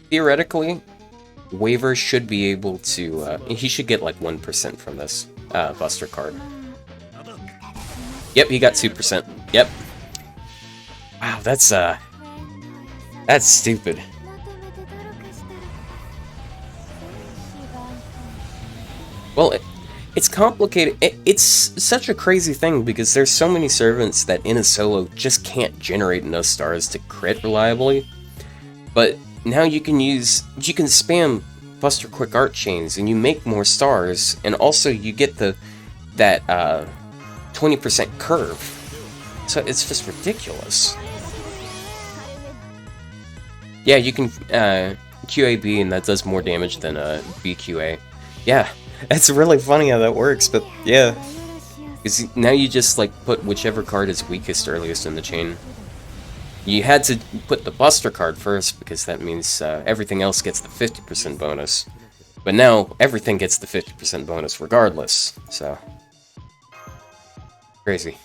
Theoretically, Waver should be able to, he should get like 1% from this Buster card. Yep, he got 2%. Yep. Wow, that's stupid. Well, it's complicated. It's such a crazy thing because there's so many servants that in a solo just can't generate enough stars to crit reliably. But now you can spam Buster Quick Art chains and you make more stars, and also you get that 20% curve. So it's just ridiculous. Yeah, you can QAB, and that does more damage than BQA. Yeah, it's really funny how that works, but yeah. Because now you just like put whichever card is weakest earliest in the chain. You had to put the Buster card first because that means everything else gets the 50% bonus. But now everything gets the 50% bonus regardless, so. Crazy.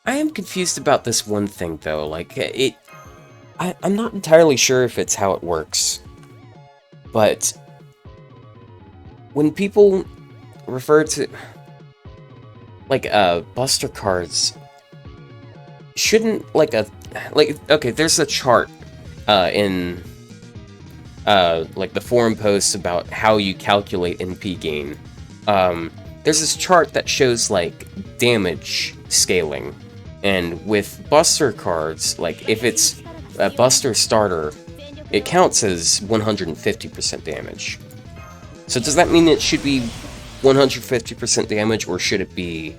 I am confused about this one thing though, like, I'm not entirely sure if it's how it works, but when people refer to... like Buster cards shouldn't okay, there's a chart in like the forum posts about how you calculate NP gain. There's this chart that shows like damage scaling, and with Buster cards, like if it's a Buster starter, it counts as 150% damage. So does that mean it should be 150% damage, or should it be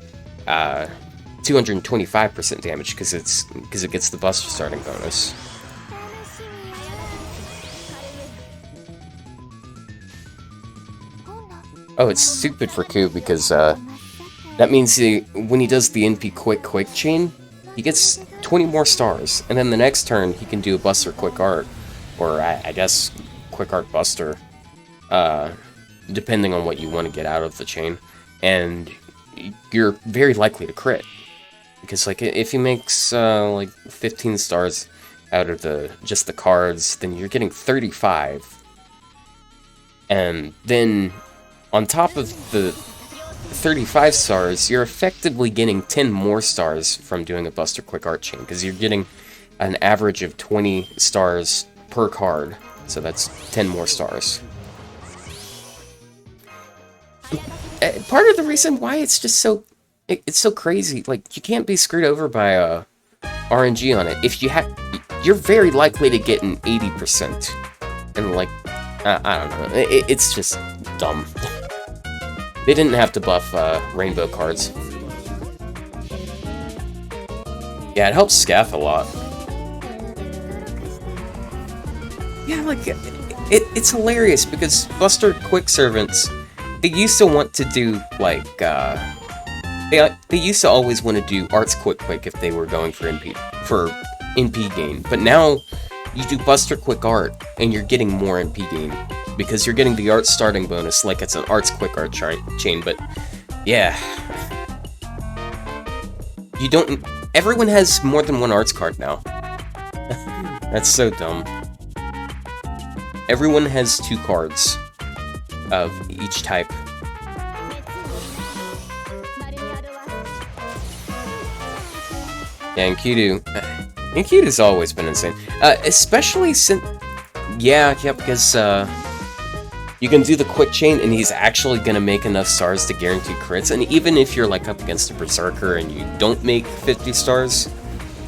225% damage because it gets the Buster starting bonus? Oh, it's stupid for Q because that means when he does the NP quick chain, he gets 20 more stars, and then the next turn he can do a Buster quick art, or I guess quick art Buster, depending on what you want to get out of the chain, and you're very likely to crit. Because like if he makes like 15 stars out of just the cards, then you're getting 35. And then on top of the 35 stars, you're effectively getting 10 more stars from doing a Buster Quick Art chain, because you're getting an average of 20 stars per card. So that's 10 more stars. Part of the reason why it's just it's so crazy, like, you can't be screwed over by RNG on it. If you're very likely to get an 80%. And like, I don't know, it's just dumb. They didn't have to buff rainbow cards. Yeah, it helps Scaff a lot. Yeah, like, it's hilarious because Buster Quick Servants, they used to want to do, like, they used to always want to do Arts Quick if they were going for NP gain. But now, you do Buster Quick Art, and you're getting more NP gain, because you're getting the art starting bonus like it's an Arts Quick Art chain, but yeah. Everyone has more than one Arts card now. That's so dumb. Everyone has 2 cards of each type. Yeah, Enkidu's always been insane. Especially since... Yeah, because you can do the quick chain, and he's actually gonna make enough stars to guarantee crits. And even if you're like up against a Berserker and you don't make 50 stars,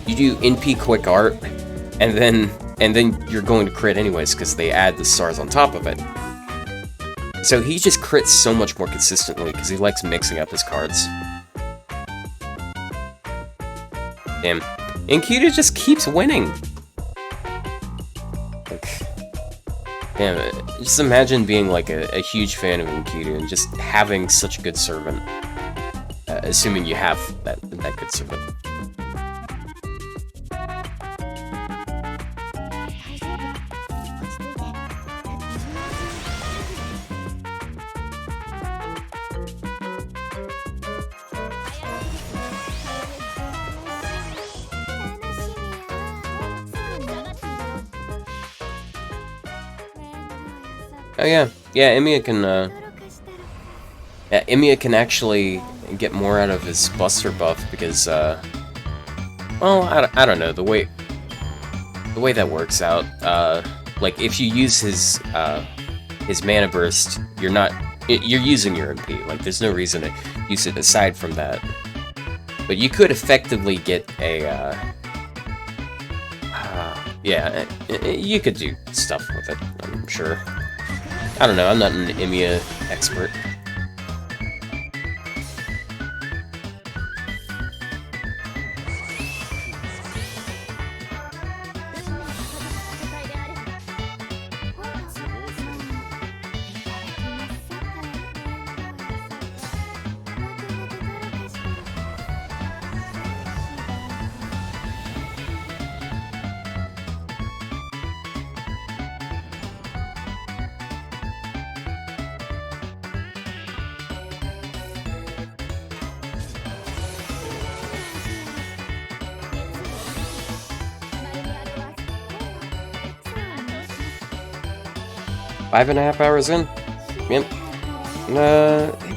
you do NP quick art, and then you're going to crit anyways because they add the stars on top of it. So he just crits so much more consistently because he likes mixing up his cards. Damn, Enkidu just keeps winning. Damn, just imagine being like a huge fan of Enkidu and just having such a good servant. Assuming you have that good servant. Oh yeah, Emiya can actually get more out of his Buster buff because, well, I don't know, the way that works out, like, if you use his mana burst, you're using your MP, like, there's no reason to use it aside from that. But you could effectively get a, yeah, you could do stuff with it, I'm sure. I don't know, I'm not an Emiya expert. Five and a half hours in? Yep.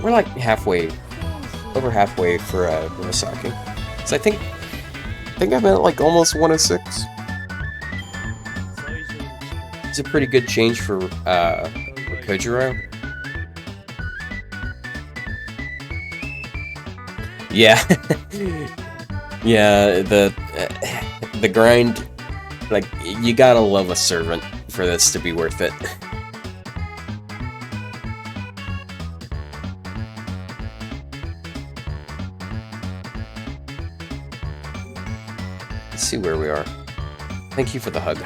We're like halfway over halfway for Murasaki. So I think I'm at like almost 106. It's a pretty good change for Kojiro. Yeah, yeah. The grind, like you gotta love a servant for this to be worth it. Let's see where we are. Thank you for the hug.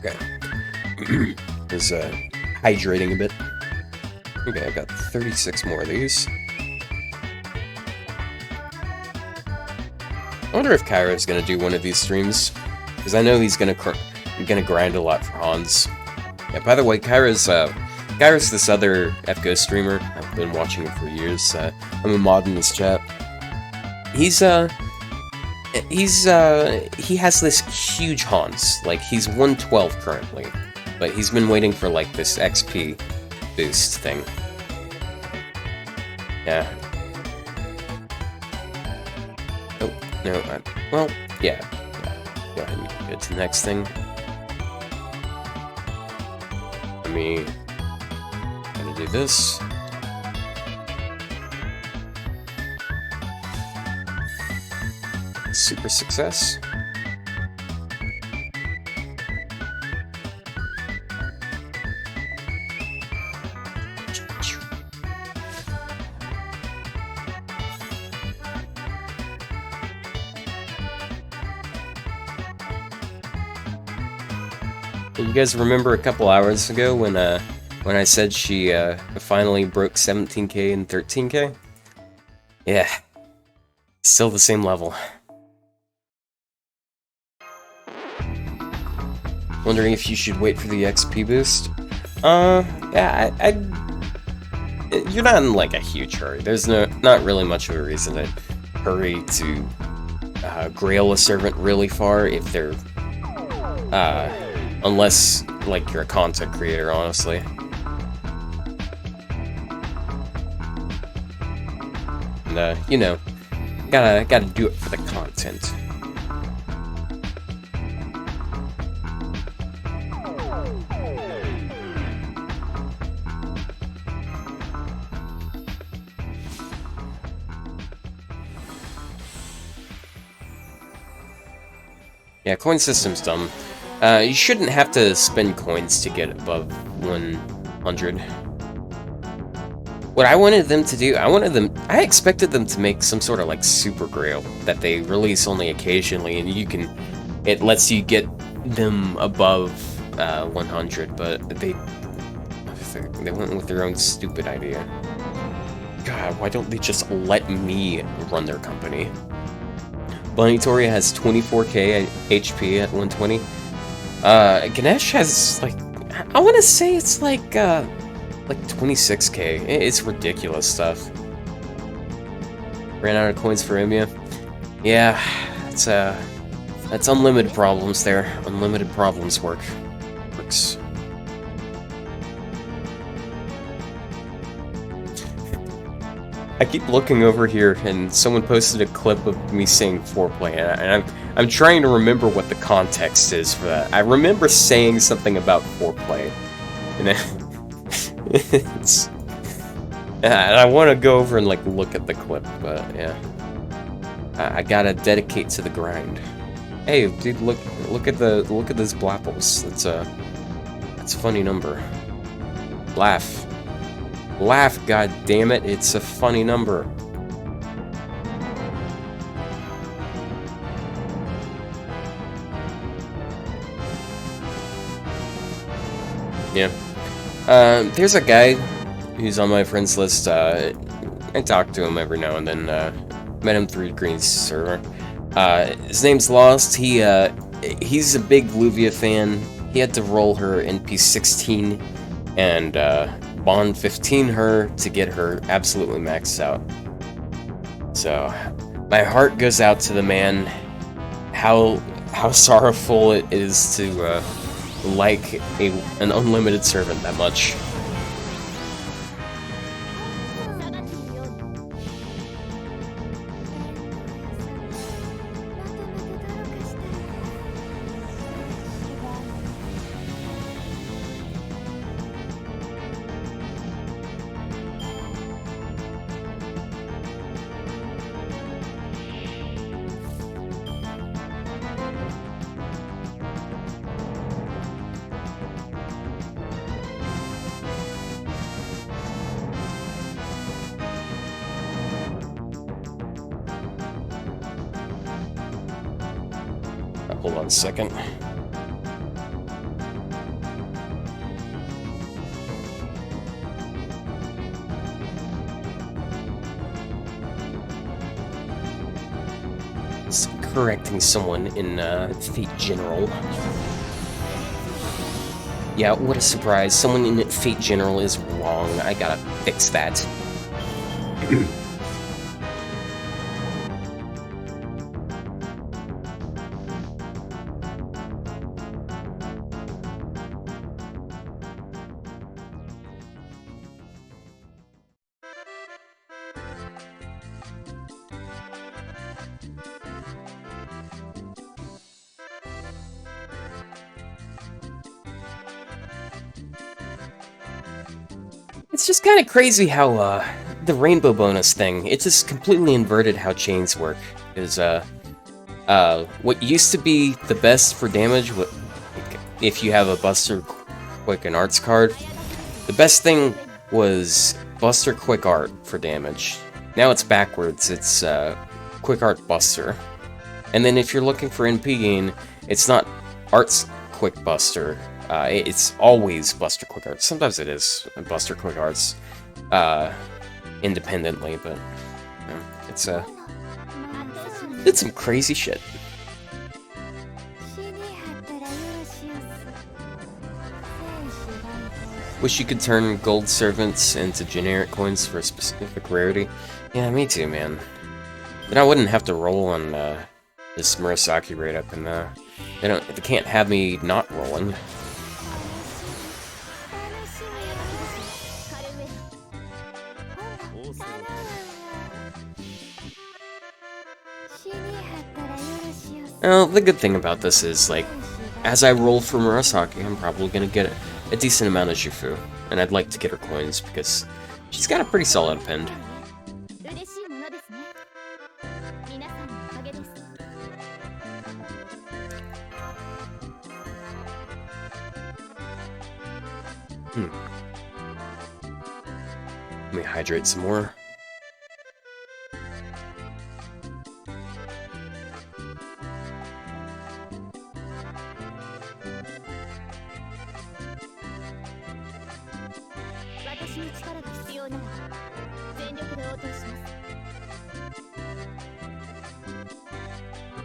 Okay. Is hydrating a bit. Okay, I've got 36 more of these. I wonder if Kyra's gonna do one of these streams, because I know he's gonna grind a lot for Hans. Yeah. By the way, Kyra's this other FGO streamer. I've been watching him for years. I'm a mod in his chat. He has this huge Hans. Like he's 112 currently, but he's been waiting for like this XP boost thing. Yeah. Oh, no, well, yeah. Go ahead and get to the next thing. Gonna do this. Super success. You guys remember a couple hours ago when I said she finally broke 17k and 13k? Yeah, still the same level. Wondering if you should wait for the XP boost? Yeah, you're not in like a huge hurry. There's not really much of a reason to hurry to grail a servant really far if they're unless like you're a content creator, honestly. And you know, gotta do it for the content. Yeah, coin system's dumb. You shouldn't have to spend coins to get above 100. What I wanted them to do, I expected them to make some sort of like super grail that they release only occasionally, and it lets you get them above 100, but they went with their own stupid idea. God, why don't they just let me run their company? Bunny Toria has 24k HP at 120. Ganesh has like, I want to say it's like 26k. It's ridiculous stuff. Ran out of coins for Imia. Yeah, that's unlimited problems there. Unlimited problems works. I keep looking over here, and someone posted a clip of me saying foreplay, and I'm trying to remember what the context is for that. I remember saying something about foreplay, and and I want to go over and like look at the clip, but yeah, I gotta dedicate to the grind. Hey, dude, look at those blapples. That's a funny number. Laugh. Laugh, god damn it, it's a funny number. Yeah. There's a guy who's on my friends list. I talk to him every now and then. Met him through Green's server. His name's Lost. He's a big Luvia fan. He had to roll her NP16 and Bond 15 her to get her absolutely maxed out. So, my heart goes out to the man. How sorrowful it is to like an unlimited servant that much. Hold on a second. Just correcting someone in Fate General. Yeah, what a surprise. Someone in Fate General is wrong. I gotta fix that. It's just kind of crazy how the rainbow bonus thing, it just completely inverted how chains work. Is what used to be the best for damage, if you have a Buster, Quick, and Arts card, the best thing was Buster, Quick, Art for damage. Now it's backwards, it's Quick, Art, Buster. And then if you're looking for NP gain, it's not Arts, Quick, Buster. It's always Buster Quick Arts. Sometimes it is Buster Quick Arts independently, but you know, it's some crazy shit. Wish you could turn gold servants into generic coins for a specific rarity. Yeah, me too, man. Then I wouldn't have to roll on this Murasaki raid up, and they can't have me not rolling. Well, the good thing about this is, like, as I roll for Murasaki, I'm probably gonna get a decent amount of Shifu, and I'd like to get her coins, because she's got a pretty solid append. Let me hydrate some more.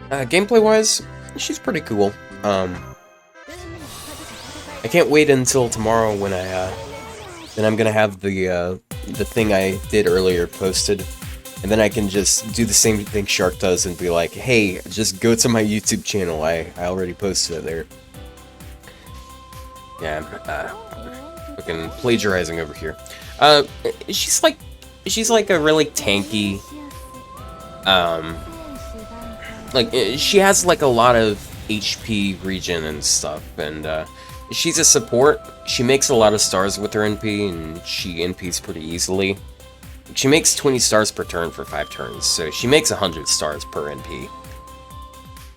Gameplay-wise, she's pretty cool. I can't wait until tomorrow when then I'm gonna have the thing I did earlier posted, and then I can just do the same thing Shark does and be like, hey, just go to my YouTube channel, I already posted it there. Yeah, I'm fucking plagiarizing over here. She's like a really tanky, like, she has like a lot of HP regen and stuff, and she's a support. She makes a lot of stars with her NP, and she NPs pretty easily. She makes 20 stars per turn for 5 turns, so she makes 100 stars per NP.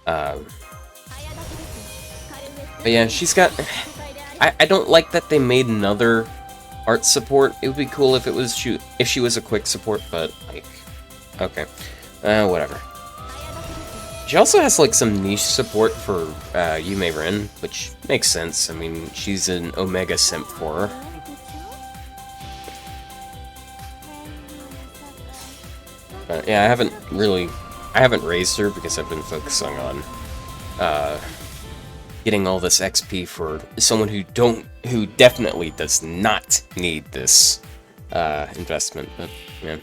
But yeah, she's got... I don't like that they made another art support. It would be cool if it was if she was a quick support, but like, okay, whatever. She also has like some niche support for Yume Rin, which makes sense. I mean, she's an Omega simp for her. But yeah, I haven't raised her because I've been focusing on getting all this XP for someone who definitely does not need this investment. But yeah,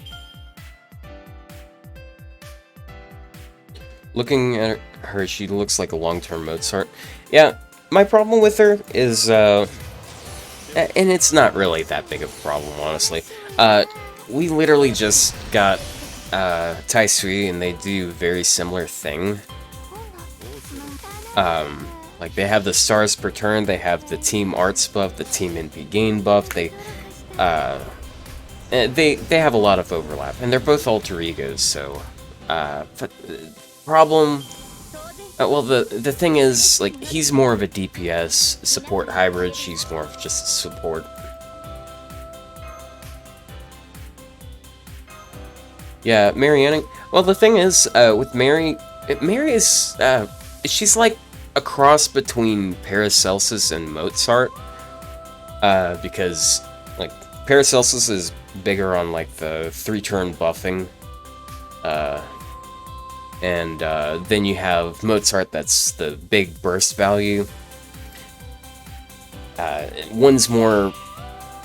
looking at her, she looks like a long-term Mozart. Yeah, my problem with her is, and it's not really that big of a problem, honestly. We literally just got Taisui, and they do a very similar thing. Like, they have the stars per turn, they have the team arts buff, the team NP gain buff, they have a lot of overlap, and they're both alter egos, so, but problem, well, the thing is, like, he's more of a DPS support hybrid, she's more of just support. Yeah, Marianne, well, the thing is, with Mary is, she's like a cross between Paracelsus and Mozart, because, like, Paracelsus is bigger on, like, the 3-turn buffing, and then you have Mozart that's the big burst value. One's more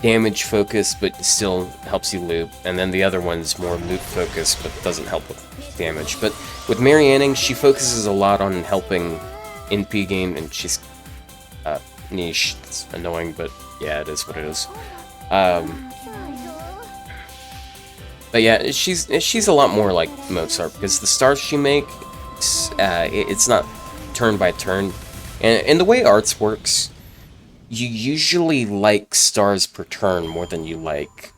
damage focused, but still helps you loop, and then the other one's more loop focused, but doesn't help with damage. But with Marianne, she focuses a lot on helping NP gain, and she's niche. It's annoying, but yeah, it is what it is. But yeah, she's a lot more like Mozart, because the stars she makes, it's not turn by turn, and the way arts works, you usually like stars per turn more than you like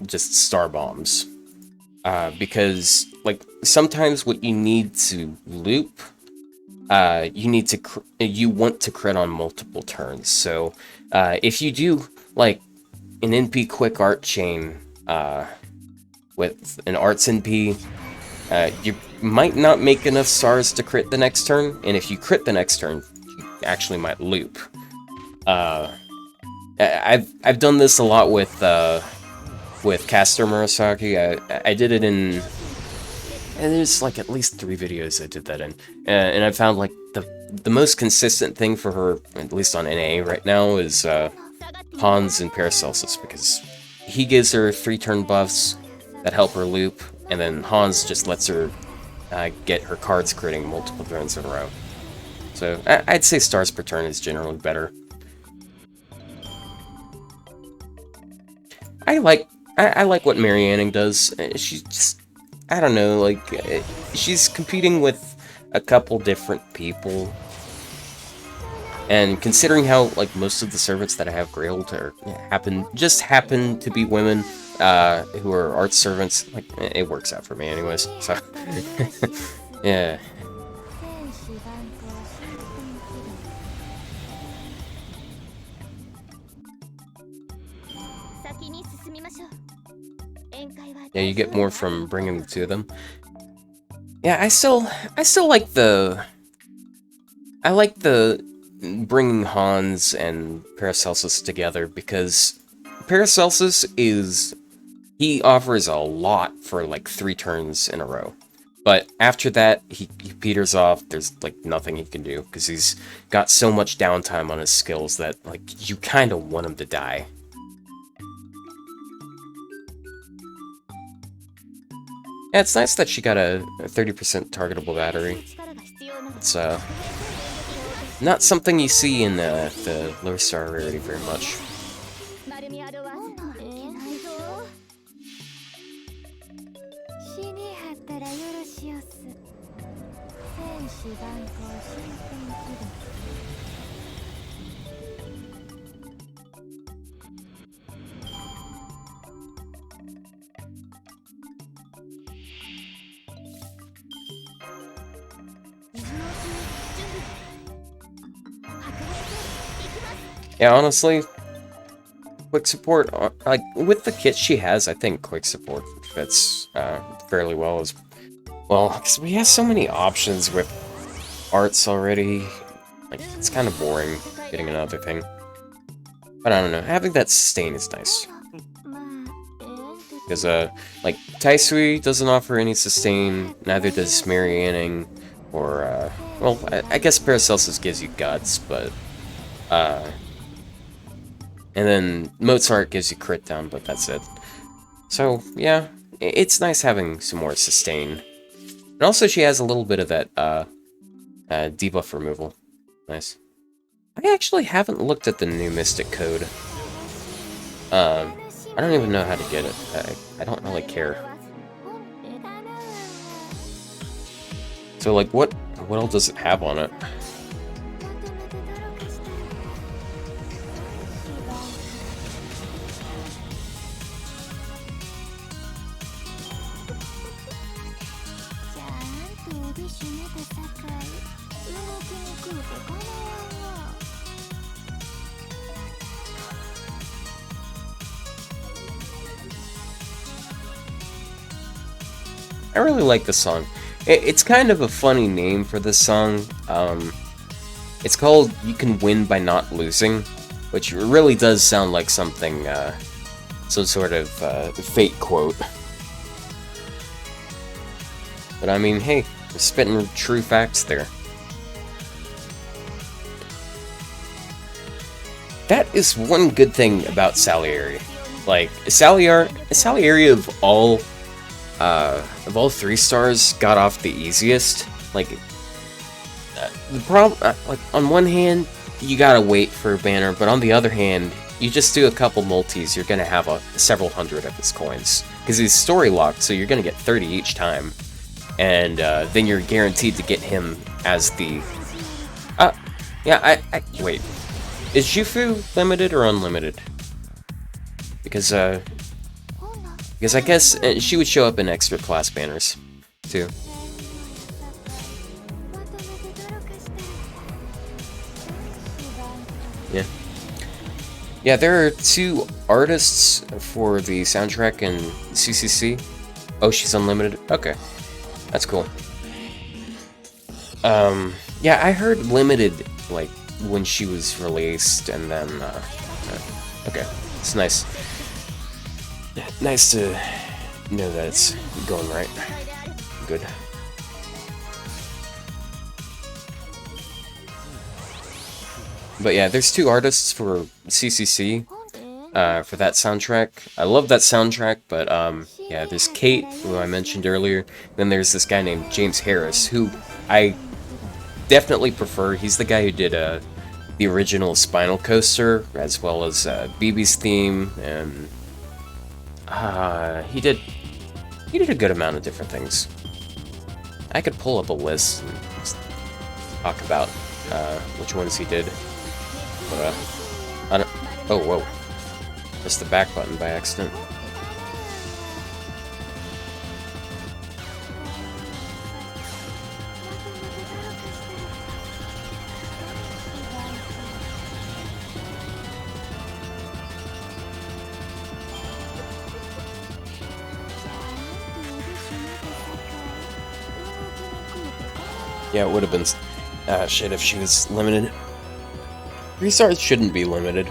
just star bombs, because, like, sometimes what you need to loop, you want to crit on multiple turns. So if you do like an NP quick art chain with an arts NP, you might not make enough stars to crit the next turn, and if you crit the next turn, you actually might loop. I've done this a lot with Caster Murasaki. I did it in, and there's like at least 3 videos I did that in, and I found like the most consistent thing for her, at least on NA right now, is Hans and Paracelsus, because he gives her 3-turn buffs that help her loop, and then Hans just lets her get her cards critting multiple turns in a row. So I'd say stars per turn is generally better. I like what Marianne does. She's just, I don't know, like, she's competing with a couple different people. And considering how, like, most of the servants that I have grailed happen to be women who are art servants, like, it works out for me anyways, so. Yeah. Yeah, you get more from bringing the 2 of them. Yeah, I still like the bringing Hans and Paracelsus together, because Paracelsus he offers a lot for like 3 turns in a row. But after that, he peters off. There's like nothing he can do, because he's got so much downtime on his skills that, like, you kind of want him to die. Yeah, it's nice that she got a 30% targetable battery. It's not something you see in the low star rarity very much. Yeah, honestly, quick support, like, with the kit she has, I think quick support fits fairly well as well, because we have so many options with arts already. Like, it's kind of boring getting another thing. But I don't know, having that sustain is nice. Because, like, Taisui doesn't offer any sustain, neither does Marianne. Or, well, I guess Paracelsus gives you guts, but, and then Mozart gives you crit down, but that's it. So, yeah, it's nice having some more sustain. And also she has a little bit of that, debuff removal. Nice. I actually haven't looked at the new Mystic Code. I don't even know how to get it. I don't really care. So, like, what all does it have on it? I really like this song. It's kind of a funny name for this song. It's called "You Can Win by Not Losing," which really does sound like something, some sort of fate quote. But I mean, hey, we're spitting true facts there. That is one good thing about Salieri. Like, Salieri of all 3 stars got off the easiest. Like, the problem, like, on one hand, you gotta wait for a banner, but on the other hand, you just do a couple multis, you're gonna have several hundred of his coins. Because he's story locked, so you're gonna get 30 each time. And then you're guaranteed to get him as the... yeah, wait. Is Jufu limited or unlimited? Because I guess she would show up in extra class banners, too. Yeah. Yeah, there are 2 artists for the soundtrack in CCC. Oh, she's unlimited? Okay. That's cool. Yeah, I heard limited, like, when she was released, and then, okay. It's nice. Nice to know that it's going right. Good. But yeah, there's 2 artists for CCC, for that soundtrack. I love that soundtrack, but, yeah, there's Kate, who I mentioned earlier. Then there's this guy named James Harris, who I definitely prefer. He's the guy who did, the original Spinal Coaster, as well as, BB's theme, and, he did a good amount of different things. I could pull up a list and just talk about, which ones he did. But, I don't... Oh, whoa. Pressed the back button by accident. Yeah, it would have been shit if she was limited. Restarts shouldn't be limited.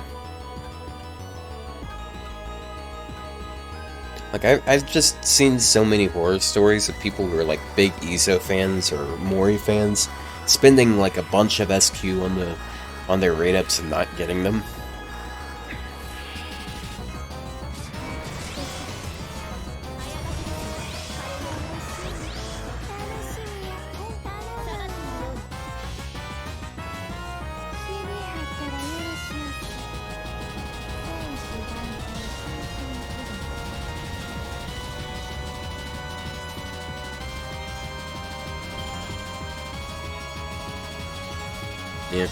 Like, I've just seen so many horror stories of people who are like big Izo fans or Mori fans spending like a bunch of SQ on their raid ups and not getting them. Yeah.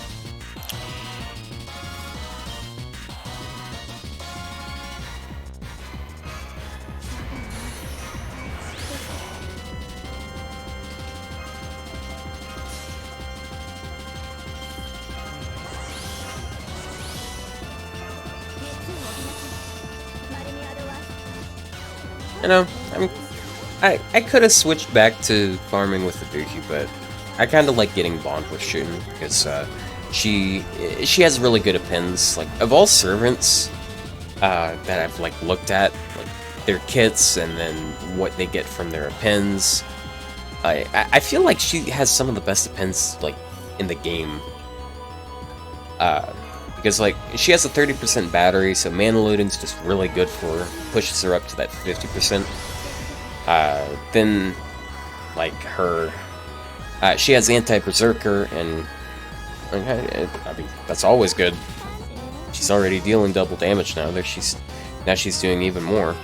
You know, I could have switched back to farming with the Dookie, but I kind of like getting Bond with shooting because she has really good appends. Like, of all servants that I've like looked at, like their kits and then what they get from their appends, I feel like she has some of the best depends like in the game. Because like she has a 30% battery, so mana loading's just really good for her. Pushes her up to that 50%. Then like her, she has anti-berserker, and I mean that's always good. She's already dealing double damage now. Now she's doing even more.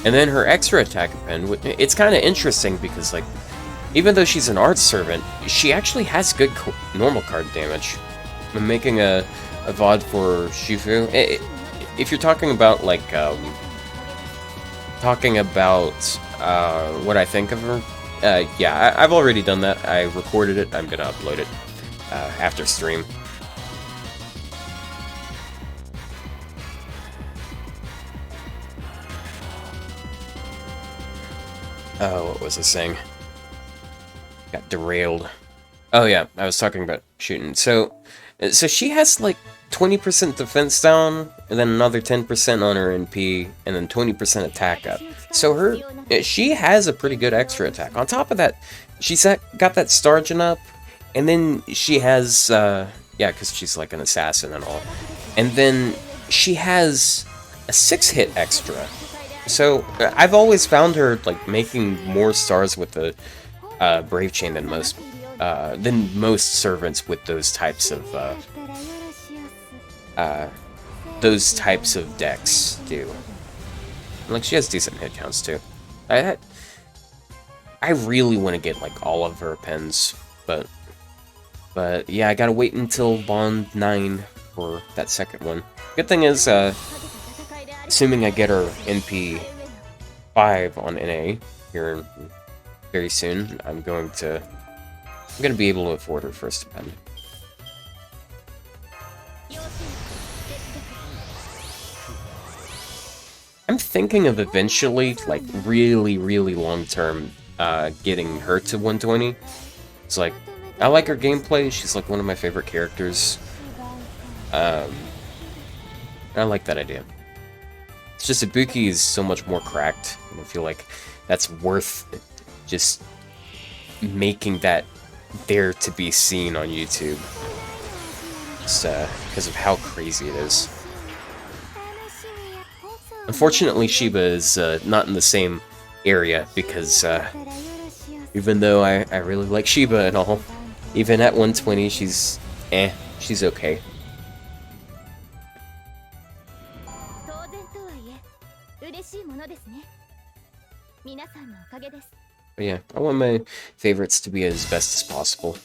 And then her extra attack pen, it's kind of interesting because like even though she's an art servant, she actually has good normal card damage. I'm making a VOD for Shifu. If you're talking about like what I think of her, yeah, I've already done that. I recorded it. I'm gonna upload it after stream. Oh, what was I saying? Got derailed. Oh yeah, I was talking about shooting. So she has like 20% defense down, and then another 10% on her NP, and then 20% attack up. So she has a pretty good extra attack. On top of that, she's got that Stargin up, and then she has, yeah, because she's like an assassin and all. And then she has a 6-hit extra. So I've always found her like making more stars with the Brave Chain than most servants with those types of decks do. Like she has decent hit counts too. I really want to get like all of her pens, but yeah, I gotta wait until Bond 9 for that second one. Good thing is, assuming I get her NP 5 on NA here very soon, I'm gonna be able to afford her first pen. I'm thinking of eventually, like really long term, getting her to 120. It's like, I like her gameplay, she's like one of my favorite characters. I like that idea. It's just Ibuki is so much more cracked, and I feel like that's worth just making that there to be seen on YouTube. Just because of how crazy it is. Unfortunately, Shiba is not in the same area because even though I really like Shiba and all, even at 120, she's okay. But yeah, I want my favorites to be as best as possible.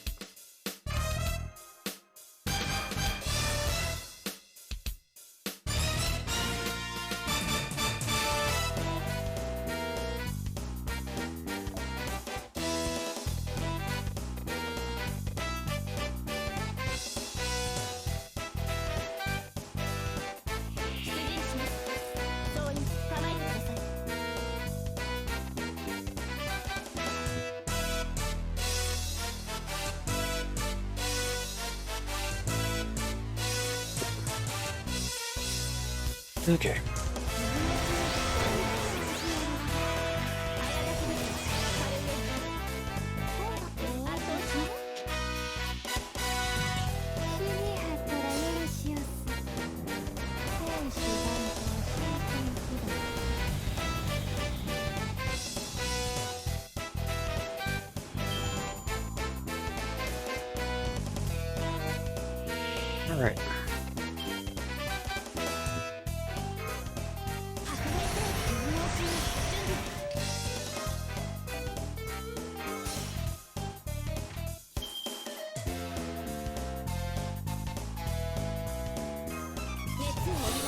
Okay. All right.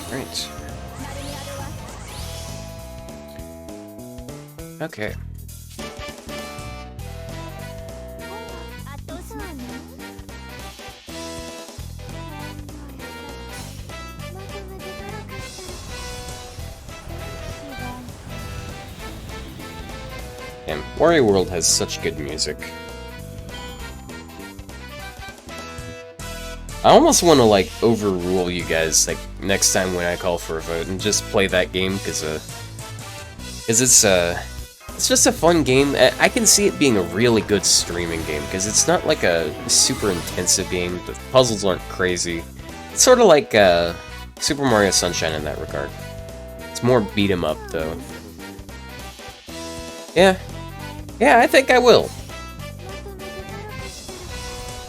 Right. Okay. Damn, Wario World has such good music. I almost want to, like, overrule you guys, like, next time when I call for a vote and just play that game, because it's, It's just a fun game. I can see it being a really good streaming game, because it's not like a super intensive game. The puzzles aren't crazy. It's sort of like Super Mario Sunshine in that regard. It's more beat 'em up, though. Yeah. Yeah, I think I will.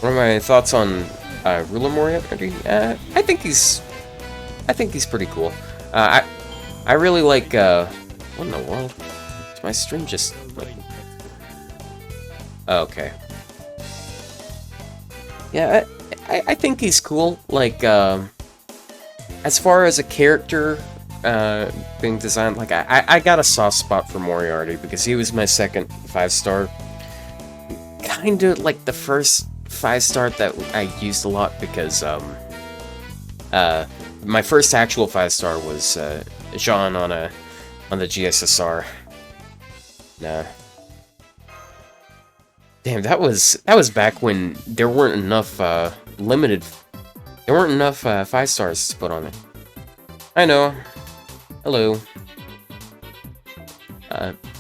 What are my thoughts on Ruler Moriarty? I think he's pretty cool. I really like, what in the world? Is my stream just, like... Oh, okay. Yeah, I think he's cool. Like, as far as a character being designed, like, I got a soft spot for Moriarty because he was my second 5-star. Kinda like the first 5-star that I used a lot because, my first actual 5-star was, Jean on the GSSR. Nah. Damn, that was back when there weren't enough, there weren't enough, 5-stars to put on it. I know. Hello.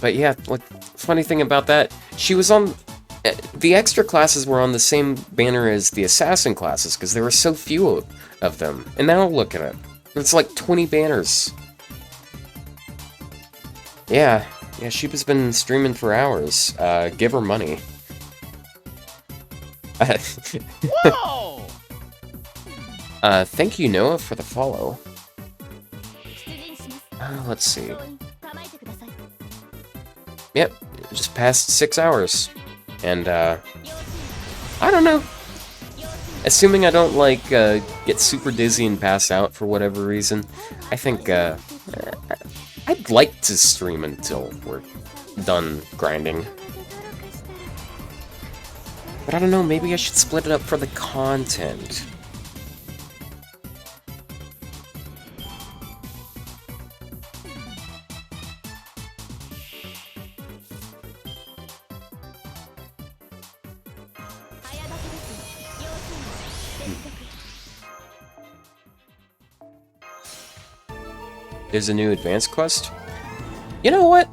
But yeah, like, funny thing about that, she was on... the extra classes were on the same banner as the assassin classes, because there were so few of them. And now look at it. It's like 20 banners. Yeah, Sheepa's been streaming for hours. Give her money. Whoa! Thank you, Noah, for the follow. Let's see. Yep, just past 6 hours. And, I don't know. Assuming I don't, like, get super dizzy and pass out for whatever reason, I think, I'd like to stream until we're done grinding. But I don't know, maybe I should split it up for the content. There's a new advanced quest? You know what?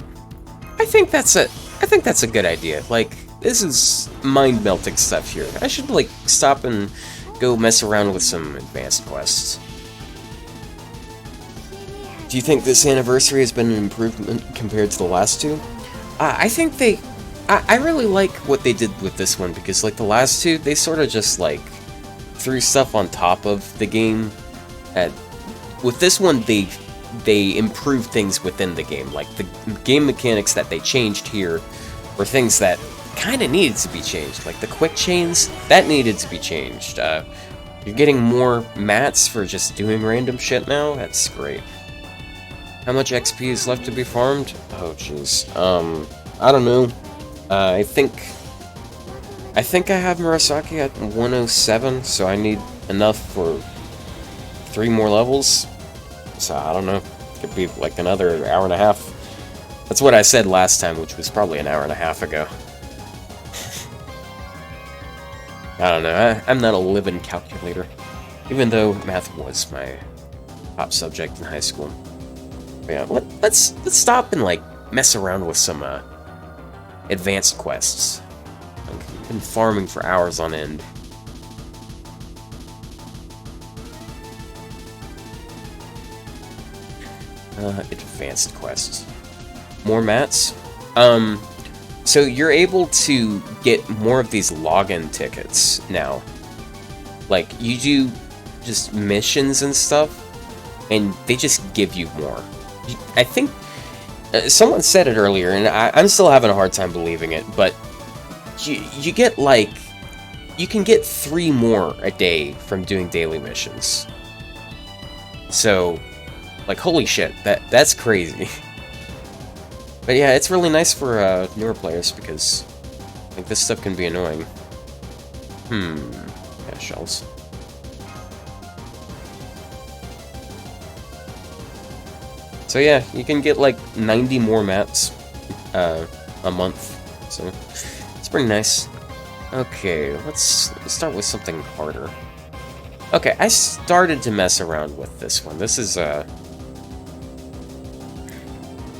I think that's a good idea. Like, this is mind-melting stuff here. I should, like, stop and go mess around with some advanced quests. Do you think this anniversary has been an improvement compared to the last two? I think I really like what they did with this one, because, like, the last two, they sort of just, like, threw stuff on top of the game. With this one, they improved things within the game. Like, the game mechanics that they changed here were things that kind of needed to be changed. Like, the quick chains, that needed to be changed. You're getting more mats for just doing random shit now? That's great. How much XP is left to be farmed? Oh, jeez. I don't know. I think I have Murasaki at 107, so I need enough for 3 more levels. So, I don't know. Could be like another hour and a half. That's what I said last time, which was probably an hour and a half ago. I don't know. I'm not a living calculator. Even though math was my top subject in high school. But yeah, let's stop and, like, mess around with some advanced quests. I've been farming for hours on end. Advanced quests. More mats? So you're able to get more of these login tickets now. Like, you do just missions and stuff, and they just give you more. I think someone said it earlier, and I'm still having a hard time believing it, but you get, like, you can get 3 more a day from doing daily missions. So, like, holy shit, that's crazy. But yeah, it's really nice for newer players because, like, this stuff can be annoying. Yeah, shells. So yeah, you can get like 90 more mats a month. So it's pretty nice. Okay, let's start with something harder. Okay, I started to mess around with this one. This is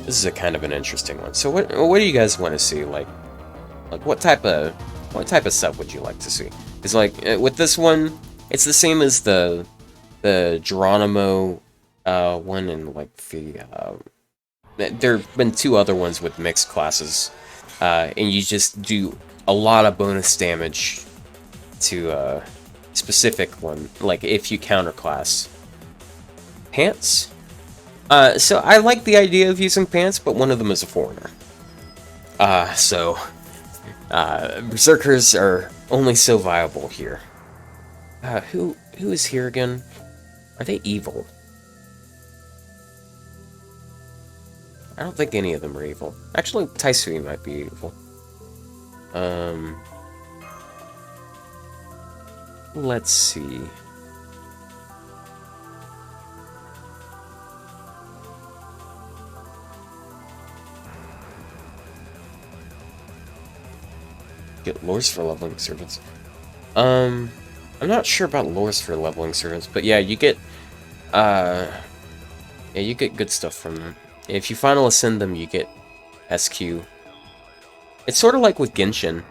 This is a kind of an interesting one. So what do you guys want to see? Like what type of stuff would you like to see? Because like with this one, it's the same as the Geronimo one, and like the there have been two other ones with mixed classes, and you just do a lot of bonus damage to a specific one, like if you counterclass. Pants? So I like the idea of using pants, but one of them is a foreigner. Berserkers are only so viable here. Who is here again? Are they evil? I don't think any of them are evil. Actually, Taisui might be evil. Let's see. Get lures for leveling servants. I'm not sure about lures for leveling servants, but yeah, you get you get good stuff from them. If you final ascend them, you get SQ. It's sort of like with Genshin,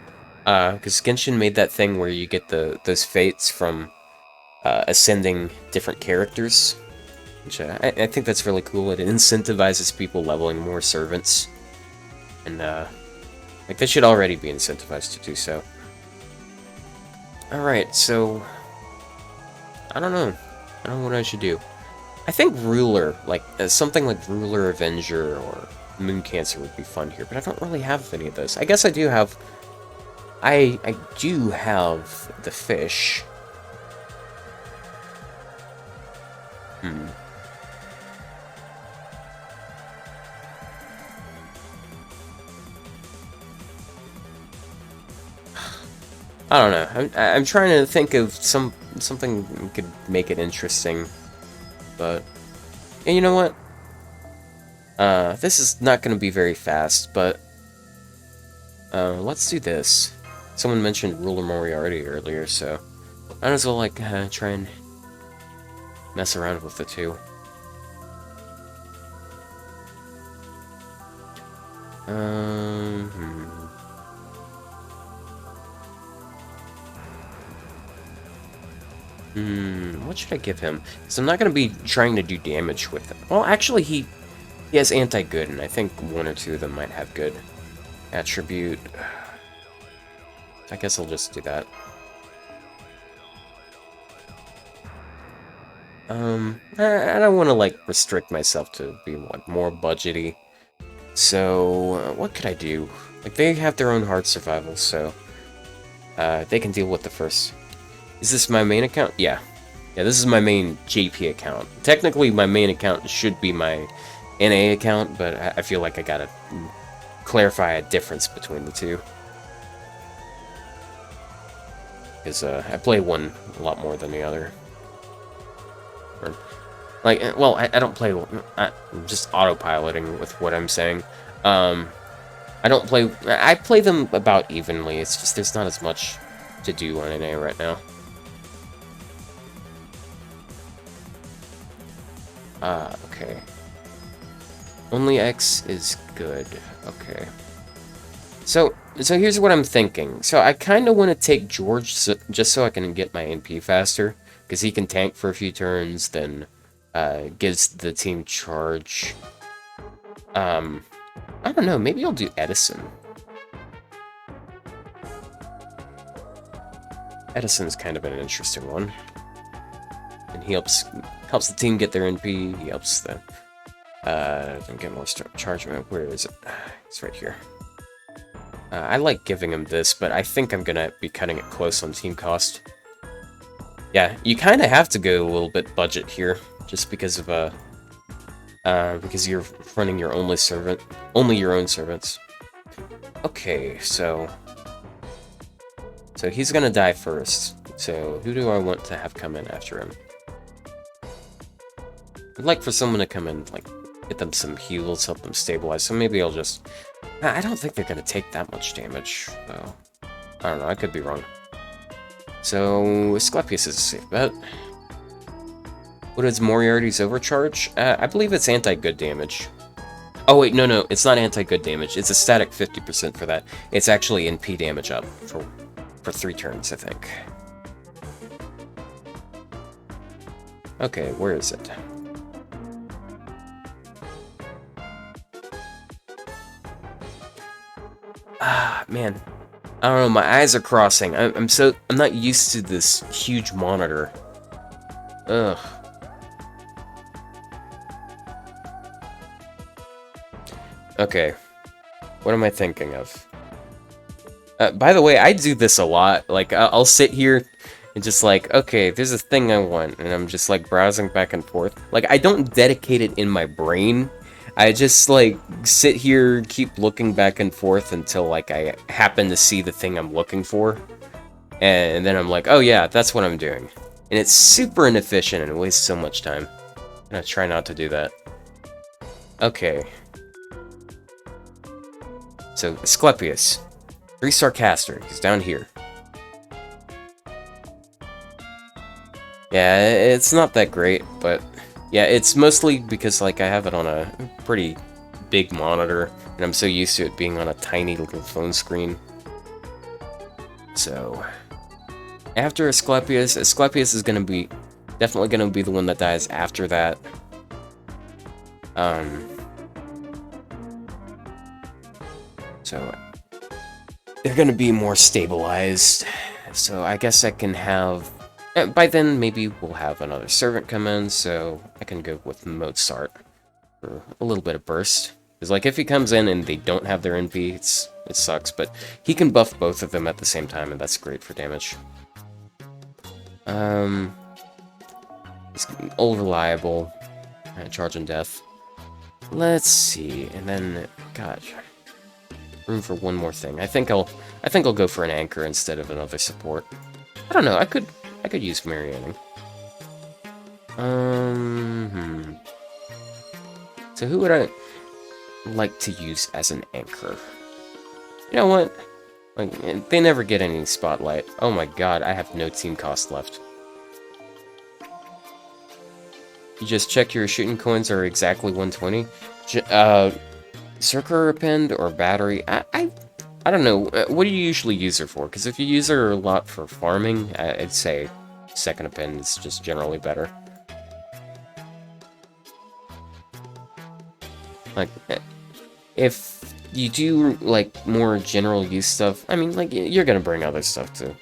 because Genshin made that thing where you get those fates from ascending different characters, which I think that's really cool. It incentivizes people leveling more servants, and like they should already be incentivized to do so. Alright, so I don't know what I should do. I think Ruler, like something like Ruler Avenger or Moon Cancer would be fun here, but I don't really have any of those. I guess I do have I do have the fish. I don't know. I'm trying to think of something that could make it interesting, but yeah, you know what? This is not going to be very fast, but let's do this. Someone mentioned Ruler Moriarty earlier, so I might as well like try and mess around with the two. What should I give him? Because I'm not going to be trying to do damage with him. Well, actually, he has anti-good, and I think one or two of them might have good attribute. I guess I'll just do that. I don't want to, like, restrict myself to be, like, more budgety. So, what could I do? Like, they have their own hard survival, so they can deal with the first. Is this my main account? Yeah. Yeah, this is my main JP account. Technically, my main account should be my NA account, but I feel like I gotta clarify a difference between the two. Because I play one a lot more than the other. Or, like, well, I don't play... I'm just autopiloting with what I'm saying. I don't play... I play them about evenly. It's just there's not as much to do on NA right now. Okay. Only X is good. Okay. So here's what I'm thinking. So I kind of want to take George just so I can get my NP faster, because he can tank for a few turns, then gives the team charge. I don't know. Maybe I'll do Edison. Edison's kind of an interesting one, and he helps the team get their NP. He helps them get more charge. Where is it? It's right here. I like giving him this, but I think I'm gonna be cutting it close on team cost. Yeah, you kind of have to go a little bit budget here, just because of because you're running your only your own servants. Okay, so he's gonna die first. So who do I want to have come in after him? I'd like for someone to come in, like, get them some heals, help them stabilize. So maybe I'll just... I don't think they're going to take that much damage, though. I don't know, I could be wrong. So, Asclepius is a safe bet. What is Moriarty's overcharge? I believe it's anti-good damage. Oh wait, no, it's not anti-good damage. It's a static 50% for that. It's actually NP damage up for 3 turns, I think. Okay, where is it? Ah, man. I don't know, my eyes are crossing. I'm not used to this huge monitor. Ugh. Okay. What am I thinking of? By the way, I do this a lot. Like, I'll sit here and just like, okay, there's a thing I want, and I'm just like browsing back and forth. Like, I don't dedicate it in my brain. I just like sit here, keep looking back and forth until like I happen to see the thing I'm looking for. And then I'm like, oh yeah, that's what I'm doing. And it's super inefficient and it wastes so much time. I'm gonna try not to do that. Okay. So, Asclepius. 3-star caster. He's down here. Yeah, it's not that great, but... Yeah, it's mostly because, like, I have it on a pretty big monitor, and I'm so used to it being on a tiny little phone screen. So... After Asclepius is gonna be... Definitely gonna be the one that dies after that. So... They're gonna be more stabilized, so I guess I can have... By then, maybe we'll have another servant come in, so I can go with Mozart for a little bit of burst. Because, like, if he comes in and they don't have their NP, it sucks, but he can buff both of them at the same time, and that's great for damage. He's all reliable, charge and death. Let's see, and then, gosh... Room for one more thing. I think I'll go for an anchor instead of another support. I don't know. I could use marionning. So who would I like to use as an anchor? You know what? Like, they never get any spotlight. Oh my god, I have no team cost left. You just check your shooting coins are exactly 120. Circular append or battery? I don't know. What do you usually use her for? Because if you use her a lot for farming, I'd say second append is just generally better. Like, if you do, like, more general use stuff, I mean, like, you're gonna bring other stuff too.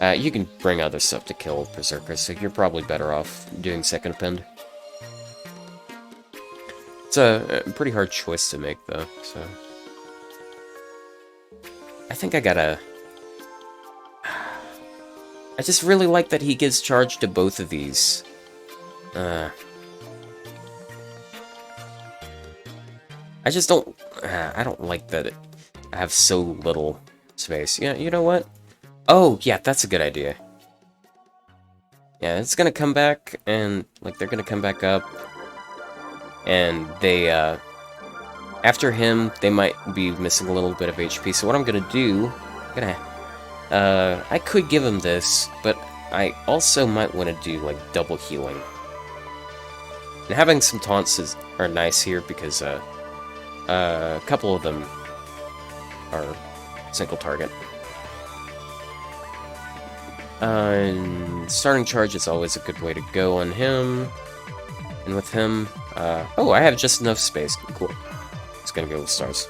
You can bring other stuff to kill Berserkers, so you're probably better off doing second append. It's a pretty hard choice to make, though, so... I think I gotta... I just really like that he gives charge to both of these. I just don't... I don't like that I have so little space. Yeah, you know what? Oh, yeah, that's a good idea. Yeah, it's gonna come back, and, like, they're gonna come back up. And they, after him, they might be missing a little bit of HP. So what I'm gonna do, I could give him this, but I also might want to do, like, double healing. And having some taunts are nice here because, a couple of them are single target. And starting charge is always a good way to go on him. And with him, oh, I have just enough space. Cool. It's gonna go with stars.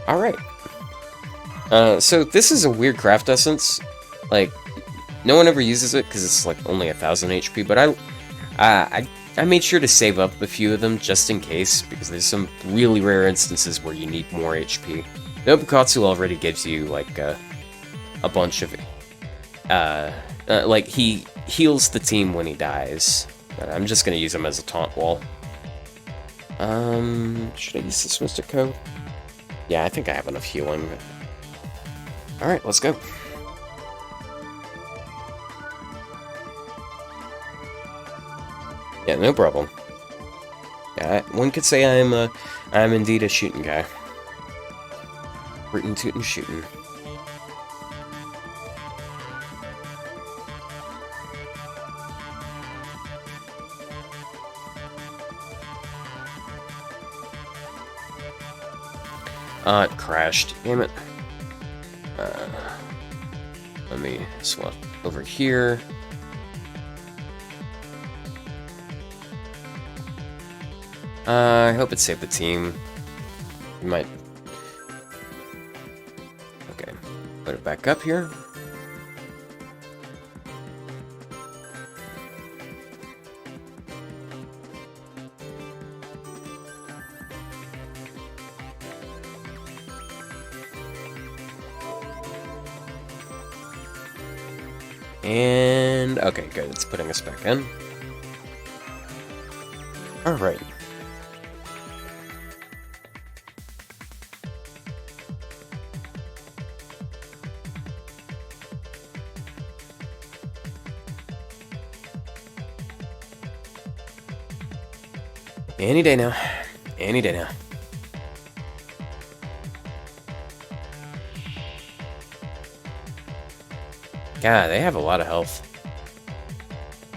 Alright. So this is a weird craft essence. Like, no one ever uses it because it's like only 1000 HP, but I made sure to save up a few of them just in case, because there's some really rare instances where you need more HP. Nobukatsu already gives you, like, a bunch of... like, he heals the team when he dies. But I'm just gonna use him as a taunt wall. Should I use this Mystic Code? Yeah, I think I have enough healing. Alright, let's go. Yeah, no problem. Yeah, one could say I'm indeed a shooting guy. Rootin' tootin' shootin'. Ah, it crashed. Damn it. Let me swap over here. I hope it saved the team. You might... Okay. Put it back up here. And... okay, good. It's putting us back in. Alright. Any day now. Any day now. God, they have a lot of health.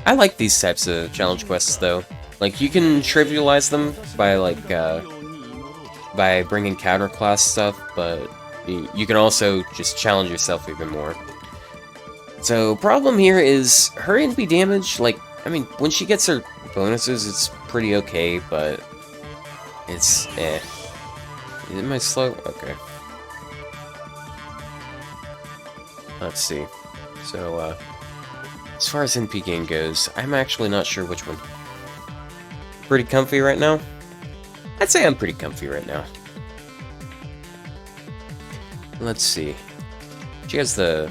I like these types of challenge quests, though. Like, you can trivialize them by, like, by bringing counterclass stuff, but you can also just challenge yourself even more. So, problem here is, her NP damage, like, I mean, when she gets her bonuses, it's pretty okay, but it's eh. Is it my slow? Okay. Let's see. So, as far as NP gain goes, I'm actually not sure which one. Pretty comfy right now? I'd say I'm pretty comfy right now. Let's see. She has the...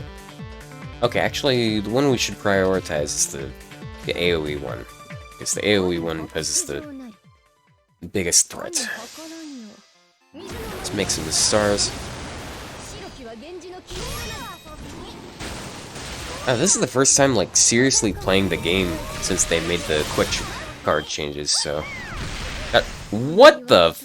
okay, actually, the one we should prioritize is the AoE one. Because the AoE one poses the biggest threat. Let's make some of the stars. Oh, this is the first time, like, seriously playing the game since they made the quick card changes, so... what the f...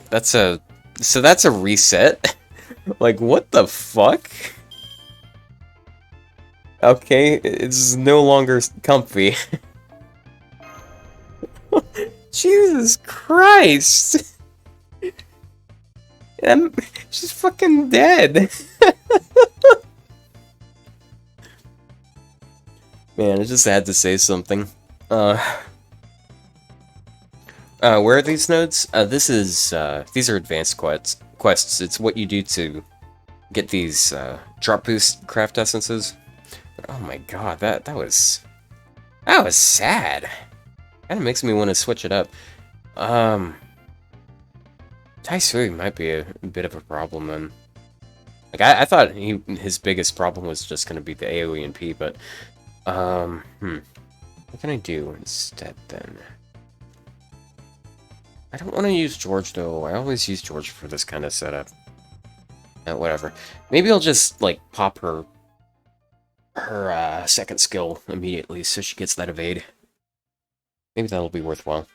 that's a... so that's a reset? Like, what the fuck? Okay, it's no longer comfy. Jesus Christ! She's fucking dead! Man, I just had to say something. Where are these nodes? This is, these are advanced quests. It's what you do to get these, drop boost craft essences. But, oh my god, that was sad. Kinda makes me want to switch it up. Taisui might be a bit of a problem then. Like, I thought his biggest problem was just gonna be the AoE and P, but, what can I do instead then? I don't want to use George though. I always use George for this kind of setup. Whatever. Maybe I'll just, like, pop her second skill immediately so she gets that evade. Maybe that'll be worthwhile.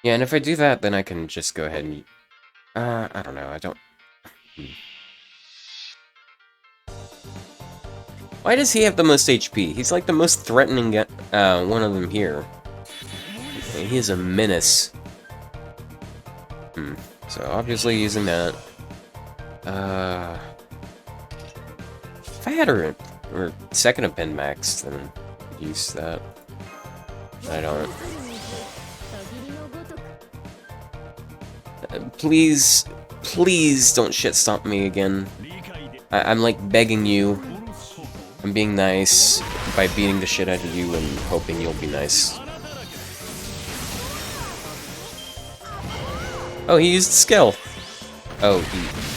Yeah, and if I do that, then I can just go ahead and... I don't know, I don't... Why does he have the most HP? He's like the most threatening one of them here. He is a menace. So obviously using that. If I had her second of pen max, then I'd use that. But I don't. Please, please don't shit stomp me again. I'm like begging you. I'm being nice by beating the shit out of you and hoping you'll be nice. Oh, he used skill. Oh,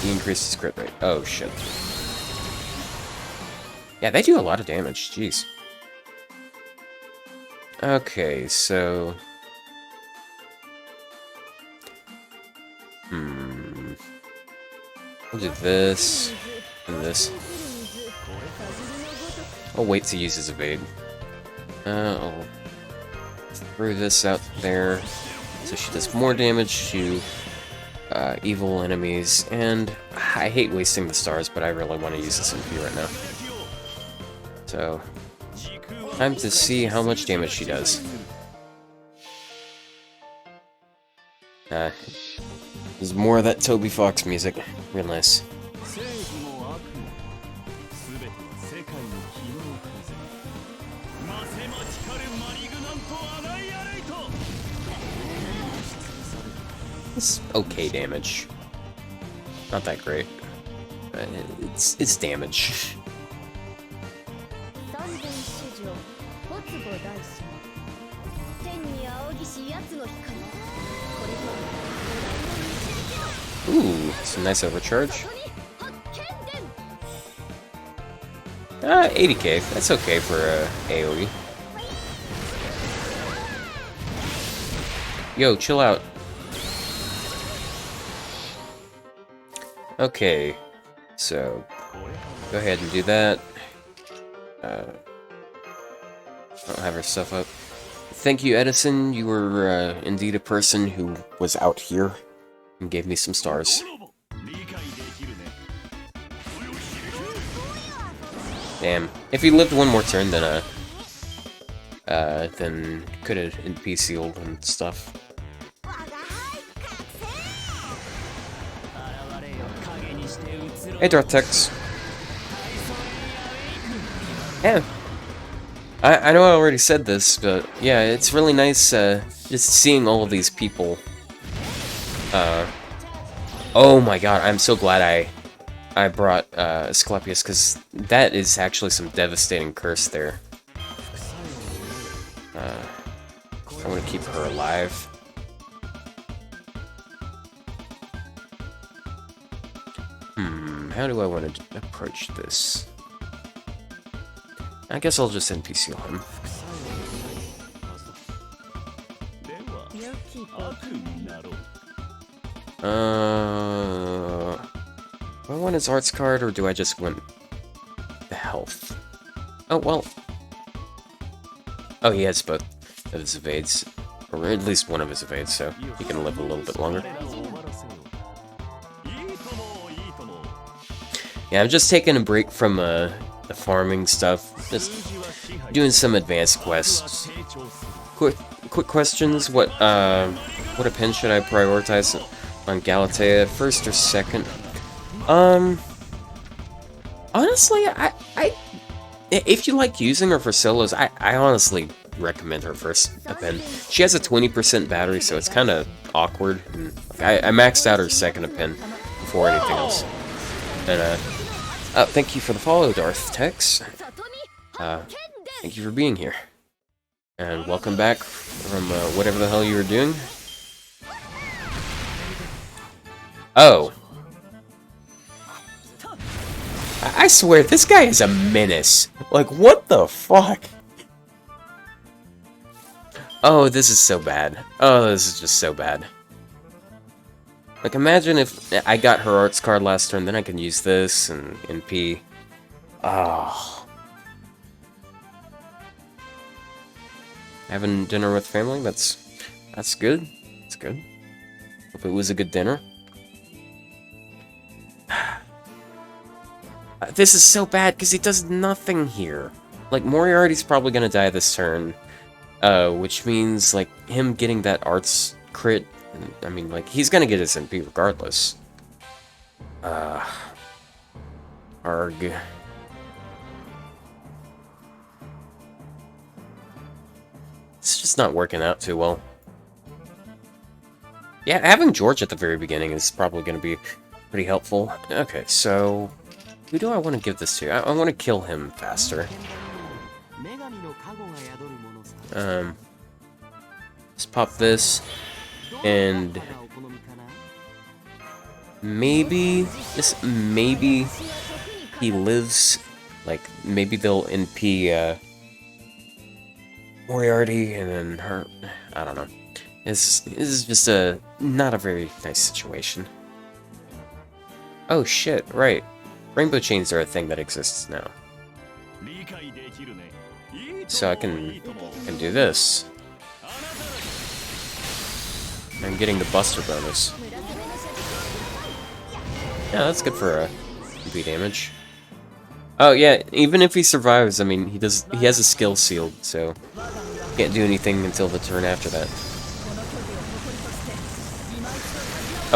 he increased his crit rate. Oh, shit. Yeah, they do a lot of damage. Jeez. Okay, so... We'll do this and this. I'll wait to use his evade. I'll throw this out there so she does more damage to evil enemies, and I hate wasting the stars, but I really want to use this MP right now. So, time to see how much damage she does. There's more of that Toby Fox music. Real nice. It's okay damage. Not that great. But it's damage. Ooh, some nice overcharge. 80k. That's okay for AoE. Yo, chill out. Okay, so go ahead and do that. I don't have her stuff up. Thank you, Edison. You were indeed a person who was out here and gave me some stars. Damn. If he lived one more turn, then could have NP sealed and stuff. Hey, Darthex. Yeah. I know I already said this, but yeah, it's really nice just seeing all of these people. Oh my god, I'm so glad I brought Asclepius, because that is actually some devastating curse there. I want to keep her alive. How do I want to approach this? I guess I'll just NPC him. Do I want his arts card, or do I just want the health? Oh, well. Oh, he has both of his evades. Or at least one of his evades, so he can live a little bit longer. Yeah, I'm just taking a break from the farming stuff. Just doing some advanced quests. Quick questions. What pen should I prioritize on Galatea? First or second? Honestly, I if you like using her for solos, I honestly recommend her first pen. She has a 20% battery, so it's kind of awkward. And I maxed out her second pen before anything else. And thank you for the follow, Darthex. Thank you for being here. And welcome back from whatever the hell you were doing. Oh. I swear, this guy is a menace. Like, what the fuck? Oh, this is so bad. Oh, this is just so bad. Like, imagine if I got her arts card last turn, then I can use this and NP. Oh. Having dinner with family, that's good. That's good. Hope it was a good dinner. This is so bad, because he does nothing here. Like, Moriarty's probably gonna die this turn. Which means, like, him getting that arts crit, I mean, like, he's gonna get his MP regardless. Arg. It's just not working out too well. Yeah, having George at the very beginning is probably gonna be pretty helpful. Okay, so who do I want to give this to? I want to kill him faster. Just pop this, and maybe, just maybe, he lives, like, maybe they'll NP, Moriarty, and then her, I don't know. This is just not a very nice situation. Oh shit, right. Rainbow chains are a thing that exists now. So I can do this. I'm getting the Buster bonus. Yeah, that's good for MP damage. Oh yeah, even if he survives, I mean, he has a skill sealed, so can't do anything until the turn after that.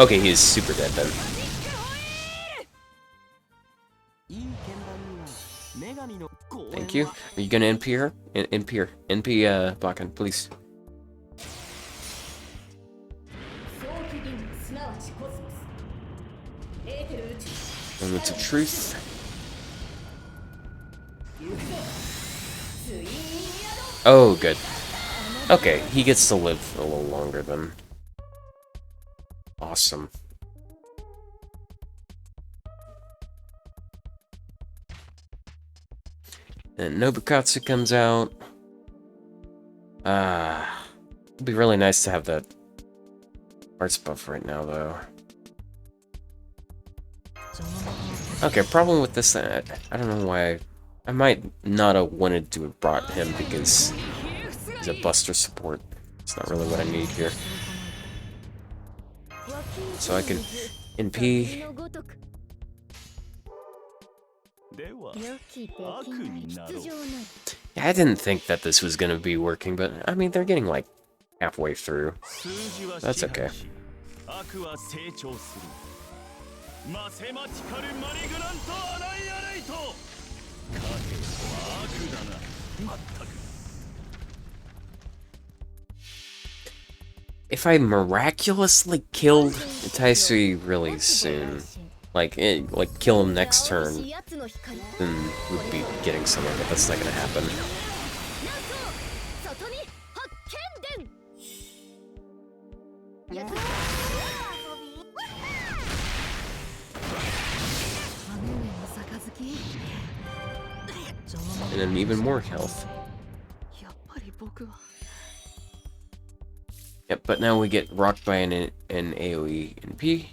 Okay, he is super dead then. Thank you. Are you gonna NP her? NP her. NP Bakken, please. Moments of truth. Oh, good. Okay, he gets to live a little longer then. Awesome. And Nobukatsu comes out. It'd be really nice to have that arts buff right now, though. Okay, problem with this, I don't know why. I might not have wanted to have brought him because he's a buster support. It's not really what I need here. So I can NP. Yeah, I didn't think that this was gonna be working, but I mean, they're getting like halfway through. That's okay. If I miraculously killed Taisui really soon, like kill him next turn, then we'd be getting somewhere, but that's not gonna happen. And then even more health. Yep, but now we get rocked by an AoE NP.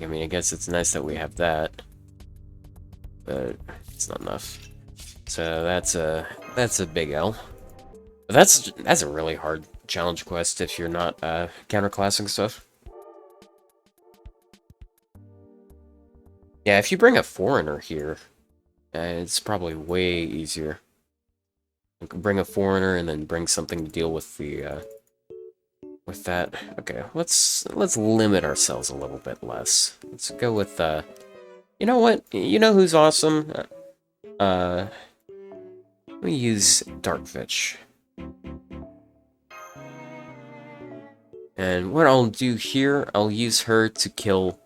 I mean, I guess it's nice that we have that, but it's not enough. So that's a big L. But that's a really hard challenge quest if you're not counterclassing stuff. Yeah, if you bring a foreigner here, it's probably way easier. You can bring a foreigner and then bring something to deal with the with that. Okay, let's limit ourselves a little bit less. Let's go with you know what? You know who's awesome? Let me use Darkfetch. And what I'll do here, I'll use her to kill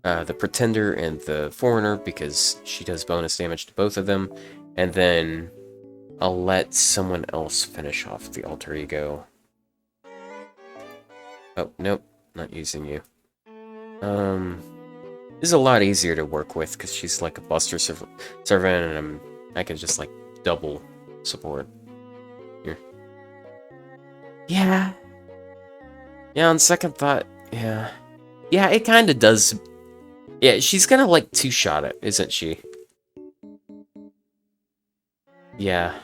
the Pretender and the Foreigner because she does bonus damage to both of them. And then I'll let someone else finish off the Alter Ego. Oh, nope, not using you. This is a lot easier to work with because she's like a Buster servant, and I can just like double support here. Yeah. Yeah, on second thought, yeah. Yeah, it kind of does. Yeah, she's gonna like two-shot it, isn't she? Yeah.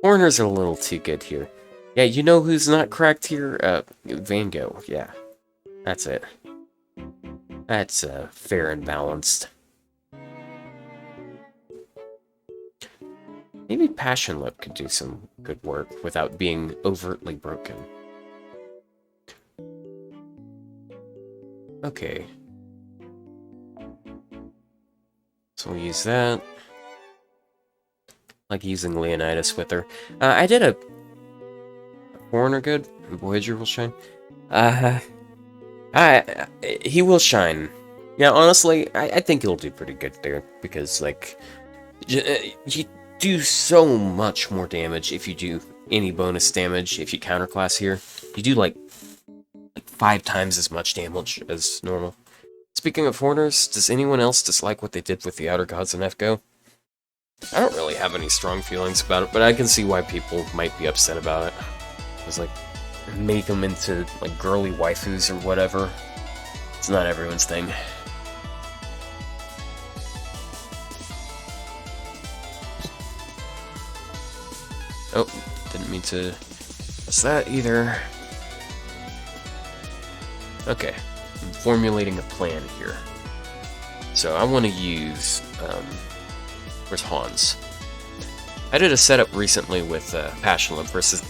Foreigners are a little too good here. Yeah, you know who's not cracked here? Van Gogh, yeah. That's it. That's fair and balanced. Maybe Passion Lip could do some good work without being overtly broken. Okay. So we'll use that. Like using Leonidas with her. I did a Foreigner good, Voyager will shine. He will shine. Yeah, honestly, I think he'll do pretty good there because like you do so much more damage if you do any bonus damage. If you counterclass here, you do like 5 times as much damage as normal. Speaking of Foreigners, does anyone else dislike what they did with the Outer Gods in FGO? I don't really have any strong feelings about it, but I can see why people might be upset about it. It's like, make them into, like, girly waifus or whatever. It's not everyone's thing. Oh, didn't mean to miss that either. Okay, I'm formulating a plan here. So I want to use, where's Hans? I did a setup recently with Passion Limp versus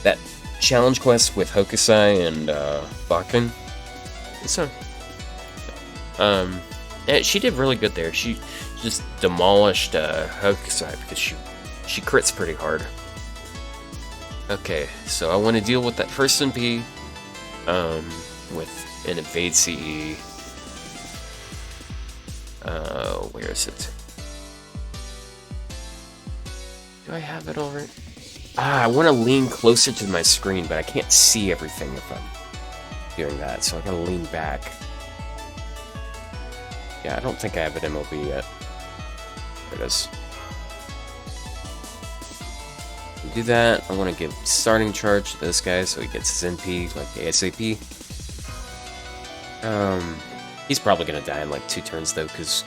that challenge quest with Hokusai and Bakken. So, yeah, she did really good there. She just demolished Hokusai because she crits pretty hard. Okay, so I want to deal with that first MP with an evade CE. Where is it? Do I have it all right? I want to lean closer to my screen, but I can't see everything if I'm doing that, so I gotta lean back. Yeah, I don't think I have an MLB yet. There it is. Do that. I want to give starting charge to this guy so he gets his NP like ASAP. He's probably gonna die in like 2 turns though, because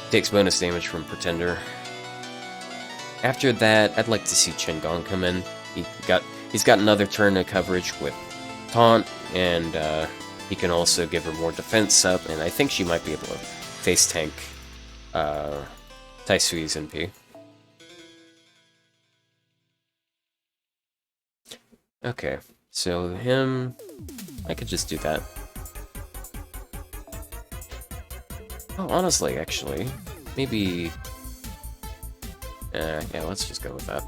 he takes bonus damage from Pretender. After that, I'd like to see Chingon come in. He's got another turn of coverage with Taunt, and he can also give her more defense up, and I think she might be able to face tank Taisui's NP. Okay, so him, I could just do that. Oh, honestly, actually, maybe... yeah, let's just go with that.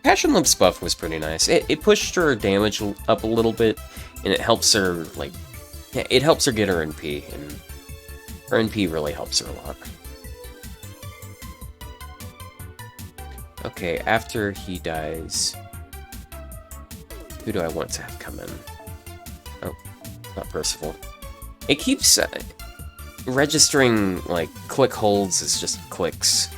Passion Limp's buff was pretty nice. It pushed her damage up a little bit, and it helps her, like... Yeah, it helps her get her NP, and her NP really helps her a lot. Okay, after he dies... Who do I want to have come in? Oh, not Percival. It keeps... registering, like, click holds is just clicks.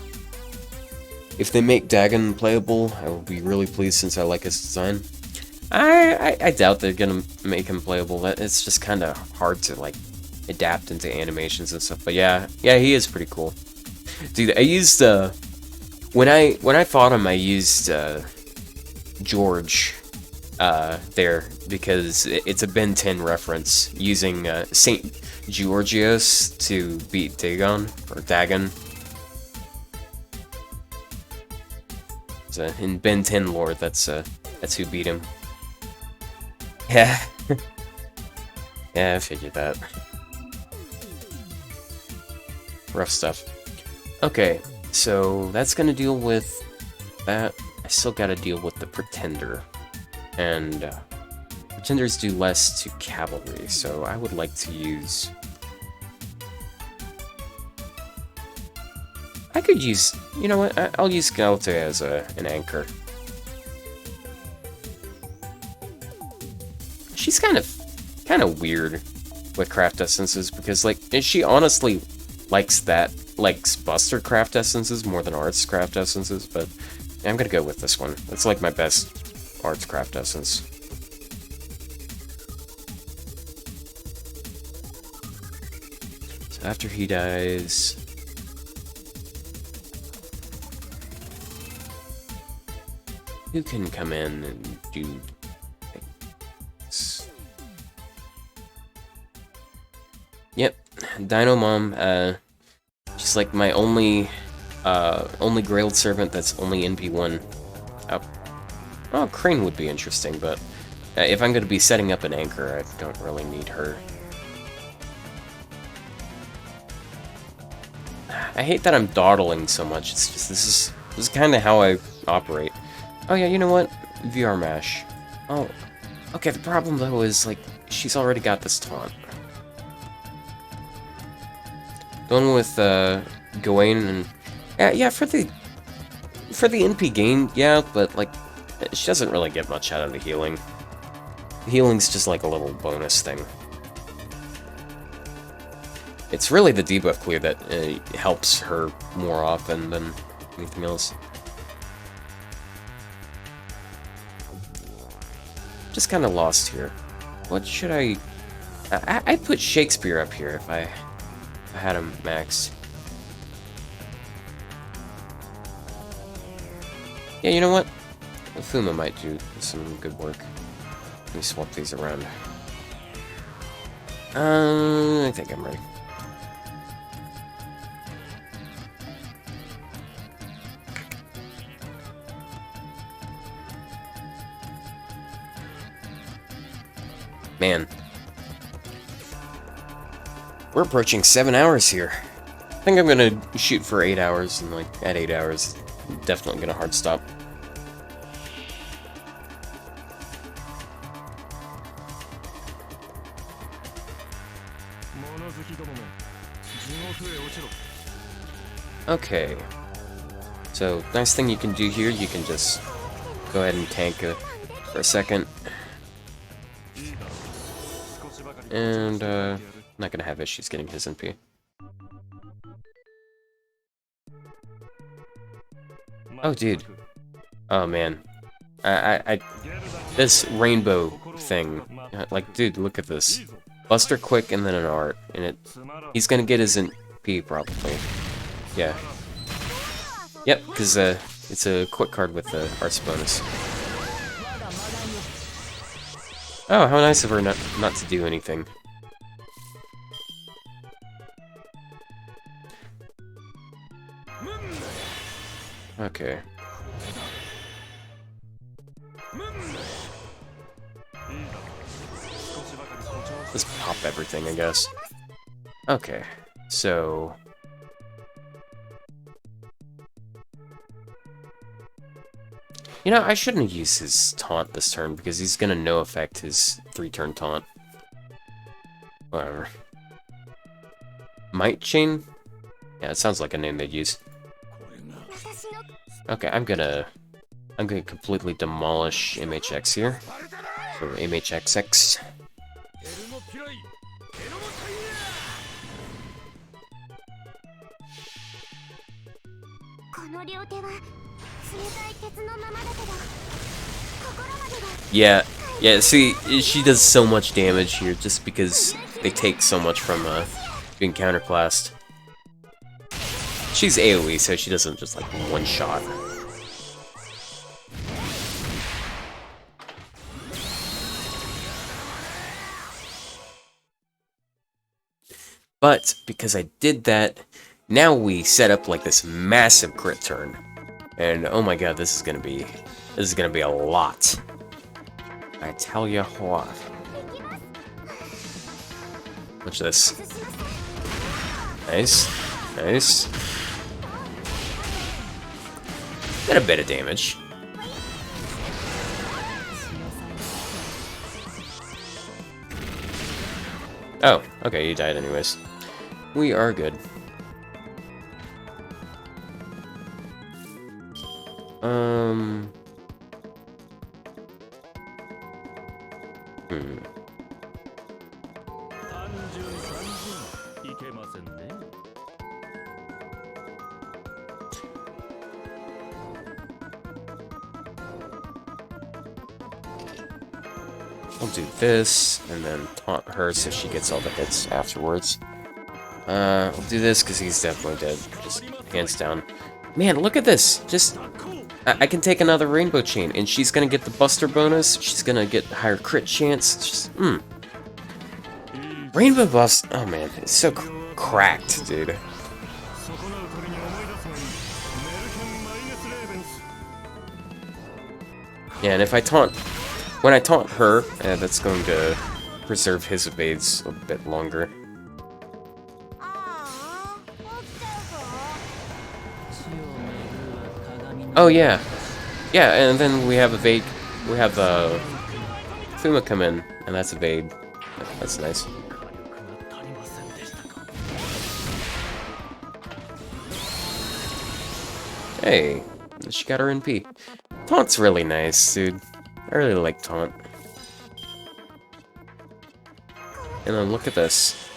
If they make Dagon playable, I will be really pleased since I like his design. I doubt they're gonna make him playable. It's just kind of hard to, like, adapt into animations and stuff. But yeah, he is pretty cool. Dude, I used, when I fought him, I used, George, there, because it's a Ben 10 reference, using, Saint Georgios to beat Dagon, or Dagon. So in Ben 10 lore, that's who beat him. Yeah. Yeah, I figured that. Rough stuff. Okay, so that's gonna deal with that. I still gotta deal with the Pretender. And, Pretenders do less to cavalry, so I would like to use... I could use... You know what? I'll use Galte as an anchor. She's kind of weird with craft essences, because, like, she honestly likes Buster craft essences more than Art's craft essences, but I'm gonna go with this one. It's like my best Art's craft essence. So after he dies... Who can come in and do things? Yep, Dino Mom, she's like my only Grailed Servant that's only NP1. Oh, Crane would be interesting, but if I'm going to be setting up an anchor, I don't really need her. I hate that I'm dawdling so much. It's just, this is kind of how I operate. Oh yeah, you know what? VR Mash. Oh, okay, the problem though is, like, she's already got this taunt. Going with, Gawain and... yeah, for the NP gain, yeah, but, like, she doesn't really get much out of the healing. The healing's just like a little bonus thing. It's really the debuff clear that helps her more often than anything else. Just kind of lost here. What should I'd put Shakespeare up here if I had him maxed. Yeah, you know what? Fuma might do some good work. Let me swap these around. I think I'm ready. Man. We're approaching 7 hours here. I think I'm gonna shoot for 8 hours, and like at 8 hours, I'm definitely gonna hard stop. Okay. So, nice thing you can do here, you can just go ahead and tank it for a second. And, not gonna have issues getting his NP. Oh, dude. Oh, man. This rainbow thing. Like, dude, look at this. Buster quick and then an art. And he's gonna get his NP, probably. Yeah. Yep, because, it's a quick card with the arts bonus. Oh, how nice of her not to do anything. Okay. Let's pop everything, I guess. Okay, so... You know, I shouldn't have used his taunt this turn, because he's gonna no-effect his 3-turn taunt. Whatever. Might Chain? Yeah, it sounds like a name they'd use. Okay, I'm gonna completely demolish MHX here. So MHXX. Yeah, see, she does so much damage here just because they take so much from being counterclassed. She's AoE, so she doesn't just like one-shot. But because I did that, now we set up like this massive crit turn. And oh my god, this is gonna be a lot. I tell you what. Watch this. Nice. Nice. Did a bit of damage. Oh, okay, you died anyways. We are good. I'll do this, and then taunt her so she gets all the hits afterwards. I'll do this because he's definitely dead. Just hands down. Man, look at this! Just... I can take another Rainbow Chain, and she's gonna get the Buster bonus, she's gonna get higher crit chance. Just, Rainbow Bust... Oh man, it's so cracked, dude. Yeah, and if I taunt... When I taunt her, that's going to preserve his evades a bit longer. Oh yeah, yeah, and then we have evade. We have Fuma come in, and that's evade. That's nice. Hey, she got her NP. Taunt's really nice, dude. I really like taunt. And then look at this.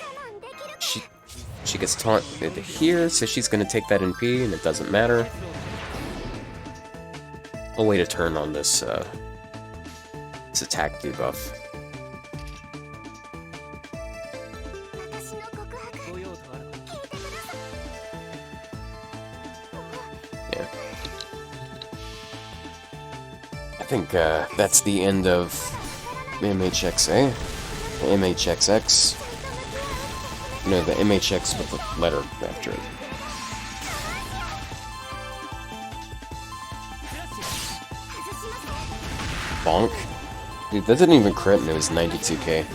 She gets taunted here, so she's gonna take that NP, and it doesn't matter. I'll wait a turn on this this attack debuff. Yeah. I think that's the end of MHXA. MHXX. No, the MHX with the letter after it. Bonk? Dude, that didn't even crit and it was 92k.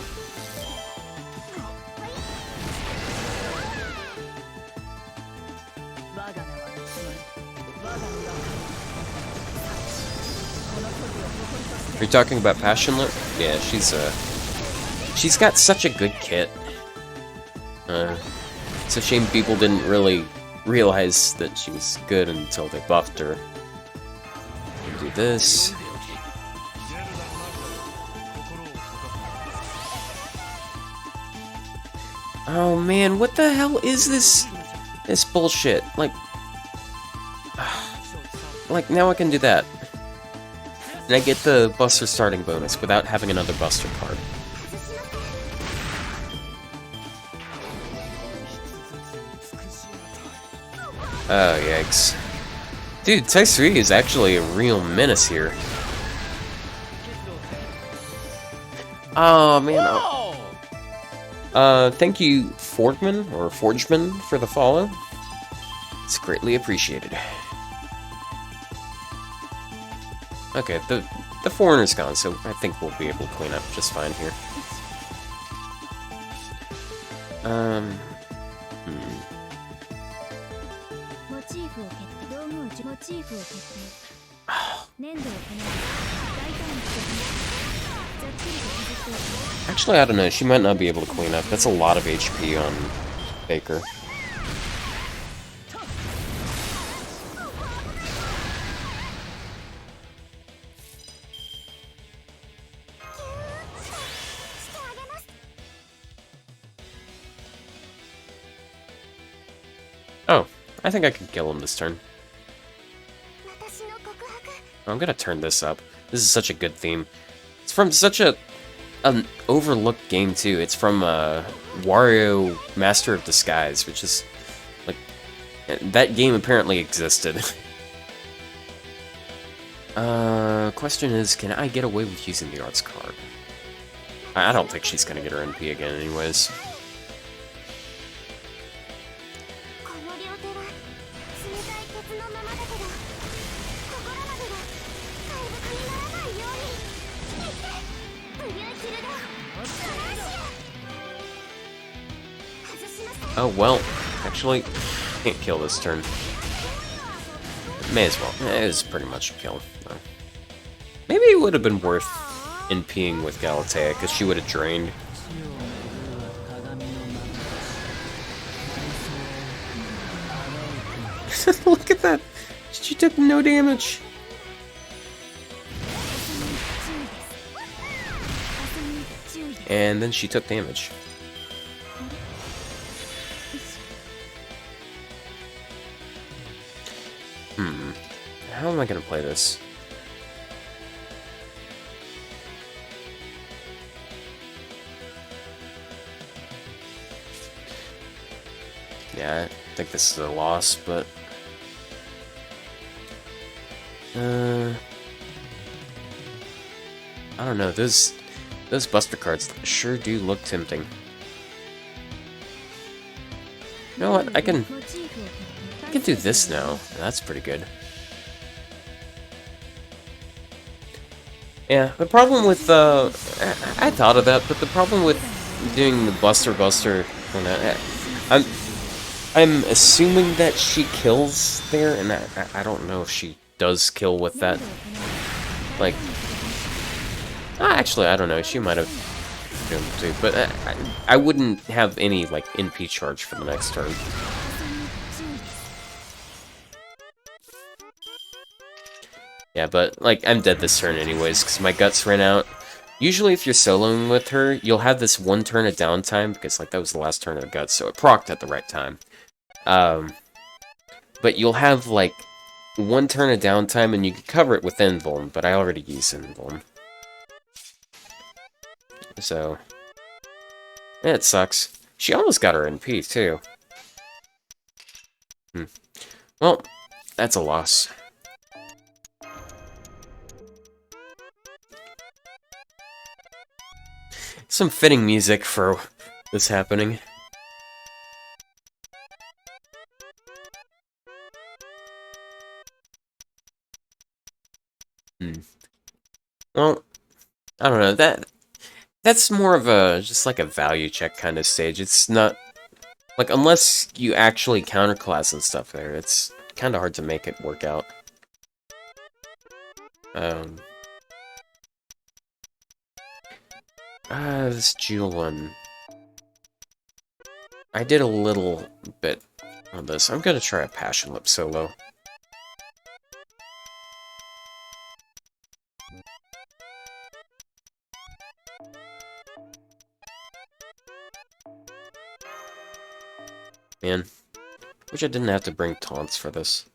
Are you talking about Passion Lip? Yeah, she's got such a good kit. It's a shame people didn't really realize that she was good until they buffed her. Do this. Oh man, what the hell is this? This bullshit. Like now I can do that. And I get the Buster starting bonus without having another Buster card. Oh, yikes. Dude, Type 3 is actually a real menace here. Oh, man. Thank you, Forgeman, for the follow. It's greatly appreciated. Okay, the foreigner's gone, so I think we'll be able to clean up just fine here. Actually, I don't know. She might not be able to clean up. That's a lot of HP on Baker. Oh, I think I can kill him this turn. I'm gonna turn this up. This is such a good theme. It's from such an overlooked game too. It's from Wario Master of Disguise, which is like that game apparently existed. Question is, can I get away with using the arts card? I don't think she's gonna get her NP again, anyways. Oh, well, actually, can't kill this turn. May as well. It is pretty much a kill. No. Maybe it would have been worth NPing with Galatea, because she would have drained. Look at that! She took no damage! And then she took damage. How am I gonna play this? Yeah, I think this is a loss, but... I don't know, those Buster cards sure do look tempting. You know what, I can do this now. That's pretty good. Yeah, the problem with, I thought of that, but the problem with doing the Buster, I'm assuming that she kills there, and I don't know if she does kill with that. Like, actually, I don't know, she might have done too, but I wouldn't have any, like, NP charge for the next turn. Yeah, but, like, I'm dead this turn anyways, because my guts ran out. Usually if you're soloing with her, you'll have this one turn of downtime, because, like, that was the last turn of the guts, so it procced at the right time. But you'll have, like, one turn of downtime, and you can cover it with Invuln, but I already used Invuln. So, yeah, it sucks. She almost got her NP, too. Well, that's a loss. Some fitting music for this happening. Well, I don't know, that's more of a, just like a value check kind of stage. It's not, like, unless you actually counterclass and stuff there, it's kind of hard to make it work out. This Jewel one. I did a little bit on this. I'm gonna try a Passion Lip solo. Man, wish I didn't have to bring taunts for this.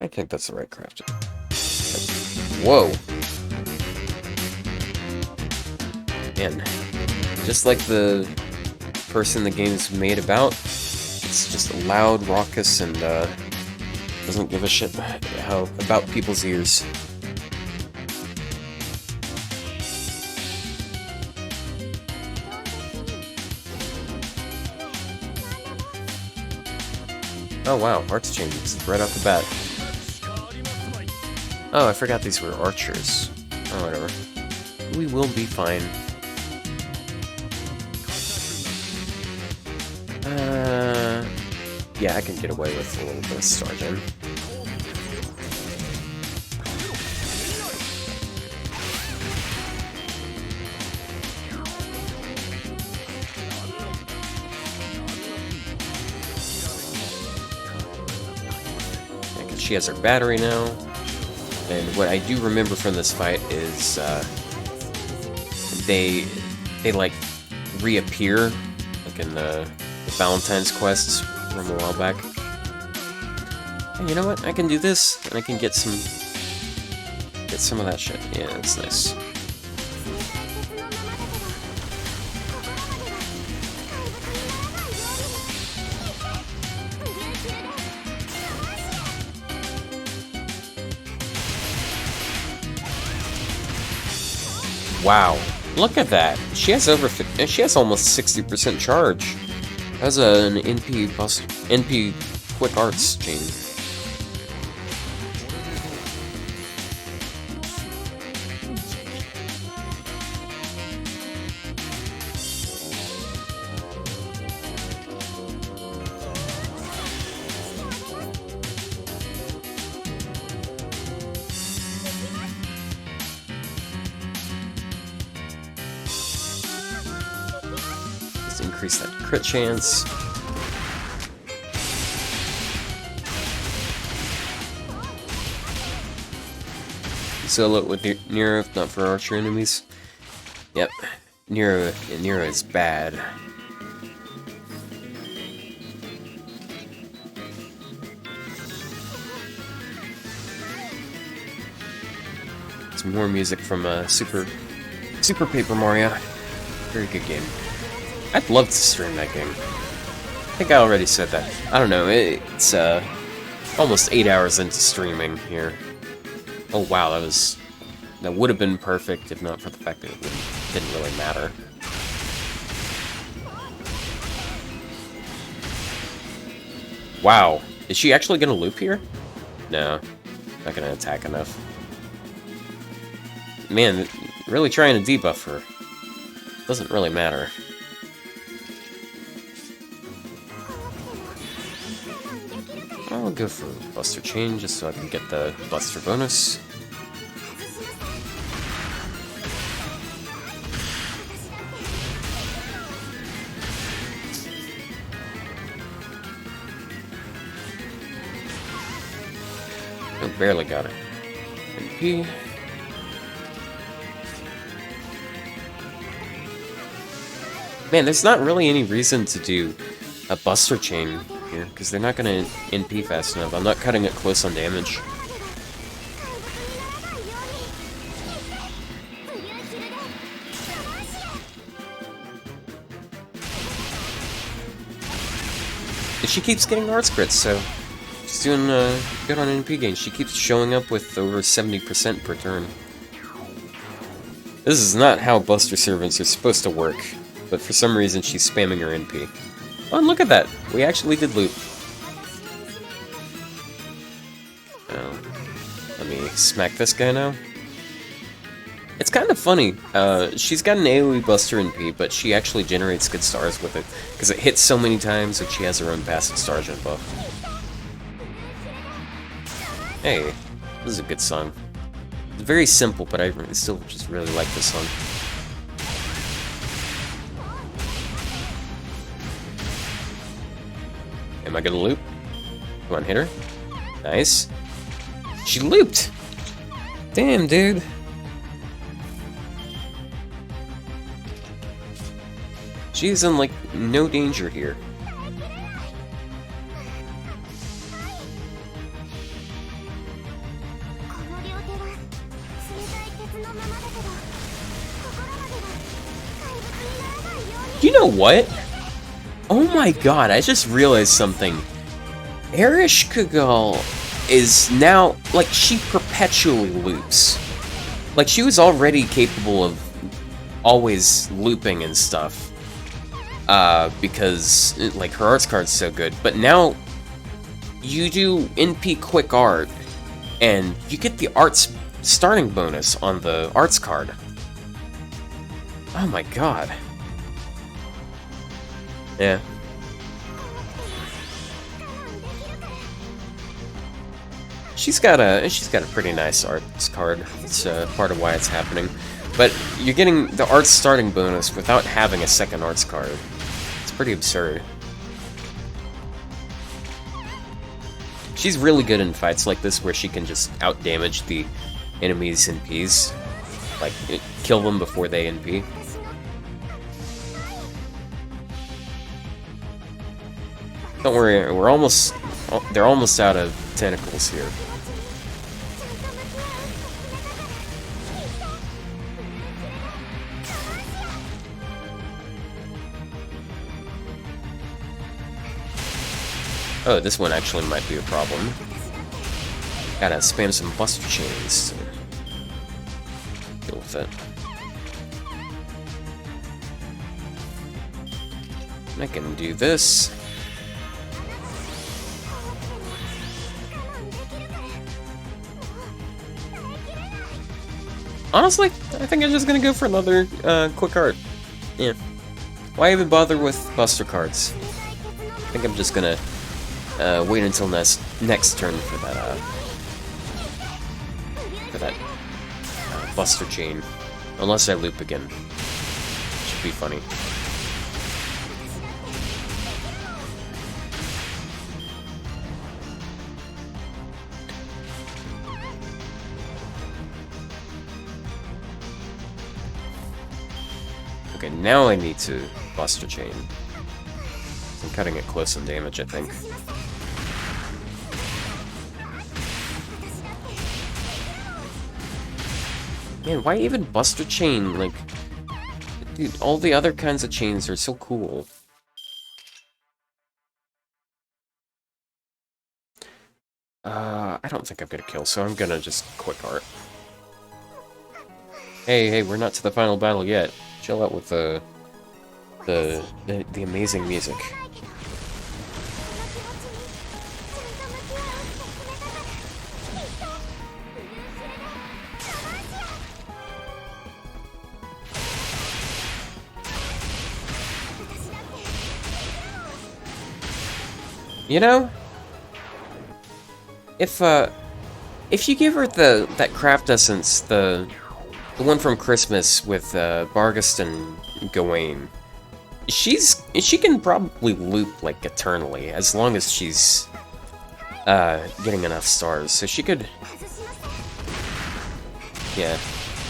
I think that's the right crafting. Whoa! Man, just like the person the game's made about, it's just loud, raucous, and doesn't give a shit about people's ears. Oh wow, hearts changes right off the bat. Oh, I forgot these were archers. Oh, whatever. We will be fine. Yeah, I can get away with a little bit of Star Gem. She has her battery now, and what I do remember from this fight is they like reappear, like in the Valentine's quests from a while back. And you know what? I can do this, and I can get some of that shit. Yeah, that's nice. Wow, look at that. She has she has almost 60% charge. That's an NP quick arts chain. Increase that crit chance. Solo it with Nero, if not for archer enemies. Yep, Nero is bad. Some more music from Super Paper Mario. Very good game. I'd love to stream that game. I think I already said that. I don't know, it's almost 8 hours into streaming here. Oh wow, that would have been perfect if not for the fact that it didn't really matter. Wow, is she actually gonna loop here? No, not gonna attack enough. Man, really trying to debuff her. Doesn't really matter. I'll go for Buster Chain just so I can get the Buster bonus. I barely got it. MP. Man, there's not really any reason to do a Buster Chain here, because they're not going to NP fast enough. I'm not cutting it close on damage. And she keeps getting arts crits, so she's doing good on NP gains. She keeps showing up with over 70% per turn. This is not how Buster Servants are supposed to work, but for some reason she's spamming her NP. Oh, and look at that! We actually did loop. Let me smack this guy now. It's kind of funny. She's got an AoE Buster NP, but she actually generates good stars with it, because it hits so many times and she has her own passive star gen buff. Hey, this is a good song. It's very simple, but I still just really like this song. Am I gonna loop? Come on, hit her. Nice. She looped! Damn, dude. She's in, like, no danger here. You know what? Oh my god, I just realized something. Erish Kugal is now, like, she perpetually loops. Like, she was already capable of always looping and stuff. Because, like, her arts card's so good. But now, you do NP Quick Art, and you get the arts starting bonus on the arts card. Oh my god. Yeah. She's got a pretty nice arts card. It's part of why it's happening. But you're getting the arts starting bonus without having a second arts card. It's pretty absurd. She's really good in fights like this where she can just out-damage the enemies' NPs. Like, kill them before they NP. Don't worry, they're almost out of tentacles here. Oh, this one actually might be a problem. Gotta spam some Buster Chains to deal with it. I can do this. Honestly, I think I'm just gonna go for another quick art. Yeah. Why even bother with Buster cards? I think I'm just gonna wait until next turn for that Buster Chain. Unless I loop again. Should be funny. Okay, now I need to Buster Chain. I'm cutting it close on damage, I think. Man, why even Buster Chain? Like, dude, all the other kinds of chains are so cool. I don't think I'm gonna kill, so I'm gonna just quick art. Hey, we're not to the final battle yet. Chill out with the amazing music. You know, if you give her that craft essence, the one from Christmas with Barghest and Gawain, she can probably loop like eternally as long as she's getting enough stars. So she could, yeah,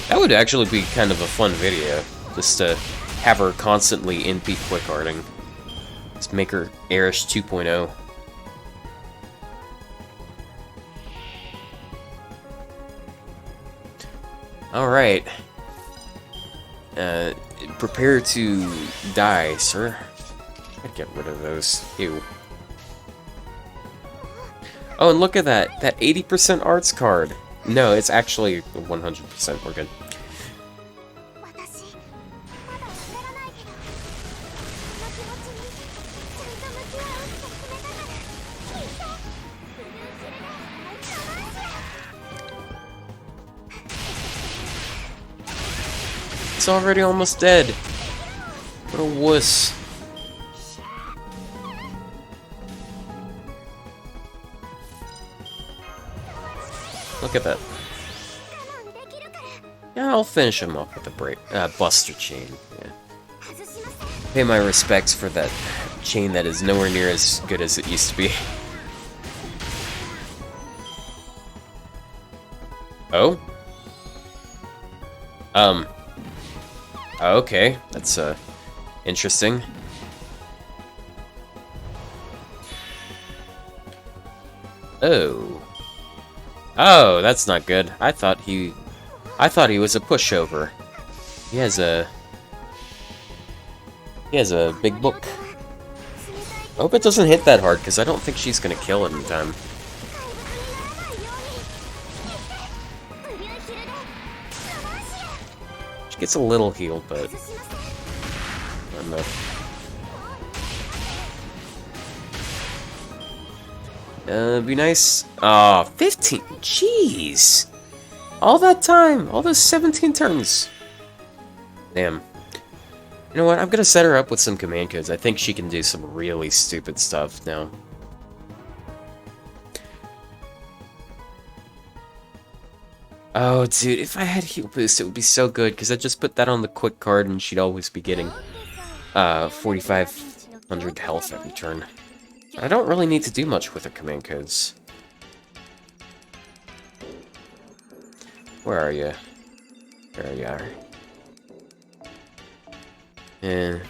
that would actually be kind of a fun video, just to have her constantly NP quick arting. Let's make her Erish 2.0. Alright. Prepare to die, sir. I'd get rid of those. Ew. Oh, and look at that. That 80% arts card. No, it's actually 100%. We're good. 私まだわからないけどその気持ちにちゃんと向き合うって決めたからきっとブルーシルで我慢しろ It's already almost dead. What a wuss. Look at that. 我慢できるから Yeah, I'll finish him off with a Buster chain. Yeah. 外しません Pay my respects for that chain that is nowhere near as good as it used to be. Oh? Okay, that's interesting. Oh. Oh, that's not good. I thought he was a pushover. He has a big book. I hope it doesn't hit that hard, because I don't think she's gonna kill it in time. ブルーシルで我慢しろ She gets a little healed, but 外しません not enough. It'd be nice. Aw, 15. Jeez. All that time. All those 17 turns. Damn. You know what? I'm gonna set her up with some command codes. I think she can do some really stupid stuff now. Oh, dude, if I had heal boost, it would be so good, because I'd just put that on the quick card and she'd always be getting 4,500 health every turn. I don't really need to do much with her command codes. Where are you? There you are. Yeah.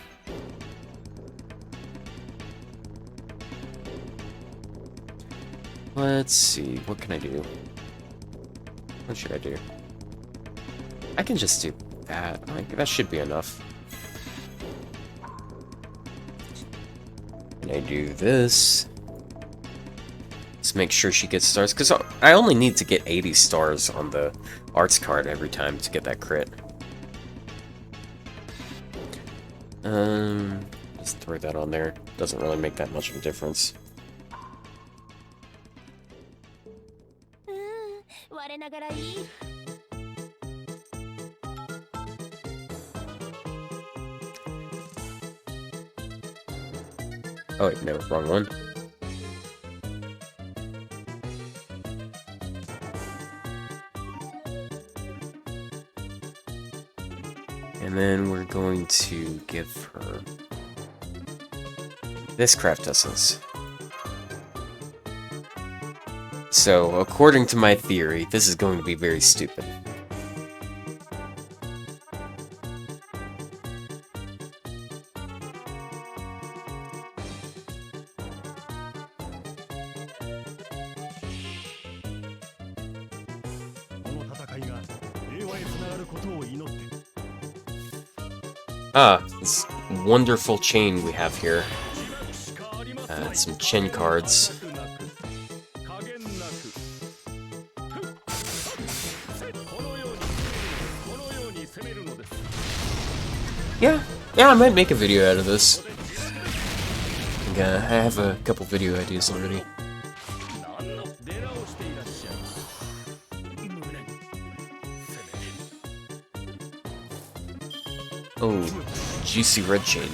Let's see, what can I do? What should I do? I can just do that. That should be enough. And I do this. Let's make sure she gets stars, because I only need to get 80 stars on the arts card every time to get that crit. Just throw that on there. Doesn't really make that much of a difference. 我ながらいい Oh wait, no, wrong one. And then we're going to give her this craft essence. So, according to my theory, this is going to be very stupid. Ah, this wonderful chain we have here. Some chin cards. Yeah, I might make a video out of this. I have a couple video ideas already. Oh, juicy red chain.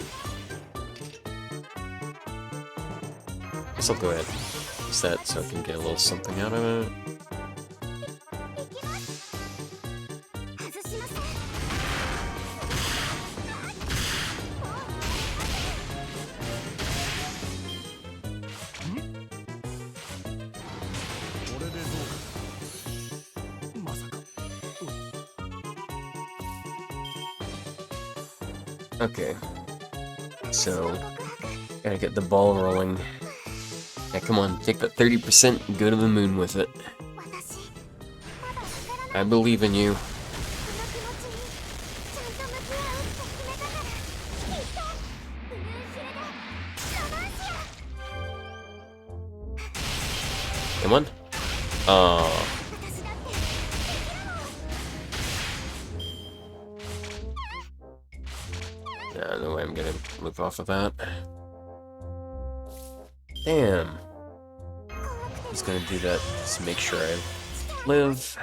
Guess I'll go ahead and use that so I can get a little something out of it. Okay, so gotta get the ball rolling. Yeah, come on, take that 30% and go to the moon with it. I believe in you. Come on. Oh. Yeah, no way I'm gonna move off of that. Damn. Just gonna do that just to make sure I live.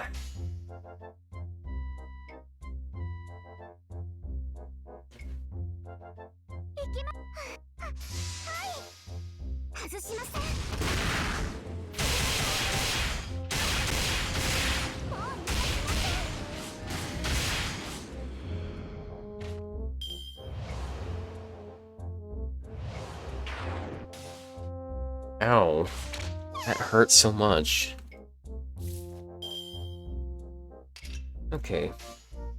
Ow. That hurts so much. Okay.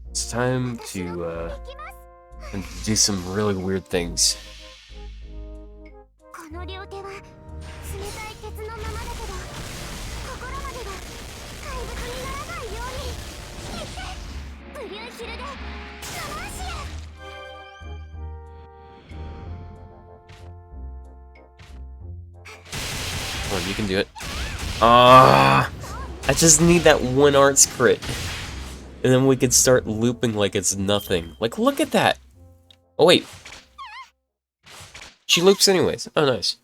It's time to, do some really weird things. Come on, you can do it. Ah! I just need that one arts crit. And then we could start looping like it's nothing. Like, look at that! Oh, wait. She loops anyways. Oh, nice.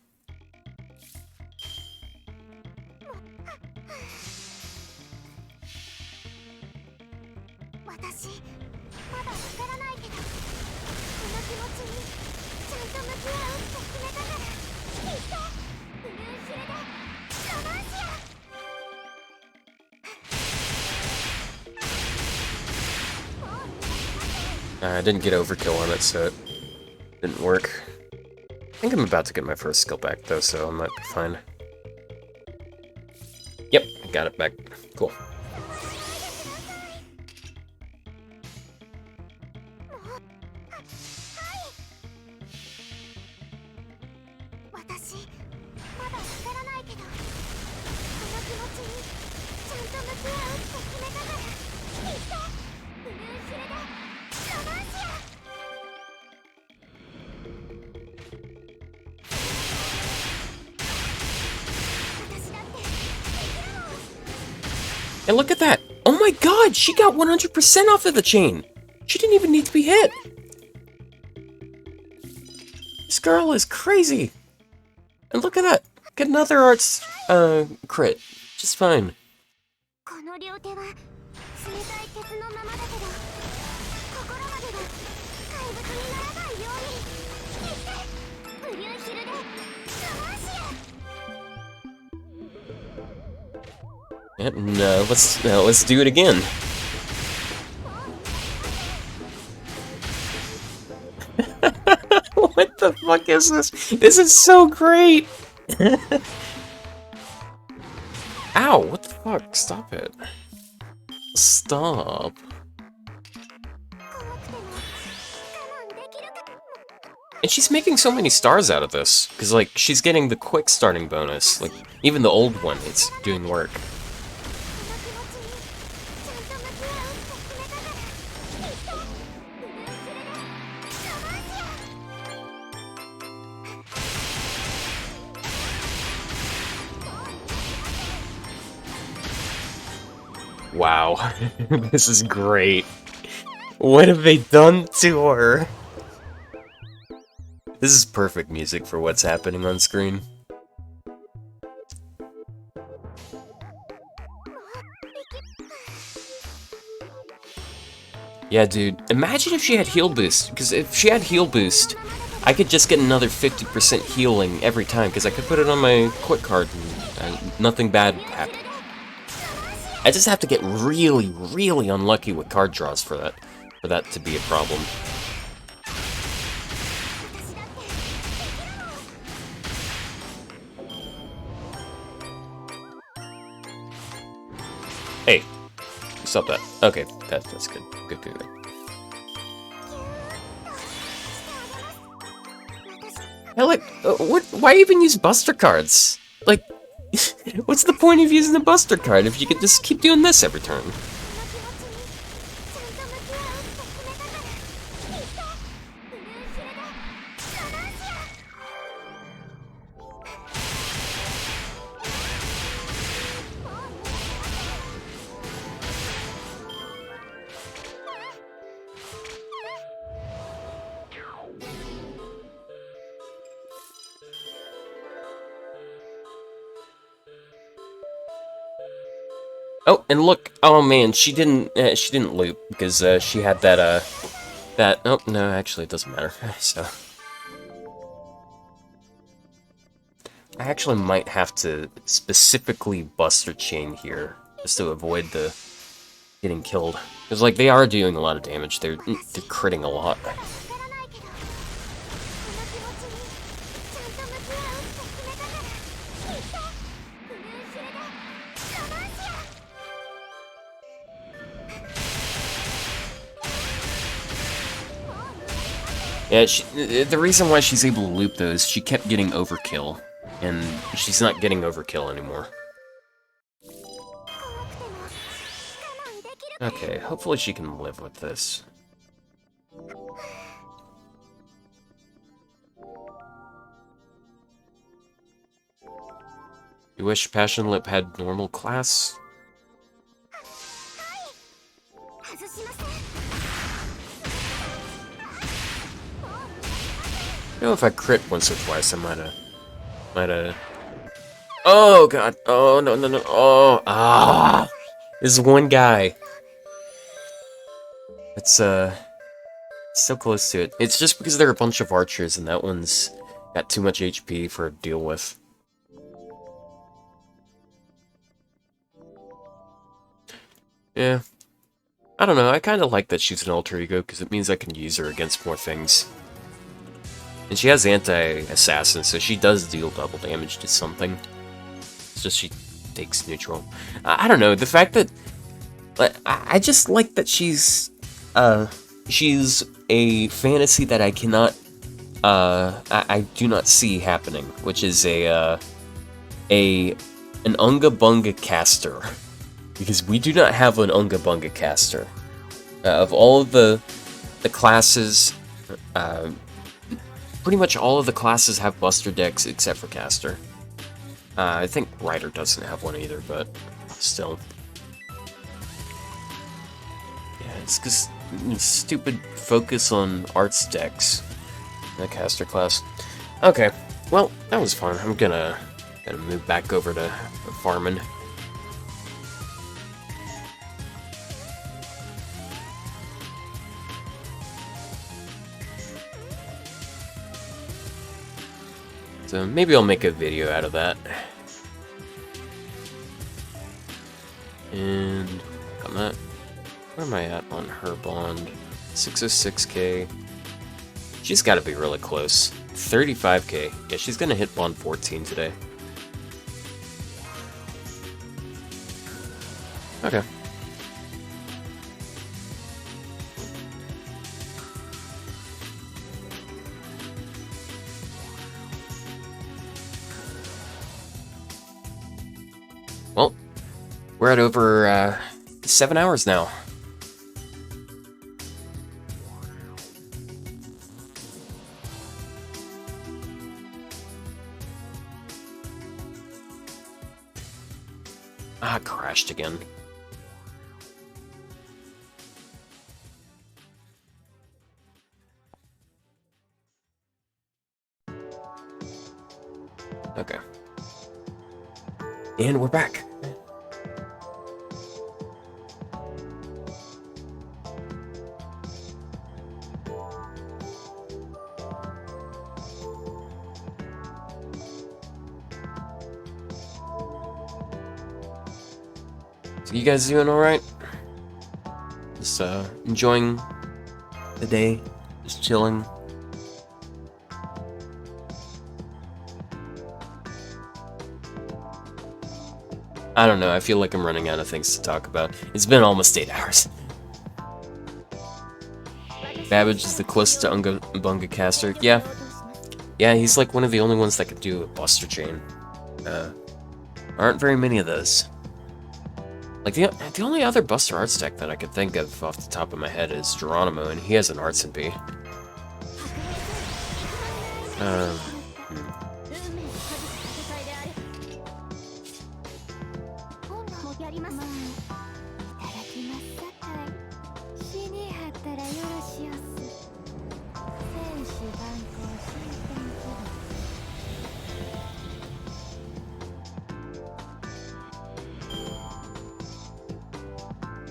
I didn't get overkill on it, so it didn't work. I think I'm about to get my first skill back, though, so I might be fine. Yep, I got it back. Cool. And look at that! Oh my god, she got 100% off of the chain! She didn't even need to be hit! This girl is crazy! And look at that! Get another arts, crit. Just fine. And, let's do it again. What the fuck is this? This is so great! Ow, what the fuck? Stop it. Stop. And she's making so many stars out of this, because, like, she's getting the quick starting bonus. Like, even the old one, it's doing work. Wow, this is great. What have they done to her? This is perfect music for what's happening on screen. Yeah, dude, imagine if she had heal boost, because if she had heal boost, I could just get another 50% healing every time, because I could put it on my quick card and nothing bad happened. I just have to get really, really unlucky with card draws for that to be a problem. Hey, stop that. Okay, that's good. Good. Hell, like, why even use Buster cards? Like, what's the point of using a Buster card if you could just keep doing this every turn? Oh, and look! Oh man, she didn't loop because she had that that. Oh no, actually, it doesn't matter. So I actually might have to specifically bust her chain here just to avoid the getting killed. Because like they are doing a lot of damage. They're critting a lot. わからないけどこの気持ちにちゃんと向き合うって決めたからきっとブルーヒルでロマンシア Yeah, the reason why she's able to loop those, she kept getting overkill, and she's not getting overkill anymore. 怖くても我慢できる Okay, hopefully she can live with this. You wish Passion Lip had normal class? 外しません You know, if I crit once or twice, I mighta. Oh god! Oh no no no! Oh ah! This one guy. It's so close to it. It's just because there are a bunch of archers, and that one's got too much HP for her to deal with. Yeah. I don't know, I kind of like that she's an alter ego, because it means I can use her against more things. And she has anti-assassin, so she does deal double damage to something. It's just she takes neutral. I don't know, the fact that... I just like that she's a fantasy that I cannot... I do not see happening, which is an Unga Bunga caster. Because we do not have an Unga Bunga caster. Of all of the classes, pretty much all of the classes have Buster decks except for caster. I think Rider doesn't have one either, but still. Yeah, it's because stupid focus on arts decks. The caster class. Okay, well, that was fun. I'm gonna move back over to farming. So maybe I'll make a video out of that. And click on that. Where am I at on her bond? 606k. She's got to be really close. 35k. Yeah, she's gonna hit bond 14 today. Okay. Well, we're at over 7 hours now. Ah, crashed again. Okay. And we're back. So you guys doing alright? Just enjoying the day, just chilling. I don't know, I feel like I'm running out of things to talk about. It's been almost 8 hours. Babbage is the closest to Unga Bunga caster. Yeah. Yeah, he's like one of the only ones that can do a Buster Chain. Aren't very many of those. Like, the only other Buster Arts deck that I could think of off the top of my head is Geronimo, and he has an Arts and B.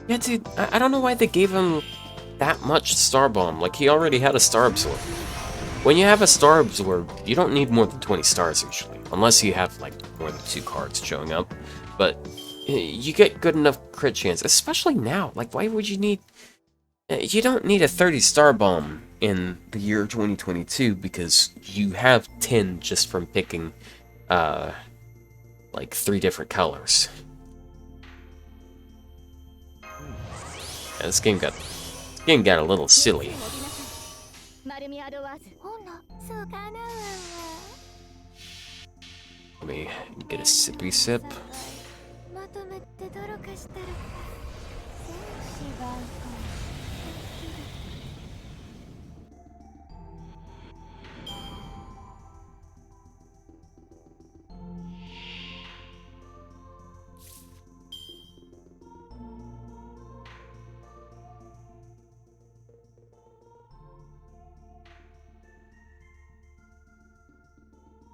Yeah, dude, I don't know why they gave him that much Star Bomb. Like, he already had a Star Absorb. When you have a Star Absorb, you don't need more than 20 stars usually, unless you have, like, more than 2 cards showing up. But you get good enough crit chance, especially now. Like, why would you need... You don't need a 30 Star Bomb in the year 2022 because you have 10 just from picking, like, 3 different colors. Yeah, this game got a little silly. Let me get a sippy sip.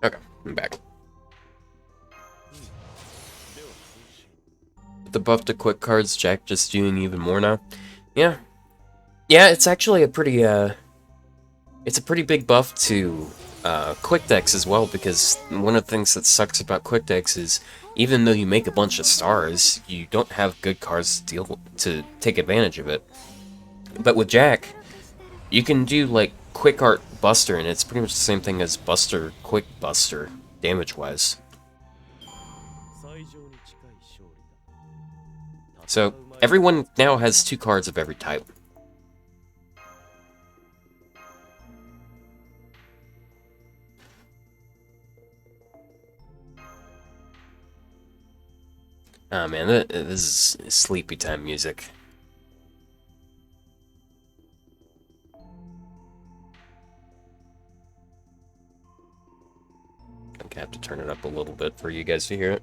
Okay, I'm back. The buff to quick cards, Jack just doing even more now. Yeah. Yeah, it's actually a pretty, it's a pretty big buff to, quick decks as well, because one of the things that sucks about quick decks is, even though you make a bunch of stars, you don't have good cards to take advantage of it. But with Jack, you can do, like, Quick Art Buster, and it's pretty much the same thing as Buster, Quick Buster, damage-wise. So, everyone now has 2 cards of every type. Oh man, this is sleepy time music. I'm gonna have to turn it up a little bit for you guys to hear it.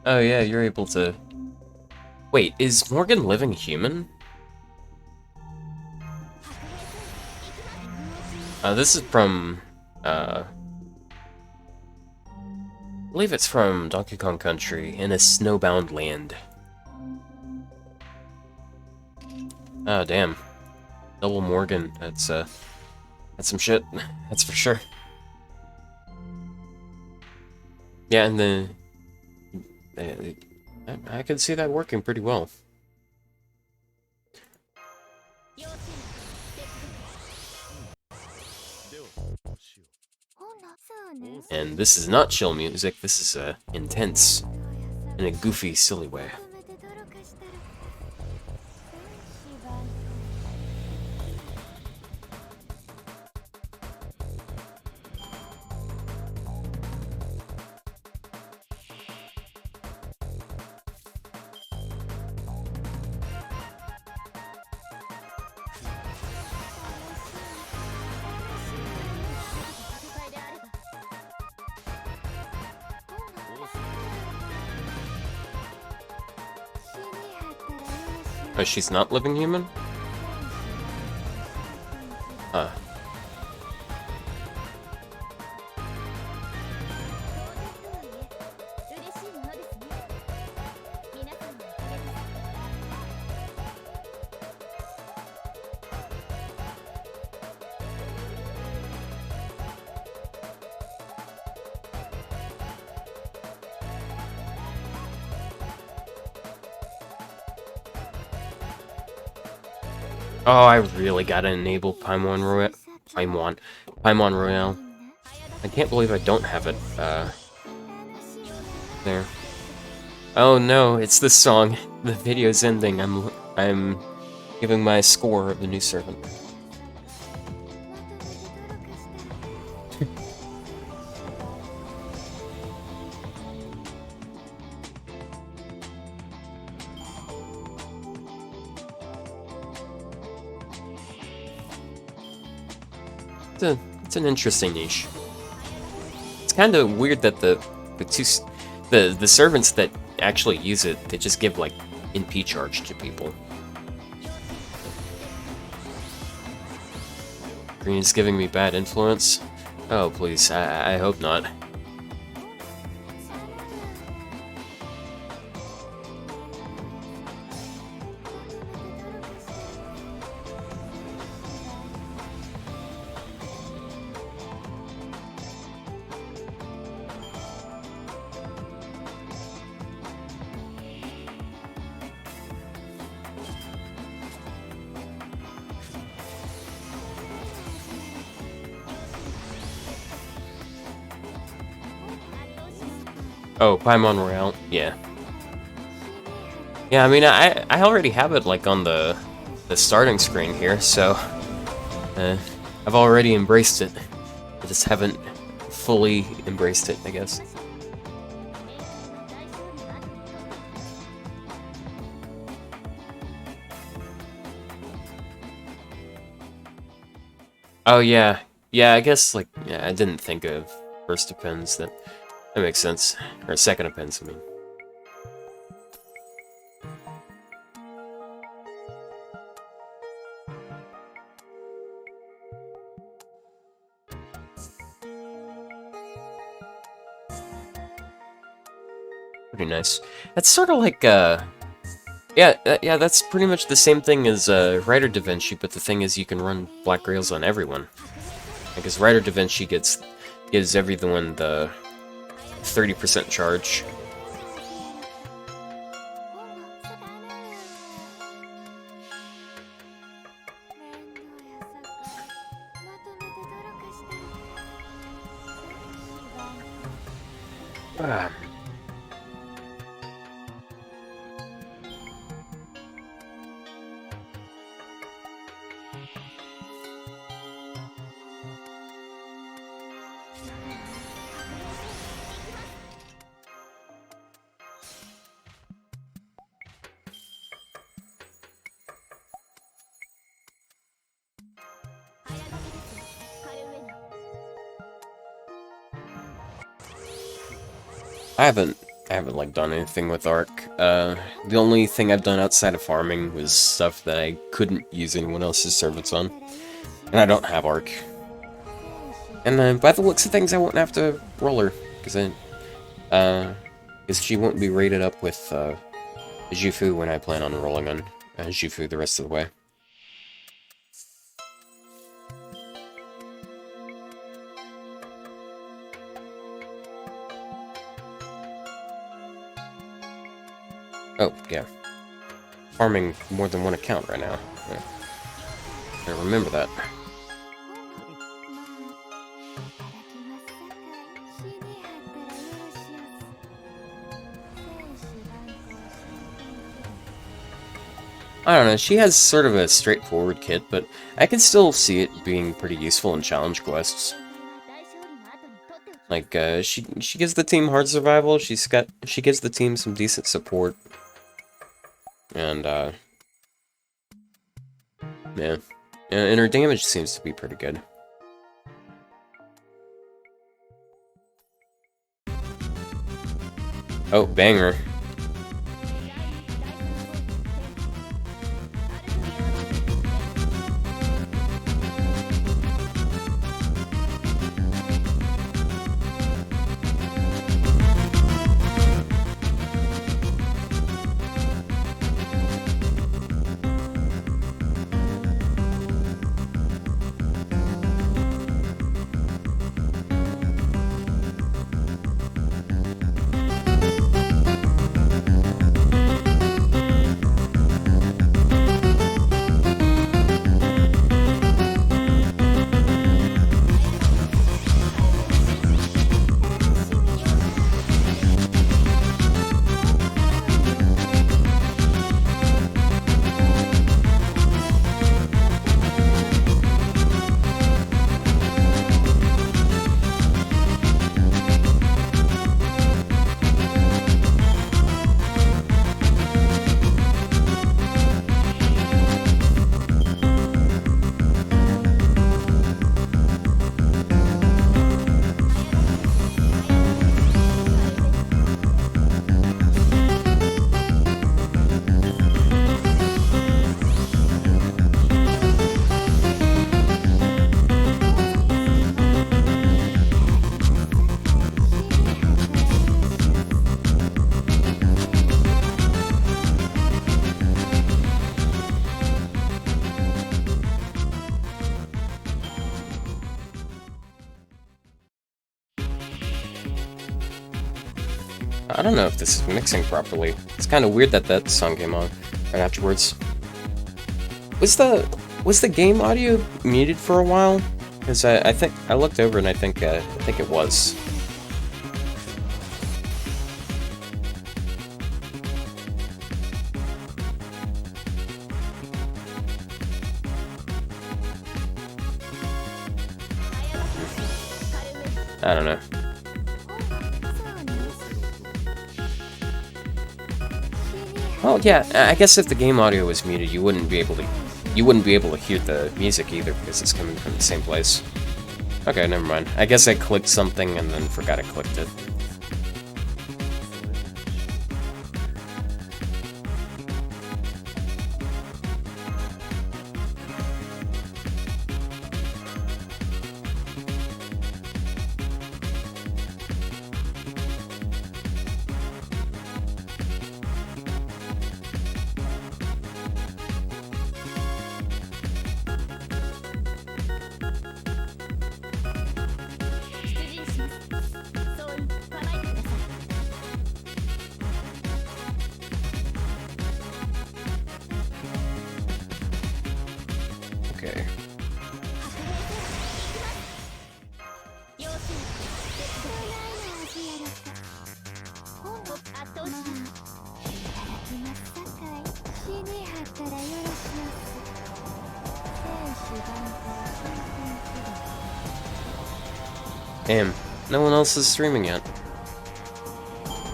Oh yeah, you're able to... Wait, is Morgan Living human? This is from, I believe it's from Donkey Kong Country, in a snowbound land. Oh, damn. Double Morgan, that's some shit, that's for sure. Yeah, and the... I can see that working pretty well. And this is not chill music, this is intense, in a goofy, silly way. Oh, she's not living human? Huh. Oh, I really gotta enable Paimon Royale. I can't believe I don't have it, there. Oh no, it's this song. The video's ending. I'm giving my score of the new servant. it's an interesting niche. It's kind of weird that the servants that actually use it, they just give like NP charge to people. Green is giving me bad influence. Oh please, I hope not. Oh, Paimon Royale? Yeah. Yeah, I mean, I already have it, like, on the starting screen here, so... I've already embraced it. I just haven't fully embraced it, I guess. Oh, yeah. Yeah, I guess, like, yeah, I didn't think of first depends. That makes sense. Or second depends, I mean. Pretty nice. That's sort of like, yeah, that's pretty much the same thing as Rider Da Vinci, but the thing is you can run Black Grails on everyone. Because Rider Da Vinci gives everyone the 30% charge. Ah. I haven't like done anything with Arc. The only thing I've done outside of farming was stuff that I couldn't use anyone else's servants on, and I don't have Arc. And by the looks of things, I won't have to roll her because she won't be rated up with Jufu when I plan on rolling on Jufu the rest of the way. Oh, yeah. Farming more than one account right now. Yeah. I remember that. I don't know, she has sort of a straightforward kit, but I can still see it being pretty useful in challenge quests. Like, she gives the team hard survival, she gives the team some decent support. And, yeah. And her damage seems to be pretty good. Oh, banger. I don't know if this is mixing properly. It's kind of weird that that song came on right afterwards. Was the game audio muted for a while? Because I think I looked over and I think it was. I don't know. Well, yeah, I guess if the game audio was muted, you wouldn't be able to hear the music either because it's coming from the same place. Okay, never mind. I guess I clicked something and then forgot I clicked it. Okay. Damn, no one else is streaming yet.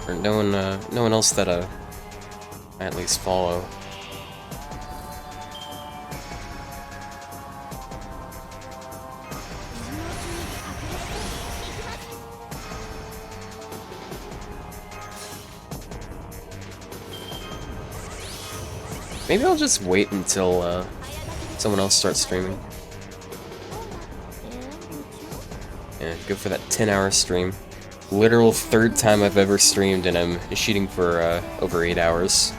Or no one else that I at least follow. Maybe I'll just wait until someone else starts streaming. Yeah, go for that 10-hour stream. Literal third time I've ever streamed, and I'm shooting for over 8 hours.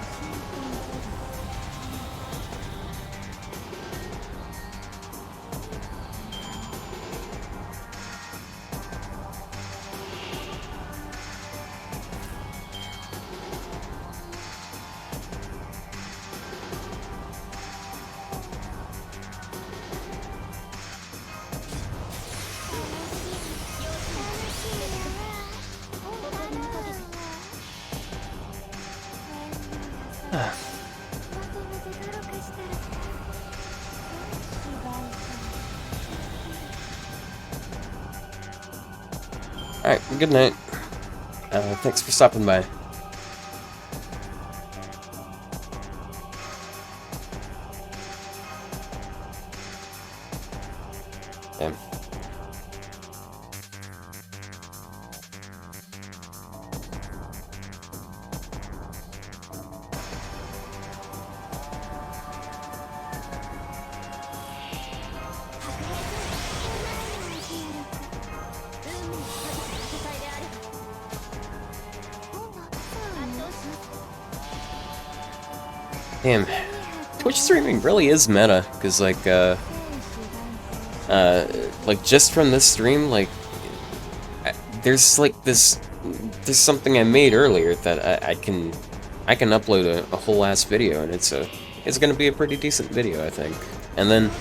Alright, good night. Thanks for stopping by. Damn. Damn, Twitch streaming really is meta, because like just from this stream, like, there's something I made earlier that I can upload a whole ass video, and it's gonna be a pretty decent video, I think. And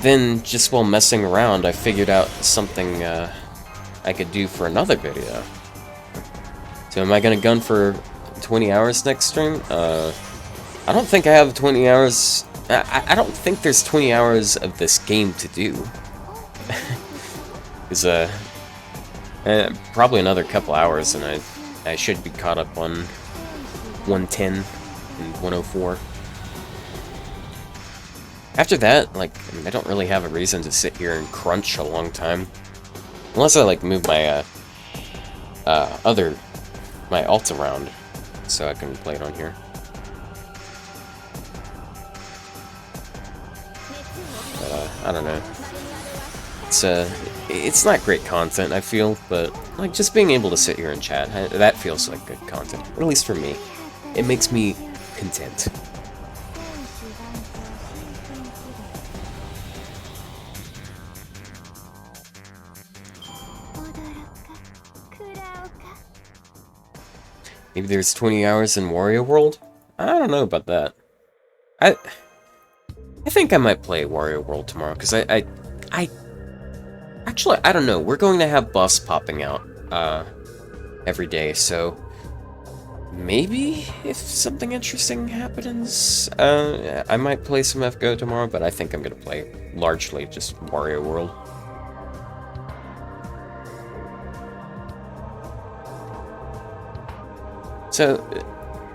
then just while messing around, I figured out something I could do for another video. So am I gonna gun for 20 hours next stream? I don't think I have 20 hours. I don't think there's 20 hours of this game to do. Because, probably another couple hours, and I should be caught up on 110 and 104. After that, like, I mean, I don't really have a reason to sit here and crunch a long time. Unless I, like, move my, my alt around, so I can play it on here. I don't know. It's not great content, I feel, but like just being able to sit here and chat, that feels like good content. At least for me, it makes me content. Maybe there's 20 hours in Wario World? I don't know about that. I think I might play Wario World tomorrow, because actually, I don't know. We're going to have buffs popping out every day, so maybe if something interesting happens, I might play some FGO tomorrow, but I think I'm going to play largely just Wario World. So,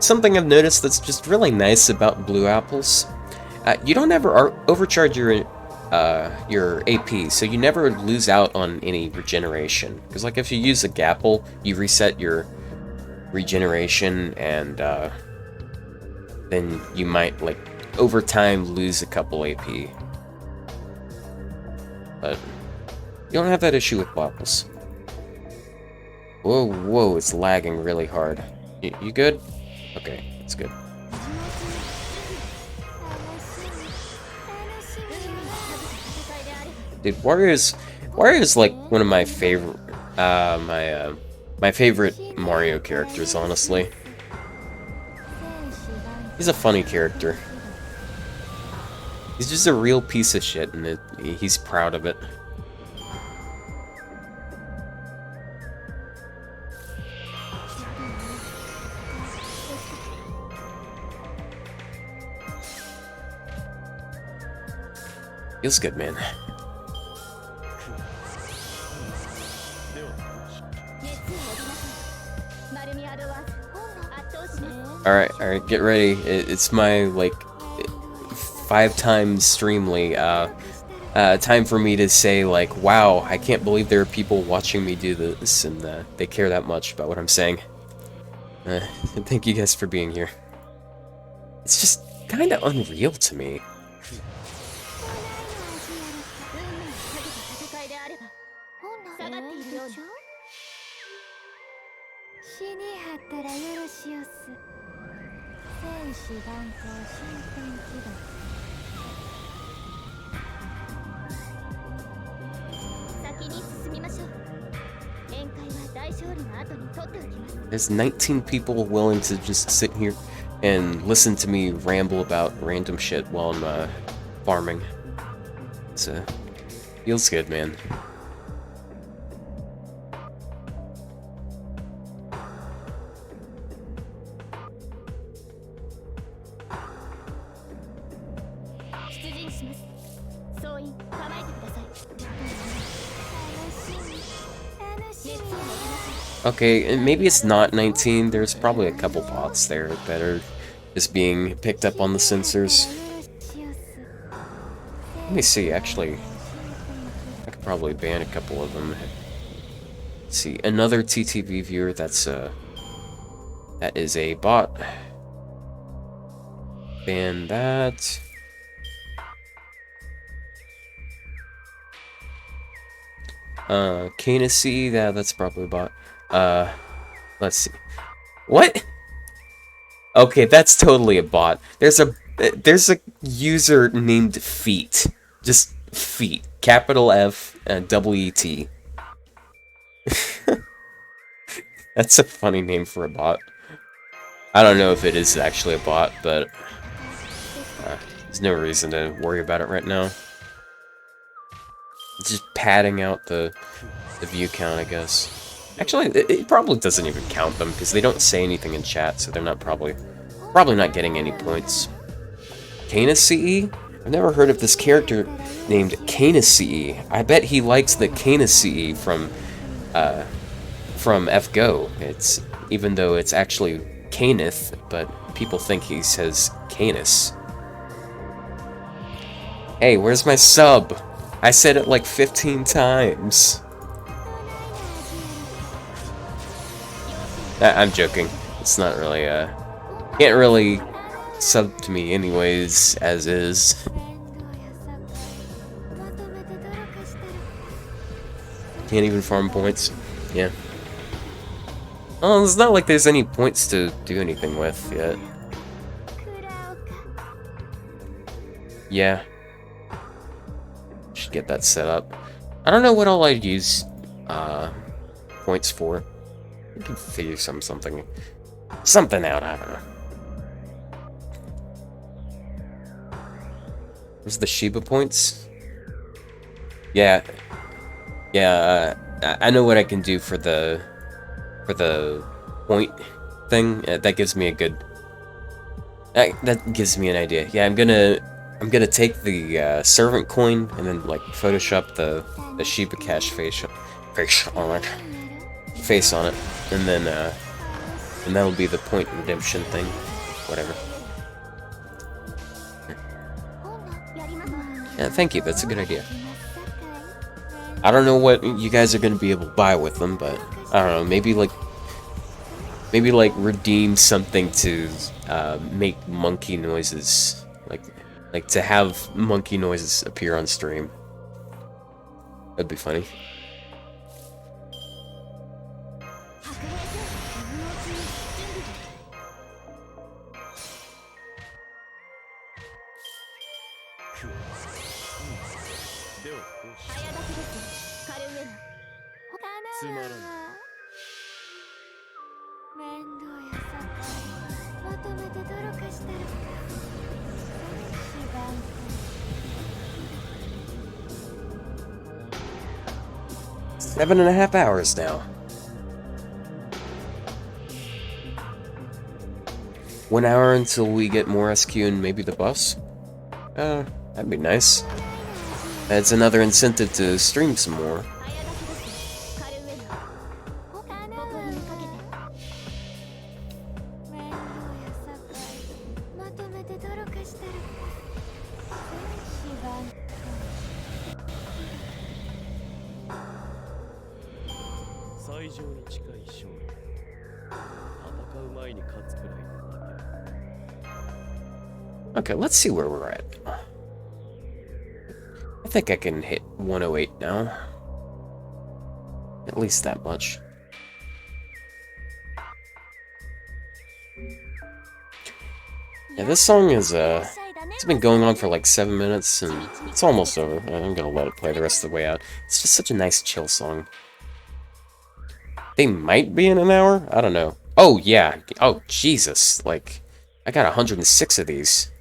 something I've noticed that's just really nice about blue apples, you don't ever overcharge your AP, so you never lose out on any regeneration. Because like if you use a Gapple, you reset your regeneration, and then you might like over time lose a couple AP. But you don't have that issue with apples. Whoa, it's lagging really hard. You good? Okay, that's good. Dude, Wario's like one of my favorite, my favorite Mario characters, honestly. He's a funny character. He's just a real piece of shit, and he's proud of it. Feels good, man. Alright, get ready. It's my, like, 5 times streamly, time for me to say, like, wow, I can't believe there are people watching me do this, and they care that much about what I'm saying. Thank you guys for being here. It's just kinda unreal to me. There's 19 people willing to just sit here and listen to me ramble about random shit while I'm farming. It's feels good, man. Okay, and maybe it's not 19. There's probably a couple bots there that are just being picked up on the sensors. Let me see, actually. I could probably ban a couple of them. Let's see, another TTV viewer, that is a bot. Ban that. Canasy, that's probably a bot. Let's see. What? Okay, that's totally a bot. There's a user named Feet. Just Feet. Capital F, double E-T. That's a funny name for a bot. I don't know if it is actually a bot, but there's no reason to worry about it right now. It's just padding out the view count, I guess. Actually, it probably doesn't even count them, because they don't say anything in chat, so they're not probably not getting any points. Canasy? I've never heard of this character named Canasy. I bet he likes the Canasy from FGO. It's, even though it's actually Caneth, but people think he says Canis. Hey, where's my sub? I said it like 15 times. I'm joking. It's not really, can't really sub to me anyways, as is. Can't even farm points. Yeah. Oh, it's not like there's any points to do anything with yet. Yeah. Should get that set up. I don't know what all I'd use, points for. We can figure something something out, I don't know. Where's the Shiba points? Yeah. Yeah, I know what I can do for the point thing. That gives me a good... That gives me an idea. Yeah, I'm gonna take the servant coin and then like Photoshop the Shiba Cash face on it, and that'll be the point redemption thing, whatever. Yeah, thank you. That's a good idea. I don't know what you guys are gonna be able to buy with them, but I don't know. Maybe like redeem something to make monkey noises, like to have monkey noises appear on stream. That'd be funny. Seven and a half hours now. 1 hour until we get more SQ and maybe the bus? That'd be nice. That's another incentive to stream some more. Okay, let's see where we're at. I think I can hit 108 now. At least that much. Yeah, this song is, it's been going on for like 7 minutes, and it's almost over. I'm gonna let it play the rest of the way out. It's just such a nice chill song. They might be in an hour? I don't know. Oh, yeah. Oh, Jesus. Like, I got 106 of these.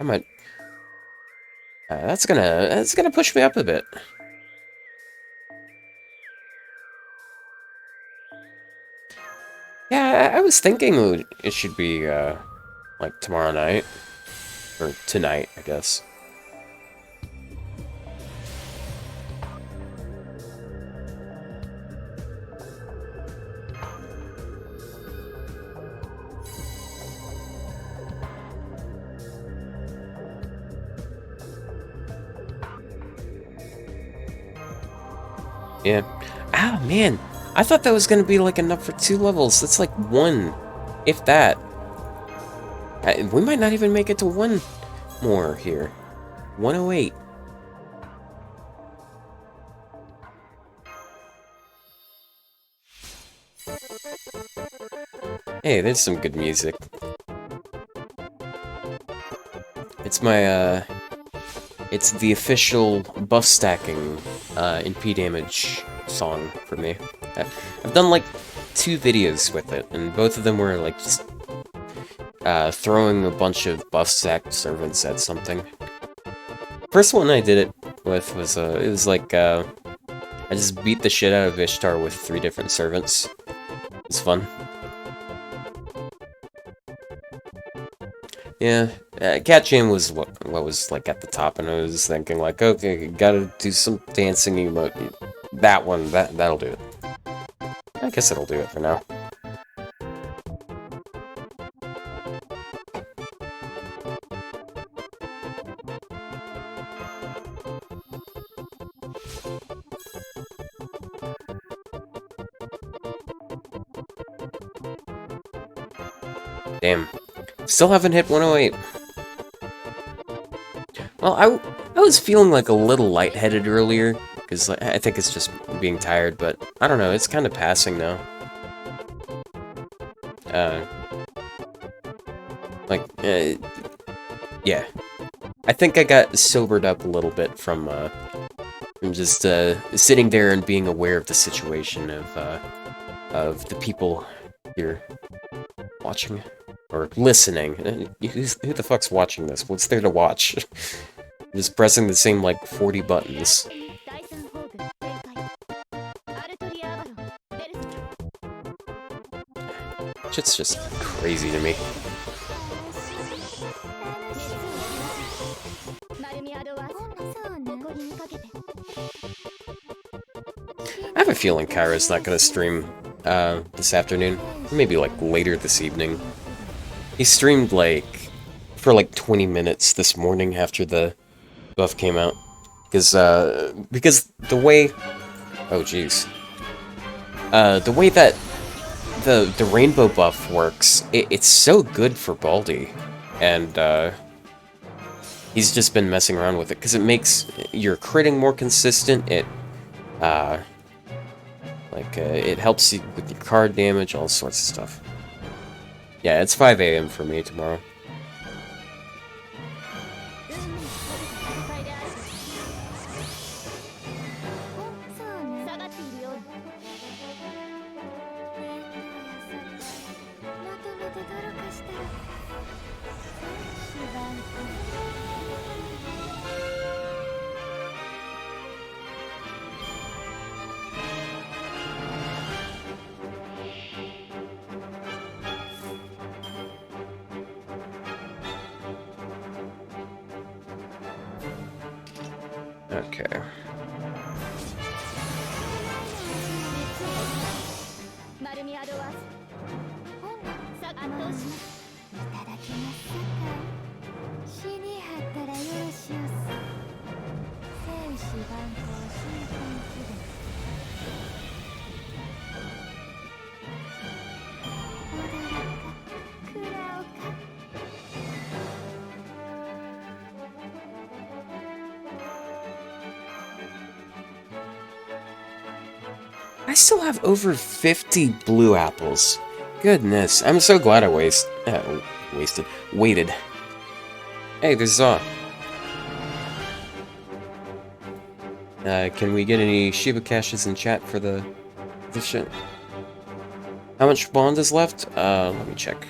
I might... that's gonna push me up a bit. Yeah, I was thinking it should be, like, tomorrow night. Or tonight, I guess. Yeah. Ah, man. I thought that was going to be, like, enough for 2 levels. That's, like, 1. If that. We might not even make it to 1 more here. 108. Hey, there's some good music. It's my, it's the official buff stacking in P damage song for me. I've done like 2 videos with it, and both of them were like just throwing a bunch of buff stacked servants at something. First one I did it with was it was like I just beat the shit out of Ishtar with 3 different servants. It's fun. Yeah, Cat Jam was what was like at the top, and I was thinking like, okay, gotta do some dancing emote. That one, that'll do it. I guess it'll do it for now. Damn. Still haven't hit 108. Well, I was feeling like a little lightheaded earlier, because I think it's just being tired, but I don't know, it's kind of passing now. Yeah. I think I got sobered up a little bit from just sitting there and being aware of the situation of the people here. watching or listening. Who the fuck's watching this? What's there to watch? Just pressing the same like 40 buttons. Shit's just crazy to me. I have a feeling Kyra's not gonna stream this afternoon. Maybe like later this evening. He streamed like for like 20 minutes this morning after the buff came out. Because the way oh jeez. The way that the rainbow buff works, it's so good for Baldi. And he's just been messing around with it because it makes your critting more consistent. It helps you with your card damage, all sorts of stuff. Yeah, it's 5 AM for me tomorrow. Okay. I still have over 50 blue apples. Goodness, I'm so glad I waited. Hey, there's Zaw. Can we get any Shiba caches in chat for this shit? How much bond is left? Let me check.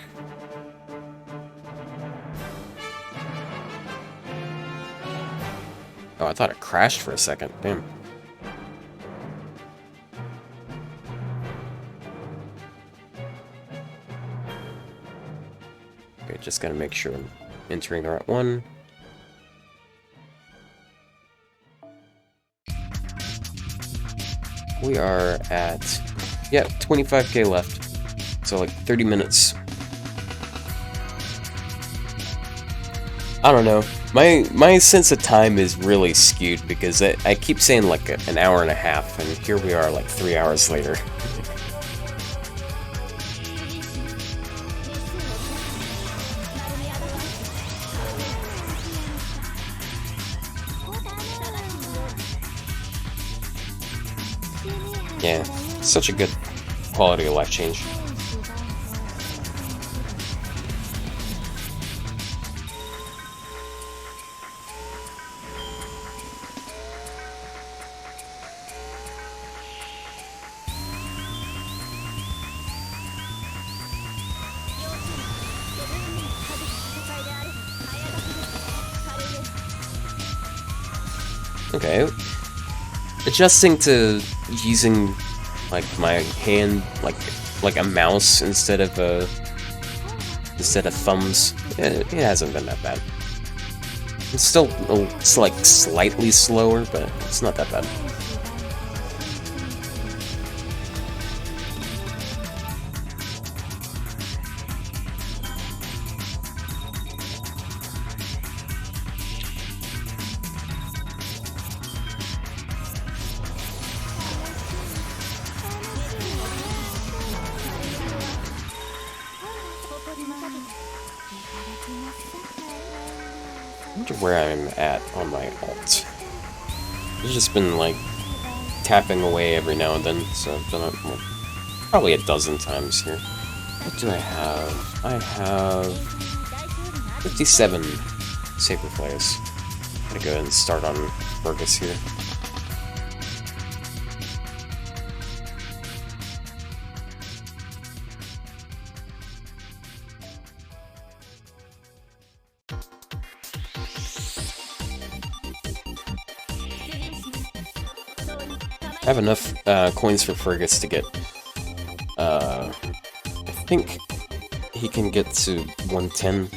Oh, I thought it crashed for a second. Damn. Okay, just gotta make sure I'm entering the right one. We are at, 25k left. So like 30 minutes. I don't know. My sense of time is really skewed because I keep saying like an hour and a half, and here we are like 3 hours later. Yeah, such a good quality of life change. Okay, adjusting to using like my hand like a mouse instead of thumbs, it hasn't been that bad. It's like slightly slower, but it's not that bad. I wonder where I'm at on my alt. I've just been like tapping away every now and then, so I've done it like, probably a dozen times here. What do I have? I have 57 Saber Players. I'm gonna go ahead and start on Fergus here. I have enough coins for Fergus to get, I think he can get to 110.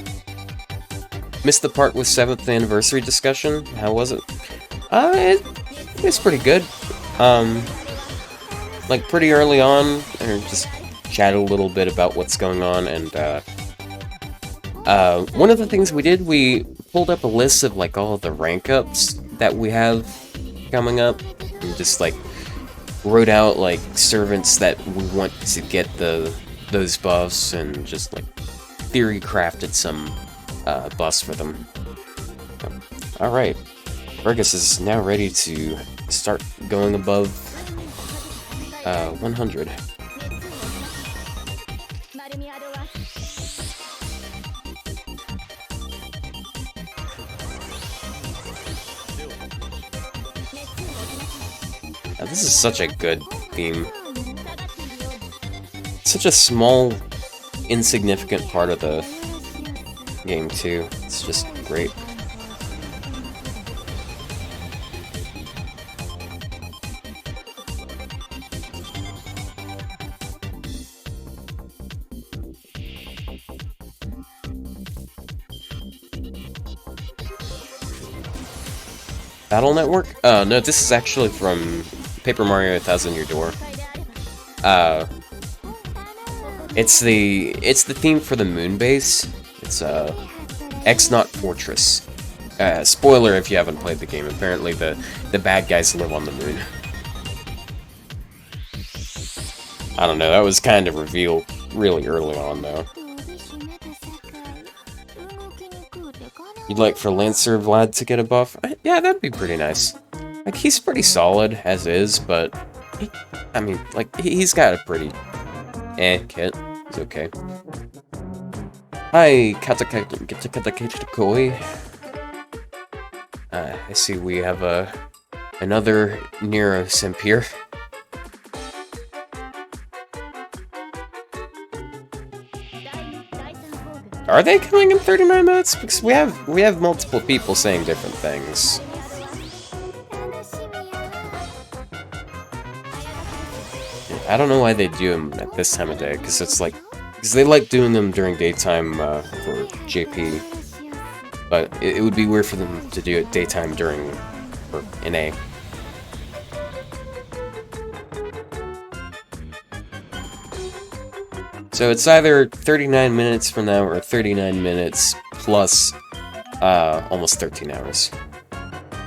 Missed the part with 7th anniversary discussion. How was it? It's pretty good. Like pretty early on, and just chatted a little bit about what's going on, and one of the things we did, we pulled up a list of like all of the rank ups that we have coming up, and just like wrote out like servants that we want to get those buffs, and just like theory crafted some buffs for them. Alright, Fergus is now ready to start going above 100. Now, this is such a good theme. Such a small, insignificant part of the game, too. It's just great. Battle Network? No, this is actually from Paper Mario 1000 Year Door. It's the theme for the moon base. It's X-Naut Fortress. Spoiler if you haven't played the game. Apparently the bad guys live on the moon. I don't know, that was kind of revealed really early on though. You'd like for Lancer Vlad to get a buff? Yeah, that'd be pretty nice. Like, he's pretty solid as is, but I mean, like, he's got a pretty kit. He's okay. Hi, Katakoi. I see we have another Nero simp here. Are they coming in 39 minutes? Because we have multiple people saying different things. I don't know why they do them at this time of day, because it's like, because they like doing them during daytime for JP, but it would be weird for them to do it daytime during for NA. So it's either 39 minutes from now or 39 minutes plus almost 13 hours.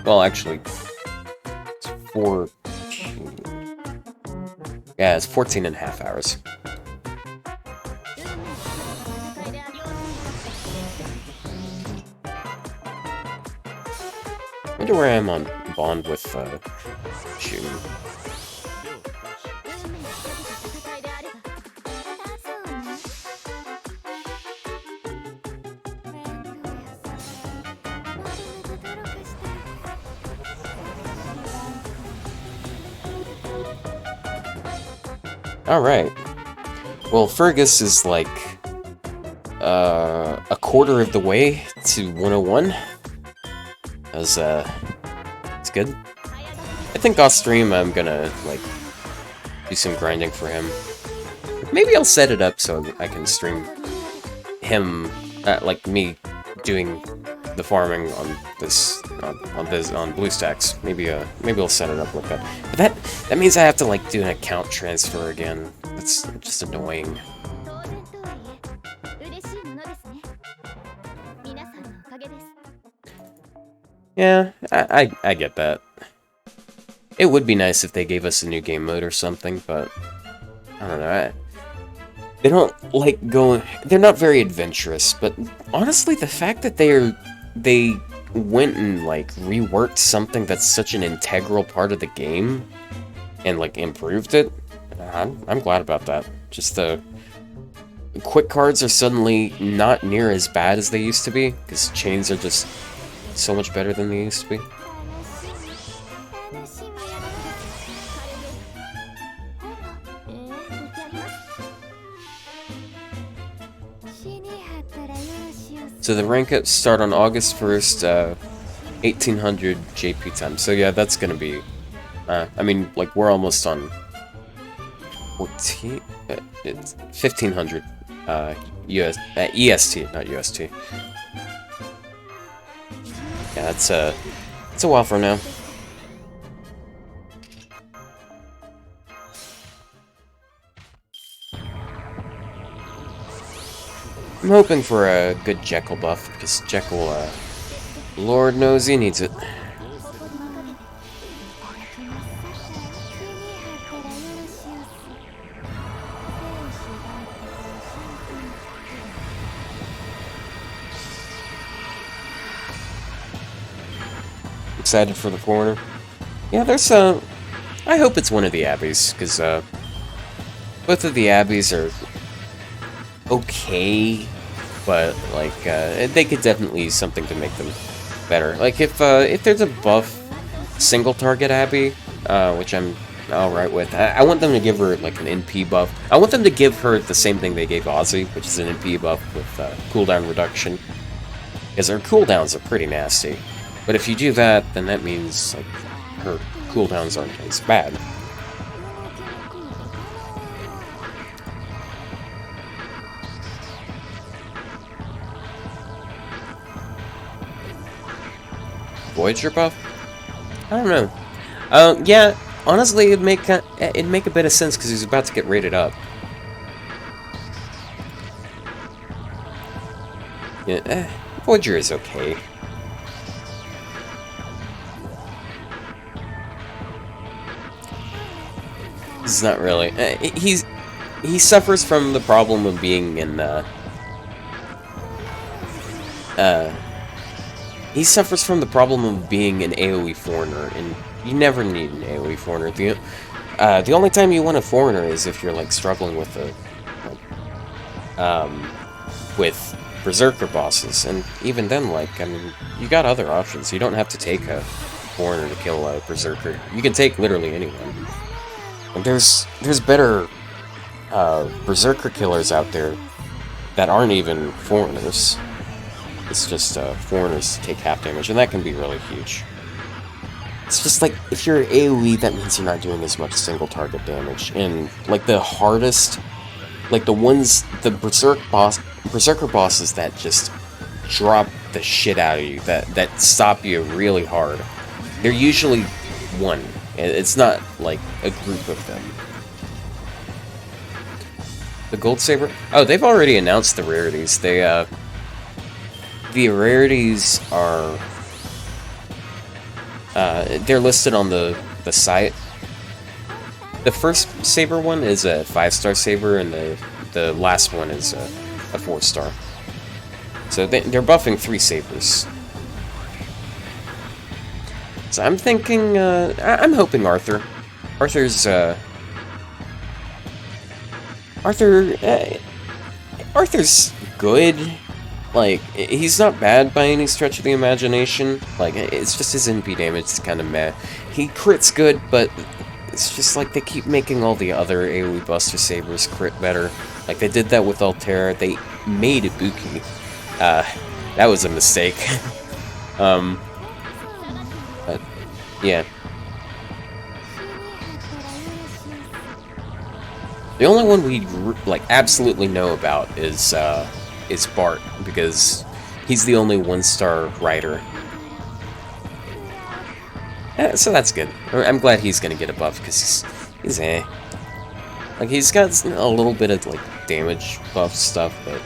Well, actually, it's 14. Yeah, it's 14 and a half hours. I wonder where I am on bond with June. Alright. Well, Fergus is like a quarter of the way to 101. It's good. I think off stream I'm gonna like do some grinding for him. Maybe I'll set it up so I can stream him, like me doing the farming on this on BlueStacks. Maybe I'll set it up like that. But that means I have to like do an account transfer again. That's just annoying. Yeah, I get that. It would be nice if they gave us a new game mode or something, but I don't know. They don't like going. They're not very adventurous, but honestly, the fact that they went and like reworked something that's such an integral part of the game and like improved it, I'm glad about that. Just the quick cards are suddenly not near as bad as they used to be, because chains are just so much better than they used to be. So the rank ups start on August 1st, 1800 JP time. So yeah, that's gonna be... I mean, like, we're almost on... 14... it's 1500 EST, not UST. Yeah, it's a while from now. I'm hoping for a good Jekyll buff, because Jekyll, Lord knows he needs it. Excited for the corner. Yeah, there's I hope it's one of the Abbeys, because both of the Abbeys are okay, but like they could definitely use something to make them better. Like if there's a buff single target Abbey, which I'm alright with, I want them to give her like an NP buff. I want them to give her the same thing they gave Ozzy, which is an NP buff with cooldown reduction, because her cooldowns are pretty nasty. But if you do that, then that means like her cooldowns aren't as bad. Voyager buff? I don't know. Yeah, honestly, it'd make a bit of sense because he's about to get rated up. Yeah, Voyager is okay. He's not really. He suffers from the problem of being in he suffers from the problem of being an AoE foreigner, and you never need an AoE foreigner. The only time you want a foreigner is if you're like struggling with with berserker bosses, and even then, like, I mean, you got other options. You don't have to take a foreigner to kill a berserker. You can take literally anyone. And there's better berserker killers out there that aren't even foreigners. It's just foreigners take half damage, and that can be really huge. It's just like, if you're AoE, that means you're not doing as much single target damage. And like the hardest, like the berserker bosses that just drop the shit out of you, that stop you really hard, they're usually one. It's not like a group of them. The Gold Saber? Oh, they've already announced the rarities. The rarities are they're listed on the site. The first saber one is a 5-star saber, and the last one is a 4-star. So they're buffing 3 sabers. So I'm thinking, I'm hoping Arthur. Arthur's good. Like, he's not bad by any stretch of the imagination. Like, it's just his NP damage is kind of meh. He crits good, but it's just like they keep making all the other AoE Buster Sabers crit better. Like, they did that with Altera. They made Ibuki. That was a mistake. But, yeah. The only one we, like, absolutely know about is Bart, because he's the only 1-star rider. Yeah, so that's good. I'm glad he's gonna get a buff, because he's eh. Like, he's got a little bit of, like, damage buff stuff, but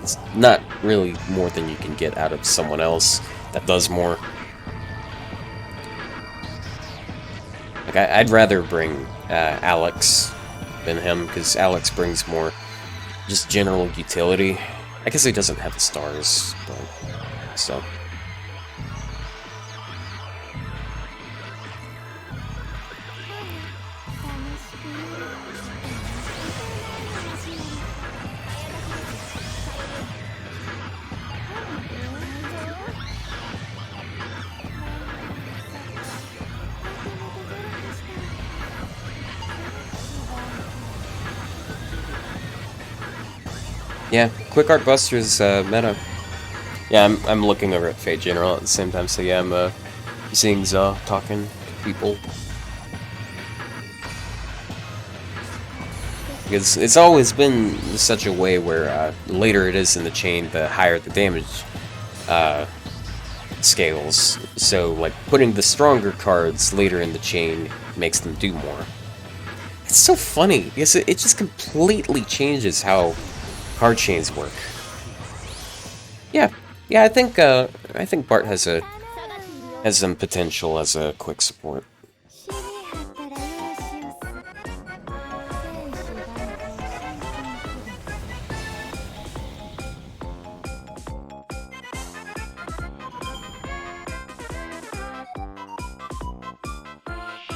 it's not really more than you can get out of someone else that does more. Like, I'd rather bring Alex than him, because Alex brings more just general utility. I guess he doesn't have the stars, but so. Yeah, Quick Art Buster's meta. Yeah, I'm looking over at Fate General at the same time, so yeah, I'm seeing Za talking to people. Because it's always been such a way where the later it is in the chain, the higher the damage scales. So, like, putting the stronger cards later in the chain makes them do more. It's so funny, because it just completely changes how card chains work. Yeah, I think Bart has some potential as a quick support.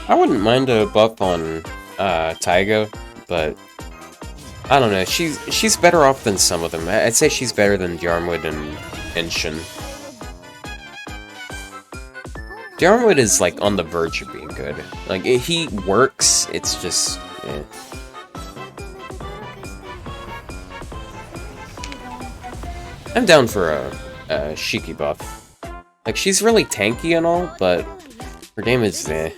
I wouldn't mind a buff on Taiga, but I don't know. She's better off than some of them. I'd say she's better than Yarmwood and Shin. Yarmwood is like on the verge of being good. Like he works. It's just. Eh. I'm down for a Shiki buff. Like she's really tanky and all, but her damage is eh.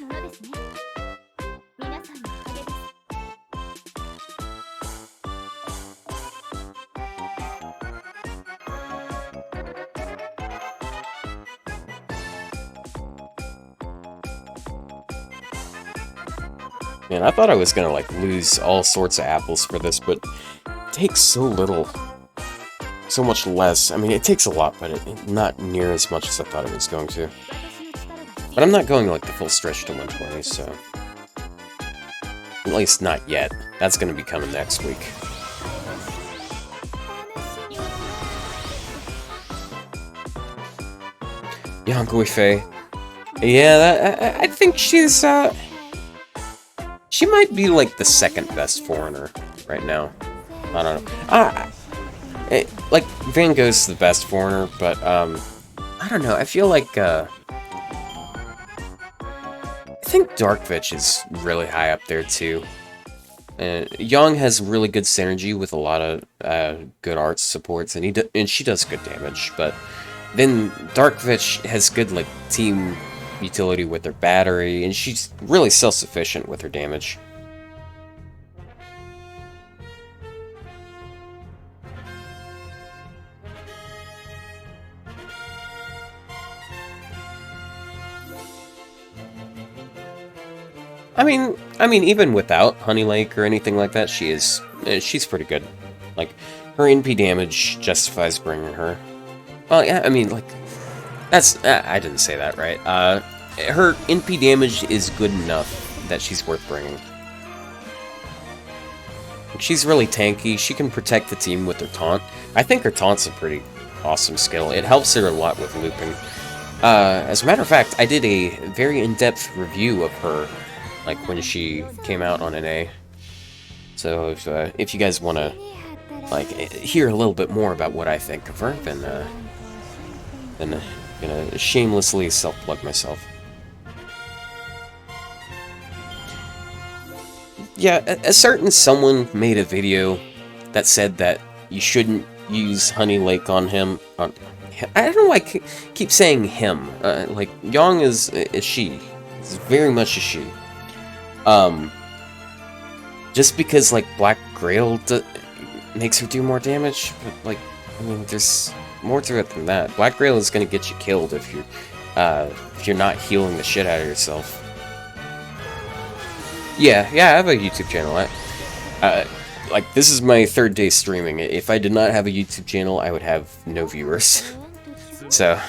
Man, I thought I was gonna, like, lose all sorts of apples for this, but it takes so little. So much less. I mean, it takes a lot, but not near as much as I thought it was going to. But I'm not going, like, the full stretch to 120, so... At least not yet. That's gonna be coming next week. Yankui Fei. Yeah, I think she's, she might be, like, the second best foreigner right now. I don't know. Like, Van Gogh's the best foreigner, but, I don't know. I feel like, I think Darkvitch is really high up there, too. Yang has really good synergy with a lot of, good arts supports, and she does good damage, but then Darkvitch has good, like, team utility with her battery, and she's really self-sufficient with her damage. I mean, even without Honey Lake or anything like that, she's pretty good. Like, her NP damage justifies bringing her. Well, yeah, I mean, like, that's... I didn't say that right. Her NP damage is good enough that she's worth bringing. She's really tanky. She can protect the team with her taunt. I think her taunt's a pretty awesome skill. It helps her a lot with looping. As a matter of fact, I did a very in-depth review of her, like, when she came out on NA. So if you guys want to, like, hear a little bit more about what I think of her, then gonna shamelessly self-plug myself. Yeah, a certain someone made a video that said that you shouldn't use Honey Lake on him. I don't know why I keep saying him. Like, Yang is a she. It's very much a she. Just because, like, Black Grail makes her do more damage, but, like, I mean, there's more to it than that. Black Grail is gonna get you killed if you're not healing the shit out of yourself. Yeah, I have a YouTube channel. Like, this is my third day streaming. If I did not have a YouTube channel, I would have no viewers. So,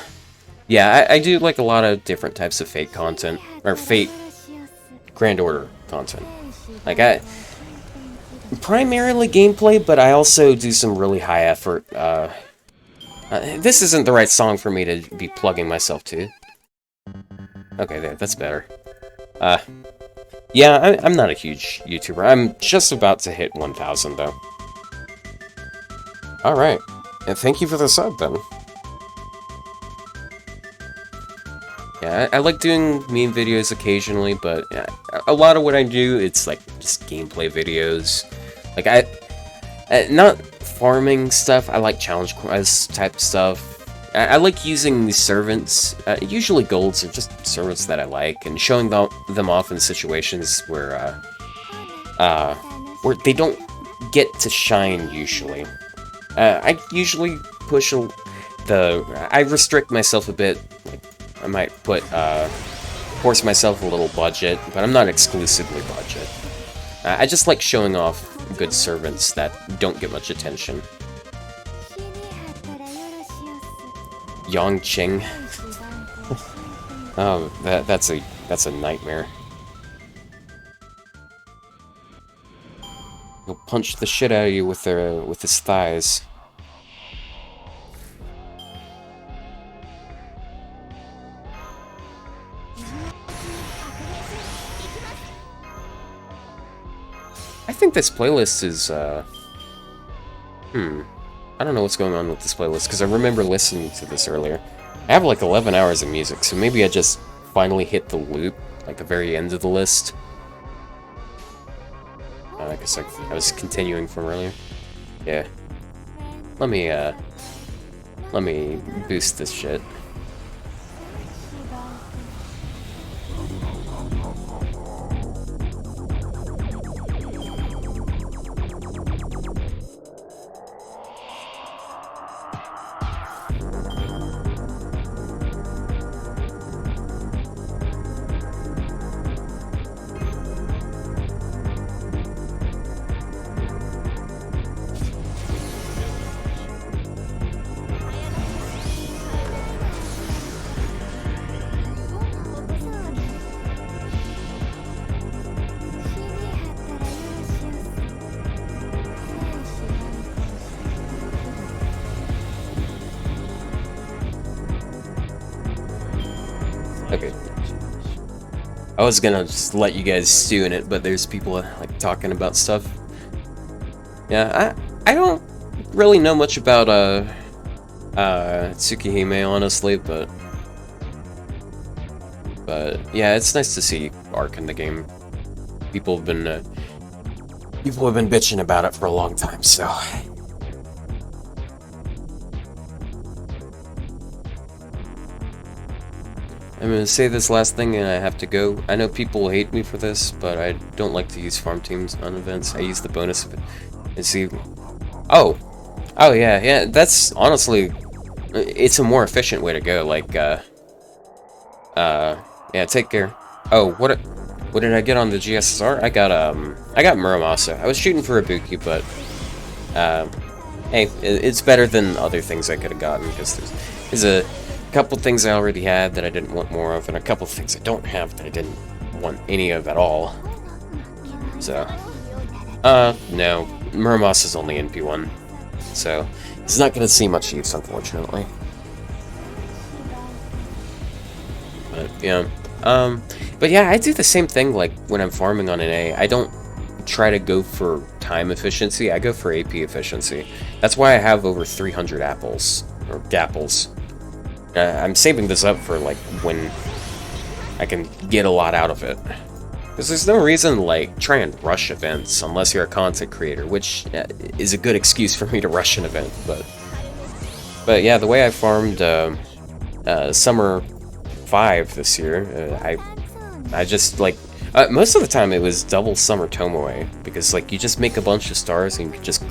yeah, I do, like, a lot of different types of Fate content, or Fate Grand Order content. Like, primarily gameplay, but I also do some really high effort, this isn't the right song for me to be plugging myself to. Okay, there, that's better. Yeah, I'm not a huge YouTuber. I'm just about to hit 1,000, though. Alright. And thank you for the sub, then. Yeah, I like doing meme videos occasionally, but a lot of what I do, it's like just gameplay videos. Like, not farming stuff. I like challenge quest type stuff. I like using these servants, usually golds are just servants that I like, and showing them off in situations where they don't get to shine usually. I usually push I restrict myself a bit. Like, I might force myself a little budget, but I'm not exclusively budget. I just like showing off good servants that don't get much attention. Yongqing. Oh, that's a nightmare. He'll punch the shit out of you with his thighs. I think this playlist is I don't know what's going on with this playlist, because I remember listening to this earlier. I have like 11 hours of music, so maybe I just finally hit the loop, like the very end of the list. I guess I was continuing from earlier. Yeah. Let me boost this shit. Okay. I was gonna just let you guys stew in it, but there's people like talking about stuff. Yeah, I don't really know much about Tsukihime, honestly, but yeah, it's nice to see Arc in the game. People have been bitching about it for a long time, so. I'm gonna say this last thing and I have to go. I know people hate me for this, but I don't like to use farm teams on events. I use the bonus of it. And see... Oh! Oh yeah, that's honestly... It's a more efficient way to go, like, yeah, take care. Oh, what did I get on the GSSR? I got Muramasa. I was shooting for Ibuki, but, hey, it's better than other things I could have gotten, because there's a couple things I already had that I didn't want more of, and a couple things I don't have that I didn't want any of at all. So, no, Muramasa's only in P1, so he's not gonna see much use, unfortunately. But yeah, but yeah, I do the same thing. Like when I'm farming on an A, I don't try to go for time efficiency. I go for AP efficiency. That's why I have over 300 apples or gapples. I'm saving this up for, like, when I can get a lot out of it. Because there's no reason to, like, try and rush events unless you're a content creator, which is a good excuse for me to rush an event, but yeah, the way I farmed Summer 5 this year, I just, like, most of the time it was double Summer Tomoe, because, like, you just make a bunch of stars and you can just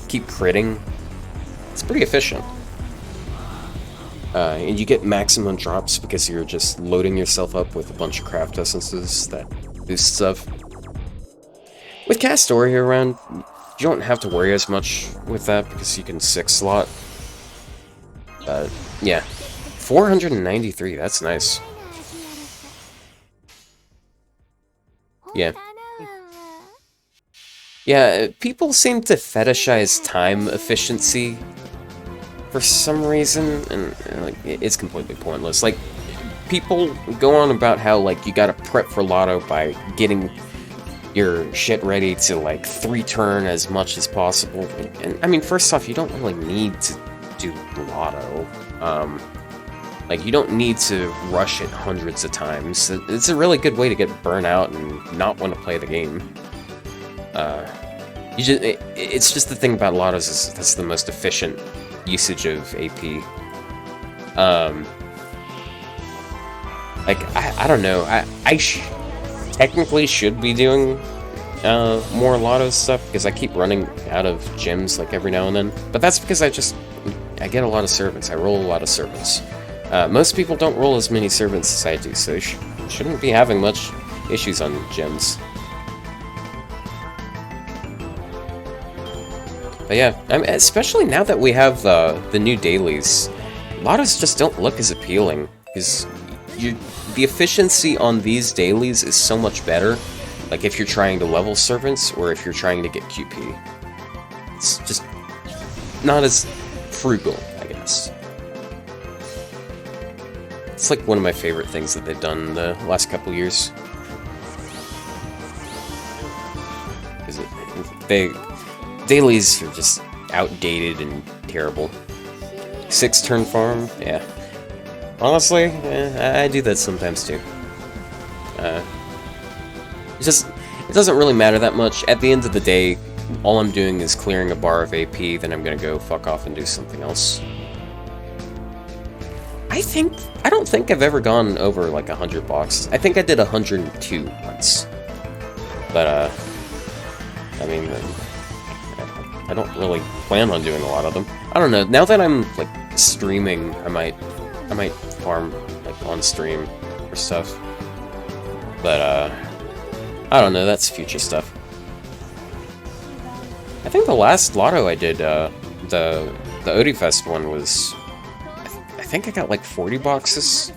keep critting. It's pretty efficient. And you get maximum drops because you're just loading yourself up with a bunch of craft essences that boost stuff. With Cast Story around, you don't have to worry as much with that because you can 6-slot. Yeah. 493, that's nice. Yeah. Yeah, people seem to fetishize time efficiency for some reason, and like, it's completely pointless. Like, people go on about how, like, you gotta prep for Lotto by getting your shit ready to, like, 3-turn as much as possible. And I mean, first off, you don't really need to do Lotto. Like, you don't need to rush it hundreds of times. It's a really good way to get burnt out and not want to play the game. It's just the thing about Lottos is that's the most efficient usage of AP. Like, I don't know. I technically should be doing more lotto stuff because I keep running out of gems like every now and then. But that's because I get a lot of servants. I roll a lot of servants. Most people don't roll as many servants as I do, so they shouldn't be having much issues on gems. But yeah, I mean, especially now that we have the new dailies, lottos just don't look as appealing because the efficiency on these dailies is so much better. Like if you're trying to level servants or if you're trying to get QP, it's just not as frugal, I guess. It's like one of my favorite things that they've done in the last couple years. Dailies are just outdated and terrible. 6-turn farm? Yeah. Honestly, I do that sometimes too. It doesn't really matter that much. At the end of the day, all I'm doing is clearing a bar of AP, then I'm gonna go fuck off and do something else. I don't think I've ever gone over like 100 boxes. I think I did 102 once. But, I mean, I don't really plan on doing a lot of them. I don't know, now that I'm, like, streaming, I might farm, like, on stream or stuff. But, I don't know, that's future stuff. I think the last lotto I did, the Odifest one was... I think I got, like, 40 boxes.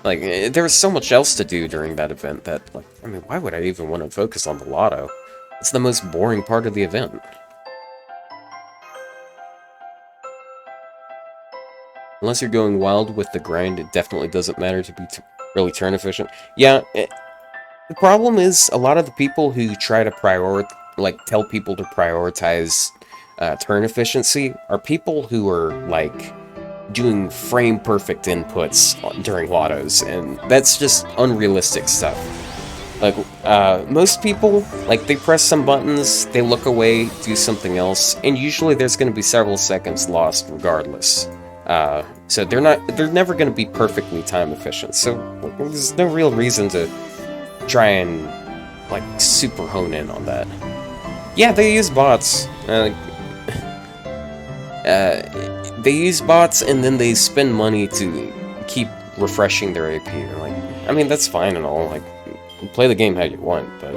Like, there was so much else to do during that event that, like, I mean, why would I even want to focus on the lotto? It's the most boring part of the event. Unless you're going wild with the grind, it definitely doesn't matter to be really turn efficient. Yeah, the problem is a lot of the people who try to tell people to prioritize turn efficiency are people who are, like, doing frame-perfect inputs during lottos, and that's just unrealistic stuff. Like, most people, like, they press some buttons, they look away, do something else, and usually there's going to be several seconds lost regardless. So they're never going to be perfectly time efficient, so like, there's no real reason to try and, like, super hone in on that. Yeah, they use bots. They use bots and then they spend money to keep refreshing their AP. Like, I mean, that's fine and all. Like, play the game how you want, but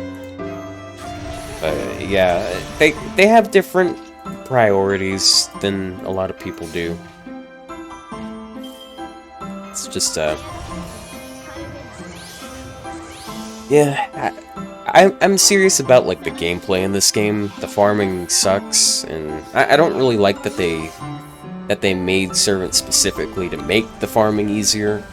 yeah, they have different priorities than a lot of people do. It's just yeah, I'm serious about, like, the gameplay in this game. The farming sucks, and I don't really like that they made servants specifically to make the farming easier.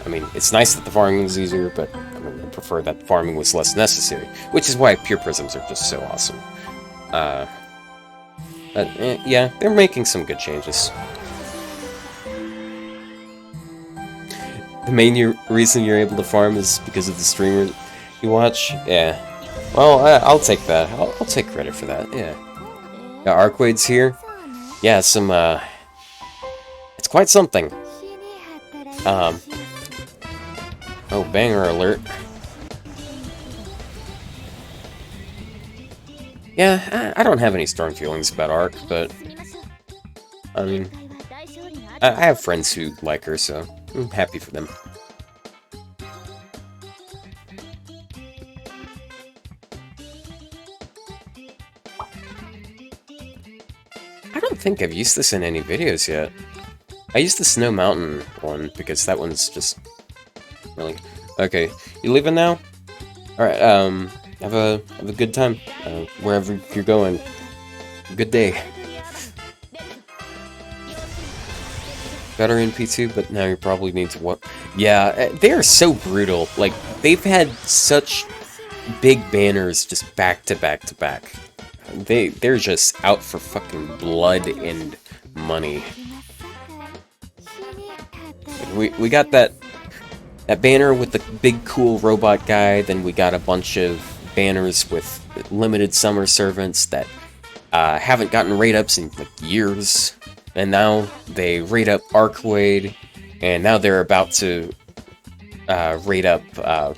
I mean, it's nice that the farming is easier, but I mean, I prefer that farming was less necessary, which is why pure prisms are just so awesome. Yeah, they're making some good changes. The main reason you're able to farm is because of the streamer you watch? Yeah. Well, I'll take that. I'll take credit for that, yeah. Arcueid's here. Yeah, some, it's quite something. Oh, banger alert. Yeah, I don't have any strong feelings about Arc, but... I mean... I have friends who like her, so I'm happy for them. I don't think I've used this in any videos yet. I used the Snow Mountain one, because that one's just... really... Okay, you leaving now? Alright, have a good time, wherever you're going. Good day. Better in P2, but now you probably need to what? Yeah, they are so brutal. Like, they've had such big banners just back to back to back. They're just out for fucking blood and money. We got that banner with the big cool robot guy, then we got a bunch of banners with limited summer servants that haven't gotten rate ups in like years, and now they rate up Arcueid, And now they're about to raid up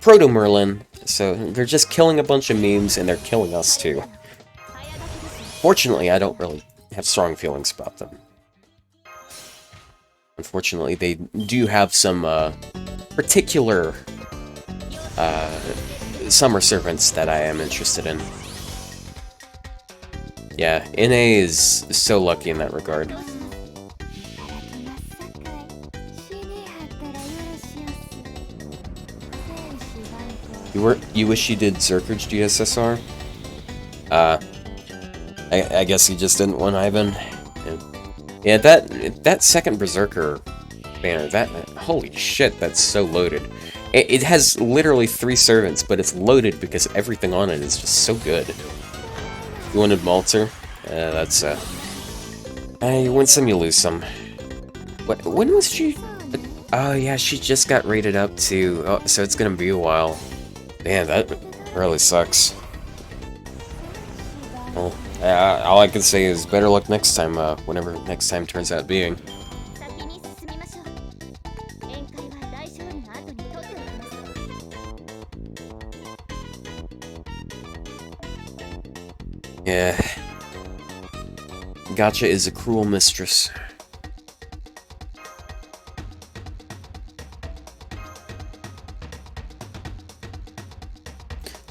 Proto Merlin, so they're just killing a bunch of memes, and they're killing us too. Fortunately, I don't really have strong feelings about them. Unfortunately, they do have some particular summer servants that I am interested in. Yeah, NA is so lucky in that regard. You wish you did Zerker's GSSR? I guess you just didn't want Ivan. Yeah, that second Berserker banner, holy shit, that's so loaded. It has literally 3 servants, but it's loaded because everything on it is just so good. You wanted Malter? That's you win some, you lose some. When was she? Oh yeah, she just got rated up too. Oh, so it's gonna be a while. Man, that really sucks. Well, all I can say is better luck next time, whenever next time turns out being. Yeah. Gotcha is a cruel mistress.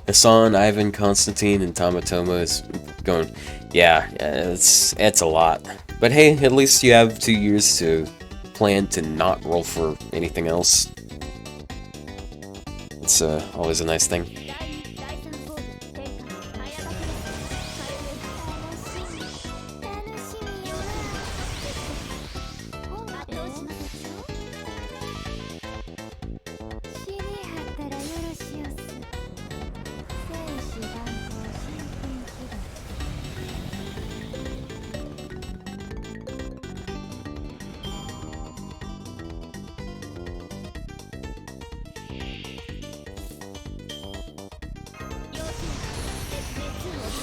Hassan, Ivan, Constantine, and Tamatoma is going... Yeah, it's a lot. But hey, at least you have 2 years to plan to not roll for anything else. It's always a nice thing.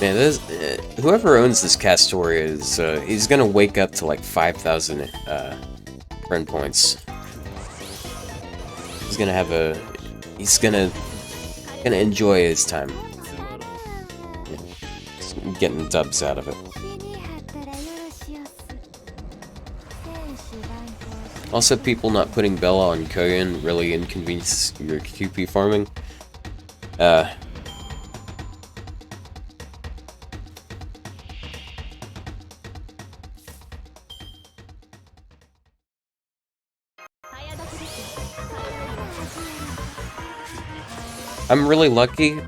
Man, this, whoever owns this Castoria is, he's gonna wake up to like 5,000, friend points. He's gonna have he's gonna enjoy his time. Yeah, getting dubs out of it. Also, people not putting Bella on Koyan really inconveniences your QP farming. I'm really lucky.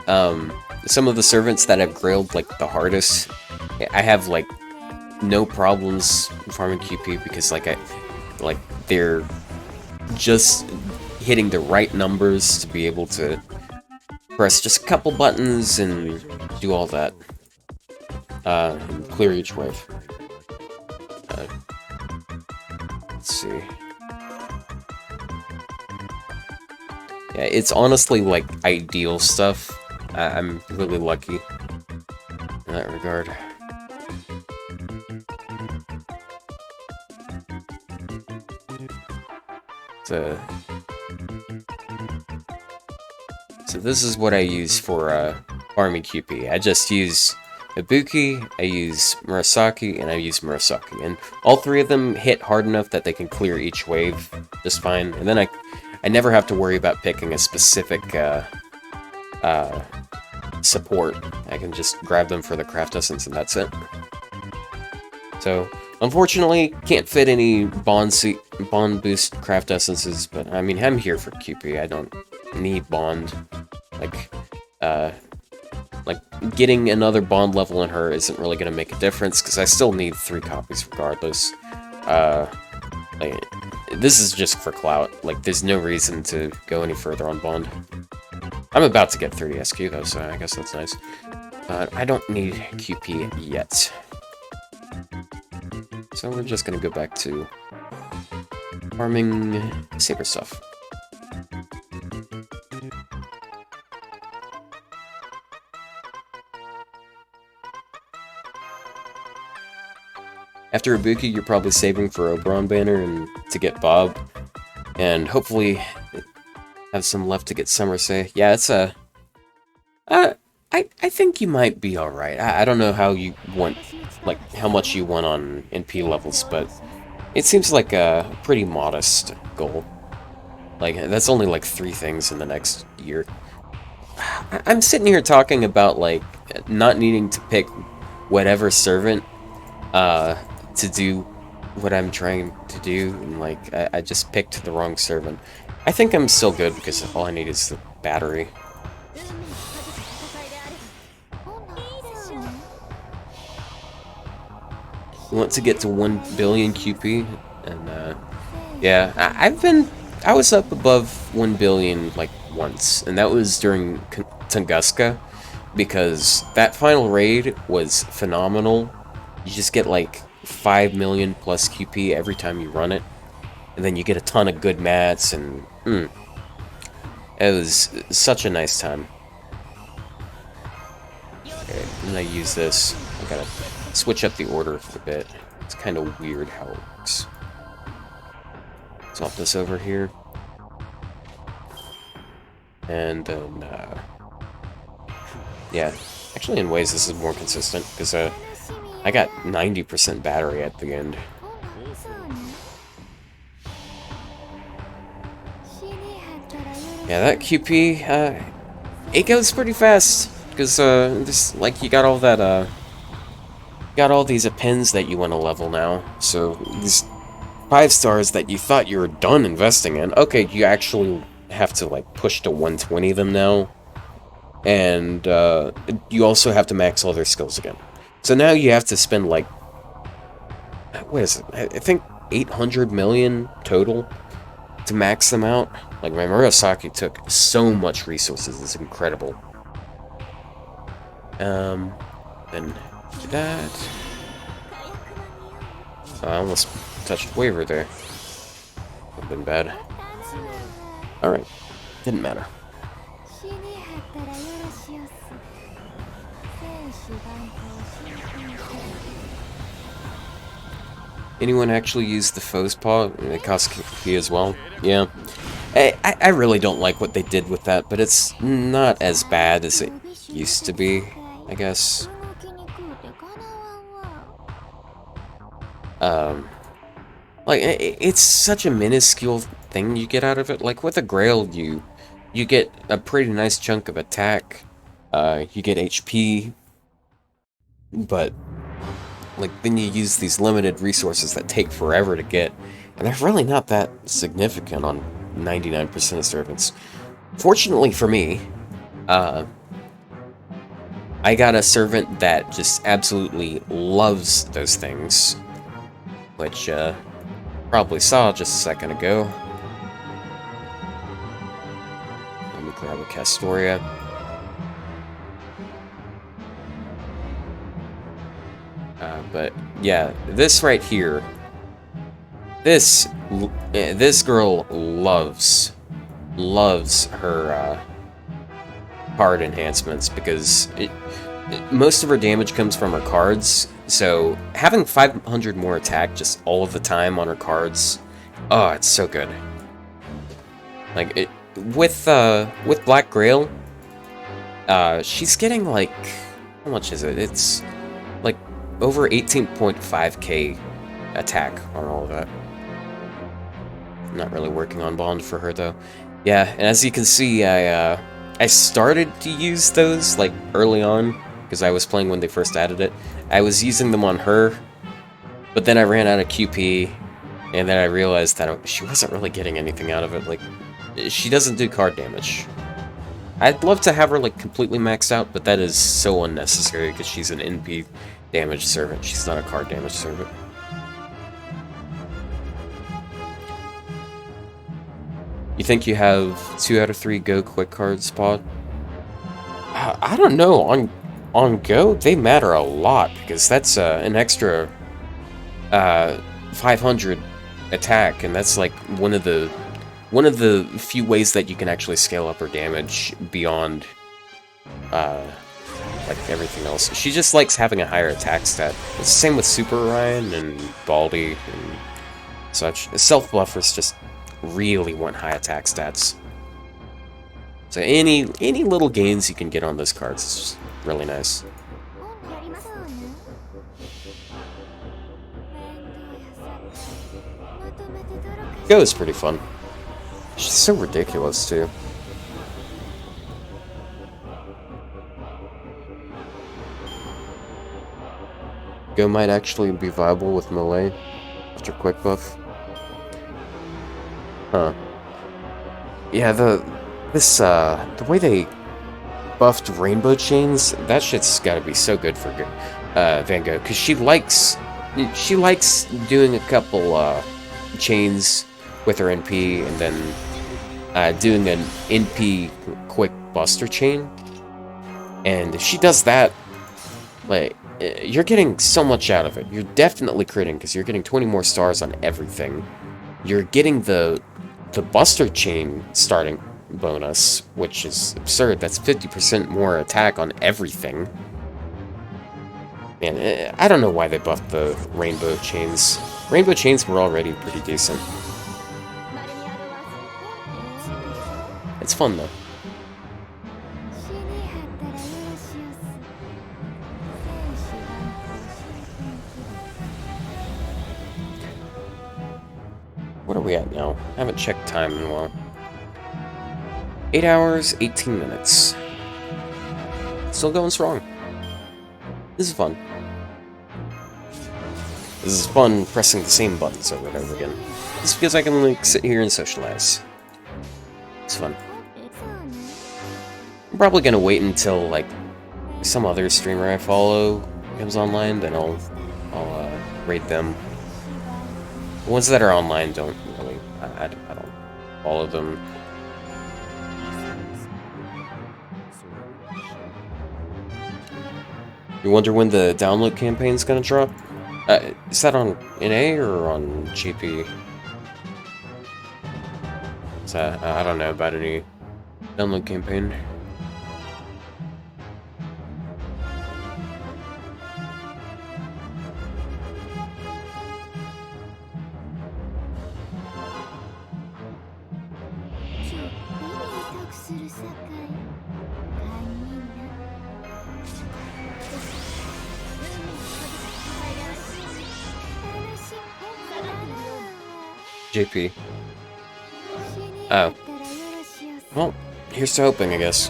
Some of the servants that I've grailed like the hardest, I have like no problems farming QP because they're just hitting the right numbers to be able to press just a couple buttons and do all that. Clear each wave. Let's see. Yeah, it's honestly like ideal stuff. I'm really lucky in that regard. So this is what I use for farming QP. I just use Ibuki, I use Murasaki, and I use Murasaki. And all 3 of them hit hard enough that they can clear each wave just fine. And then I never have to worry about picking a specific support. I can just grab them for the craft essence and that's it. So, unfortunately, can't fit any bond boost craft essences, but I mean, I'm here for QP. I don't need bond. Like getting another bond level in her isn't really going to make a difference, because I still need 3 copies regardless. This is just for clout. Like, there's no reason to go any further on bond. I'm about to get 30 SQ though, so I guess that's nice. But I don't need QP yet. So we're just gonna go back to farming saber stuff. After Ibuki, you're probably saving for Oberon banner and to get Bob. and hopefully have some left to get Somerset. Yeah, it's a... I think you might be alright. I don't know how you want, like, how much you want on NP levels, but it seems like a pretty modest goal. Like, that's only like 3 things in the next year. I'm sitting here talking about, like, not needing to pick whatever servant, to do what I'm trying to do, and, like, I just picked the wrong servant. I think I'm still good because all I need is the battery. We want to get to 1 billion QP, and, yeah, I was up above 1 billion, like, once, and that was during Tunguska, because that final raid was phenomenal. You just get, like, 5 million plus QP every time you run it, and then you get a ton of good mats, and, it was such a nice time. Okay, I'm gonna use this. I gotta switch up the order for a bit. It's kind of weird how it works. Swap this over here. And then, yeah. Actually, in ways, this is more consistent, because, I got 90% battery at the end. Yeah, that QP, it goes pretty fast, because, this, like, you got all that, got all these pins that you want to level now, so these 5 stars that you thought you were done investing in, okay, you actually have to, like, push to 120 them now, and, you also have to max all their skills again. So now you have to spend, like, what is it, I think 800 million total to max them out. Like, my Murasaki took so much resources, it's incredible. Then do that. I almost touched waiver there. Would've been bad. Alright, didn't matter. Anyone actually use the foe's paw? It costs QP as well. Yeah. I really don't like what they did with that, but it's not as bad as it used to be, I guess. Like, it's such a minuscule thing you get out of it. Like, with a Grail, you get a pretty nice chunk of attack. You get HP. But, like, then you use these limited resources that take forever to get. And they're really not that significant on 99% of servants. Fortunately for me, I got a servant that just absolutely loves those things. Which, probably saw just a second ago. Let me grab a Castoria. But, yeah, this right here, this girl loves her, card enhancements, because most of her damage comes from her cards, so having 500 more attack just all of the time on her cards, oh, it's so good. Like, with Black Grail, she's getting, like, how much is it? It's, like, over 18.5k attack on all of that. I'm not really working on Bond for her, though. Yeah, and as you can see, I started to use those, like, early on, because I was playing when they first added it. I was using them on her, but then I ran out of QP, and then I realized that she wasn't really getting anything out of it. Like, she doesn't do card damage. I'd love to have her, like, completely maxed out, but that is so unnecessary, because she's an NP damage servant. She's not a card damage servant. You think you have 2 out of 3 Go quick cards, Pod? I don't know. On Go, they matter a lot, because that's an extra 500 attack, and that's like one of the few ways that you can actually scale up her damage beyond like everything else. She just likes having a higher attack stat. It's the same with Super Orion and Baldy and such. Self Bluffers just really want high attack stats. So any little gains you can get on those cards is really nice. Go is pretty fun. She's so ridiculous too. Go might actually be viable with melee after quick buff. Huh. Yeah, the way they buffed rainbow chains, that shit's gotta be so good for Van Gogh, because she likes doing a couple chains with her NP and then doing an NP quick buster chain. And if she does that, like, you're getting so much out of it. You're definitely critting because you're getting 20 more stars on everything. You're getting the buster chain starting bonus, which is absurd. That's 50% more attack on everything. Man, I don't know why they buffed the rainbow chains. Rainbow chains were already pretty decent. It's fun though. What are we at now? I haven't checked time in a while. 8 hours, 18 minutes. Still going strong. This is fun. This is fun pressing the same buttons over and over again. Just because I can, like, sit here and socialize. It's fun. I'm probably gonna wait until, like, some other streamer I follow comes online, then I'll rate them. The ones that are online don't really, I don't follow them. You wonder when the download campaign's gonna drop? Is that on NA or on GP? So, I don't know about any download campaign. JP. Oh. Well, here's to hoping, I guess.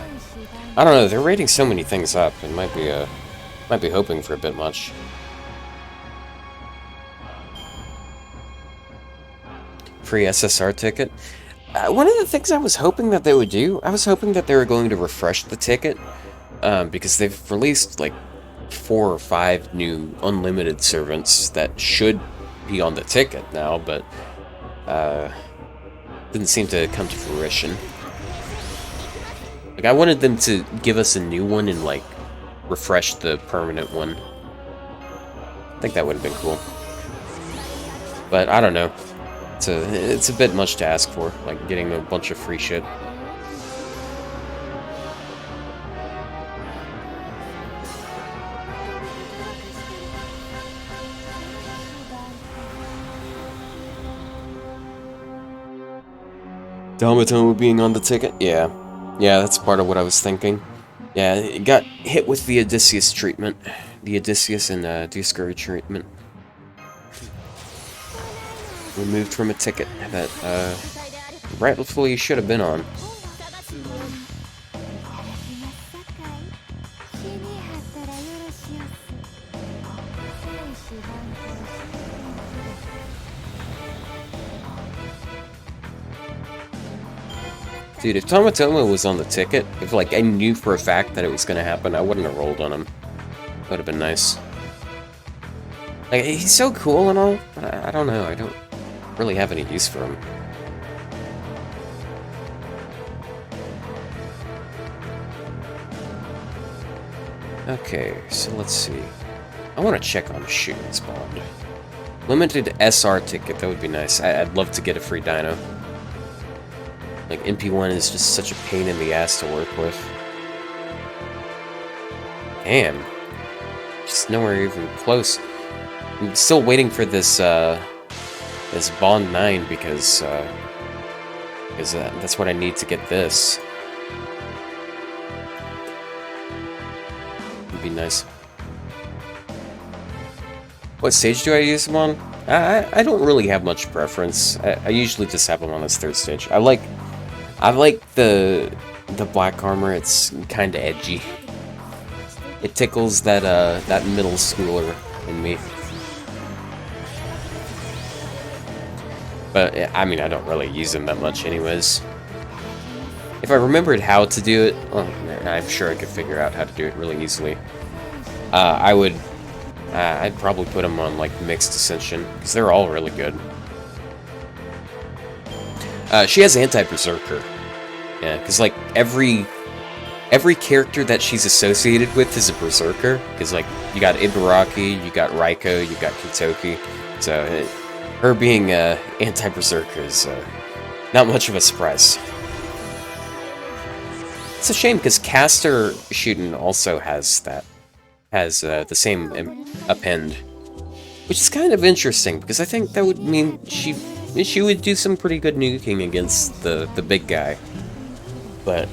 I don't know, they're rating so many things up. It might be hoping for a bit much. Free SSR ticket. One of the things I was hoping that they would do, I was hoping that they were going to refresh the ticket, because they've released like 4 or 5 new unlimited servants that should be on the ticket now, but didn't seem to come to fruition. Like, I wanted them to give us a new one and, like, refresh the permanent one. I think that would have been cool. But, I don't know. It's a bit much to ask for, like, getting a bunch of free shit. Domatoma being on the ticket? Yeah. Yeah, that's part of what I was thinking. Yeah, it got hit with the Odysseus treatment. The Odysseus and Dioscuri treatment. Removed from a ticket that rightfully should have been on. Dude, if Tomatoma was on the ticket, if, like, I knew for a fact that it was gonna happen, I wouldn't have rolled on him. That would have been nice. Like, he's so cool and all, but I don't know, I don't really have any use for him. Okay, so let's see. I want to check on Shoot's Bond. Limited SR ticket, that would be nice. I'd love to get a free dino. Like, MP1 is just such a pain in the ass to work with. Damn. Just nowhere even close. I'm still waiting for this, this Bond 9 because, Because that's what I need to get this. Would be nice. What stage do I use them on? I don't really have much preference. I usually just have them on this 3rd stage. I like the black armor. It's kind of edgy. It tickles that that middle schooler in me. But I mean, I don't really use them that much, anyways. If I remembered how to do it, well, I'm sure I could figure out how to do it really easily. I'd probably put them on like mixed ascension because they're all really good. She has anti-berserker, yeah, because like every character that she's associated with is a berserker. Because like you got Ibaraki, you got Raiko, you got Kitoki, so her being anti-berserker is not much of a surprise. It's a shame because Caster Shooten also has that. Has the same append, which is kind of interesting because I think that would mean she would do some pretty good nuking against the big guy. But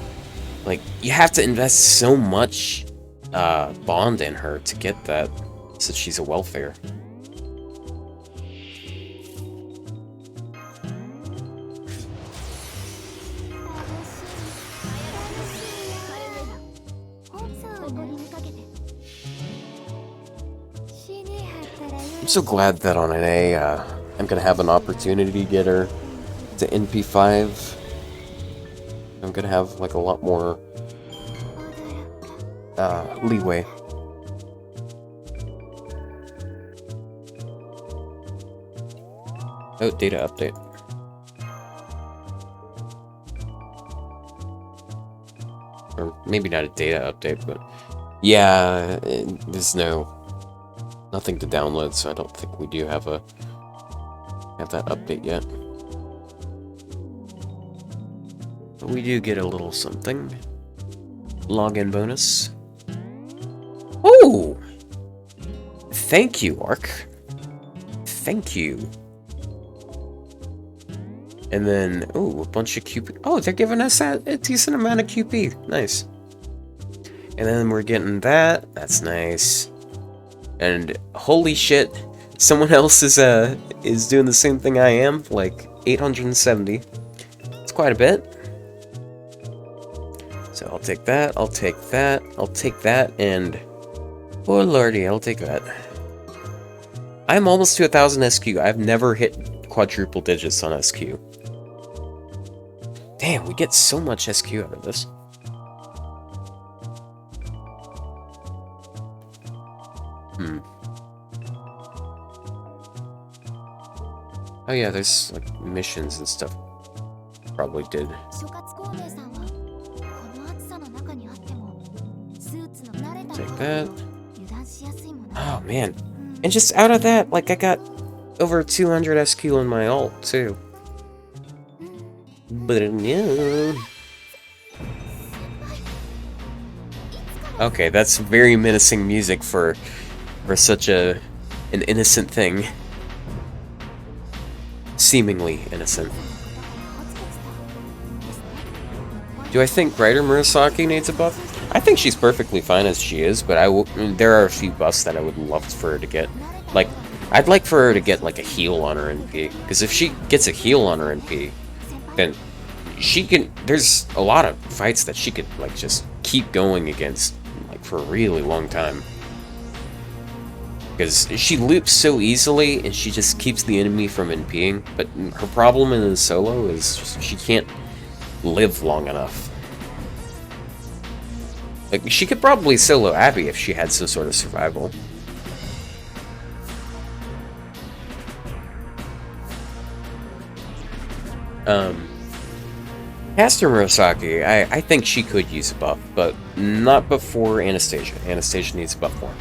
like you have to invest so much bond in her to get that, so she's a welfare. I'm so glad that on an A, I'm gonna have an opportunity to get her to NP5. I'm gonna have like a lot more leeway. Oh, data update. Or maybe not a data update, but yeah, there's nothing to download, so I don't think we do have that update yet. But we do get a little something. Login bonus. Oh! Thank you, Arc. Thank you. And then, oh, a bunch of QP. Oh, they're giving us a decent amount of QP. Nice. And then we're getting that. That's nice. And holy shit, someone else is doing the same thing I am, like 870. It's quite a bit. So I'll take that, I'll take that, I'll take that, and oh lordy, I'll take that. I'm almost to 1,000 SQ. I've never hit quadruple digits on SQ. Damn, we get so much SQ out of this. Oh yeah, there's like missions and stuff. Probably did. Take that. Oh man. And just out of that, like I got over 200 SQ in my ult too. But yeah. Okay, that's very menacing music for such an innocent thing. Seemingly innocent. Do I think Writer Murasaki needs a buff? I think she's perfectly fine as she is, but there are a few buffs that I would love for her to get. Like, I'd like for her to get like a heal on her NP, because if she gets a heal on her NP, then she can. There's a lot of fights that she could like just keep going against, like for a really long time. Because she loops so easily, and she just keeps the enemy from NPing, but her problem in the solo is just, she can't live long enough. Like, she could probably solo Abby if she had some sort of survival. Caster Murasaki, I think she could use a buff, but not before Anastasia. Anastasia needs a buff more.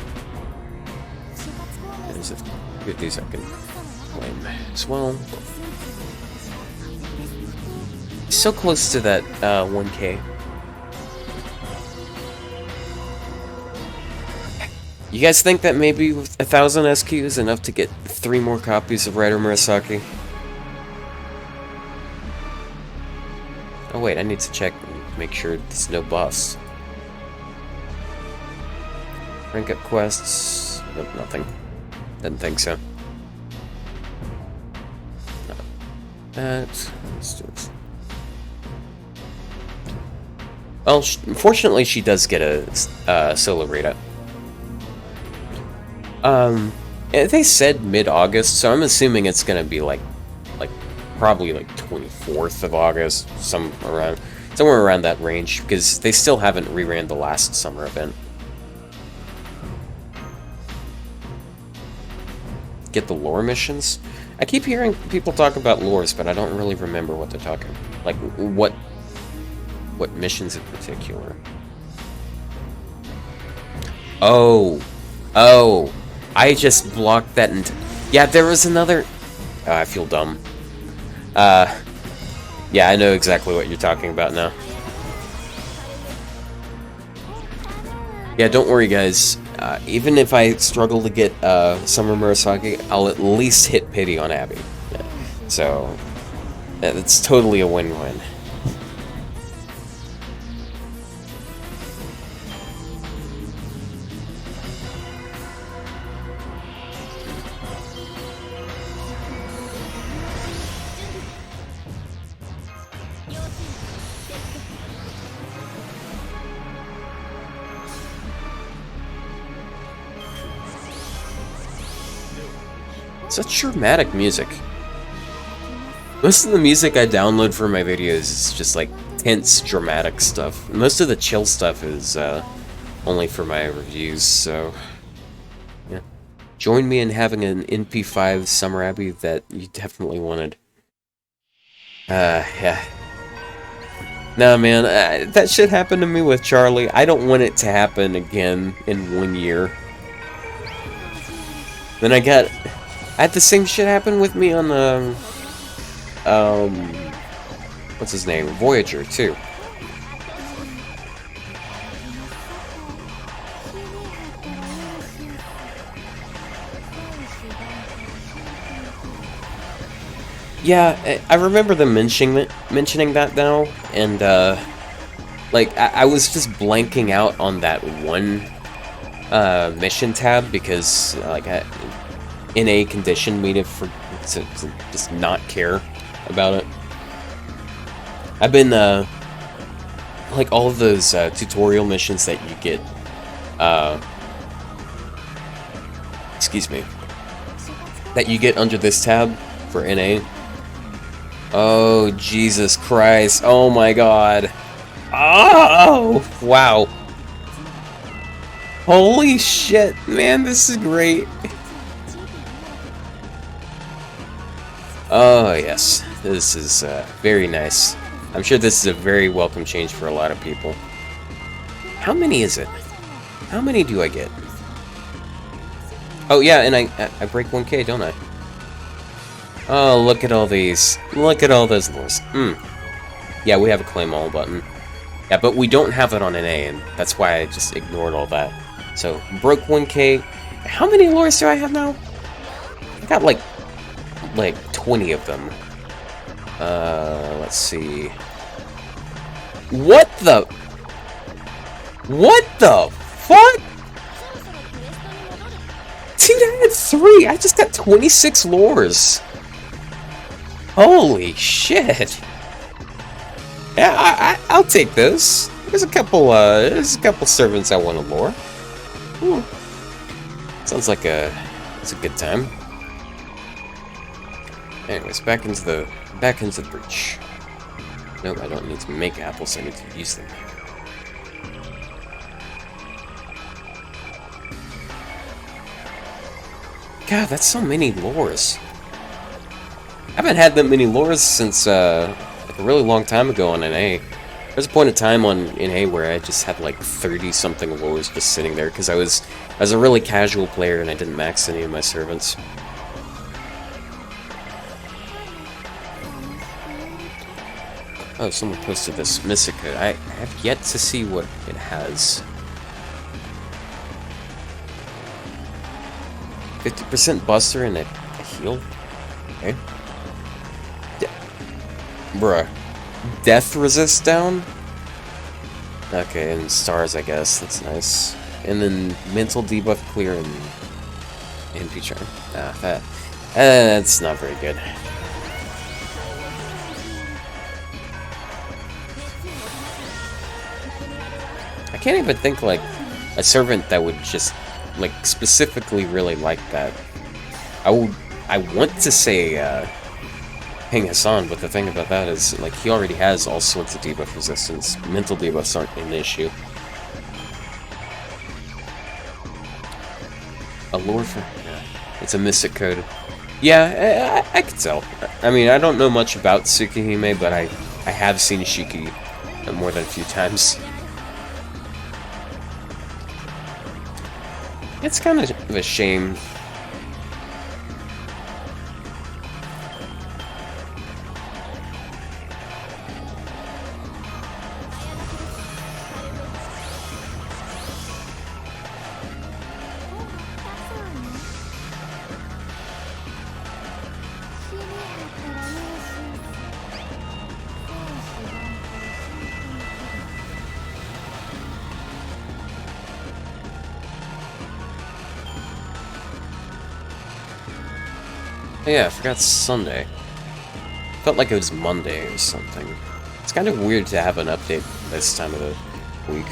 There's a few of these I can claim as well. So close to that 1K. You guys think that maybe with 1,000 SQ is enough to get 3 more copies of Writer Murasaki? Oh wait, I need to check and make sure there's no buffs. Rank up quests. Nope, nothing. Didn't think so. No. Let's do this. Well, fortunately, she does get a solo readout. They said mid-August, so I'm assuming it's gonna be like probably like 24th of August, somewhere around that range, because they still haven't reran the last summer event. Get the lore missions. I keep hearing people talk about lores, but I don't really remember what they're talking. Like what missions in particular. Oh, I just blocked that. Yeah, there was another. Oh, I feel dumb. Yeah, I know exactly what you're talking about now. Yeah, don't worry, guys. Even if I struggle to get Summer Murasaki, I'll at least hit pity on Abby. Yeah. So, it's totally a win-win. Such dramatic music. Most of the music I download for my videos is just like tense, dramatic stuff. Most of the chill stuff is only for my reviews, so yeah. Join me in having an NP5 Summer Abbey that you definitely wanted. Yeah. Nah, man, that shit happened to me with Charlie. I don't want it to happen again in 1 year. Then I had the same shit happen with me on the, what's his name? Voyager, too. Yeah, I remember them mentioning that now, and, like, I was just blanking out on that one, mission tab, because, like, NA conditioned me to just not care about it. I've been, like, all of those, tutorial missions that you get, excuse me, that you get under this tab for NA. Oh, Jesus Christ. Oh my God. Oh, wow. Holy shit, man, this is great. Oh, yes. This is very nice. I'm sure this is a very welcome change for a lot of people. How many is it? How many do I get? Oh, yeah, and I break 1K, don't I? Oh, look at all these. Look at all those lures. Yeah, we have a claim all button. Yeah, but we don't have it on an A, and that's why I just ignored all that. So, broke 1K. How many lures do I have now? I got like 20 of them. Let's see. What the fuck? Dude, I had 3. I just got 26 lures. Holy shit. Yeah, I'll take this. There's a couple servants I want to lure. Ooh. Sounds like it's a good time. Anyways, back into the breach. Nope, I don't need to make apples, I need to use them. God, that's so many lures. I haven't had that many lures since like a really long time ago on NA. There's a point of time on NA where I just had like 30-something lures just sitting there because I was a really casual player and I didn't max any of my servants. Oh, someone posted this Murasaki. I have yet to see what it has. 50% buster and a heal? Okay. Yeah. Bruh. death resist down. Okay, and stars, I guess. That's nice. And then mental debuff clear and MP charm. That's not very good. I can't even think like a servant that would just like specifically really like that. I want to say King Hassan, but the thing about that is like he already has all sorts of debuff resistance. Mental debuffs aren't an issue. A lore for it's a mystic code. Yeah, I can tell. I mean, I don't know much about Tsukihime, but I have seen Shiki more than a few times. It's kind of a shame. Oh yeah, I forgot Sunday. Felt like it was Monday or something. It's kind of weird to have an update this time of the week.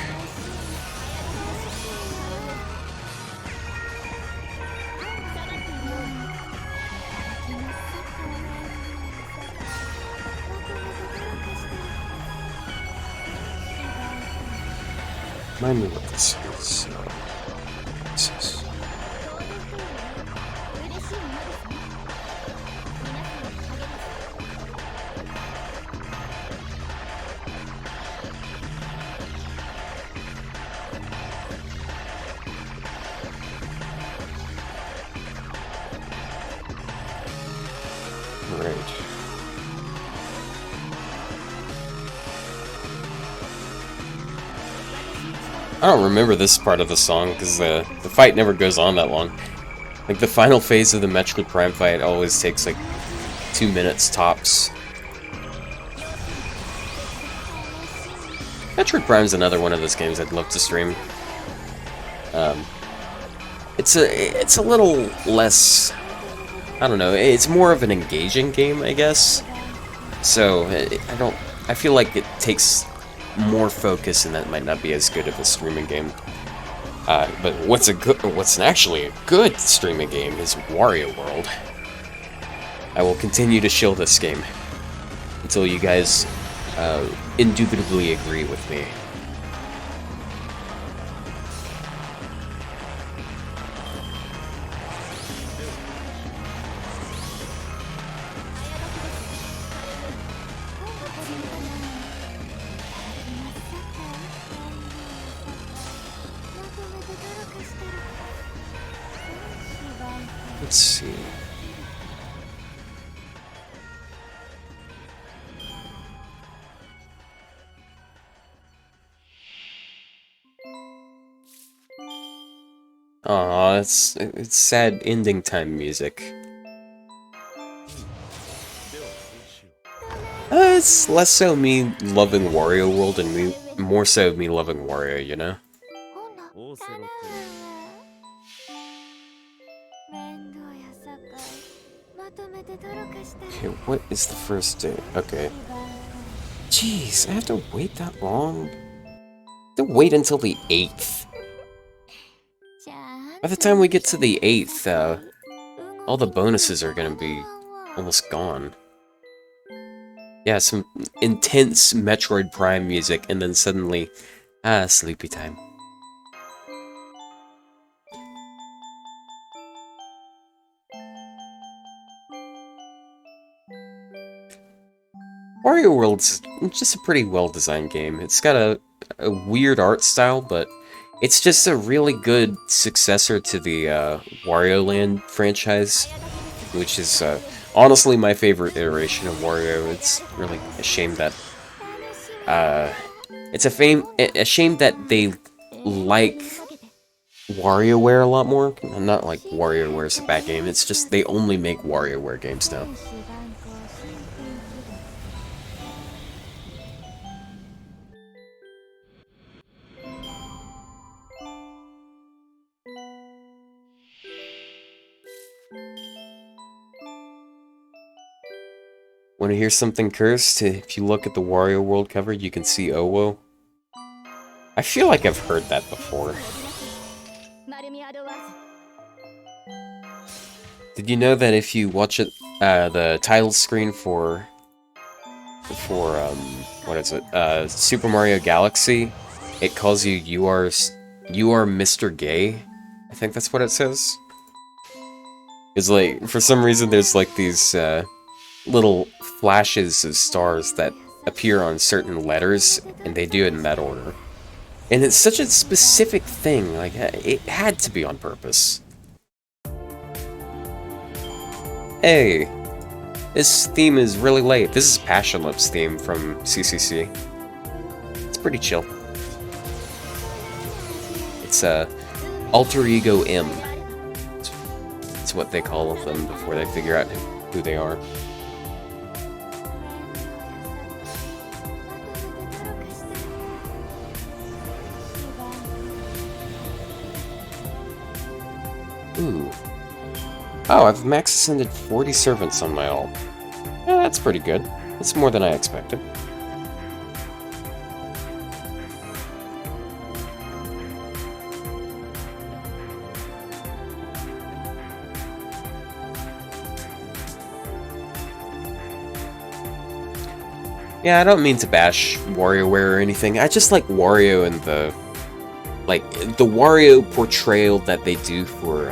Remind me what this is. I don't remember this part of the song because the fight never goes on that long. Like the final phase of the Metroid Prime fight always takes like 2 minutes tops. Metroid Prime's another one of those games I'd love to stream. It's a little less, I don't know, it's more of an engaging game, I guess. So I feel like it takes more focus, and that might not be as good of a streaming game. But what's actually a good streaming game is Wario World. I will continue to shill this game until you guys indubitably agree with me. Let's see. Aw, it's sad ending time music. It's less so me loving Wario World and more so me loving Wario, you know? Okay, what is the first day? Okay. Jeez, I have to wait that long? I have to wait until the 8th. By the time we get to the 8th, all the bonuses are gonna be almost gone. Yeah, some intense Metroid Prime music, and then suddenly, sleepy time. Wario World's just a pretty well-designed game. It's got a weird art style, but it's just a really good successor to the Wario Land franchise, which is honestly my favorite iteration of Wario. It's really a shame that it's a shame that they like WarioWare a lot more. Not like WarioWare's a bad game. It's just they only make WarioWare games now. Want to hear something cursed? If you look at the Wario World cover, you can see Owo. I feel like I've heard that before. Did you know that if you watch it, the title screen for what is it? Super Mario Galaxy, it calls you are Mr. Gay. I think that's what it says. It's like, for some reason, there's like these little flashes of stars that appear on certain letters, and they do it in that order. And it's such a specific thing, like, it had to be on purpose. Hey, this theme is really late. This is Passion Lips theme from CCC. It's pretty chill. It's Alter Ego M. It's what they call them before they figure out who they are. Ooh. Oh, I've max ascended 40 servants on my ult. Yeah, that's pretty good. That's more than I expected. Yeah, I don't mean to bash WarioWare or anything. I just like Wario and the Wario portrayal that they do for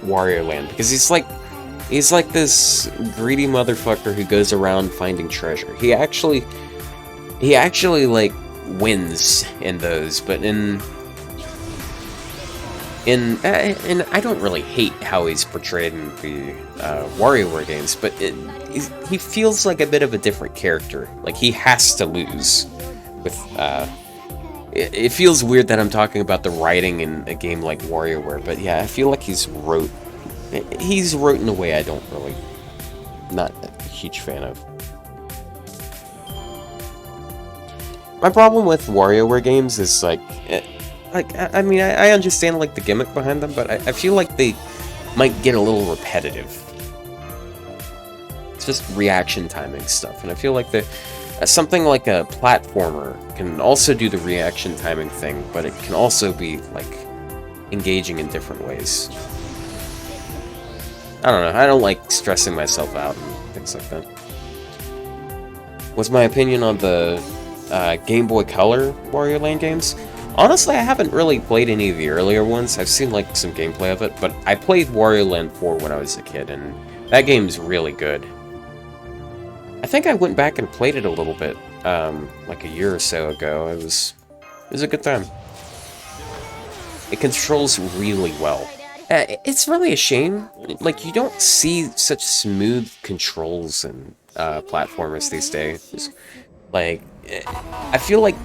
Wario Land, because he's like this greedy motherfucker who goes around finding treasure. He actually like wins in those, but in I don't really hate how he's portrayed in the WarioWare games, but he feels like a bit of a different character. Like, he has to lose with it feels weird that I'm talking about the writing in a game like WarioWare, but yeah, I feel like he's wrote in a way I don't really, not a huge fan of. My problem with WarioWare games is I mean, I understand like the gimmick behind them, but I feel like they might get a little repetitive. It's just reaction timing stuff, and I feel like something like a platformer can also do the reaction timing thing, but it can also be, like, engaging in different ways. I don't know, I don't like stressing myself out and things like that. What's my opinion on the Game Boy Color Wario Land games? Honestly, I haven't really played any of the earlier ones. I've seen, like, some gameplay of it, but I played Wario Land 4 when I was a kid, and that game's really good. I think I went back and played it a little bit, like a year or so ago. It was a good time. It controls really well. It's really a shame. Like, you don't see such smooth controls in platformers these days. Like, I feel like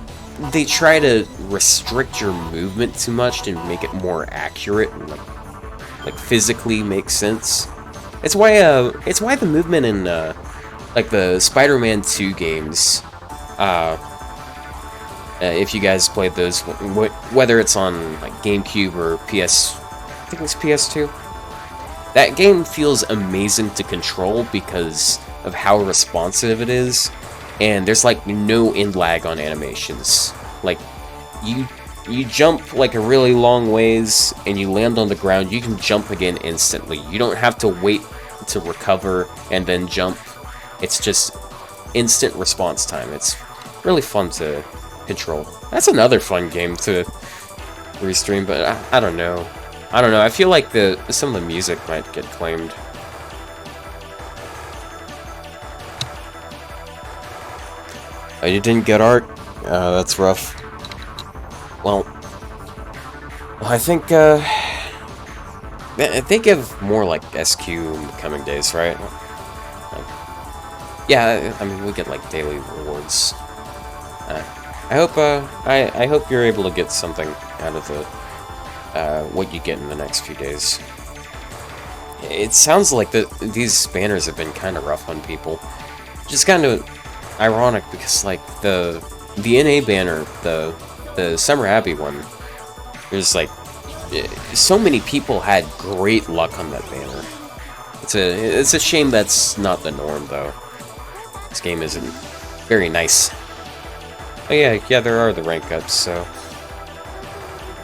they try to restrict your movement too much to make it more accurate and like physically make sense. It's why the movement in like the Spider-Man 2 games, if you guys played those, whether it's on like GameCube or PS, I think it was PS2, that game feels amazing to control because of how responsive it is, and there's like no end lag on animations. Like, you jump like a really long ways and you land on the ground, you can jump again instantly. You don't have to wait to recover and then jump. It's just instant response time. It's really fun to control. That's another fun game to restream, but I don't know. I feel like some of the music might get claimed. Oh, you didn't get art? That's rough. Well, I think they give more like SQ in the coming days, right? Yeah, I mean, we get like daily rewards. I hope you're able to get something out of the what you get in the next few days. It sounds like these banners have been kind of rough on people, which is kind of ironic because like the NA banner, the Summer Abbey one, there's like so many people had great luck on that banner. It's a shame that's not the norm though. This game isn't very nice. Oh yeah, there are the rank ups, so...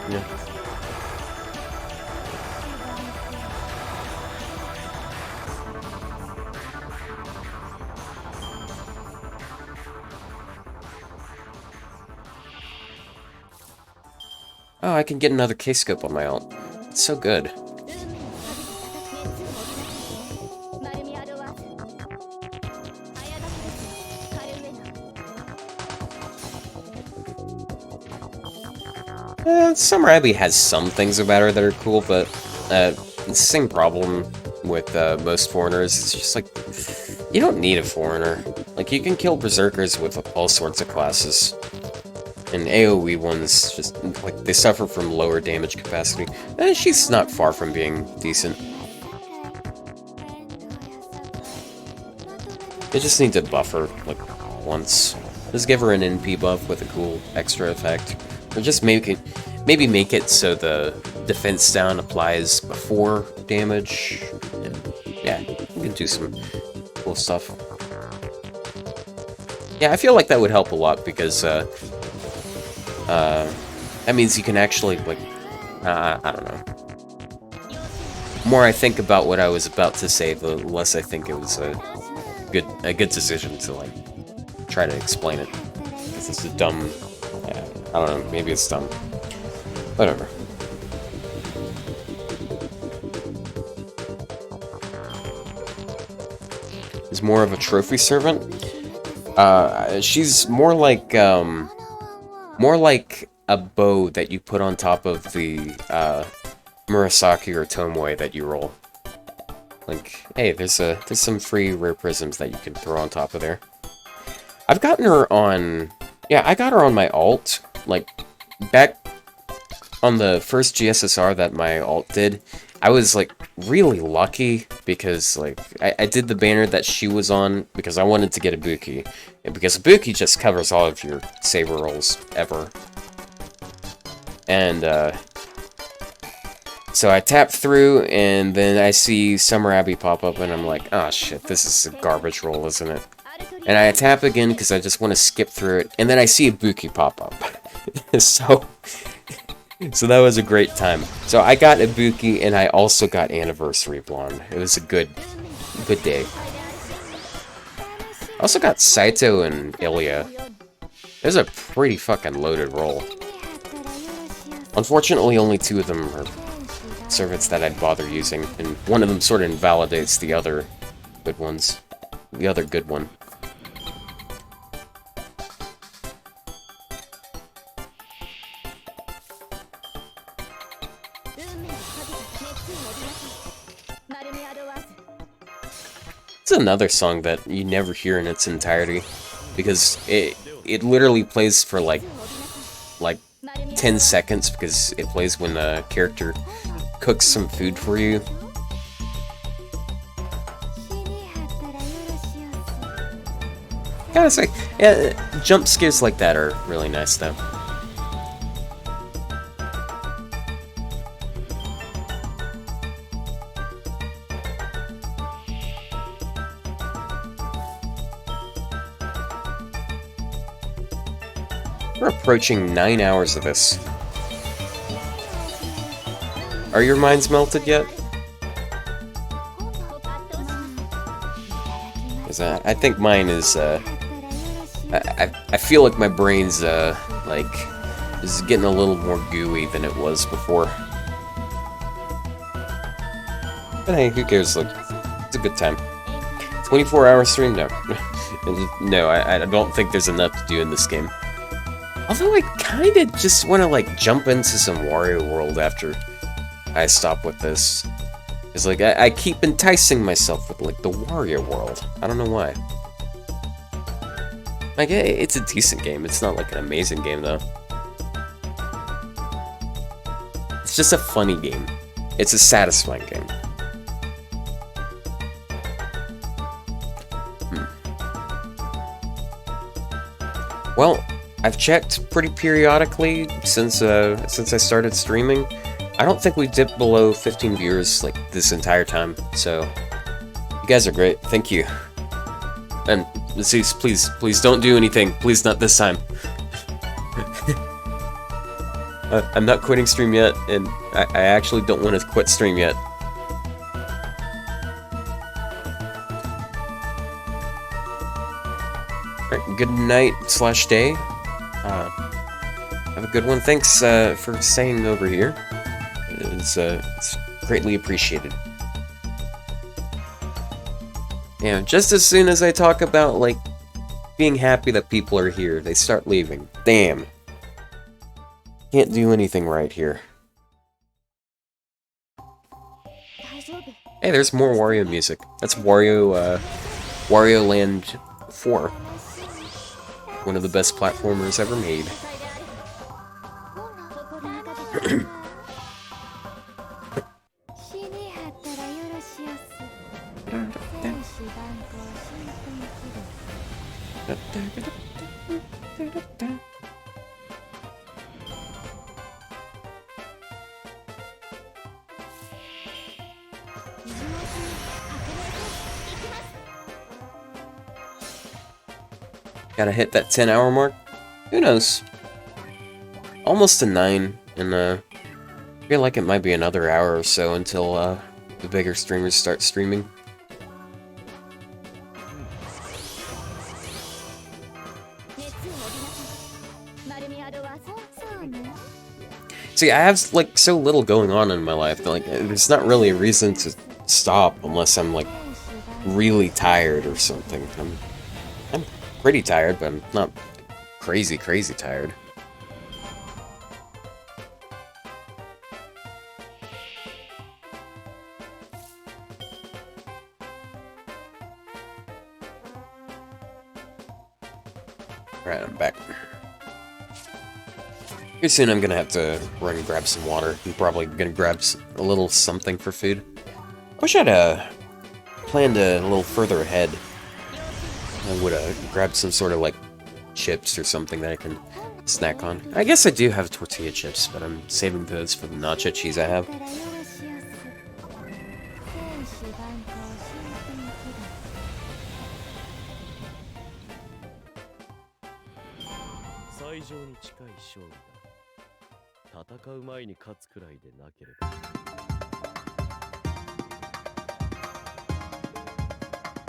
Yeah. Oh, I can get another K-scope on my ult. It's so good. Summer Abbey has some things about her that are cool, but it's the same problem with most foreigners. It's just like, you don't need a foreigner. Like, you can kill berserkers with all sorts of classes. And AoE ones, just, like, they suffer from lower damage capacity. And she's not far from being decent. They just need to buff her, like, once. Just give her an NP buff with a cool extra effect. Or just maybe make it so the defense down applies before damage. Yeah, you can do some cool stuff. Yeah, I feel like that would help a lot because that means you can actually, like, I don't know. The more I think about what I was about to say, the less I think it was a good decision to, like, try to explain it. Because it's a dumb... I don't know, maybe it's dumb. Whatever. Is more of a trophy servant. She's more like a bow that you put on top of the Murasaki or Tomoe that you roll. Like, hey, there's some free rare prisms that you can throw on top of there. I've gotten her on... Yeah, I got her on my alt. Like, back on the first GSSR that my alt did, I was, like, really lucky because, like, I did the banner that she was on because I wanted to get a Buki. And because a Buki just covers all of your saber rolls ever. And, so I tap through, and then I see Summer Abbey pop up, and I'm like, oh shit, this is a garbage roll, isn't it? And I tap again because I just want to skip through it, and then I see a Buki pop up. So that was a great time. So I got a Buki, and I also got Anniversary Blonde. It was a good day. I also got Saito and Ilya. It was a pretty fucking loaded roll. Unfortunately, only 2 of them are servants that I'd bother using, and one of them sort of invalidates the other good ones. The other good one. It's another song that you never hear in its entirety, because it literally plays for like 10 seconds, because it plays when a character cooks some food for you. Gotta say, yeah, jump scares like that are really nice though. We're approaching 9 hours of this. Are your minds melted yet? I think mine is, I feel like my brain's, like, is getting a little more gooey than it was before. But hey, who cares, like, it's a good time. 24-hour stream now. No, I don't think there's enough to do in this game. Although I kinda just wanna, like, jump into some Wario World after I stop with this. It's like, I keep enticing myself with, like, the Wario World. I don't know why. Like, it's a decent game. It's not, like, an amazing game, though. It's just a funny game. It's a satisfying game. Well, I've checked pretty periodically since I started streaming. I don't think we dipped below 15 viewers, like, this entire time, so you guys are great. Thank you. and Zeus, please don't do anything. Please not this time. I'm not quitting stream yet, and I actually don't want to quit stream yet. Alright, good night / day. Have a good one. Thanks for staying over here. It's greatly appreciated. Yeah, just as soon as I talk about, like, being happy that people are here, they start leaving. Damn. Can't do anything right here. Hey, there's more Wario music. That's Wario Land 4. One of the best platformers ever made. Gotta hit that 10-hour mark? Who knows? Almost to 9, and I feel like it might be another hour or so until the bigger streamers start streaming. See, I have like so little going on in my life that, like, there's not really a reason to stop unless I'm like really tired or something. I'm pretty tired, but I'm not crazy tired. Alright, I'm back. Here soon I'm gonna have to run and grab some water. I'm probably gonna grab a little something for food. I wish I'd planned a little further ahead. I would grab some sort of like chips or something that I can snack on. I guess I do have tortilla chips, but I'm saving those for the nacho cheese I have.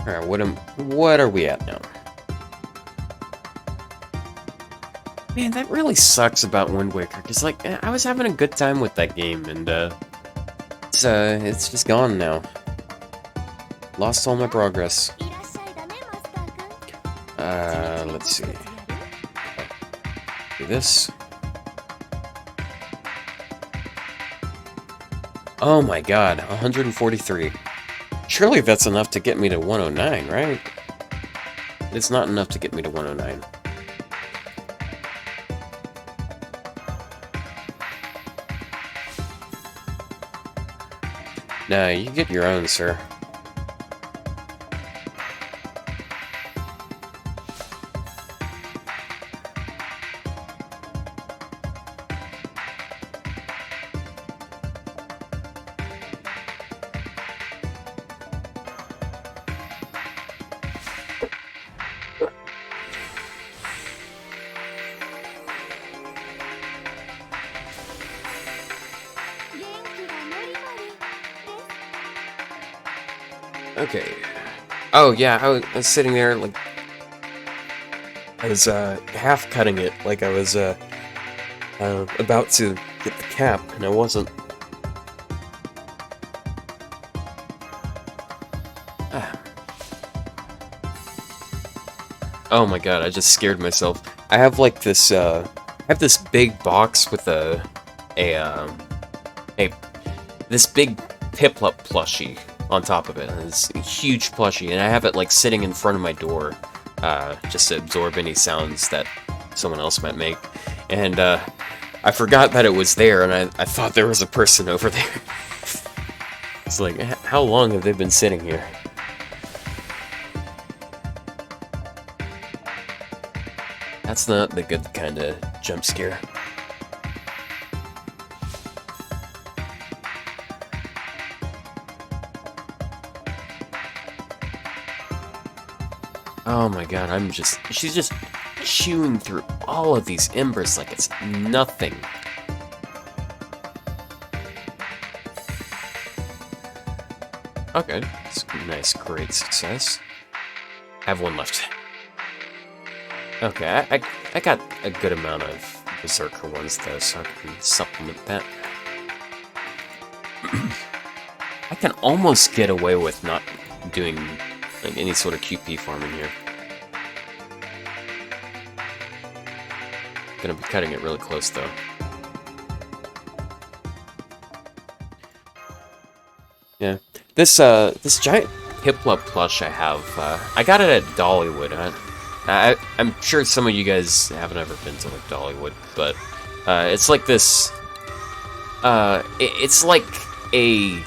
Alright, what are we at now? Man, that really sucks about Wind Waker, because, like, I was having a good time with that game, and, it's just gone now. Lost all my progress. Let's see. Do this. Oh my god, 143. Surely that's enough to get me to 109, right? It's not enough to get me to 109. Nah, you get your own, sir. Okay. Oh, yeah, I was sitting there, like, I was, half cutting it, like I was, about to get the cap, and I wasn't. Oh my god, I just scared myself. I have, like, this, I have this big box with this big Piplup plushie on top of it. And it's a huge plushie, and I have it like sitting in front of my door, just to absorb any sounds that someone else might make. And I forgot that it was there, and I thought there was a person over there. It's like, how long have they been sitting here? That's not the good kind of jump scare. Oh my god, she's just chewing through all of these embers like it's nothing. Okay, it's a nice, great success. I have one left. Okay, I got a good amount of Berserker ones though, so I can supplement that. I can almost get away with not doing like any sort of QP farming here. Gonna be cutting it really close though. Yeah, this giant Piplup plush I have, I got it at Dollywood. I'm sure some of you guys haven't ever been to like Dollywood, but it's like this. It's like a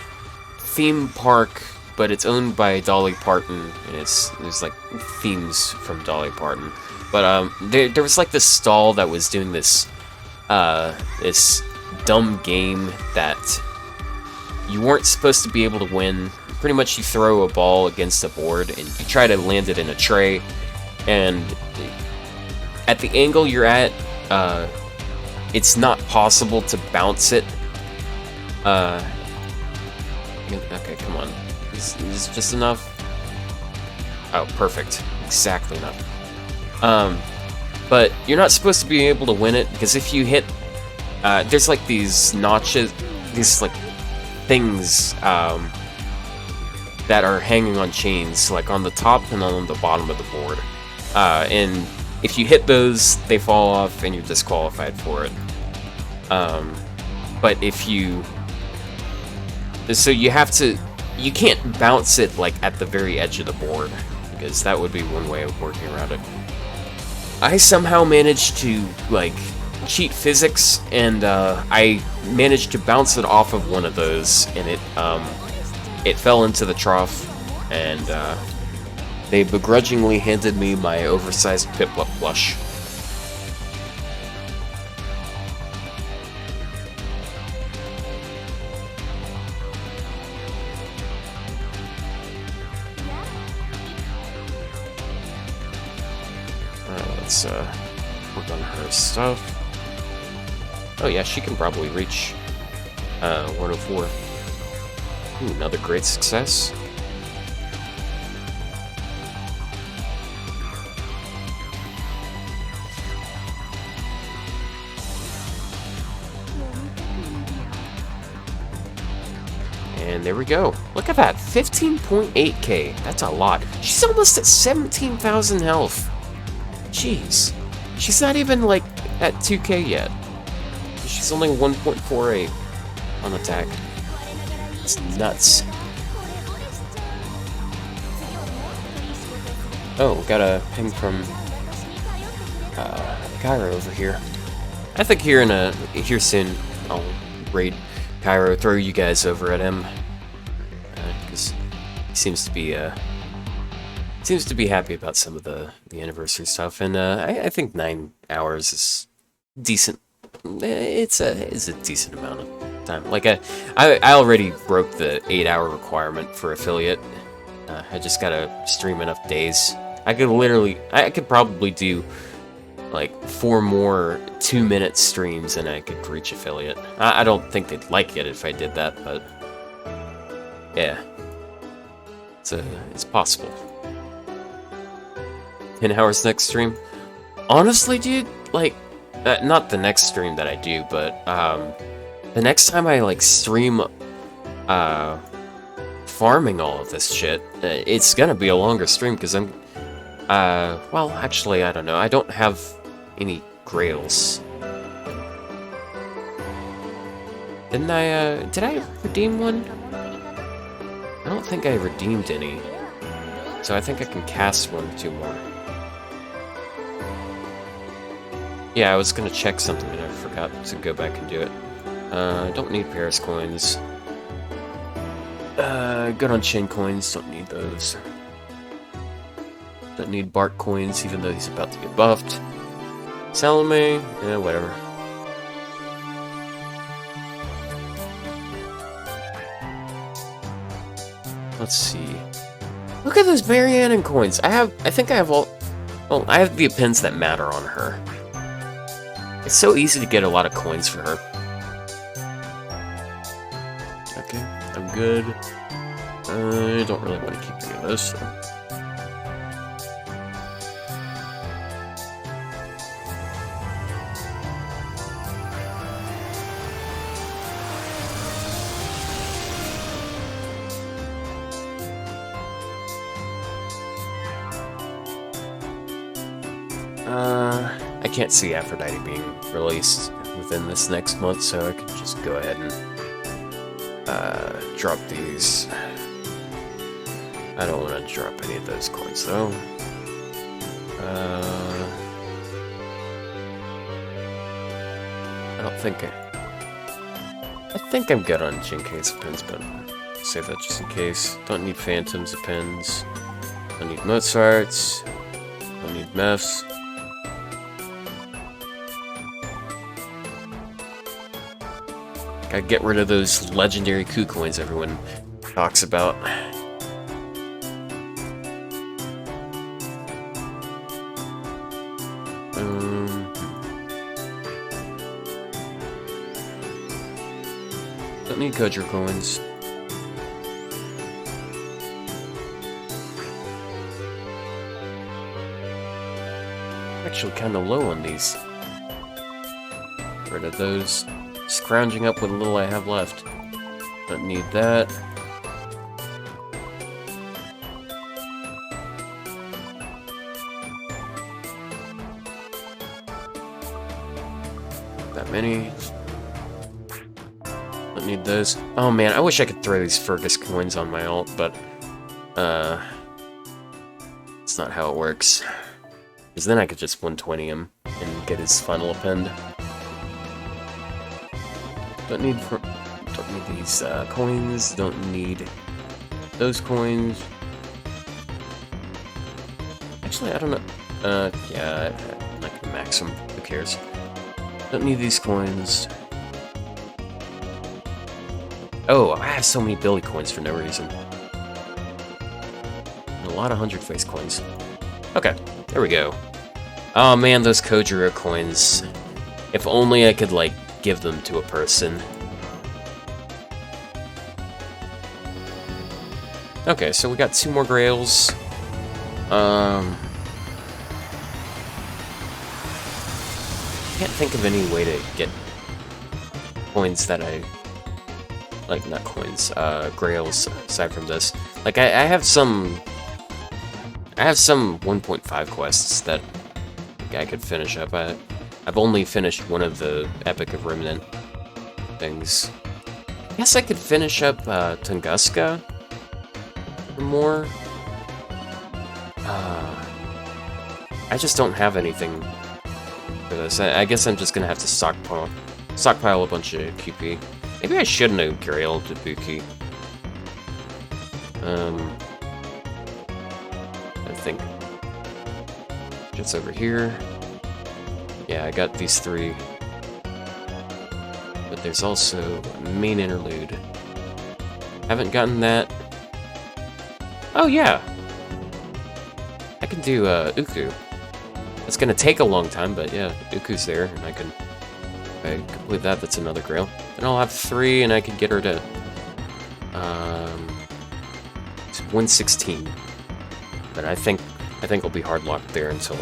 theme park, but it's owned by Dolly Parton, and there's like themes from Dolly Parton. But there was like this stall that was doing this this dumb game that you weren't supposed to be able to win. Pretty much you throw a ball against a board and you try to land it in a tray, and at the angle you're at, it's not possible to bounce it. Okay, come on. Is just enough? Oh, perfect. Exactly enough. But you're not supposed to be able to win it, because if you hit, there's like these notches, these like things that are hanging on chains, like on the top and on the bottom of the board. And if you hit those, they fall off and you're disqualified for it. But if you... So you have to... You can't bounce it like at the very edge of the board, because that would be one way of working around it. I somehow managed to, like, cheat physics, and I managed to bounce it off of one of those, and it fell into the trough, and they begrudgingly handed me my oversized Piplup plush. Let's work on her stuff. Oh yeah, she can probably reach 104. Ooh, another great success. And there we go. Look at that, 15.8k. That's a lot. She's almost at 17,000 health. Jeez. She's not even, like, at 2k yet. She's only 1.48 on attack. It's nuts. Oh, got a ping from Cairo over here. I think here soon I'll raid Cairo, throw you guys over at him, because he seems to be happy about some of the anniversary stuff, and I think 9 hours is decent. It's a decent amount of time. Like I already broke the 8-hour requirement for affiliate. I just gotta stream enough days. I could probably do like 4 more 2-minute streams and I could reach affiliate. I don't think they'd like it if I did that, but yeah, it's possible. 10 hours next stream. Honestly, dude, like, not the next stream that I do, but the next time I like stream farming all of this shit, it's gonna be a longer stream, because I'm well, actually, I don't know. I don't have any grails. Did I redeem one? I don't think I redeemed any. So I think I can cast 1 or 2 more. Yeah, I was gonna check something and I forgot to go back and do it. Don't need Paris coins. Good on Shin coins, don't need those. Don't need Bart coins, even though he's about to get buffed. Salome, yeah, whatever. Let's see. Look at those Marianne coins. I think I have all... Well, I have the pins that matter on her. It's so easy to get a lot of coins for her. Okay, I'm good. I don't really want to keep any of those, so... I can't see Aphrodite being released within this next month, so I could just go ahead and drop these. I don't want to drop any of those coins, though. I don't think I think I'm good on Jinkei's pins, but save that just in case. Don't need Phantoms of pins. Don't need Mozarts. Don't need Mefs. Gotta get rid of those legendary coup coins everyone talks about. Don't need Gojo coins. Actually kinda low on these. Get rid of those. Scrounging up what little I have left. Don't need that. That many. Don't need those. Oh man, I wish I could throw these Fergus coins on my ult, but it's not how it works. Because then I could just 120 him and get his final append. Don't need these coins. Don't need those coins. Actually, I don't know. Yeah, I'm not gonna max them. Who cares? Don't need these coins. Oh, I have so many Billy coins for no reason. And a lot of 100-face coins. Okay, there we go. Oh man, those Kojiro coins. If only I could, like, give them to a person. Okay, so we got 2 more grails. Can't think of any way to get coins that I... Like, not coins, grails aside from this. Like, I have some... I have some 1.5 quests that I could finish up. I've only finished one of the Epic of Remnant things. I guess I could finish up Tunguska or more. I just don't have anything for this. I guess I'm just gonna have to stockpile a bunch of QP. Maybe I shouldn't have grailed Ibuki. I think it's over here. Yeah, I got these 3. But there's also a main interlude. Haven't gotten that. Oh yeah! I can do Uku. It's gonna take a long time, but yeah, Uku's there, and if I complete that, that's another grail. Then I'll have 3, and I can get her to... it's 116. But I think I'll be hard locked there until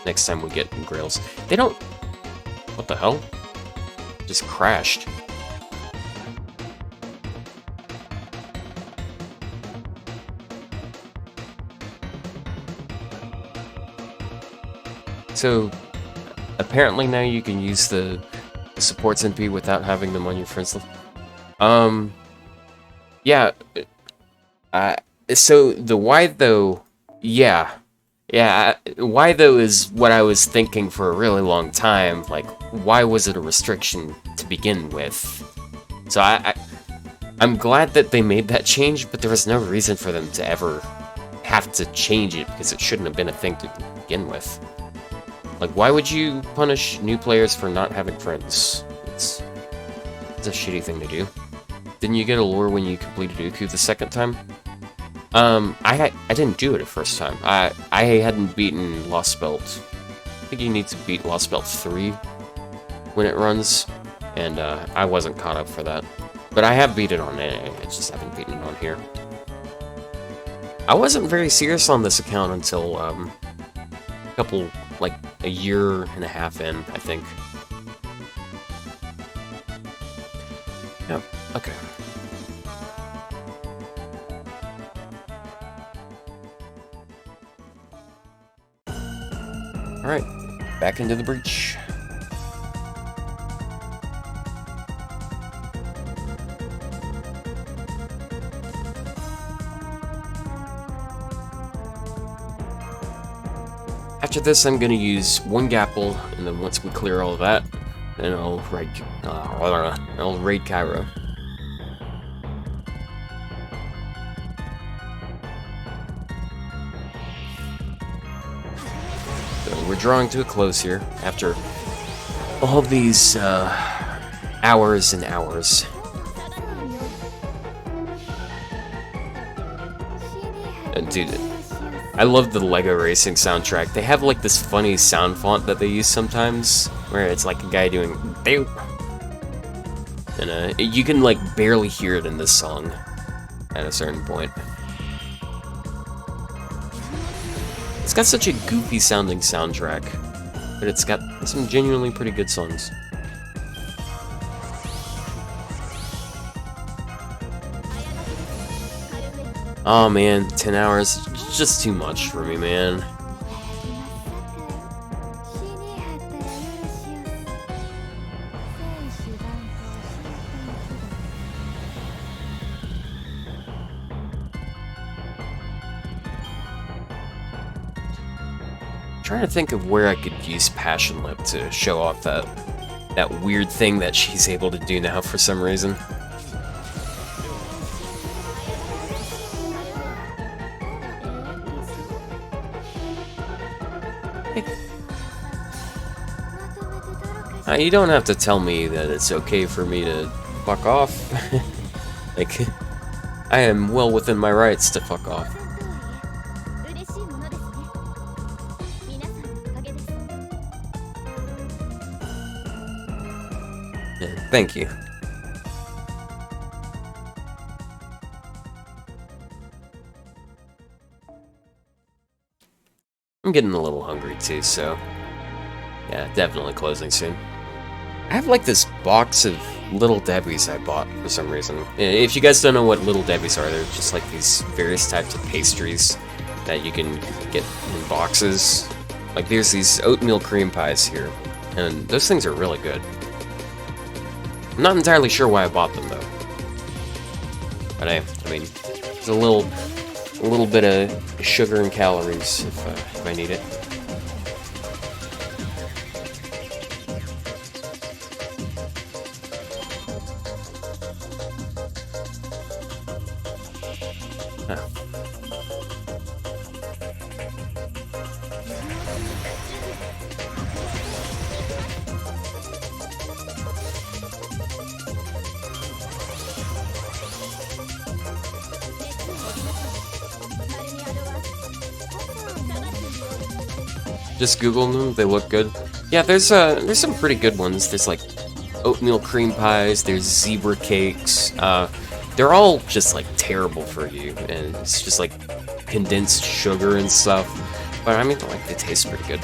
next time we get grails. They don't... What the hell? Just crashed. So, apparently now you can use the supports NP without having them on your friends list. Yeah. So the why though, yeah, why though is what I was thinking for a really long time. Like, why was it a restriction to begin with? So I'm glad that they made that change, but there was no reason for them to ever have to change it because it shouldn't have been a thing to begin with. Like, why would you punish new players for not having friends? It's a shitty thing to do. Didn't you get a lure when you completed Uku the second time? I didn't do it the first time. I hadn't beaten Lost Belt. I think you need to beat Lost Belt 3 when it runs, and I wasn't caught up for that. But I have beat it on NA, I just haven't beaten it on here. I wasn't very serious on this account until like a year and a half in, I think. Yep, okay. Alright, back into the breach. After this, I'm gonna use one Gapple, and then once we clear all of that, then I'll raid Cairo. So we're drawing to a close here after all these hours and hours. And dude, I love the Lego Racing soundtrack. They have like this funny sound font that they use sometimes, where it's like a guy doing boop. And you can like barely hear it in this song at a certain point. It's got such a goofy sounding soundtrack, but it's got some genuinely pretty good songs. Oh man, 10 hours, just too much for me, man. I'm trying to think of where I could use Passion Lip to show off that weird thing that she's able to do now for some reason. You don't have to tell me that it's okay for me to fuck off. Like, I am well within my rights to fuck off. Yeah, thank you. I'm getting a little hungry too, so yeah, definitely closing soon. I have like this box of Little Debbies I bought for some reason. If you guys don't know what Little Debbies are, they're just like these various types of pastries that you can get in boxes. Like there's these oatmeal cream pies here, and those things are really good. I'm not entirely sure why I bought them though. But I mean, it's a little bit of sugar and calories if I need it. Just Google them, they look good. Yeah, there's some pretty good ones. There's like oatmeal cream pies, there's zebra cakes. They're all just like terrible for you, and it's just like condensed sugar and stuff. But I mean, like, they taste pretty good.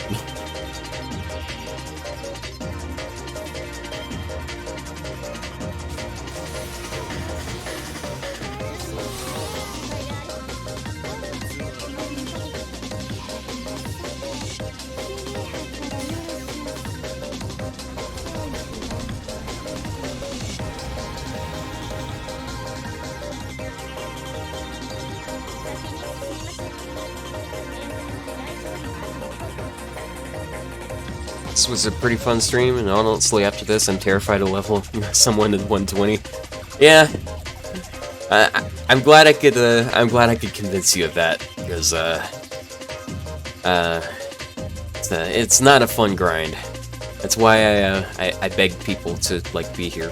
This was a pretty fun stream, and honestly, after this, I'm terrified to level someone to 120. Yeah, I'm glad I could. I'm glad I could convince you of that, because it's not a fun grind. That's why I beg people to like be here.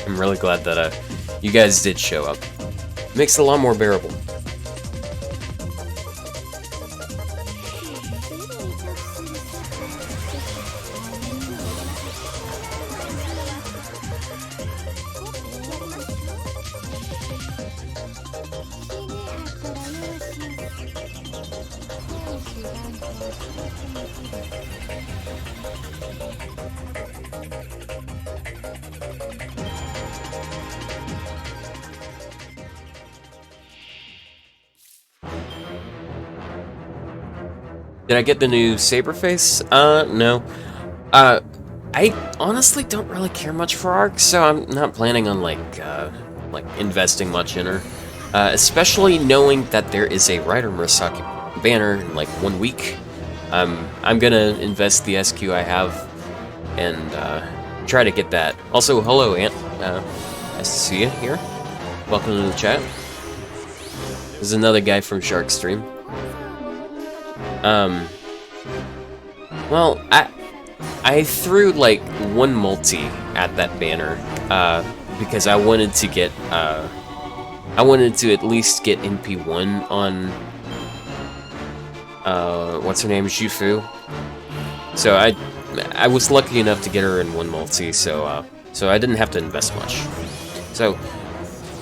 I'm really glad that you guys did show up. It makes it a lot more bearable. Did I get the new saber face? No. I honestly don't really care much for Arc, so I'm not planning on like investing much in her. Especially knowing that there is a Rider Murasaki banner in like 1 week. I'm gonna invest the SQ I have and try to get that. Also, hello Ant. Nice to see you here. Welcome to the chat. There's another guy from Shark Stream. Well, I threw like 1 multi at that banner because I wanted to get I wanted to at least get NP1 on what's her name, Jufu. So I was lucky enough to get her in 1 multi, so I didn't have to invest much. So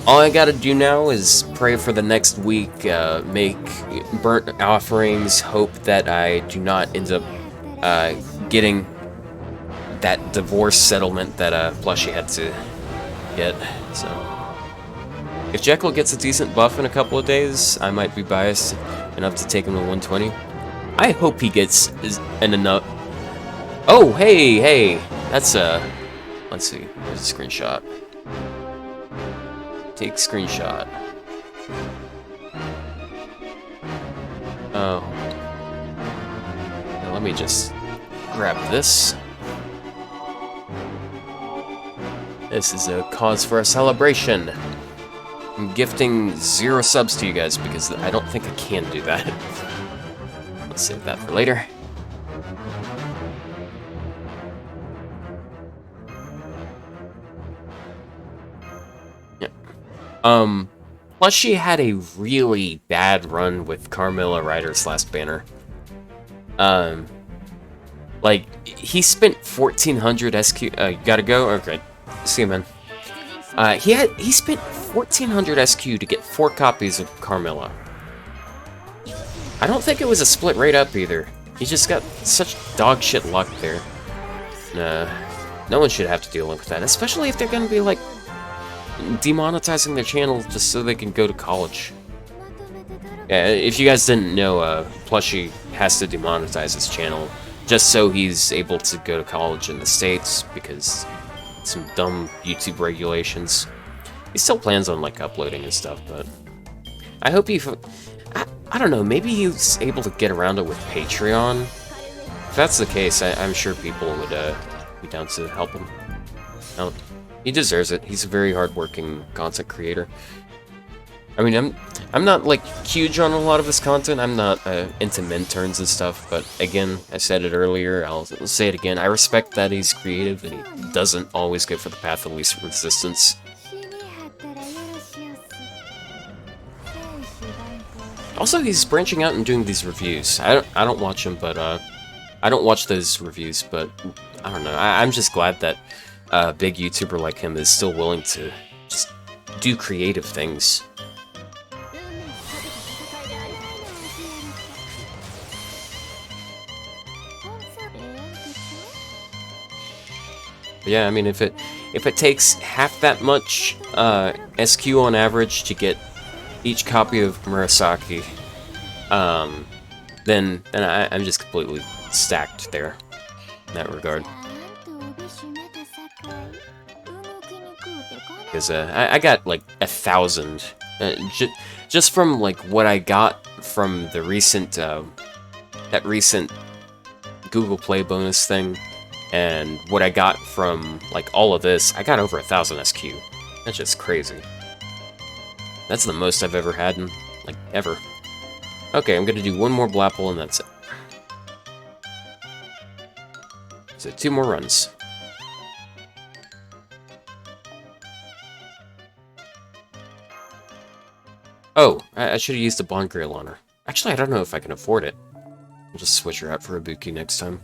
all I gotta do now is pray for the next week, make burnt offerings, hope that I do not end up getting that divorce settlement that Plushie had to get. So if Jekyll gets a decent buff in a couple of days, I might be biased enough to take him to 120. I hope he gets an enough. Oh, hey, that's let's see, there's a screenshot. Take screenshot. Oh. Now let me just grab this. This is a cause for a celebration. I'm gifting 0 subs to you guys because I don't think I can do that. Let's save that for later. Plus she had a really bad run with Carmilla Ryder's last banner. Like, he spent 1400 SQ, you gotta go? Okay, see you, man. He spent 1400 SQ to get 4 copies of Carmilla. I don't think it was a split rate up either. He just got such dog shit luck there. Nah, no one should have to deal with that, especially if they're gonna be like demonetizing their channel just so they can go to college. Yeah, if you guys didn't know, Plushie has to demonetize his channel just so he's able to go to college in the States because some dumb YouTube regulations. He still plans on like uploading and stuff, but I hope he. I don't know. Maybe he's able to get around it with Patreon. If that's the case, I'm sure people would be down to help him out. He deserves it. He's a very hardworking content creator. I mean, I'm not like huge on a lot of his content. I'm not into min-turns and stuff. But again, I said it earlier. I'll say it again. I respect that he's creative and he doesn't always go for the path of least resistance. Also, he's branching out and doing these reviews. I don't watch them, but I don't watch those reviews. But I don't know. I'm just glad that a big YouTuber like him is still willing to just do creative things. But yeah, I mean, if it takes half that much SQ on average to get each copy of Murasaki, then I'm just completely stacked there in that regard. Because I got like 1,000 just from like what I got from the recent that recent Google Play bonus thing, and what I got from like all of this. I got over 1,000 SQ. That's just crazy. That's the most I've ever had in, like, ever. Okay, I'm gonna do 1 more Blapple and that's it. So 2 more runs. Oh, I should have used the Bond Grail on her. Actually, I don't know if I can afford it. I'll just switch her out for a Ibuki next time.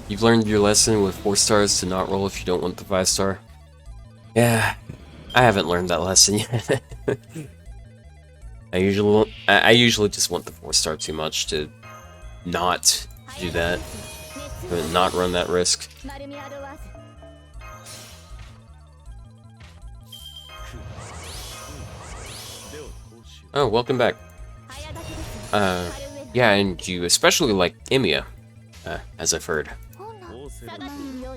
You've learned your lesson with 4 stars to not roll if you don't want the 5-star. Yeah, I haven't learned that lesson yet. I usually just want the 4-star too much to not do that, but not run that risk. Oh, welcome back. Yeah, and you especially like Emiya, as I've heard.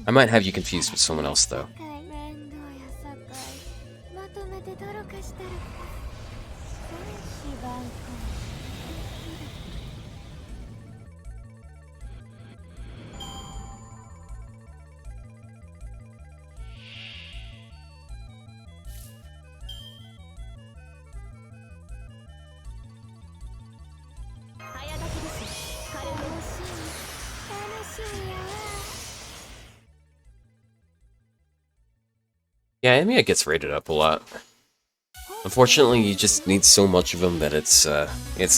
I might have you confused with someone else, though. Yeah, Emiya gets rated up a lot. Unfortunately, you just need so much of them that it's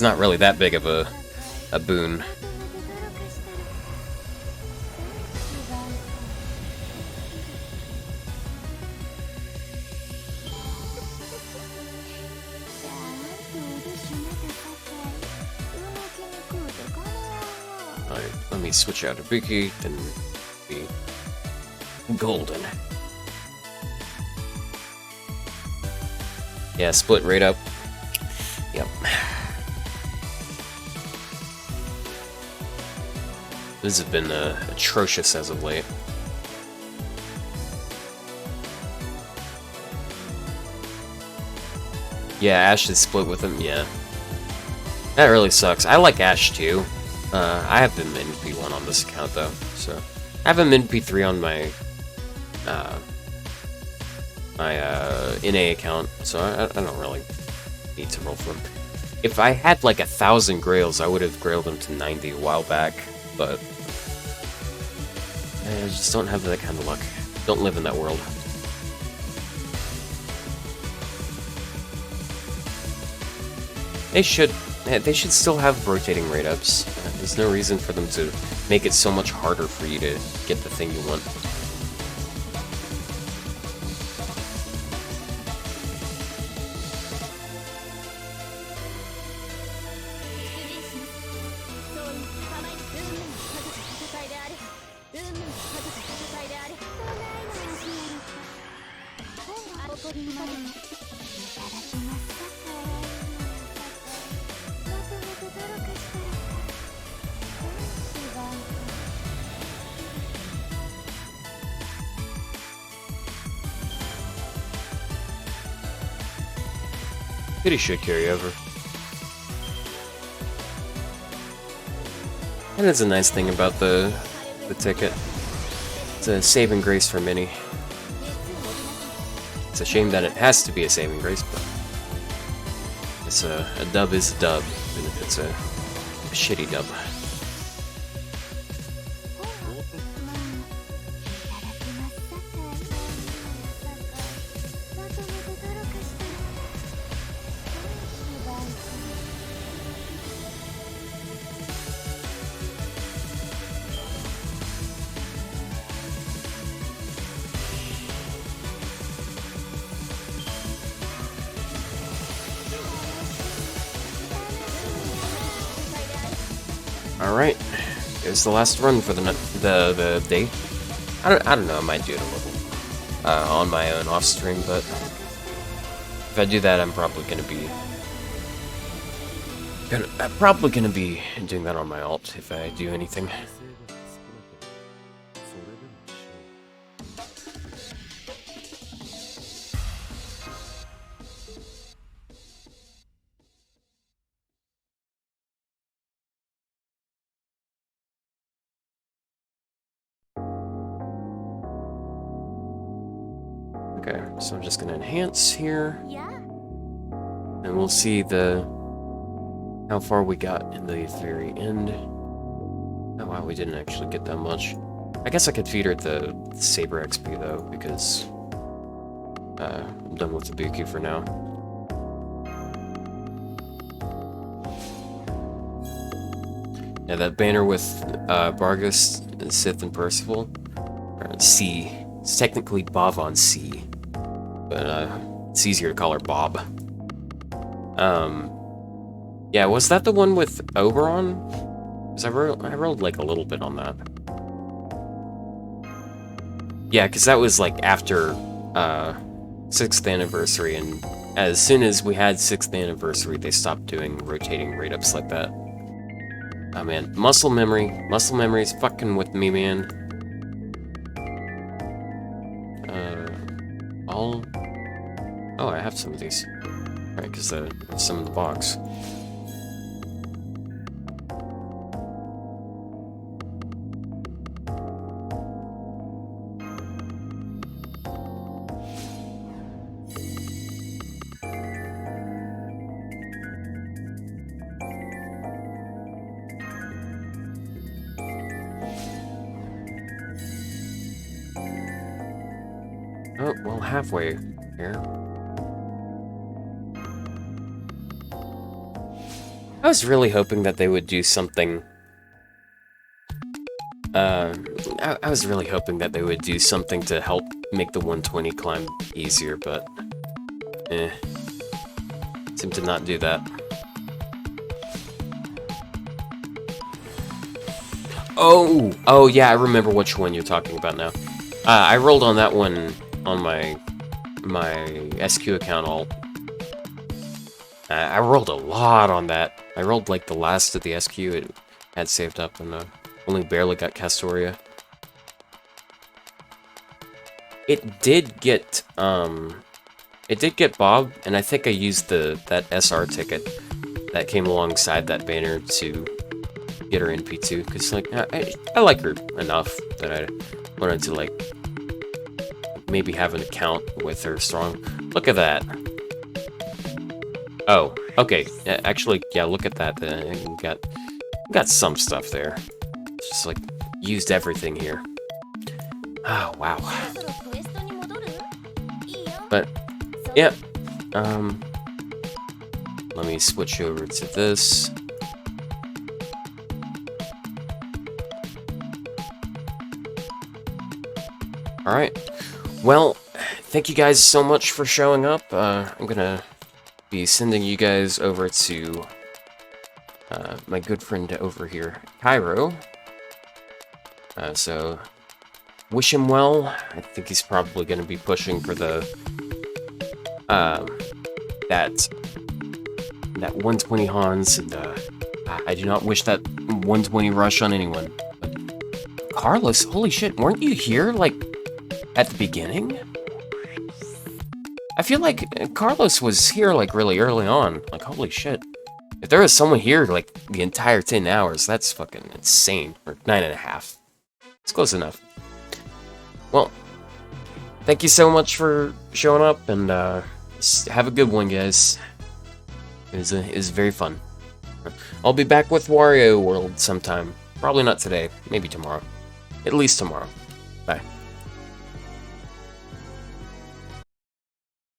not really that big of a boon. Alright, let me switch out Ibuki and be golden. Yeah, split right up. Yep. This has been atrocious as of late. Yeah, Ash is split with him, yeah. That really sucks. I like Ash too. I have the min P1 on this account though, so I have a min P3 on my NA account, so I don't really need to roll for him. If I had like 1,000 grails, I would have grailed him to 90 a while back, but I just don't have that kind of luck. Don't live in that world. They should still have rotating rate ups. There's no reason for them to make it so much harder for you to get the thing you want. Pity should carry over. That is a nice thing about the ticket. It's a saving grace for many. It's a shame that it has to be a saving grace, but it's a dub is a dub, even if it's a shitty dub. Alright, it's the last run for the day. I don't know, I might do it a little on my own off stream, but if I do that, I'm probably gonna be doing that on my alt if I do anything. Okay, so I'm just gonna enhance here, and we'll see how far we got in the very end. Oh wow, we didn't actually get that much. I guess I could feed her the Saber XP though, because I'm done with the Buki for now. Yeah, that banner with Vargas, Sith, and Percival, C. It's technically Bav on C, but it's easier to call her Bob. Yeah, was that the one with Oberon? Because I rolled like a little bit on that. Yeah, because that was like after 6th anniversary, and as soon as we had 6th anniversary, they stopped doing rotating rate-ups like that. Oh man, muscle memory is fucking with me, man. Oh, I have some of these. Right, because some in the box. Oh, well, halfway here. I was really hoping that they would do something. I was really hoping that they would do something to help make the 120 climb easier, but seem to not do that. Oh yeah, I remember which one you're talking about now. I rolled on that one on my SQ account alt. I rolled a lot on that. I rolled like the last of the SQ it had saved up, and only barely got Castoria. It did get Bob, and I think I used that SR ticket that came alongside that banner to get her in P2, because like I like her enough that I wanted to like maybe have an account with her strong. Look at that. Oh, okay. Actually, yeah, look at that. Got some stuff there. Just like used everything here. Oh, wow. But yeah. Let me switch over to this. All right. Well, thank you guys so much for showing up. I'm gonna be sending you guys over to my good friend over here, Cairo. So wish him well. I think he's probably gonna be pushing for the that 120 Hans, and I do not wish that 120 rush on anyone. But Carlos, holy shit, weren't you here like at the beginning? I feel like Carlos was here like really early on. Like, holy shit. If there was someone here like the entire 10 hours, that's fucking insane. Or 9.5. It's close enough. Well, thank you so much for showing up, and have a good one, guys. It was very fun. I'll be back with Wario World sometime. Probably not today. Maybe tomorrow. At least tomorrow. Bye.